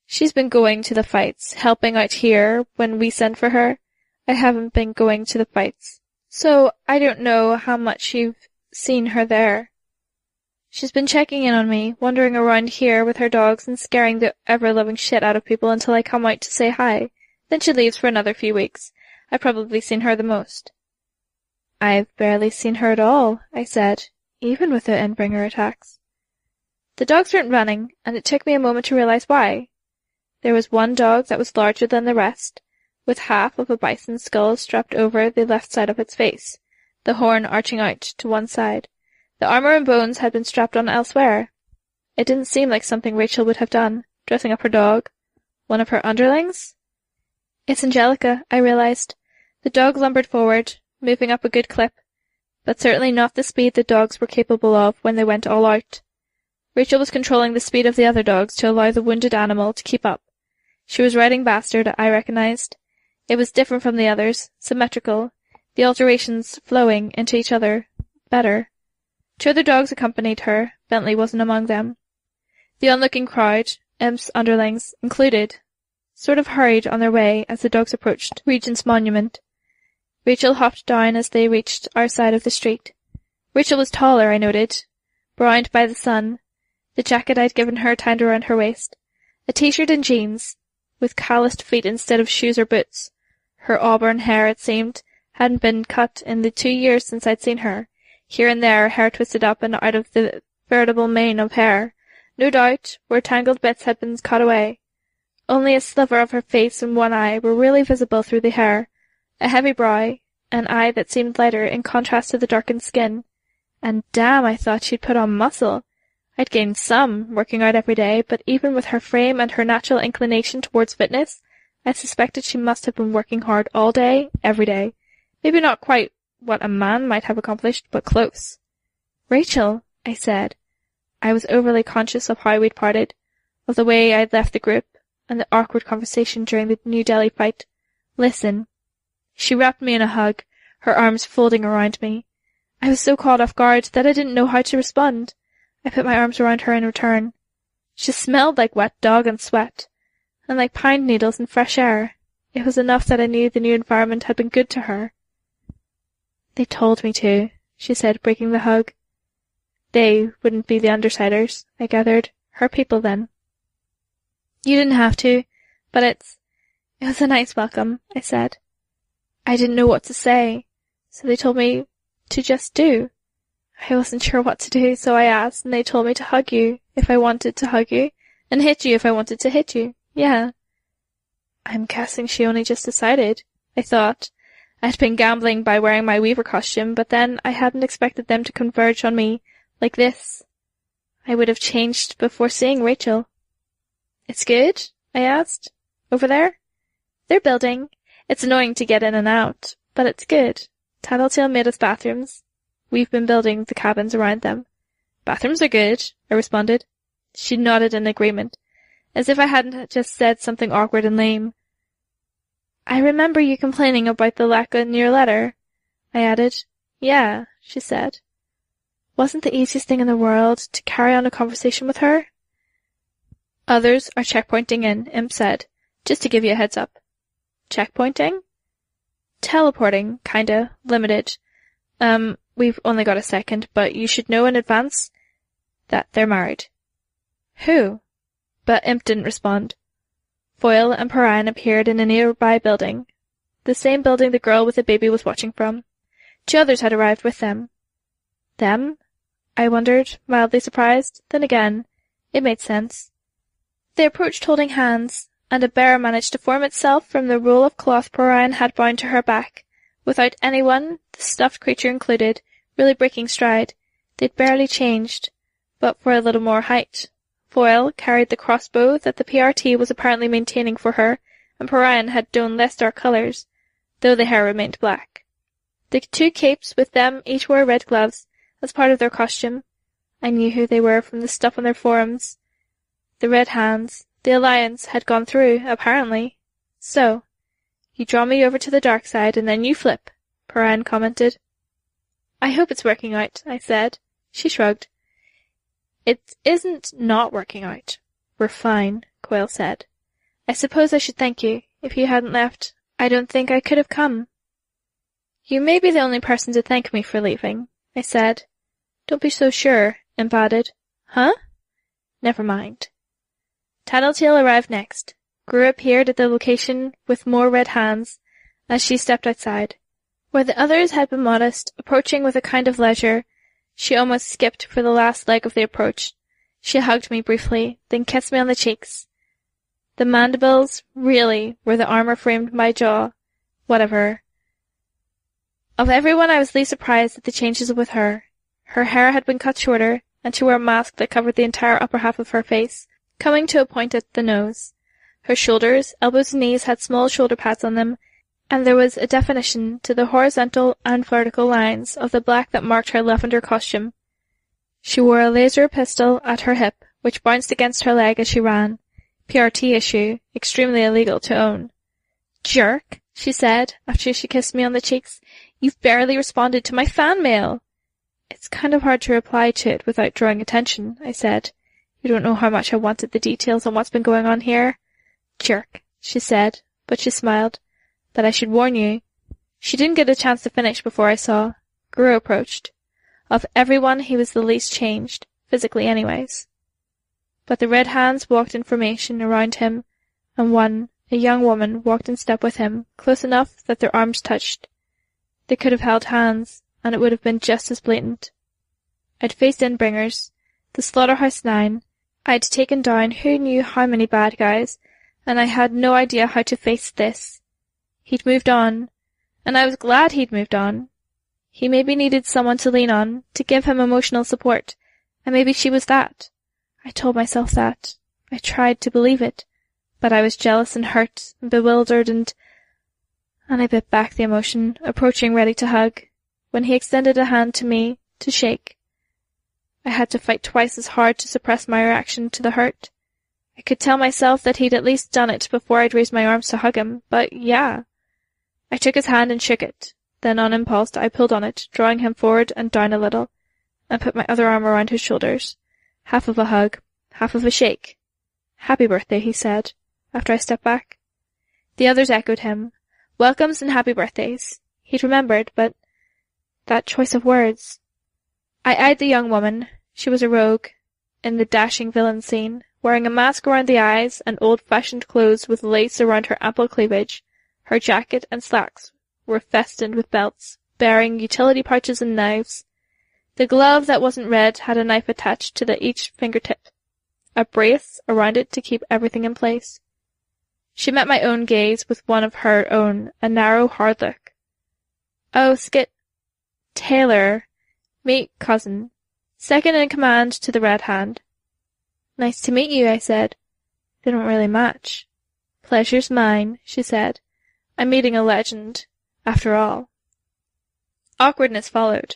She's been going to the fights, helping out here when we send for her. I haven't been going to the fights, so I don't know how much you've seen her there. She's been checking in on me, wandering around here with her dogs and scaring the ever-loving shit out of people until I come out to say hi. Then she leaves for another few weeks. I've probably seen her the most. I've barely seen her at all, I said, even with the Endbringer attacks. The dogs weren't running, and it took me a moment to realize why. There was one dog that was larger than the rest, with half of a bison's skull strapped over the left side of its face, the horn arching out to one side. The armor and bones had been strapped on elsewhere. It didn't seem like something Rachel would have done, dressing up her dog. One of her underlings? It's Angelica, I realized. The dog lumbered forward, moving up a good clip, but certainly not the speed the dogs were capable of when they went all out. Rachel was controlling the speed of the other dogs to allow the wounded animal to keep up. She was riding Bastard, I recognized. It was different from the others, symmetrical, the alterations flowing into each other better. 2 other dogs accompanied her. Bentley wasn't among them. The onlooking crowd, imps, underlings, included, sort of hurried on their way as the dogs approached Regent's Monument. Rachel hopped down as they reached our side of the street. Rachel was taller, I noted, browned by the sun. The jacket I'd given her tied around her waist. A t-shirt and jeans, with calloused feet instead of shoes or boots. Her auburn hair, it seemed, hadn't been cut in the 2 years since I'd seen her. Here and there, hair twisted up and out of the veritable mane of hair. No doubt, where tangled bits had been cut away. Only a sliver of her face and one eye were really visible through the hair. A heavy brow, an eye that seemed lighter in contrast to the darkened skin. And damn, I thought she'd put on muscle. I'd gained some, working out every day, but even with her frame and her natural inclination towards fitness, I suspected she must have been working hard all day, every day. Maybe not quite what a man might have accomplished, but close. Rachel, I said. I was overly conscious of how we'd parted, of the way I'd left the group, and the awkward conversation during the New Delhi fight. Listen. She wrapped me in a hug, her arms folding around me. I was so caught off guard that I didn't know how to respond. I put my arms around her in return. She smelled like wet dog and sweat, and like pine needles and fresh air. It was enough that I knew the new environment had been good to her. They told me to, she said, breaking the hug. They wouldn't be the undersiders, I gathered. Her people, then. You didn't have to, but it was a nice welcome, I said. I didn't know what to say, so they told me to just do. I wasn't sure what to do, so I asked, and they told me to hug you if I wanted to hug you, and hit you if I wanted to hit you. Yeah. I'm guessing she only just decided, I thought. I had been gambling by wearing my Weaver costume, but then I hadn't expected them to converge on me like this. I would have changed before seeing Rachel. It's good? I asked. Over there? They're building. It's annoying to get in and out, but it's good. Tattletale made us bathrooms. We've been building the cabins around them. Bathrooms are good, I responded. She nodded in agreement, as if I hadn't just said something awkward and lame. I remember you complaining about the lack in your letter, I added. Yeah, she said. Wasn't the easiest thing in the world to carry on a conversation with her? Others are checkpointing in, Imp said, just to give you a heads up. Checkpointing? Teleporting, kinda, limited. We've only got a second, but you should know in advance that they're married. Who? But Imp didn't respond. Foyle and Perrine appeared in a nearby building, the same building the girl with the baby was watching from. 2 others had arrived with them. Them? I wondered, mildly surprised. Then again, it made sense. They approached holding hands, and a bear managed to form itself from the roll of cloth Perrine had bound to her back, without anyone, the stuffed creature included, really breaking stride. They'd barely changed, but for a little more height. Foyle carried the crossbow that the PRT was apparently maintaining for her, and Perrine had donned less dark colours, though the hair remained black. The 2 capes with them each wore red gloves, as part of their costume. I knew who they were from the stuff on their forearms. The red hands. The alliance had gone through, apparently. So, you draw me over to the dark side, and then you flip, Perrine commented. I hope it's working out, I said. She shrugged. It isn't not working out. We're fine, Quayle said. I suppose I should thank you. If you hadn't left, I don't think I could have come. You may be the only person to thank me for leaving, I said. Don't be so sure, Imp added. Huh? Never mind. Tattletale arrived next. Gru appeared at the location with more red hands as she stepped outside. Where the others had been modest, approaching with a kind of leisure, she almost skipped for the last leg of the approach. She hugged me briefly, then kissed me on the cheeks. The mandibles, really, where the armor framed my jaw. Whatever. Of everyone I was least surprised at the changes with her. Her hair had been cut shorter, and she wore a mask that covered the entire upper half of her face, coming to a point at the nose. Her shoulders, elbows and knees had small shoulder pads on them, and there was a definition to the horizontal and vertical lines of the black that marked her lavender costume. She wore a laser pistol at her hip, which bounced against her leg as she ran. PRT issue, extremely illegal to own. "Jerk," she said, after she kissed me on the cheeks. "You've barely responded to my fan mail." "It's kind of hard to reply to it without drawing attention," I said. "You don't know how much I wanted the details on what's been going on here." "Jerk," she said, but she smiled. "But I should warn you." She didn't get a chance to finish before I saw. Gru approached. Of everyone, he was the least changed, physically anyways. But the red hands walked in formation around him, and one, a young woman, walked in step with him, close enough that their arms touched. They could have held hands, and it would have been just as blatant. I'd faced Endbringers, the Slaughterhouse 9, I'd taken down who knew how many bad guys, and I had no idea how to face this. He'd moved on, and I was glad he'd moved on. He maybe needed someone to lean on, to give him emotional support, and maybe she was that. I told myself that. I tried to believe it, but I was jealous and hurt and bewildered and I bit back the emotion, approaching ready to hug, when he extended a hand to me to shake. I had to fight twice as hard to suppress my reaction to the hurt. I could tell myself that he'd at least done it before I'd raised my arms to hug him, but yeah. I took his hand and shook it. Then on impulse I pulled on it, drawing him forward and down a little, and put my other arm around his shoulders. Half of a hug, half of a shake. "Happy birthday," he said, after I stepped back. The others echoed him. Welcomes and happy birthdays. He'd remembered, but that choice of words. I eyed the young woman. She was a rogue, in the dashing villain scene, wearing a mask around the eyes and old-fashioned clothes with lace around her ample cleavage. Her jacket and slacks were festooned with belts, bearing utility pouches and knives. The glove that wasn't red had a knife attached to each fingertip, a brace around it to keep everything in place. She met my own gaze with one of her own, a narrow, hard look. "Oh, Taylor, meet cousin, second in command to the Red Hand." "Nice to meet you," I said. "They don't really match." "Pleasure's mine," she said. "I'm meeting a legend, after all." Awkwardness followed,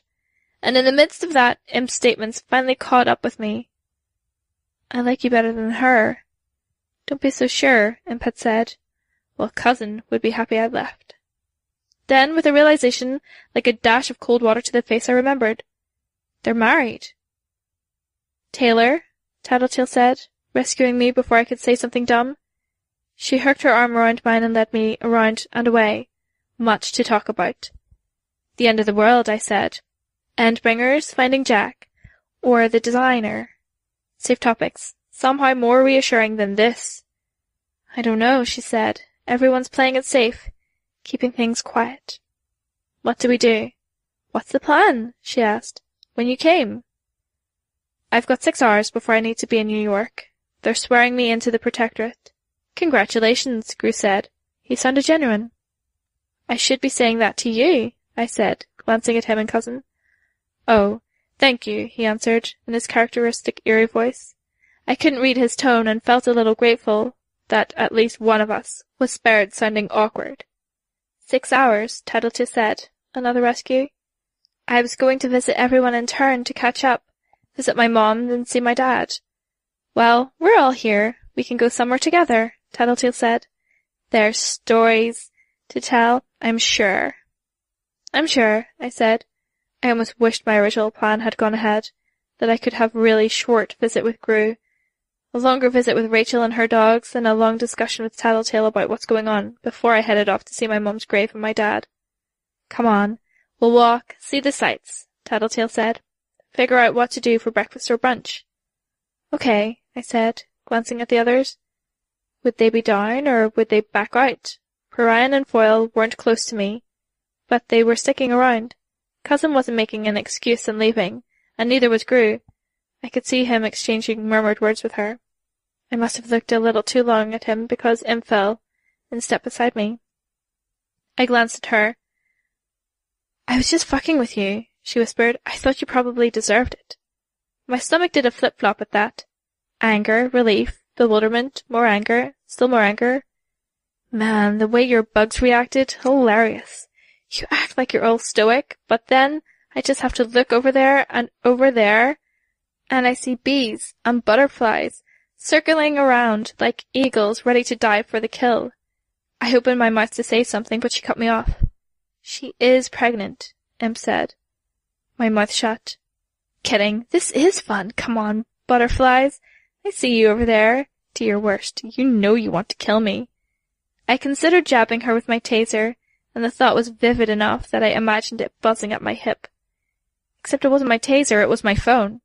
and in the midst of that, Imp's statements finally caught up with me. "I like you better than her." "Don't be so sure," Imp had said. "Well, cousin would be happy I'd left." Then, with a realization like a dash of cold water to the face, I remembered. They're married. "Taylor," Tattletale said, rescuing me before I could say something dumb. She hooked her arm around mine and led me around and away. Much to talk about. "The end of the world," I said. "Endbringers, finding Jack. Or the designer." Safe topics. Somehow more reassuring than this. "I don't know," she said. "Everyone's playing it safe. Keeping things quiet." "What do we do?" "What's the plan?" she asked. "When you came?" "I've got 6 hours before I need to be in New York. They're swearing me into the Protectorate." "Congratulations," Gru said. He sounded genuine. "I should be saying that to you," I said, glancing at him and cousin. "Oh, thank you," he answered, in his characteristic eerie voice. I couldn't read his tone and felt a little grateful that at least one of us was spared sounding awkward. 6 hours, Tattletale said. Another rescue. I was going to visit everyone in turn to catch up, visit my mom, then see my dad. "Well, we're all here. We can go somewhere together," Tattletale said. "There's stories to tell, I'm sure." "I'm sure," I said. I almost wished my original plan had gone ahead, that I could have a really short visit with Gru, a longer visit with Rachel and her dogs, and a long discussion with Tattletale about what's going on, before I headed off to see my mum's grave and my dad. "Come on, we'll walk, see the sights," Tattletale said. "Figure out what to do for breakfast or brunch." "Okay," I said, glancing at the others. Would they be down, or would they back out? Parian and Foyle weren't close to me, but they were sticking around. Cousin wasn't making an excuse and leaving, and neither was Gru. I could see him exchanging murmured words with her. I must have looked a little too long at him because Imp fell and stepped beside me. I glanced at her. "I was just fucking with you," she whispered. "I thought you probably deserved it." My stomach did a flip-flop at that. Anger, relief, bewilderment, more anger, still more anger. Man, the way your bugs reacted, hilarious. You act like you're all stoic, but then I just have to look over there, and I see bees and butterflies circling around like eagles ready to dive for the kill. I opened my mouth to say something, but she cut me off. She is pregnant, Imp said. My mouth shut. Kidding. This is fun. Come on, butterflies. I see you over there. To your worst. You know you want to kill me. I considered jabbing her with my taser, and the thought was vivid enough that I imagined it buzzing at my hip. Except it wasn't my taser, it was my phone.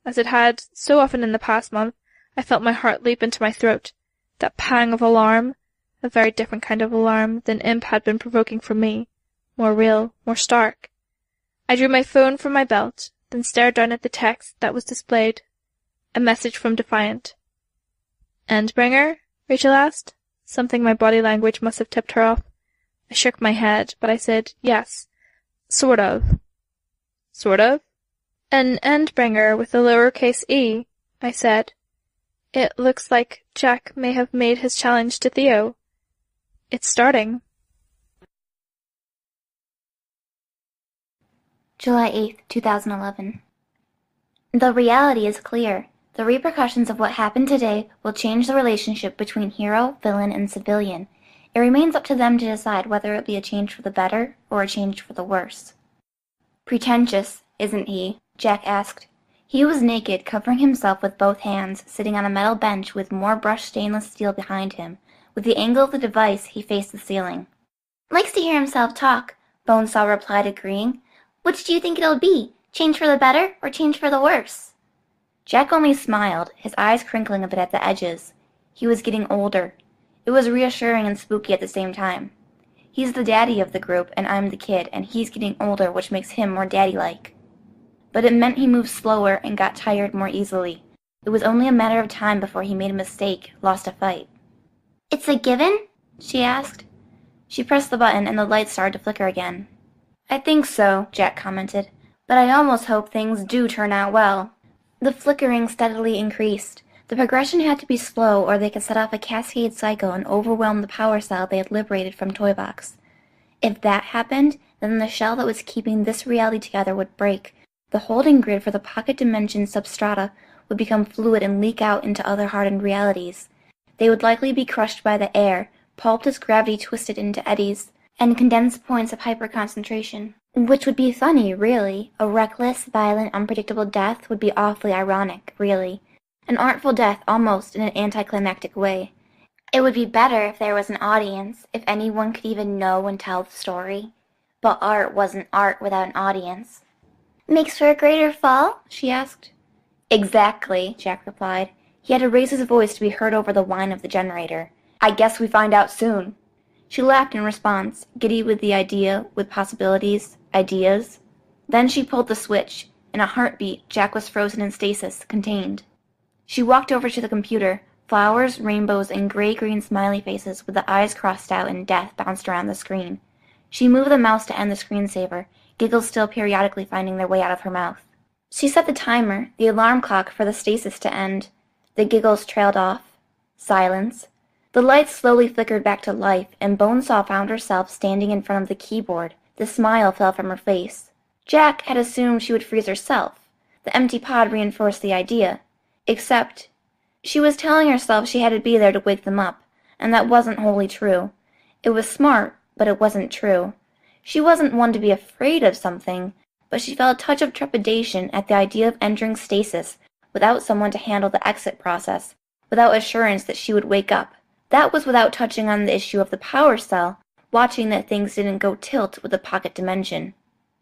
As it had so often in the past month, I felt my heart leap into my throat. That pang of alarm, a very different kind of alarm than Imp had been provoking from me. More real, more stark. I drew my phone from my belt, then stared down at the text that was displayed. A message from Defiant. Endbringer? Rachel asked. Something my body language must have tipped her off. I shook my head, but I said, yes. Sort of. Sort of? An Endbringer with a lowercase e, I said. It looks like Jack may have made his challenge to Theo. It's starting. July 8th, 2011. The reality is clear. The repercussions of what happened today will change the relationship between hero, villain, and civilian. It remains up to them to decide whether it be a change for the better or a change for the worse. Pretentious, isn't he? Jack asked. He was naked, covering himself with both hands, sitting on a metal bench with more brushed stainless steel behind him. With the angle of the device, he faced the ceiling. Likes to hear himself talk, Bonesaw replied, agreeing. Which do you think it'll be? Change for the better or change for the worse? Jack only smiled, his eyes crinkling a bit at the edges. He was getting older. It was reassuring and spooky at the same time. He's the daddy of the group, and I'm the kid, and he's getting older, which makes him more daddy-like. But it meant he moved slower and got tired more easily. It was only a matter of time before he made a mistake, lost a fight. It's a given? She asked. She pressed the button, and the lights started to flicker again. I think so, Jack commented, but I almost hope things do turn out well. The flickering steadily increased. The progression had to be slow, or they could set off a cascade cycle and overwhelm the power cell they had liberated from Toybox. If that happened, then the shell that was keeping this reality together would break. The holding grid for the pocket dimension substrata would become fluid and leak out into other hardened realities. They would likely be crushed by the air, pulped as gravity twisted into eddies, and condensed points of hyperconcentration. Which would be funny, really. A reckless, violent, unpredictable death would be awfully ironic, really. An artful death almost in an anticlimactic way. It would be better if there was an audience, if anyone could even know and tell the story. But art wasn't art without an audience. Makes for a greater fall? She asked. Exactly, Jack replied. He had to raise his voice to be heard over the whine of the generator. I guess we find out soon. She laughed in response, giddy with the idea, with possibilities, ideas. Then she pulled the switch. In a heartbeat, Jack was frozen in stasis, contained. She walked over to the computer. Flowers, rainbows, and gray-green smiley faces with the eyes crossed out and death bounced around the screen. She moved the mouse to end the screensaver, giggles still periodically finding their way out of her mouth. She set the timer, the alarm clock, for the stasis to end. The giggles trailed off. Silence. The lights slowly flickered back to life, and Bonesaw found herself standing in front of the keyboard. The smile fell from her face. Jack had assumed she would freeze herself. The empty pod reinforced the idea. Except, she was telling herself she had to be there to wake them up, and that wasn't wholly true. It was smart, but it wasn't true. She wasn't one to be afraid of something, but she felt a touch of trepidation at the idea of entering stasis without someone to handle the exit process, without assurance that she would wake up. That was without touching on the issue of the power cell, watching that things didn't go tilt with the pocket dimension.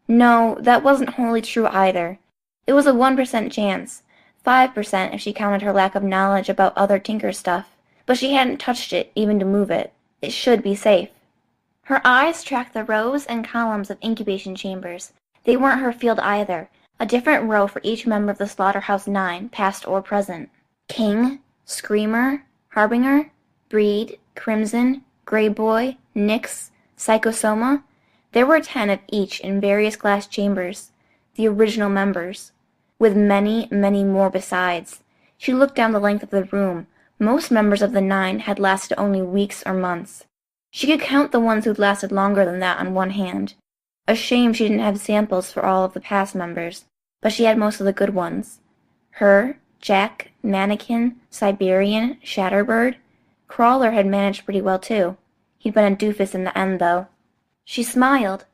No, that wasn't wholly true either. It was a 1% chance, 5% if she counted her lack of knowledge about other Tinker stuff, but she hadn't touched it even to move it. It should be safe. Her eyes tracked the rows and columns of incubation chambers. They weren't her field either, a different row for each member of the Slaughterhouse 9, past or present. King, Screamer, Harbinger, Breed, Crimson, Grey Boy, Nyx, Psychosoma. There were 10 of each in various glass chambers, the original members. with many, many more besides. She looked down the length of the room. Most members of the 9 had lasted only weeks or months. She could count the ones who'd lasted longer than that on one hand. A shame she didn't have samples for all of the past members, but she had most of the good ones. Her, Jack, Mannequin, Siberian, Shatterbird. Crawler had managed pretty well too. He'd been a doofus in the end, though. She smiled.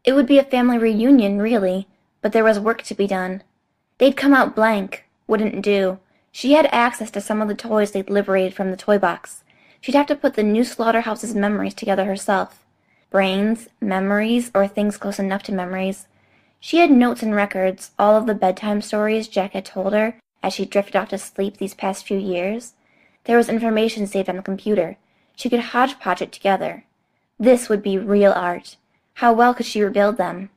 It would be a family reunion, really, but there was work to be done. They'd come out blank. Wouldn't do. She had access to some of the toys they'd liberated from the toy box. She'd have to put the new slaughterhouse's memories together herself. Brains, memories, or things close enough to memories. She had notes and records, all of the bedtime stories Jack had told her as she drifted off to sleep these past few years. There was information saved on the computer. She could hodgepodge it together. This would be real art. How well could she rebuild them?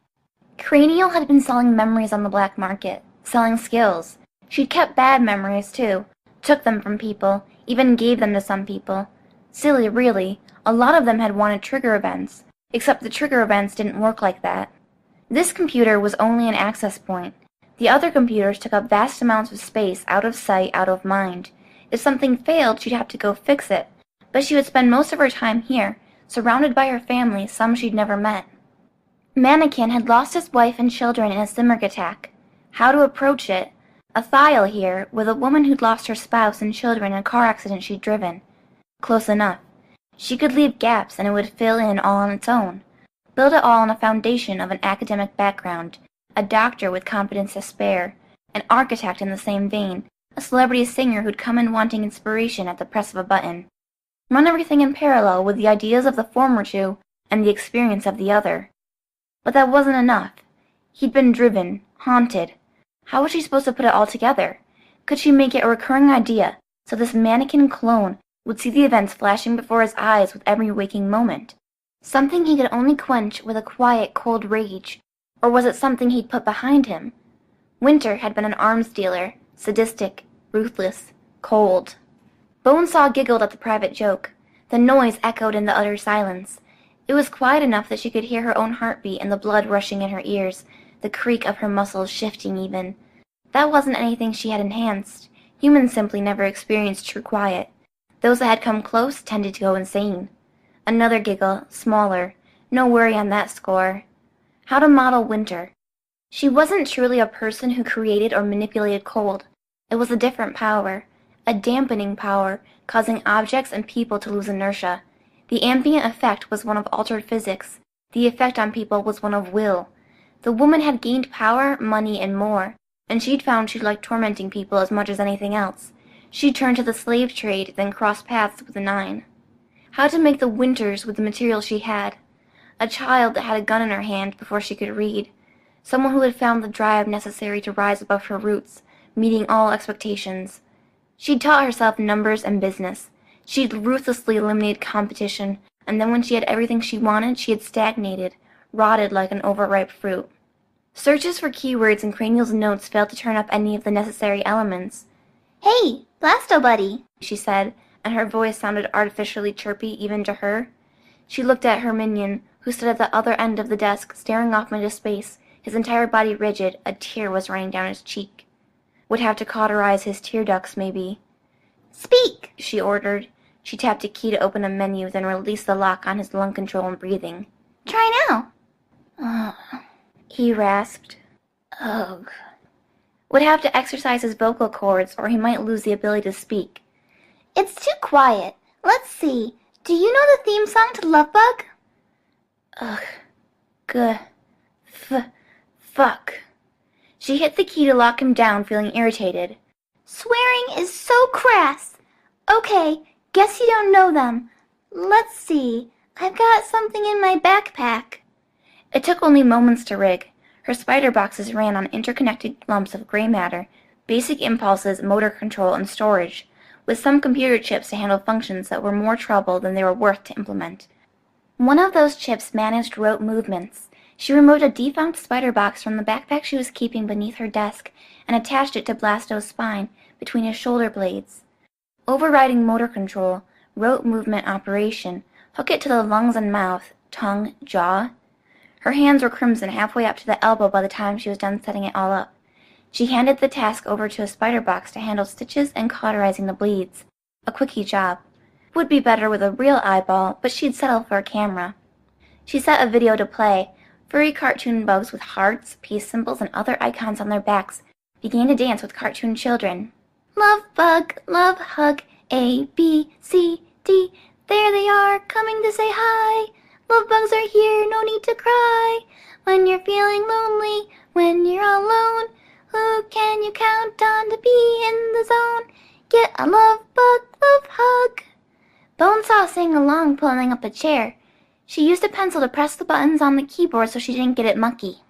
Cranial had been selling memories on the black market, selling skills. She'd kept bad memories, too. Took them from people, even gave them to some people. Silly, really. A lot of them had wanted trigger events, except the trigger events didn't work like that. This computer was only an access point. The other computers took up vast amounts of space, out of sight, out of mind. If something failed, she'd have to go fix it. But she would spend most of her time here, surrounded by her family, some she'd never met. Mannequin had lost his wife and children in a Simurg attack. How to approach it? A Thiel here, with a woman who'd lost her spouse and children in a car accident she'd driven. Close enough. She could leave gaps and it would fill in all on its own. Build it all on a foundation of an academic background, a doctor with competence to spare, an architect in the same vein, a celebrity singer who'd come in wanting inspiration at the press of a button. Run everything in parallel with the ideas of the former two and the experience of the other. But that wasn't enough. He'd been driven, haunted. How was she supposed to put it all together? Could she make it a recurring idea, so this mannequin clone would see the events flashing before his eyes with every waking moment? Something he could only quench with a quiet, cold rage. Or was it something he'd put behind him? Winter had been an arms dealer, sadistic, ruthless, cold. Bonesaw giggled at the private joke. The noise echoed in the utter silence. It was quiet enough that she could hear her own heartbeat and the blood rushing in her ears, the creak of her muscles shifting even. That wasn't anything she had enhanced. Humans simply never experienced true quiet. Those that had come close tended to go insane. Another giggle, smaller. No worry on that score. How to model Winter. She wasn't truly a person who created or manipulated cold. It was a different power. A dampening power, causing objects and people to lose inertia. The ambient effect was one of altered physics. The effect on people was one of will. The woman had gained power, money, and more, and she'd found she liked tormenting people as much as anything else. She'd turned to the slave trade, then crossed paths with the 9. How to make the Winters with the material she had. A child that had a gun in her hand before she could read. Someone who had found the drive necessary to rise above her roots, meeting all expectations. She'd taught herself numbers and business. She'd ruthlessly eliminated competition, and then when she had everything she wanted, she had stagnated, rotted like an overripe fruit. Searches for keywords in Cranial's notes failed to turn up any of the necessary elements. "Hey, Blasto buddy," she said, and her voice sounded artificially chirpy even to her. She looked at her minion, who stood at the other end of the desk, staring off into space, his entire body rigid. A tear was running down his cheek. Would have to cauterize his tear ducts, maybe. "Speak," she ordered. She tapped a key to open a menu, then released the lock on his lung control and breathing. "Try now." He rasped. Ugh. Would have to exercise his vocal cords, or he might lose the ability to speak. "It's too quiet. Let's see. Do you know the theme song to Lovebug?" Ugh. Fuck. She hit the key to lock him down, feeling irritated. "Swearing is so crass. Okay, guess you don't know them. Let's see. I've got something in my backpack." It took only moments to rig. Her spider boxes ran on interconnected lumps of gray matter, basic impulses, motor control, and storage, with some computer chips to handle functions that were more trouble than they were worth to implement. One of those chips managed rote movements. She removed a defunct spider box from the backpack she was keeping beneath her desk and attached it to Blasto's spine between his shoulder blades. Overriding motor control, rote movement operation, hook it to the lungs and mouth, tongue, jaw. Her hands were crimson halfway up to the elbow by the time she was done setting it all up. She handed the task over to a spider box to handle stitches and cauterizing the bleeds. A quickie job. Would be better with a real eyeball, but she'd settle for a camera. She set a video to play. Furry cartoon bugs with hearts, peace symbols, and other icons on their backs began to dance with cartoon children. Love bug, love hug, A, B, C, D. There they are, coming to say hi. Love bugs are here, no need to cry. When you're feeling lonely, when you're alone, who can you count on to be in the zone? Get a love bug, love hug. Bonesaw sang along, pulling up a chair. She used a pencil to press the buttons on the keyboard so she didn't get it mucky.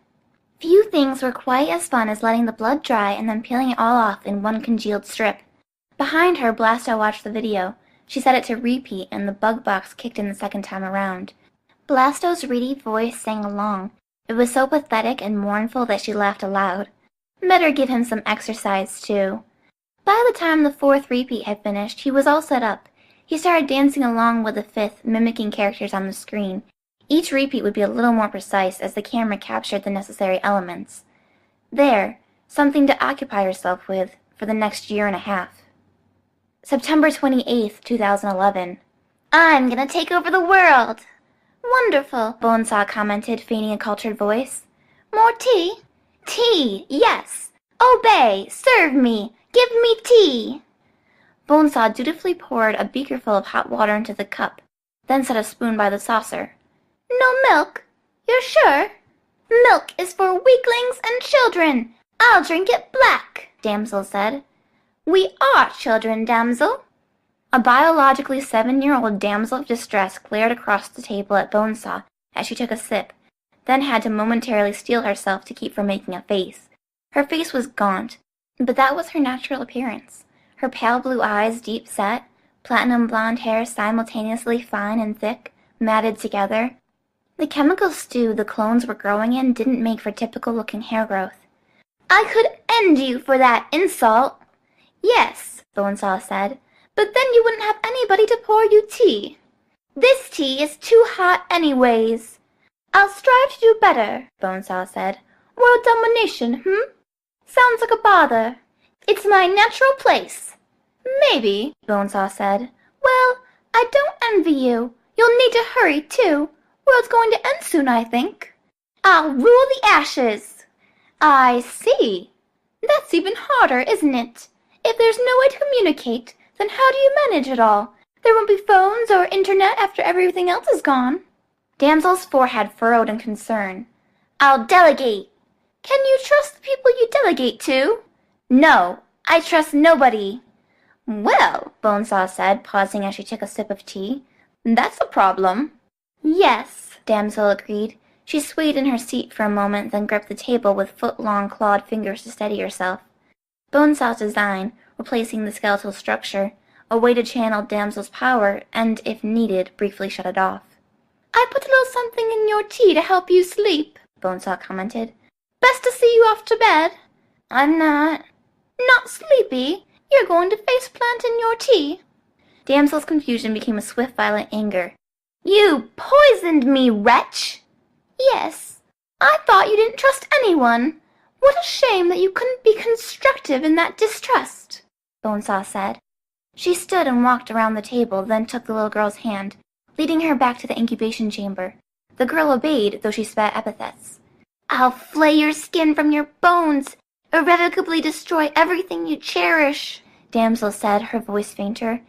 Few things were quite as fun as letting the blood dry and then peeling it all off in one congealed strip. Behind her, Blasto watched the video. She set it to repeat, and the bug box kicked in the second time around. Blasto's reedy voice sang along. It was so pathetic and mournful that she laughed aloud. Better give him some exercise, too. By the time the fourth repeat had finished, he was all set up. He started dancing along with the fifth, mimicking characters on the screen. Each repeat would be a little more precise as the camera captured the necessary elements. There, something to occupy herself with for the next year and a half. September 28th, 2011. I'm gonna take over the world. Wonderful, Bonesaw commented, feigning a cultured voice. More tea? Tea, yes. Obey, serve me, give me tea. Bonesaw dutifully poured a beakerful of hot water into the cup, then set a spoon by the saucer. No milk? You're sure? Milk is for weaklings and children. I'll drink it black, Damsel said. We are children, damsel. A biologically 7-year-old damsel of distress glared across the table at Bonesaw as she took a sip, then had to momentarily steel herself to keep from making a face. Her face was gaunt, but that was her natural appearance. Her pale blue eyes deep set, platinum blonde hair simultaneously fine and thick, matted together. The chemical stew the clones were growing in didn't make for typical-looking hair growth. I could end you for that insult. Yes, Bonesaw said, but then you wouldn't have anybody to pour you tea. This tea is too hot anyways. I'll strive to do better, Bonesaw said. World domination, Sounds like a bother. It's my natural place. Maybe, Bonesaw said. Well, I don't envy you. You'll need to hurry, too. World's going to end soon, I think. I'll rule the ashes. I see. That's even harder, isn't it? If there's no way to communicate, then how do you manage it all? There won't be phones or internet after everything else is gone. Damsel's forehead furrowed in concern. I'll delegate. Can you trust the people you delegate to? No, I trust nobody. Well, Bonesaw said, pausing as she took a sip of tea, that's a problem. Yes, Damsel agreed. She swayed in her seat for a moment, then gripped the table with foot-long clawed fingers to steady herself. Bonesaw's design, replacing the skeletal structure, a way to channel Damsel's power and, if needed, briefly shut it off. I put a little something in your tea to help you sleep, Bonesaw commented. Best to see you off to bed. I'm not. Not sleepy? You're going to face-plant in your tea. Damsel's confusion became a swift, violent anger. You poisoned me, wretch! Yes. I thought you didn't trust anyone. What a shame that you couldn't be constructive in that distrust, Bonesaw said. She stood and walked around the table, then took the little girl's hand, leading her back to the incubation chamber. The girl obeyed, though she spat epithets. I'll flay your skin from your bones, irrevocably destroy everything you cherish, Damsel said, her voice fainter.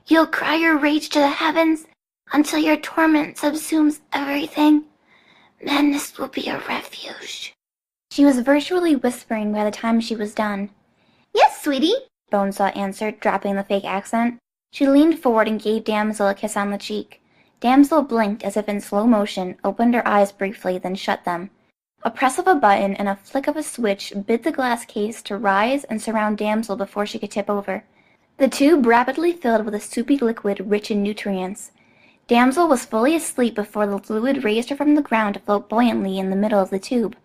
You'll cry your rage to the heavens until your torment subsumes everything. Then this will be a refuge. She was virtually whispering by the time she was done. Yes, sweetie, Bonesaw answered, dropping the fake accent. She leaned forward and gave Damsel a kiss on the cheek. Damsel blinked as if in slow motion, opened her eyes briefly, then shut them. A press of a button and a flick of a switch bid the glass case to rise and surround Damsel before she could tip over. The tube rapidly filled with a soupy liquid rich in nutrients. Damsel was fully asleep before the fluid raised her from the ground to float buoyantly in the middle of the tube.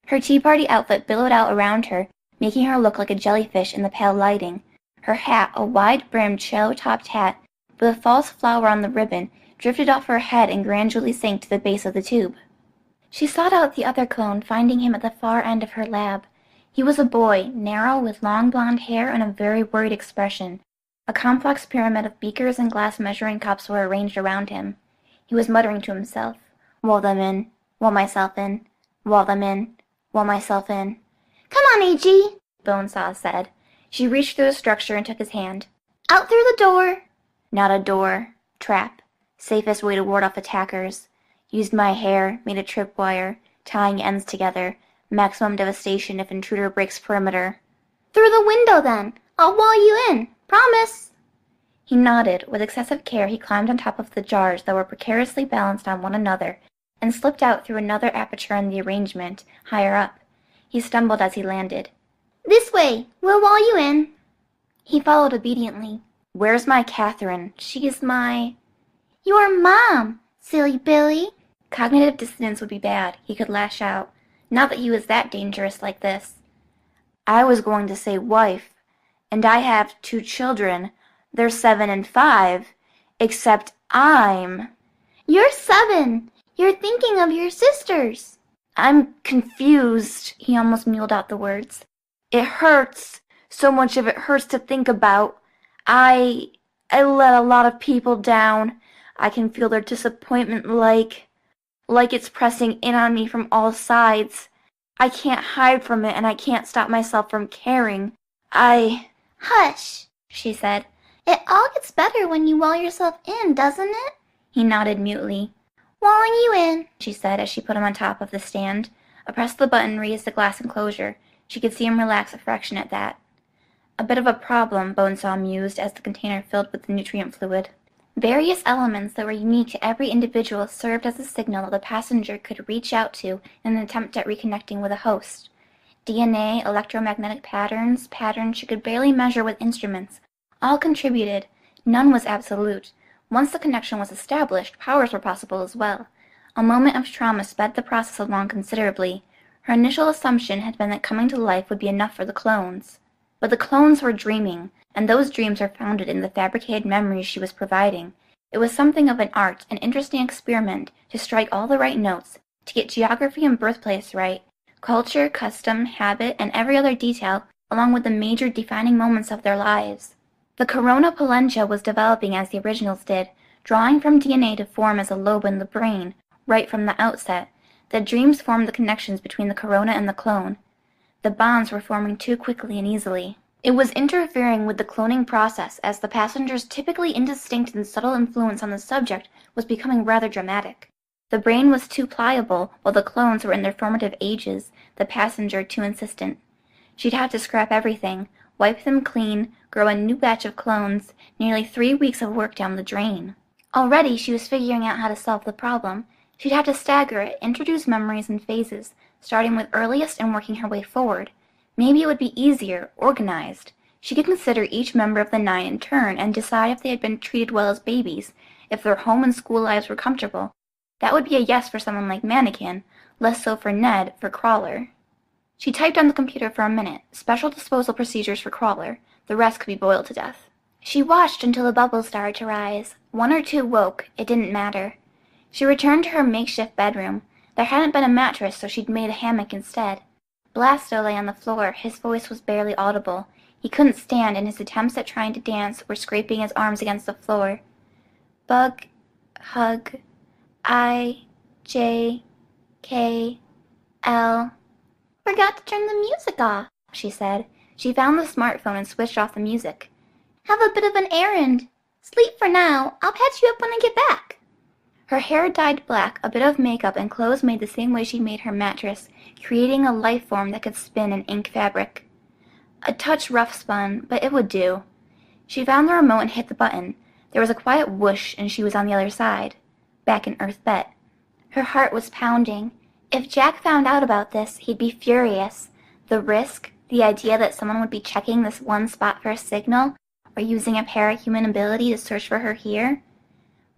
Her tea party outfit billowed out around her, making her look like a jellyfish in the pale lighting. Her hat, a wide-brimmed, shallow-topped hat, with a false flower on the ribbon, drifted off her head and gradually sank to the base of the tube. She sought out the other clone, finding him at the far end of her lab. He was a boy, narrow, with long blonde hair and a very worried expression. A complex pyramid of beakers and glass measuring cups were arranged around him. He was muttering to himself, "Wall them in, wall myself in, wall them in, wall myself in." "Come on, A.G., Bonesaw said. She reached through the structure and took his hand. "Out through the door." "Not a door. Trap. Safest way to ward off attackers. Used my hair, made a tripwire, tying ends together. Maximum devastation if intruder breaks perimeter." "Through the window, then. I'll wall you in. Promise." He nodded. With excessive care he climbed on top of the jars that were precariously balanced on one another, and slipped out through another aperture in the arrangement, higher up. He stumbled as he landed. "This way. We'll wall you in." He followed obediently. "Where's my Catherine? She's my—" "Your mom, silly Billy." Cognitive dissonance would be bad. He could lash out. Not that he was that dangerous like this. "I was going to say wife. And I have 2 children. They're 7 and 5. Except I'm—" "You're 7. You're thinking of your sisters." "I'm confused." He almost mewed out the words. "It hurts. So much of it hurts to think about. I let a lot of people down. I can feel their disappointment like it's pressing in on me from all sides. I can't hide from it, and I can't stop myself from caring. "Hush," she said. "It all gets better when you wall yourself in, doesn't it?" He nodded mutely. "Walling you in," she said as she put him on top of the stand. A press of the button raised the glass enclosure. She could see him relax a fraction at that. A bit of a problem, Bonesaw mused as the container filled with the nutrient fluid. Various elements that were unique to every individual served as a signal that the passenger could reach out to in an attempt at reconnecting with a host. DNA, electromagnetic patterns she could barely measure with instruments, all contributed. None was absolute. Once the connection was established, powers were possible as well. A moment of trauma sped the process along considerably. Her initial assumption had been that coming to life would be enough for the clones. But the clones were dreaming, and those dreams were founded in the fabricated memories she was providing. It was something of an art, an interesting experiment, to strike all the right notes, to get geography and birthplace right, culture, custom, habit, and every other detail, along with the major defining moments of their lives. The corona pollentia was developing as the originals did, drawing from DNA to form as a lobe in the brain, right from the outset. The dreams formed the connections between the corona and the clone. The bonds were forming too quickly and easily. It was interfering with the cloning process, as the passenger's typically indistinct and subtle influence on the subject was becoming rather dramatic. The brain was too pliable, while the clones were in their formative ages, the passenger too insistent. She'd have to scrap everything, wipe them clean, grow a new batch of clones, nearly 3 weeks of work down the drain. Already she was figuring out how to solve the problem. She'd have to stagger it, introduce memories in phases, starting with earliest and working her way forward. Maybe it would be easier, organized. She could consider each member of the 9 in turn and decide if they had been treated well as babies, if their home and school lives were comfortable. That would be a yes for someone like Mannequin, less so for Ned, for Crawler. She typed on the computer for a minute. Special disposal procedures for Crawler. The rest could be boiled to death. She watched until the bubbles started to rise. 1 or 2 woke. It didn't matter. She returned to her makeshift bedroom. There hadn't been a mattress, so she'd made a hammock instead. Blasto lay on the floor. His voice was barely audible. He couldn't stand, and his attempts at trying to dance were scraping his arms against the floor. Bug, hug, I, J, K, L. "Forgot to turn the music off," she said. She found the smartphone and switched off the music. "Have a bit of an errand. Sleep for now. I'll patch you up when I get back." Her hair dyed black, a bit of makeup, and clothes made the same way she made her mattress, creating a life form that could spin in ink fabric. A touch rough spun, but it would do. She found the remote and hit the button. There was a quiet whoosh, and she was on the other side, back in Earth Bet. Her heart was pounding. If Jack found out about this, he'd be furious. The risk, the idea that someone would be checking this one spot for a signal, or using a parahuman ability to search for her here.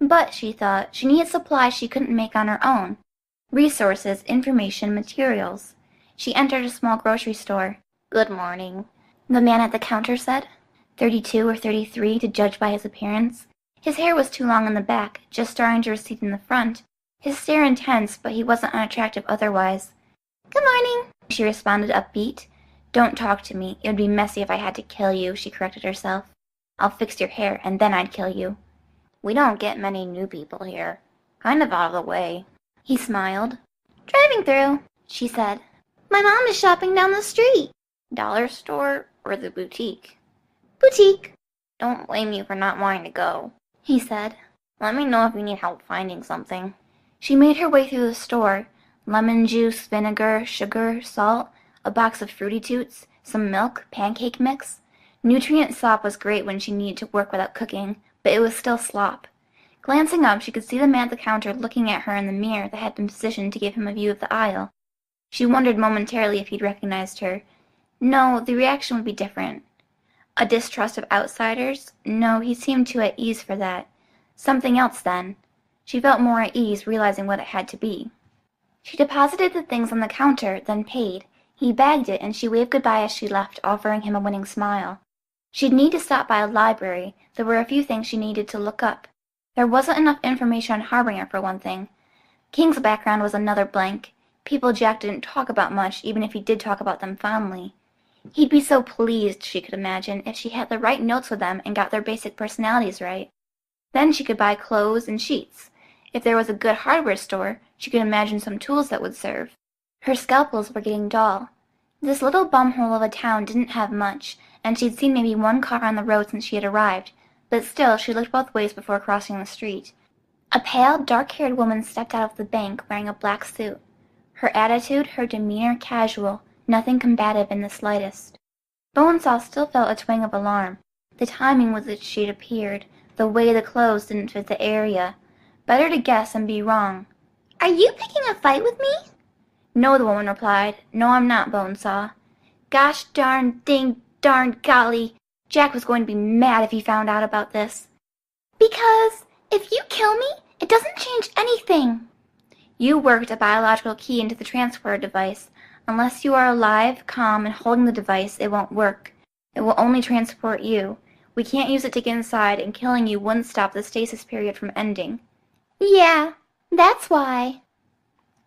But, she thought, she needed supplies she couldn't make on her own. Resources, information, materials. She entered a small grocery store. "Good morning," the man at the counter said. 32 or 33, to judge by his appearance. His hair was too long in the back, just starting to recede in the front. His stare intense, but he wasn't unattractive otherwise. "Good morning," she responded upbeat. Don't talk to me. It would be messy if I had to kill you, she corrected herself. I'll fix your hair, and then I'd kill you. We don't get many new people here. Kind of out of the way. He smiled. Driving through, she said. My mom is shopping down the street. Dollar store or the boutique? Boutique. Don't blame you for not wanting to go, he said. Let me know if you need help finding something. She made her way through the store. Lemon juice, vinegar, sugar, salt, a box of Fruity Toots, some milk, pancake mix. Nutrient sop was great when she needed to work without cooking, but it was still slop. Glancing up, she could see the man at the counter looking at her in the mirror that had been positioned to give him a view of the aisle. She wondered momentarily if he'd recognized her. No, the reaction would be different. A distrust of outsiders? No, he seemed too at ease for that. Something else, then. She felt more at ease, realizing what it had to be. She deposited the things on the counter, then paid. He bagged it, and she waved goodbye as she left, offering him a winning smile. She'd need to stop by a library. There were a few things she needed to look up. There wasn't enough information on Harbinger, for one thing. King's background was another blank. People Jack didn't talk about much, even if he did talk about them fondly. He'd be so pleased, she could imagine, if she had the right notes with them and got their basic personalities right. Then she could buy clothes and sheets. If there was a good hardware store, she could imagine some tools that would serve. Her scalpels were getting dull. This little bumhole of a town didn't have much, and she'd seen maybe one car on the road since she had arrived, but still she looked both ways before crossing the street. A pale, dark-haired woman stepped out of the bank wearing a black suit. Her attitude, her demeanor casual, nothing combative in the slightest. Bonesaw still felt a twinge of alarm. The timing with which she'd appeared, the way the clothes didn't fit the area. Better to guess and be wrong. Are you picking a fight with me? No, the woman replied. No, I'm not, Bonesaw. Gosh darn, ding, darn, golly. Jack was going to be mad if he found out about this. Because if you kill me, it doesn't change anything. You worked a biological key into the transporter device. Unless you are alive, calm, and holding the device, it won't work. It will only transport you. We can't use it to get inside, and killing you wouldn't stop the stasis period from ending. Yeah, that's why.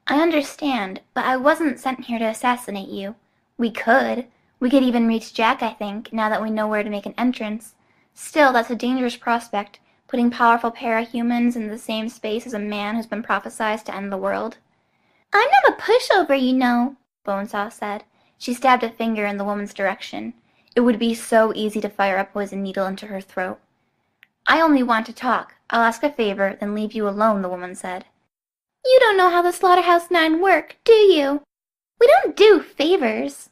I understand, but I wasn't sent here to assassinate you. We could. We could even reach Jack, I think, now that we know where to make an entrance. Still, that's a dangerous prospect, putting powerful parahumans in the same space as a man who's been prophesied to end the world. I'm not a pushover, you know, Bonesaw said. She stabbed a finger in the woman's direction. It would be so easy to fire a poison needle into her throat. I only want to talk. I'll ask a favor, then leave you alone, the woman said. You don't know how the Slaughterhouse 9 work, do you? We don't do favors.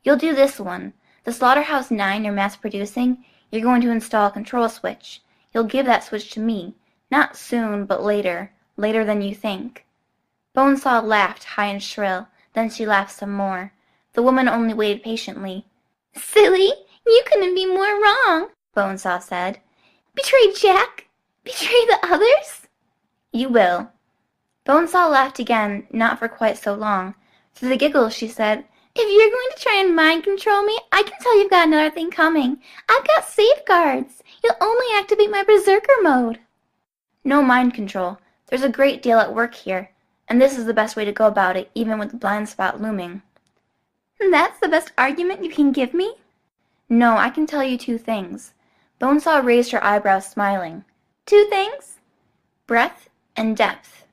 You'll do this one. The Slaughterhouse 9 you're mass-producing, you're going to install a control switch. You'll give that switch to me. Not soon, but later. Later than you think. Bonesaw laughed high and shrill. Then she laughed some more. The woman only waited patiently. Silly, you couldn't be more wrong, Bonesaw said. Betray Jack? Betray the others? You will. Bonesaw laughed again, not for quite so long. Through the giggles she said, If you're going to try and mind control me, I can tell you've got another thing coming. I've got safeguards. You'll only activate my berserker mode. No mind control. There's a great deal at work here, and this is the best way to go about it, even with the blind spot looming. That's the best argument you can give me? No, I can tell you 2 things. Bonesaw raised her eyebrows, smiling. 2 things? Breadth and depth.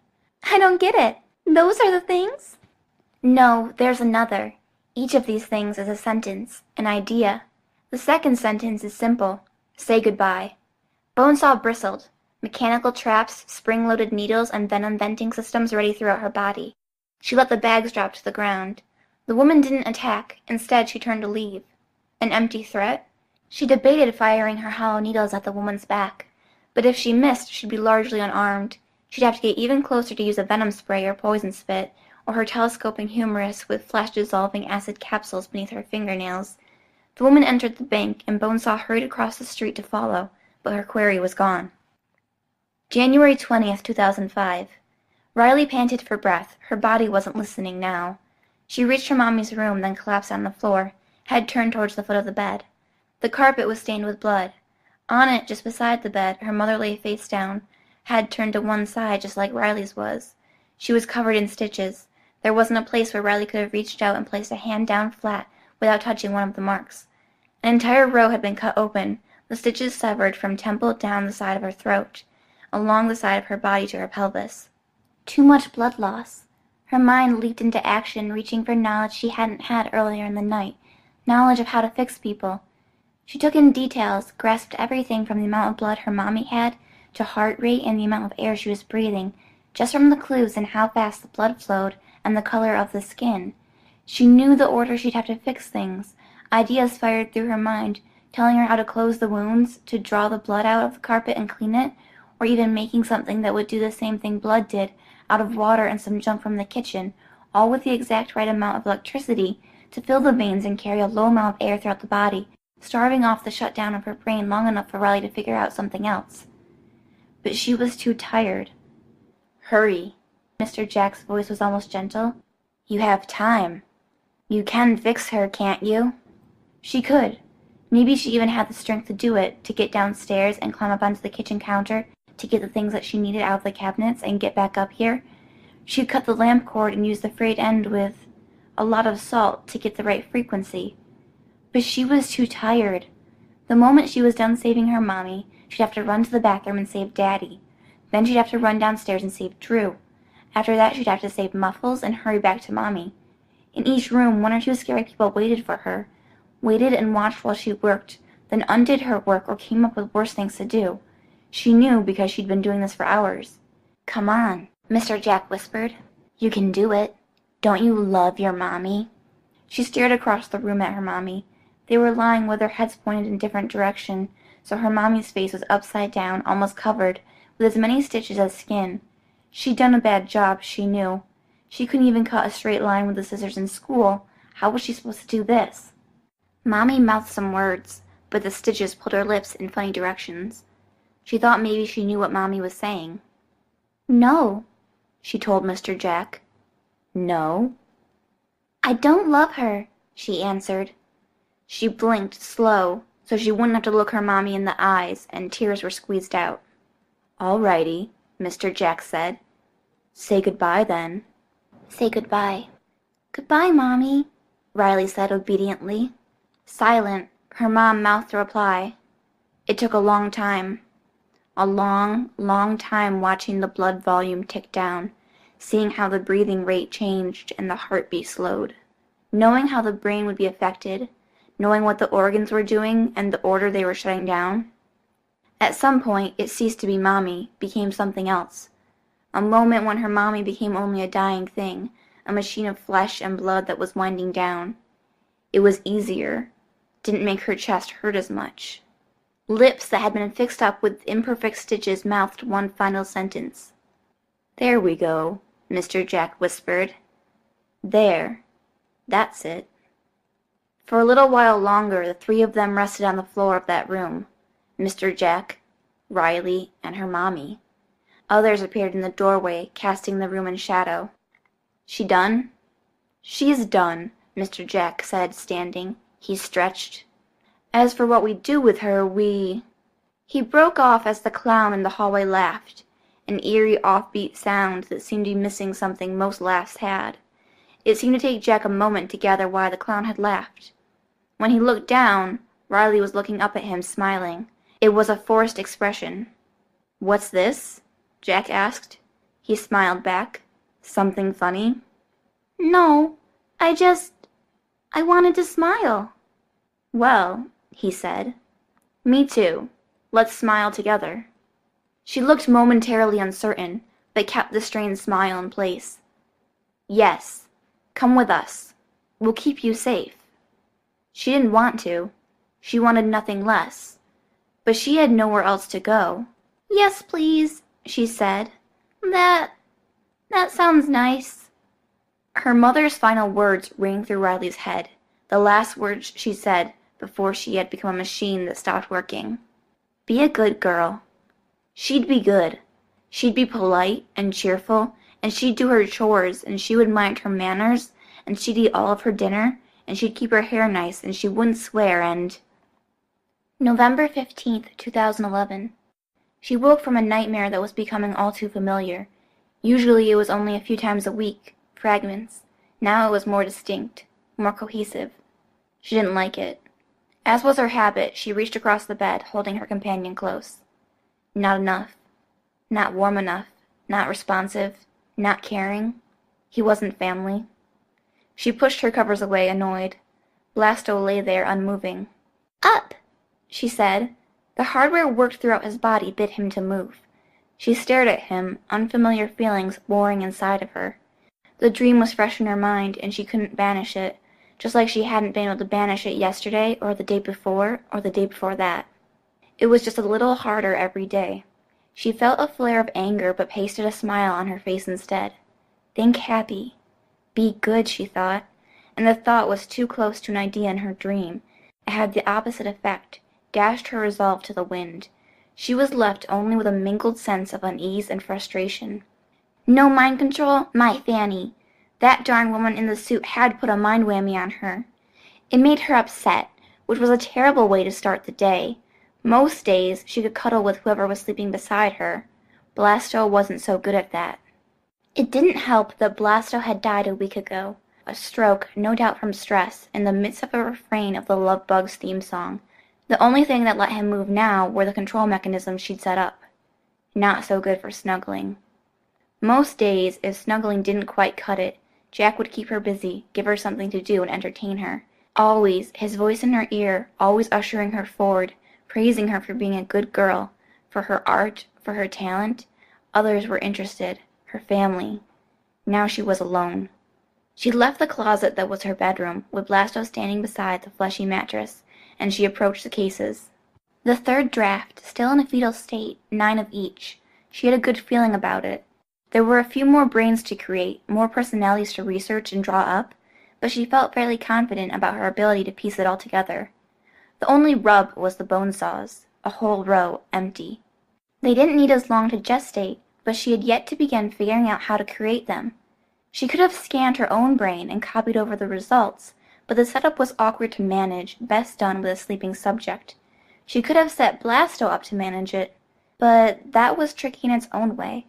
I don't get it. Those are the things? No, there's another. Each of these things is a sentence, an idea. The second sentence is simple. Say goodbye. Bonesaw bristled. Mechanical traps, spring-loaded needles, and venom-venting systems ready throughout her body. She let the bags drop to the ground. The woman didn't attack. Instead, she turned to leave. An empty threat? She debated firing her hollow needles at the woman's back. But if she missed, she'd be largely unarmed. She'd have to get even closer to use a venom spray or poison spit, or her telescoping humerus with flesh-dissolving acid capsules beneath her fingernails. The woman entered the bank, and Bonesaw hurried across the street to follow, but her quarry was gone. January 20th, 2005. Riley panted for breath. Her body wasn't listening now. She reached her mommy's room, then collapsed on the floor, head turned towards the foot of the bed. The carpet was stained with blood. On it, just beside the bed, her mother lay face down, head turned to one side just like Riley's was. She was covered in stitches. There wasn't a place where Riley could have reached out and placed a hand down flat without touching one of the marks. An entire row had been cut open, the stitches severed from temple down the side of her throat, along the side of her body to her pelvis. Too much blood loss. Her mind leaped into action, reaching for knowledge she hadn't had earlier in the night, knowledge of how to fix people. She took in details, grasped everything from the amount of blood her mommy had to heart rate and the amount of air she was breathing, just from the clues in how fast the blood flowed and the color of the skin. She knew the order she'd have to fix things. Ideas fired through her mind, telling her how to close the wounds, to draw the blood out of the carpet and clean it, or even making something that would do the same thing blood did, out of water and some junk from the kitchen, all with the exact right amount of electricity to fill the veins and carry a low amount of air throughout the body, starving off the shutdown of her brain long enough for Riley to figure out something else. But she was too tired. "Hurry." Mr. Jack's voice was almost gentle. "You have time. You can fix her, can't you?" She could. Maybe she even had the strength to do it, to get downstairs and climb up onto the kitchen counter, to get the things that she needed out of the cabinets and get back up here. She'd cut the lamp cord and use the frayed end with a lot of salt to get the right frequency. But she was too tired. The moment she was done saving her mommy, she'd have to run to the bathroom and save Daddy. Then she'd have to run downstairs and save Drew. After that, she'd have to save Muffles and hurry back to Mommy. In each room, one or two scary people waited for her, waited and watched while she worked, then undid her work or came up with worse things to do. She knew because she'd been doing this for hours. "Come on," Mr. Jack whispered. "You can do it. Don't you love your mommy?" She stared across the room at her mommy. They were lying with their heads pointed in different direction, so her mommy's face was upside down, almost covered, with as many stitches as skin. She'd done a bad job, she knew. She couldn't even cut a straight line with the scissors in school. How was she supposed to do this? Mommy mouthed some words, but the stitches pulled her lips in funny directions. She thought maybe she knew what Mommy was saying. "No," she told Mr. Jack. "No?" "I don't love her," she answered. She blinked slow, so she wouldn't have to look her mommy in the eyes, and tears were squeezed out. "All righty," Mr. Jack said. "Say goodbye, then." "Say goodbye." "Goodbye, Mommy," Riley said obediently. Silent, her mom mouthed a reply. It took a long time. A long, long time watching the blood volume tick down, seeing how the breathing rate changed and the heartbeat slowed. Knowing how the brain would be affected, knowing what the organs were doing and the order they were shutting down. At some point, it ceased to be Mommy, became something else. A moment when her mommy became only a dying thing, a machine of flesh and blood that was winding down. It was easier. Didn't make her chest hurt as much. Lips that had been fixed up with imperfect stitches mouthed one final sentence. "There we go," Mr. Jack whispered. "There. That's it." For a little while longer, the three of them rested on the floor of that room. Mr. Jack, Riley, and her mommy. Others appeared in the doorway, casting the room in shadow. "She done?" "She's done," Mr. Jack said, standing. He stretched. "As for what we do with her, we—" He broke off as the clown in the hallway laughed, an eerie offbeat sound that seemed to be missing something most laughs had. It seemed to take Jack a moment to gather why the clown had laughed. When he looked down, Riley was looking up at him, smiling. It was a forced expression. "What's this?" Jack asked. He smiled back. "Something funny?" "No, I wanted to smile." "Well," he said. "Me too. Let's smile together." She looked momentarily uncertain, but kept the strained smile in place. "Yes. Come with us. We'll keep you safe." She didn't want to. She wanted nothing less. But she had nowhere else to go. "Yes, please," she said. That sounds nice." Her mother's final words rang through Riley's head, the last words she said before she had become a machine that stopped working. "Be a good girl." She'd be good. She'd be polite and cheerful, and she'd do her chores, and she would mind her manners, and she'd eat all of her dinner, and she'd keep her hair nice, and she wouldn't swear, and... November 15th, 2011. She woke from a nightmare that was becoming all too familiar. Usually it was only a few times a week, fragments. Now it was more distinct, more cohesive. She didn't like it. As was her habit, she reached across the bed, holding her companion close. Not enough. Not warm enough. Not responsive. Not caring. He wasn't family. She pushed her covers away, annoyed. Blasto lay there, unmoving. "Up!" she said. The hardware worked throughout his body, bid him to move. She stared at him, unfamiliar feelings warring inside of her. The dream was fresh in her mind, and she couldn't banish it, just like she hadn't been able to banish it yesterday, or the day before, or the day before that. It was just a little harder every day. She felt a flare of anger, but pasted a smile on her face instead. Think happy. Be good, she thought, and the thought was too close to an idea in her dream. It had the opposite effect, dashed her resolve to the wind. She was left only with a mingled sense of unease and frustration. No mind control? My fanny. That darn woman in the suit had put a mind whammy on her. It made her upset, which was a terrible way to start the day. Most days she could cuddle with whoever was sleeping beside her. Blasto wasn't so good at that. It didn't help that Blasto had died a week ago. A stroke, no doubt from stress, in the midst of a refrain of the Love Bug's theme song. The only thing that let him move now were the control mechanisms she'd set up. Not so good for snuggling. Most days, if snuggling didn't quite cut it, Jack would keep her busy, give her something to do, and entertain her. Always, his voice in her ear, always ushering her forward, praising her for being a good girl, for her art, for her talent. Others were interested, her family. Now she was alone. She left the closet that was her bedroom, with Blasto standing beside the fleshy mattress, and she approached the cases. The third draft, still in a fetal state, 9 of each. She had a good feeling about it. There were a few more brains to create, more personalities to research and draw up, but she felt fairly confident about her ability to piece it all together. The only rub was the bone saws, a whole row, empty. They didn't need as long to gestate, but she had yet to begin figuring out how to create them. She could have scanned her own brain and copied over the results, but the setup was awkward to manage, best done with a sleeping subject. She could have set Blasto up to manage it, but that was tricky in its own way.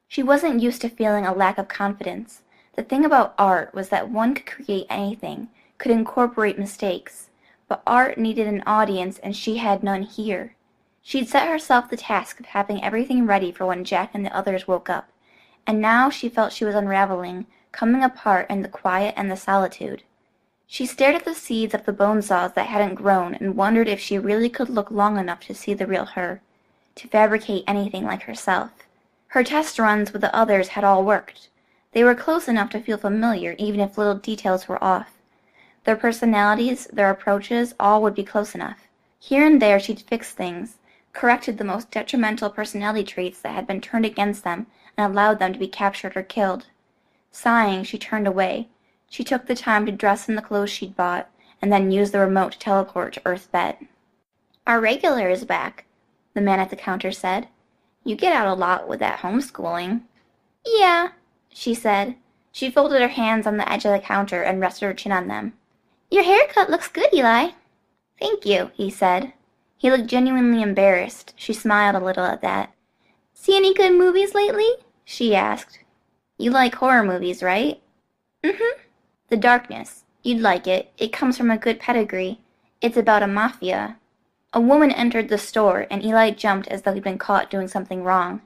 She wasn't used to feeling a lack of confidence. The thing about art was that one could create anything, could incorporate mistakes, but art needed an audience and she had none here. She'd set herself the task of having everything ready for when Jack and the others woke up, and now she felt she was unraveling, coming apart in the quiet and the solitude. She stared at the seeds of the bone saws that hadn't grown and wondered if she really could look long enough to see the real her, to fabricate anything like herself. Her test runs with the others had all worked. They were close enough to feel familiar, even if little details were off. Their personalities, their approaches, all would be close enough. Here and there she'd fixed things, corrected the most detrimental personality traits that had been turned against them and allowed them to be captured or killed. Sighing, she turned away. She took the time to dress in the clothes she'd bought, and then used the remote to teleport to Earth's bed. "Our regular is back," the man at the counter said. "You get out a lot with that homeschooling." "Yeah," she said. She folded her hands on the edge of the counter and rested her chin on them. "Your haircut looks good, Eli." "Thank you," he said. He looked genuinely embarrassed. She smiled a little at that. "See any good movies lately?" she asked. "You like horror movies, right?" "Mm-hmm." "The Darkness. You'd like it. It comes from a good pedigree. It's about a mafia." A woman entered the store, and Eli jumped as though he'd been caught doing something wrong.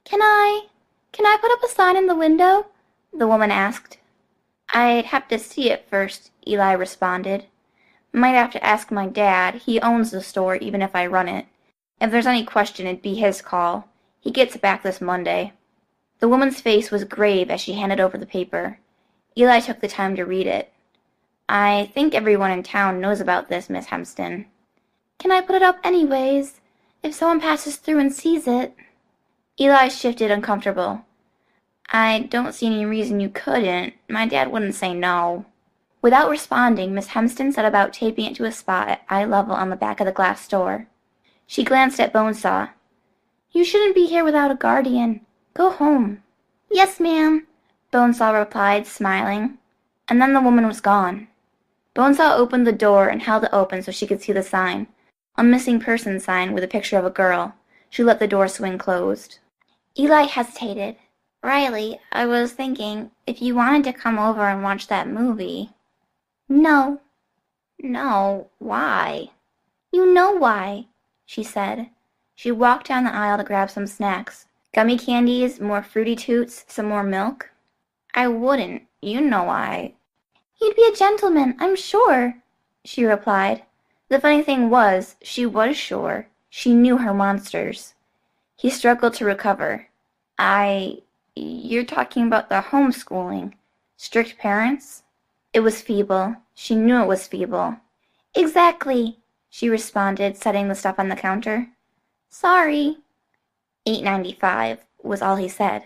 Can I put up a sign in the window?" the woman asked. "I'd have to see it first," Eli responded. "Might have to ask my dad. He owns the store, even if I run it. If there's any question, it'd be his call. He gets back this Monday." The woman's face was grave as she handed over the paper. Eli took the time to read it. "I think everyone in town knows about this, Miss Hempston." "Can I put it up anyways? If someone passes through and sees it?" Eli shifted, uncomfortable. "I don't see any reason you couldn't. My dad wouldn't say no." Without responding, Miss Hempston set about taping it to a spot at eye level on the back of the glass door. She glanced at Bonesaw. "You shouldn't be here without a guardian. Go home." "Yes, ma'am," Bonesaw replied, smiling. And then the woman was gone. Bonesaw opened the door and held it open so she could see the sign. A missing person sign with a picture of a girl. She let the door swing closed. Eli hesitated. "Riley, I was thinking, if you wanted to come over and watch that movie." "No." No, why? You know why, she said. She walked down the aisle to grab some snacks. Gummy candies, more fruity toots, some more milk. I wouldn't. You know why. He'd be a gentleman, I'm sure, she replied. The funny thing was, she was sure. She knew her monsters. He struggled to recover. You're talking about the homeschooling. Strict parents? It was feeble. She knew it was feeble. Exactly, she responded, setting the stuff on the counter. Sorry. $8.95 was all he said.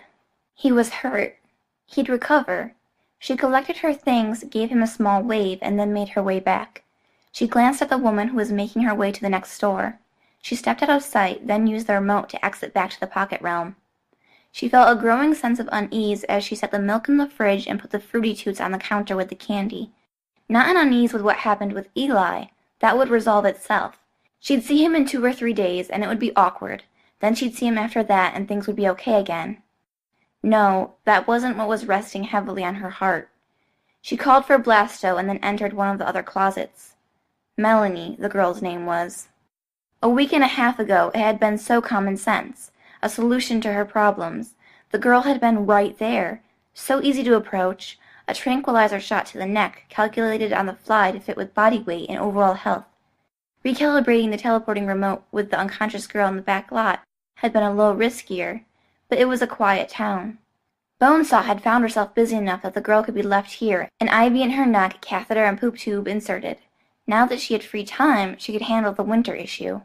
He was hurt. He'd recover. She collected her things, gave him a small wave, and then made her way back. She glanced at the woman who was making her way to the next store. She stepped out of sight, then used the remote to exit back to the pocket realm. She felt a growing sense of unease as she set the milk in the fridge and put the fruity toots on the counter with the candy. Not an unease with what happened with Eli. That would resolve itself. She'd see him in 2 or 3 days, and it would be awkward. Then she'd see him after that, and things would be okay again. No, that wasn't what was resting heavily on her heart. She called for Blasto and then entered one of the other closets. Melanie, the girl's name was. A week and a half ago, it had been so common sense. A solution to her problems. The girl had been right there. So easy to approach. A tranquilizer shot to the neck, calculated on the fly to fit with body weight and overall health. Recalibrating the teleporting remote with the unconscious girl in the back lot had been a little riskier, but it was a quiet town. Bonesaw had found herself busy enough that the girl could be left here, an IV in her neck, catheter and poop tube inserted. Now that she had free time, she could handle the winter issue.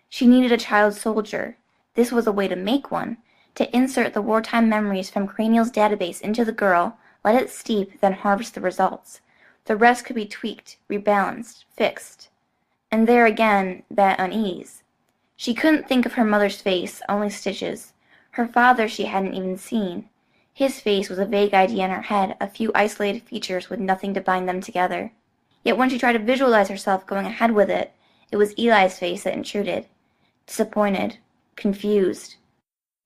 She needed a child soldier. This was a way to make one, to insert the wartime memories from Cranial's database into the girl, let it steep, then harvest the results. The rest could be tweaked, rebalanced, fixed. And there again, that unease. She couldn't think of her mother's face, only stitches. Her father she hadn't even seen. His face was a vague idea in her head, a few isolated features with nothing to bind them together. Yet when she tried to visualize herself going ahead with it, it was Eli's face that intruded. Disappointed. Confused.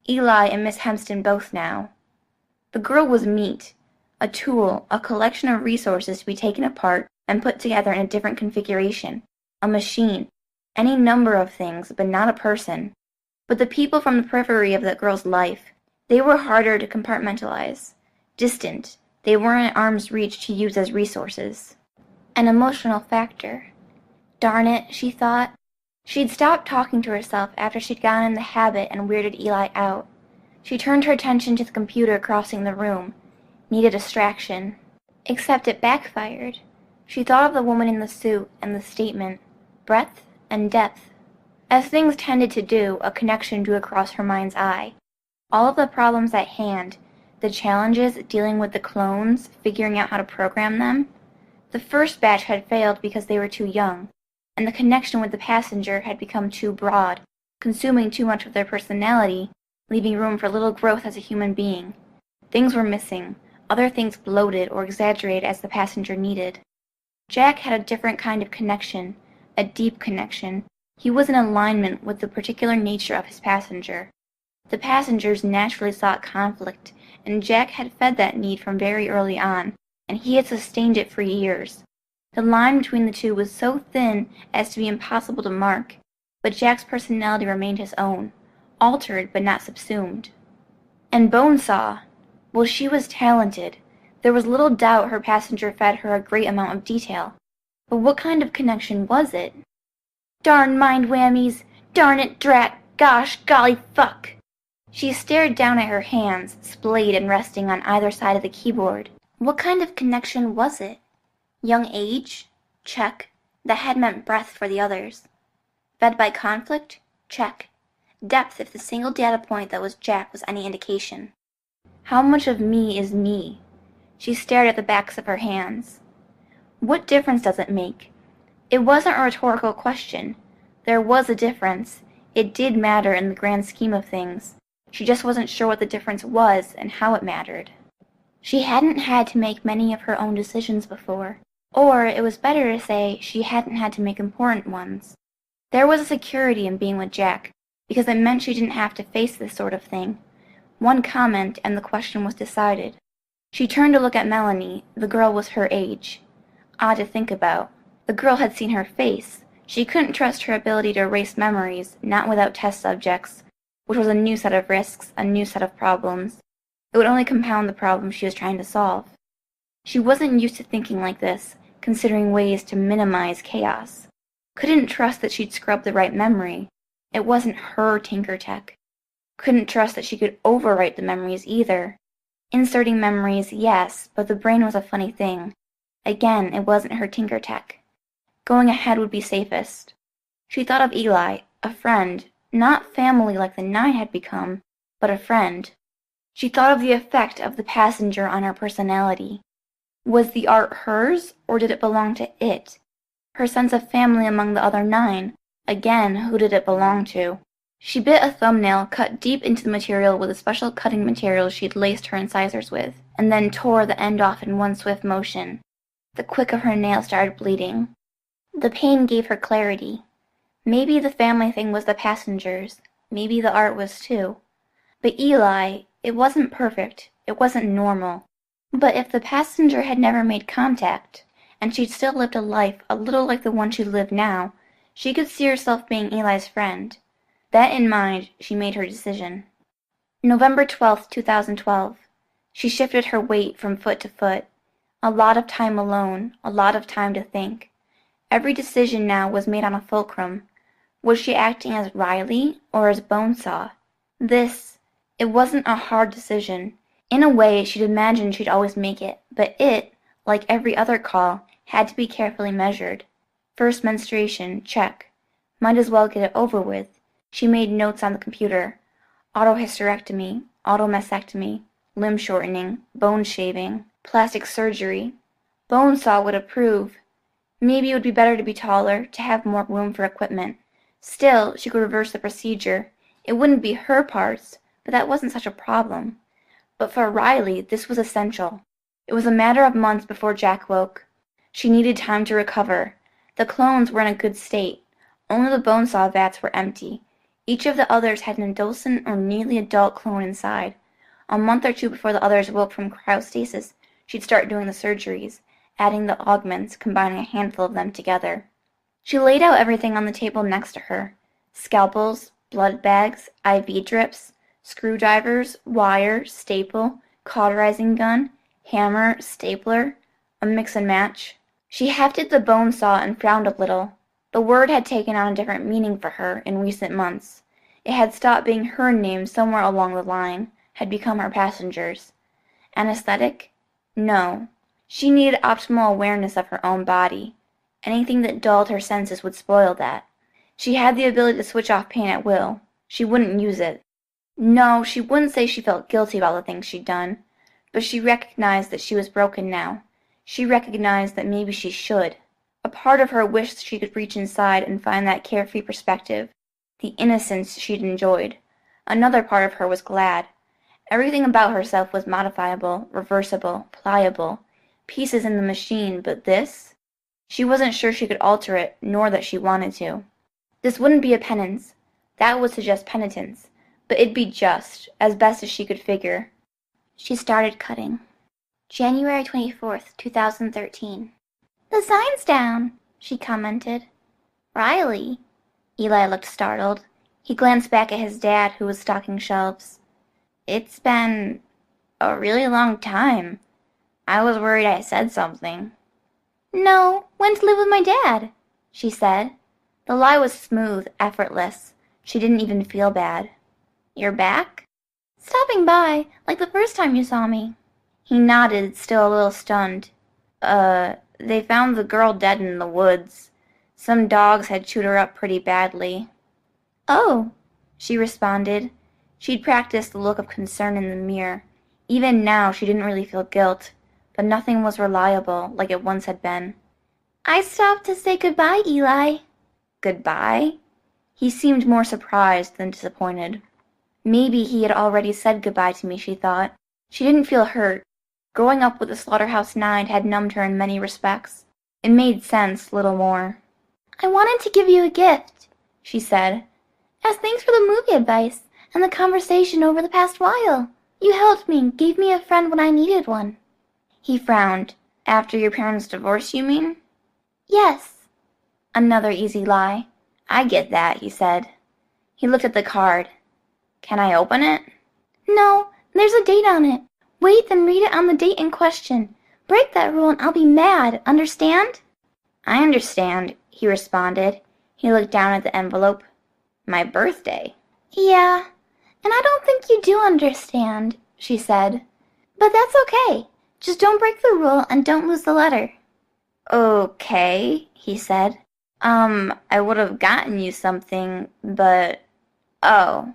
Eli and Miss Hempston both now. The girl was meat. A tool, a collection of resources to be taken apart and put together in a different configuration. A machine. Any number of things, but not a person. But the people from the periphery of that girl's life, they were harder to compartmentalize. Distant. They weren't at arm's reach to use as resources. An emotional factor. Darn it, she thought. She'd stopped talking to herself after she'd gotten in the habit and weirded Eli out. She turned her attention to the computer crossing the room. Needed distraction. Except it backfired. She thought of the woman in the suit and the statement. Breadth and depth. As things tended to do, a connection drew across her mind's eye. All of the problems at hand, the challenges dealing with the clones, figuring out how to program them. The first batch had failed because they were too young, and the connection with the passenger had become too broad, consuming too much of their personality, leaving room for little growth as a human being. Things were missing, other things bloated or exaggerated as the passenger needed. Jack had a different kind of connection, a deep connection. He was in alignment with the particular nature of his passenger. The passengers naturally sought conflict, and Jack had fed that need from very early on, and he had sustained it for years. The line between the two was so thin as to be impossible to mark, but Jack's personality remained his own, altered but not subsumed. And Bonesaw, well, she was talented. There was little doubt her passenger fed her a great amount of detail. But what kind of connection was it? Darn mind whammies! Darn it, drat, gosh, golly, fuck! She stared down at her hands, splayed and resting on either side of the keyboard. What kind of connection was it? Young age? Check. That had meant breadth for the others. Fed by conflict? Check. Depth if the single data point that was Jack was any indication. How much of me is me? She stared at the backs of her hands. What difference does it make? It wasn't a rhetorical question. There was a difference. It did matter in the grand scheme of things. She just wasn't sure what the difference was and how it mattered. She hadn't had to make many of her own decisions before. Or, it was better to say, she hadn't had to make important ones. There was a security in being with Jack, because it meant she didn't have to face this sort of thing. One comment, and the question was decided. She turned to look at Melanie. The girl was her age. Odd to think about. The girl had seen her face. She couldn't trust her ability to erase memories, not without test subjects, which was a new set of risks, a new set of problems. It would only compound the problem she was trying to solve. She wasn't used to thinking like this, considering ways to minimize chaos. Couldn't trust that she'd scrub the right memory. It wasn't her tinker tech. Couldn't trust that she could overwrite the memories either. Inserting memories, yes, but the brain was a funny thing. Again, it wasn't her tinker tech. Going ahead would be safest. She thought of Eli, a friend, not family like the 9 had become, but a friend. She thought of the effect of the passenger on her personality. Was the art hers, or did it belong to it? Her sense of family among the other 9. Again, who did it belong to? She bit a thumbnail cut deep into the material with a special cutting material she'd laced her incisors with, and then tore the end off in one swift motion. The quick of her nail started bleeding. The pain gave her clarity. Maybe the family thing was the passengers. Maybe the art was too. But Eli, it wasn't perfect. It wasn't normal. But if the passenger had never made contact, and she'd still lived a life a little like the one she lived now, she could see herself being Eli's friend. That in mind, she made her decision. November 12th, 2012. She shifted her weight from foot to foot. A lot of time alone, a lot of time to think. Every decision now was made on a fulcrum. Was she acting as Riley or as Bonesaw? It wasn't a hard decision. In a way, she'd imagined she'd always make it, but it, like every other call, had to be carefully measured. First menstruation, check. Might as well get it over with. She made notes on the computer. Autohysterectomy, automastectomy, limb shortening, bone shaving, plastic surgery. Bonesaw would approve. Maybe it would be better to be taller, to have more room for equipment. Still, she could reverse the procedure. It wouldn't be her parts, but that wasn't such a problem. But for Riley, this was essential. It was a matter of months before Jack woke. She needed time to recover. The clones were in a good state. Only the Bonesaw vats were empty. Each of the others had an adolescent or nearly adult clone inside. A month or two before the others woke from cryostasis, she'd start doing the surgeries, adding the augments, combining a handful of them together. She laid out everything on the table next to her. Scalpels, blood bags, IV drips, screwdrivers, wire, staple, cauterizing gun, hammer, stapler, a mix and match. She hefted the Bonesaw and frowned a little. The word had taken on a different meaning for her in recent months. It had stopped being her name somewhere along the line, had become her passenger's. Anesthetic? No. She needed optimal awareness of her own body. Anything that dulled her senses would spoil that. She had the ability to switch off pain at will. She wouldn't use it. No, she wouldn't say she felt guilty about the things she'd done, but she recognized that she was broken now. She recognized that maybe she should. A part of her wished she could reach inside and find that carefree perspective, the innocence she'd enjoyed. Another part of her was glad. Everything about herself was modifiable, reversible, pliable, pieces in the machine, but this? She wasn't sure she could alter it, nor that she wanted to. This wouldn't be a penance. That would suggest penitence, but it'd be just, as best as she could figure. She started cutting. January 24th, 2013. "The sign's down," she commented. "Riley?" Eli looked startled. He glanced back at his dad, who was stocking shelves. "It's been a really long time. I was worried I said something." "No, went to live with my dad," she said. The lie was smooth, effortless. She didn't even feel bad. "You're back?" "Stopping by, like the first time you saw me." He nodded, still a little stunned. They found the girl dead in the woods. Some dogs had chewed her up pretty badly." "Oh," she responded. She'd practiced the look of concern in the mirror. Even now she didn't really feel guilt, but nothing was reliable like it once had been. "I stopped to say goodbye, Eli." "Goodbye?" He seemed more surprised than disappointed. Maybe he had already said goodbye to me, she thought. She didn't feel hurt. Growing up with the Slaughterhouse Nine had numbed her in many respects. It made sense, little more. "I wanted to give you a gift," she said. "As thanks for the movie advice and the conversation over the past while. You helped me, gave me a friend when I needed one." He frowned. "After your parents' divorce, you mean?" Yes. Another easy lie. I get that, he said. He looked at the card. Can I open it? No, there's a date on it. Wait, then read it on the date in question. Break that rule and I'll be mad, understand? I understand, he responded. He looked down at the envelope. My birthday. Yeah, and I don't think you do understand, she said. But that's okay. Just don't break the rule and don't lose the letter. Okay, he said. I would have gotten you something, but... Oh.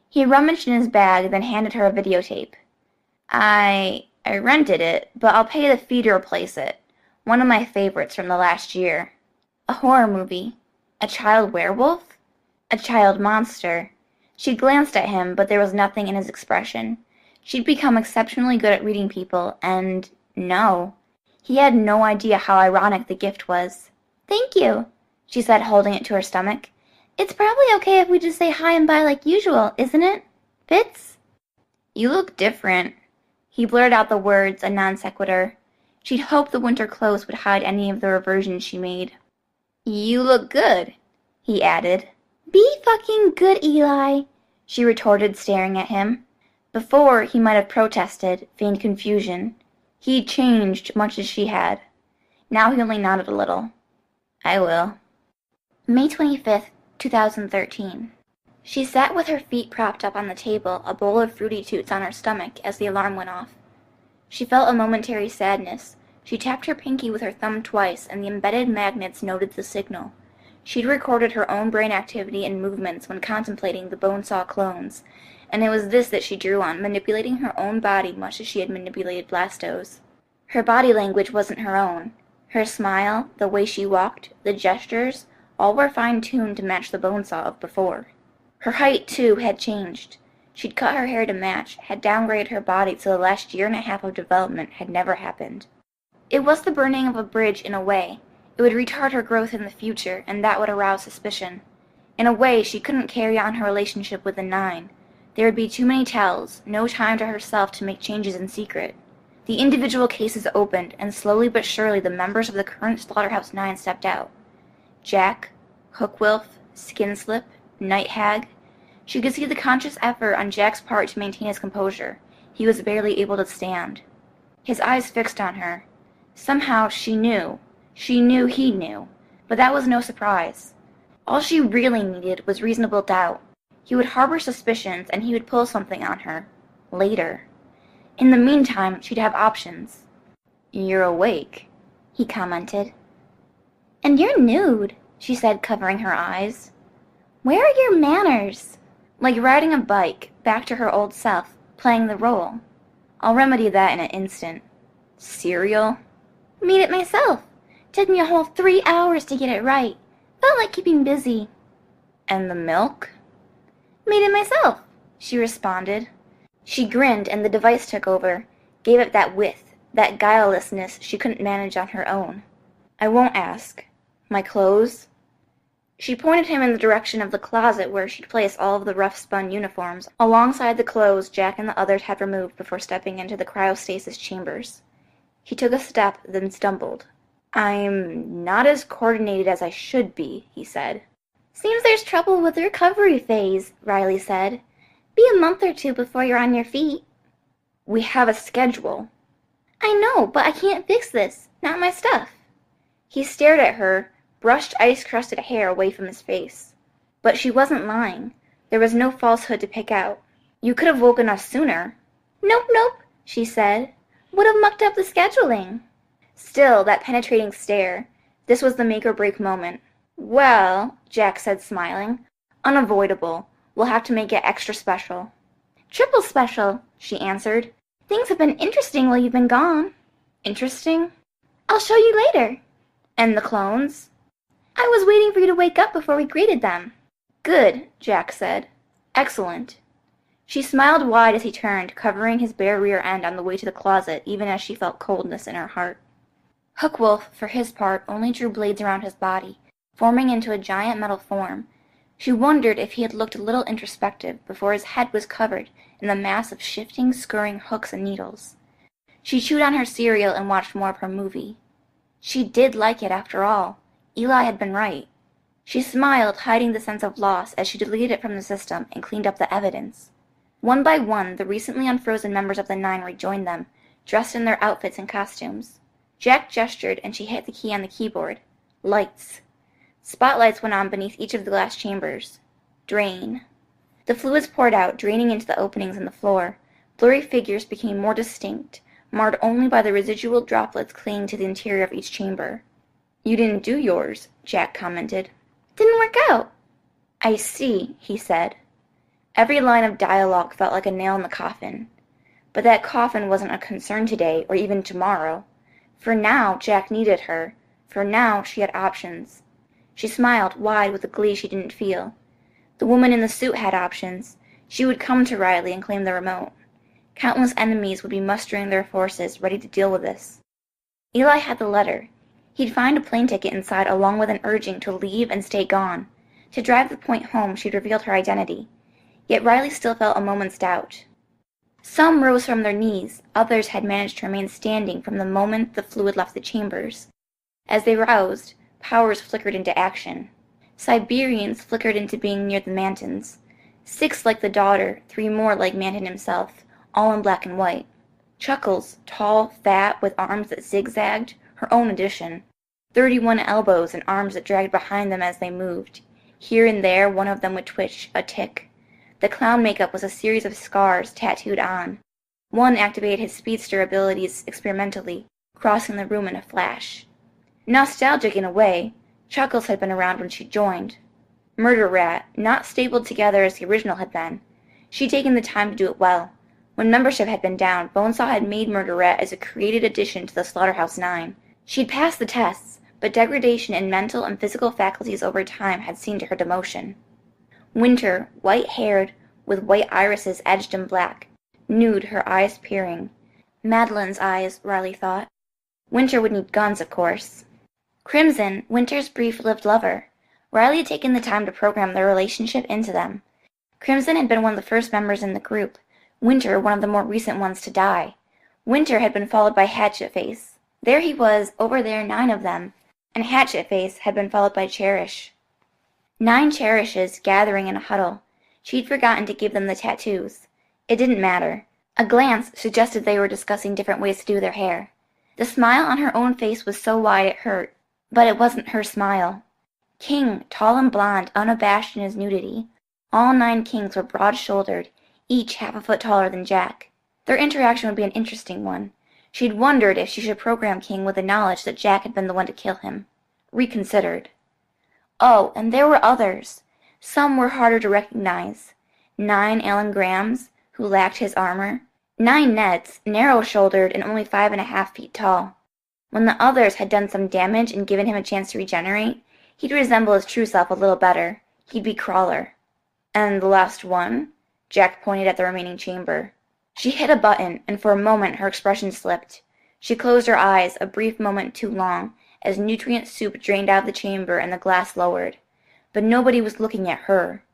He rummaged in his bag, then handed her a videotape. I rented it, but I'll pay the fee to replace it. One of my favorites from the last year. A horror movie. A child werewolf? A child monster. She glanced at him, but there was nothing in his expression. She'd become exceptionally good at reading people, and no. He had no idea how ironic the gift was. Thank you, she said, holding it to her stomach. It's probably okay if we just say hi and bye like usual, isn't it? Fitz? You look different. He blurted out the words, a non sequitur. She'd hoped the winter clothes would hide any of the reversions she made. You look good, he added. Be fucking good, Eli, she retorted, staring at him. Before, he might have protested, feigned confusion. He'd changed, much as she had. Now he only nodded a little. I will. May 25th, 2013. She sat with her feet propped up on the table, a bowl of Fruity Toots on her stomach as the alarm went off. She felt a momentary sadness. She tapped her pinky with her thumb twice, and the embedded magnets noted the signal. She'd recorded her own brain activity and movements when contemplating the Bonesaw clones, and it was this that she drew on, manipulating her own body much as she had manipulated Blasto's. Her body language wasn't her own. Her smile, the way she walked, the gestures, all were fine-tuned to match the Bonesaw of before. Her height, too, had changed. She'd cut her hair to match, had downgraded her body so the last year and a half of development had never happened. It was the burning of a bridge in a way. It would retard her growth in the future, and that would arouse suspicion. In a way, she couldn't carry on her relationship with the Nine. There would be too many tells, no time to herself to make changes in secret. The individual cases opened, and slowly but surely the members of the current Slaughterhouse Nine stepped out. Jack, Hookwolf, Skinslip, Night Hag. She could see the conscious effort on Jack's part to maintain his composure. He was barely able to stand. His eyes fixed on her. Somehow she knew. She knew he knew. But that was no surprise. All she really needed was reasonable doubt. He would harbor suspicions, and he would pull something on her. Later. In the meantime, she'd have options. You're awake, he commented. And you're nude, she said, covering her eyes. Where are your manners? Like riding a bike, back to her old self, playing the role. I'll remedy that in an instant. Cereal? Made it myself. Took me a whole 3 hours to get it right. Felt like keeping busy. And the milk? Made it myself, she responded. She grinned, and the device took over, gave it that width, that guilelessness she couldn't manage on her own. I won't ask. My clothes? She pointed him in the direction of the closet where she'd placed all of the rough-spun uniforms, alongside the clothes Jack and the others had removed before stepping into the cryostasis chambers. He took a step, then stumbled. I'm not as coordinated as I should be, he said. Seems there's trouble with the recovery phase, Riley said. Be a month or two before you're on your feet. We have a schedule. I know, but I can't fix this. Not my stuff. He stared at her, brushed ice-crusted hair away from his face. But she wasn't lying. There was no falsehood to pick out. You could have woken us sooner. Nope, she said. Would have mucked up the scheduling. Still, that penetrating stare. This was the make-or-break moment. Well, Jack said, smiling. Unavoidable. We'll have to make it extra special. Triple special, she answered. Things have been interesting while you've been gone. Interesting? I'll show you later. And the clones? I was waiting for you to wake up before we greeted them. Good, Jack said. Excellent. She smiled wide as he turned, covering his bare rear end on the way to the closet, even as she felt coldness in her heart. Hookwolf, for his part, only drew blades around his body, forming into a giant metal form. She wondered if he had looked a little introspective before his head was covered in the mass of shifting, scurrying hooks and needles. She chewed on her cereal and watched more of her movie. She did like it after all. Eli had been right. She smiled, hiding the sense of loss as she deleted it from the system and cleaned up the evidence. One by one, the recently unfrozen members of the Nine rejoined them, dressed in their outfits and costumes. Jack gestured, and she hit the key on the keyboard. Lights. Spotlights went on beneath each of the glass chambers. Drain. The fluids poured out, draining into the openings in the floor. Blurry figures became more distinct, marred only by the residual droplets clinging to the interior of each chamber. "You didn't do yours," Jack commented. "Didn't work out." "I see," he said. Every line of dialogue felt like a nail in the coffin. But that coffin wasn't a concern today, or even tomorrow. For now, Jack needed her. For now, she had options. She smiled, wide with a glee she didn't feel. The woman in the suit had options. She would come to Riley and claim the remote. Countless enemies would be mustering their forces, ready to deal with this. Eli had the letter. He'd find a plane ticket inside along with an urging to leave and stay gone. To drive the point home, she'd revealed her identity. Yet Riley still felt a moment's doubt. Some rose from their knees, others had managed to remain standing from the moment the fluid left the chambers. As they roused, powers flickered into action. Siberians flickered into being near the Mantons. 6 like the daughter, 3 more like Manton himself, all in black and white. Chuckles, tall, fat, with arms that zigzagged, her own addition. 31 elbows and arms that dragged behind them as they moved. Here and there one of them would twitch, a tick. The clown makeup was a series of scars tattooed on. One activated his speedster abilities experimentally, crossing the room in a flash. Nostalgic in a way, Chuckles had been around when she joined. Murder Rat, not stapled together as the original had been. She'd taken the time to do it well. When membership had been down, Bonesaw had made Murder Rat as a created addition to the Slaughterhouse 9. She'd passed the tests, but degradation in mental and physical faculties over time had seen to her demotion. Winter, white-haired, with white irises edged in black, nude, her eyes peering. Madeline's eyes, Riley thought. Winter would need guns, of course. Crimson, Winter's brief-lived lover. Riley had taken the time to program their relationship into them. Crimson had been one of the first members in the group, Winter one of the more recent ones to die. Winter had been followed by Hatchet-Face. There he was, over there, 9 of them, and Hatchet-Face had been followed by Cherish. 9 Cherishes gathering in a huddle. She'd forgotten to give them the tattoos. It didn't matter. A glance suggested they were discussing different ways to do their hair. The smile on her own face was so wide it hurt, but it wasn't her smile. King, tall and blonde, unabashed in his nudity. All 9 kings were broad-shouldered, each half a foot taller than Jack. Their interaction would be an interesting one. She'd wondered if she should program King with the knowledge that Jack had been the one to kill him. Reconsidered. Oh, and there were others. Some were harder to recognize. 9 Alan Grahams, who lacked his armor. 9 Neds, narrow-shouldered and only 5.5 feet tall. When the others had done some damage and given him a chance to regenerate, he'd resemble his true self a little better. He'd be Crawler. And the last one? Jack pointed at the remaining chamber. She hit a button, and for a moment her expression slipped. She closed her eyes, a brief moment too long, as nutrient soup drained out of the chamber and the glass lowered. But nobody was looking at her.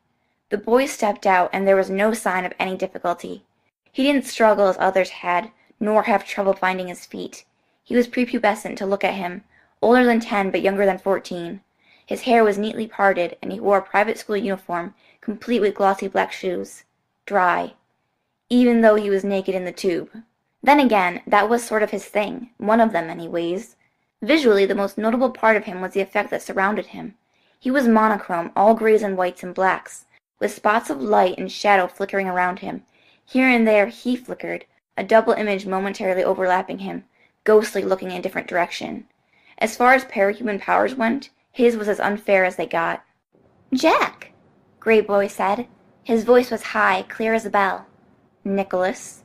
The boy stepped out, and there was no sign of any difficulty. He didn't struggle as others had, nor have trouble finding his feet. He was prepubescent to look at him, older than 10 but younger than 14. His hair was neatly parted, and he wore a private school uniform, complete with glossy black shoes. Dry. Even though he was naked in the tube. Then again, that was sort of his thing, one of them anyways. Visually, the most notable part of him was the effect that surrounded him. He was monochrome, all grays and whites and blacks, with spots of light and shadow flickering around him. Here and there he flickered, a double image momentarily overlapping him, ghostly looking in a different direction. As far as parahuman powers went, his was as unfair as they got. "Jack," Grey Boy said. His voice was high, clear as a bell. "Nicholas."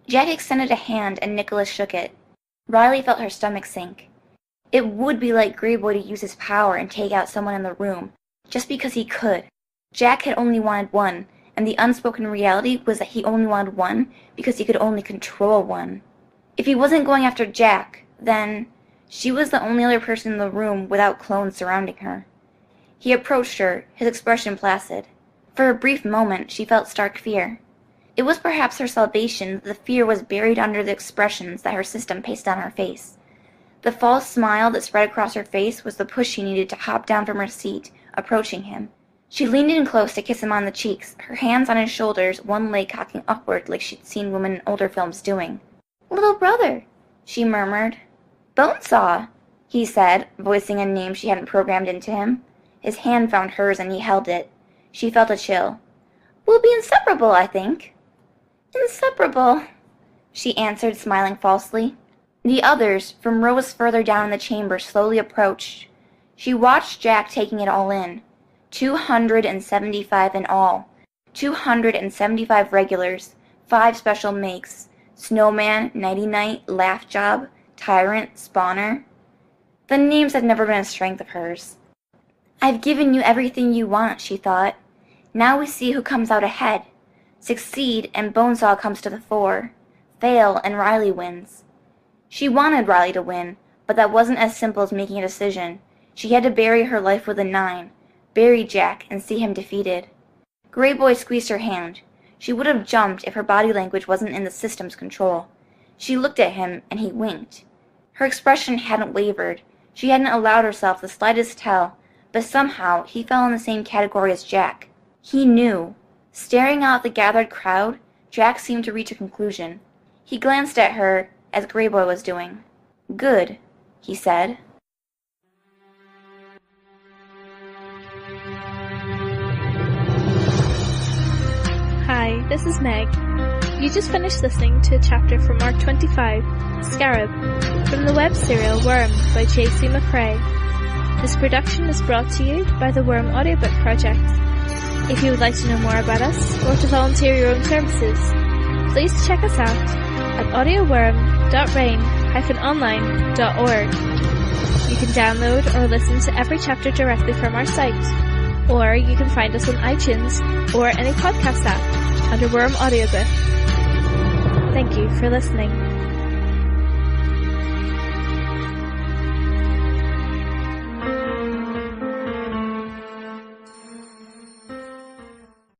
Jack extended a hand, and Nicholas shook it. Riley felt her stomach sink. It would be like Grey Boy to use his power and take out someone in the room, just because he could. Jack had only wanted one, and the unspoken reality was that he only wanted one because he could only control one. If he wasn't going after Jack, then she was the only other person in the room without clones surrounding her. He approached her, his expression placid. For a brief moment she felt stark fear. It was perhaps her salvation that the fear was buried under the expressions that her system pasted on her face. The false smile that spread across her face was the push she needed to hop down from her seat, approaching him. She leaned in close to kiss him on the cheeks, her hands on his shoulders, one leg cocking upward like she'd seen women in older films doing. "Little brother," she murmured. "Bonesaw," he said, voicing a name she hadn't programmed into him. His hand found hers and he held it. She felt a chill. "We'll be inseparable, I think." "Inseparable," she answered, smiling falsely. The others, from rows further down in the chamber, slowly approached. She watched Jack taking it all in. 275 in all. 275 regulars, 5 special makes. Snowman, Nighty Night, Laugh Job, Tyrant, Spawner. The names had never been a strength of hers. "I've given you everything you want," she thought. "Now we see who comes out ahead. Succeed, and Bonesaw comes to the fore. Fail, and Riley wins." She wanted Riley to win, but that wasn't as simple as making a decision. She had to bury her life with a 9, bury Jack, and see him defeated. Greyboy squeezed her hand. She would have jumped if her body language wasn't in the system's control. She looked at him, and he winked. Her expression hadn't wavered. She hadn't allowed herself the slightest tell, but somehow he fell in the same category as Jack. He knew. Staring out at the gathered crowd, Jack seemed to reach a conclusion. He glanced at her, as Greyboy was doing. "Good," he said. Hi, this is Meg. You just finished listening to a chapter from Arc 25, Scarab, from the web serial Worm by J.C. McCrae. This production is brought to you by the Worm Audiobook Project. If you would like to know more about us, or to volunteer your own services, please check us out at audioworm.rain-online.org. You can download or listen to every chapter directly from our site, or you can find us on iTunes or any podcast app under Worm Audiobook. Thank you for listening.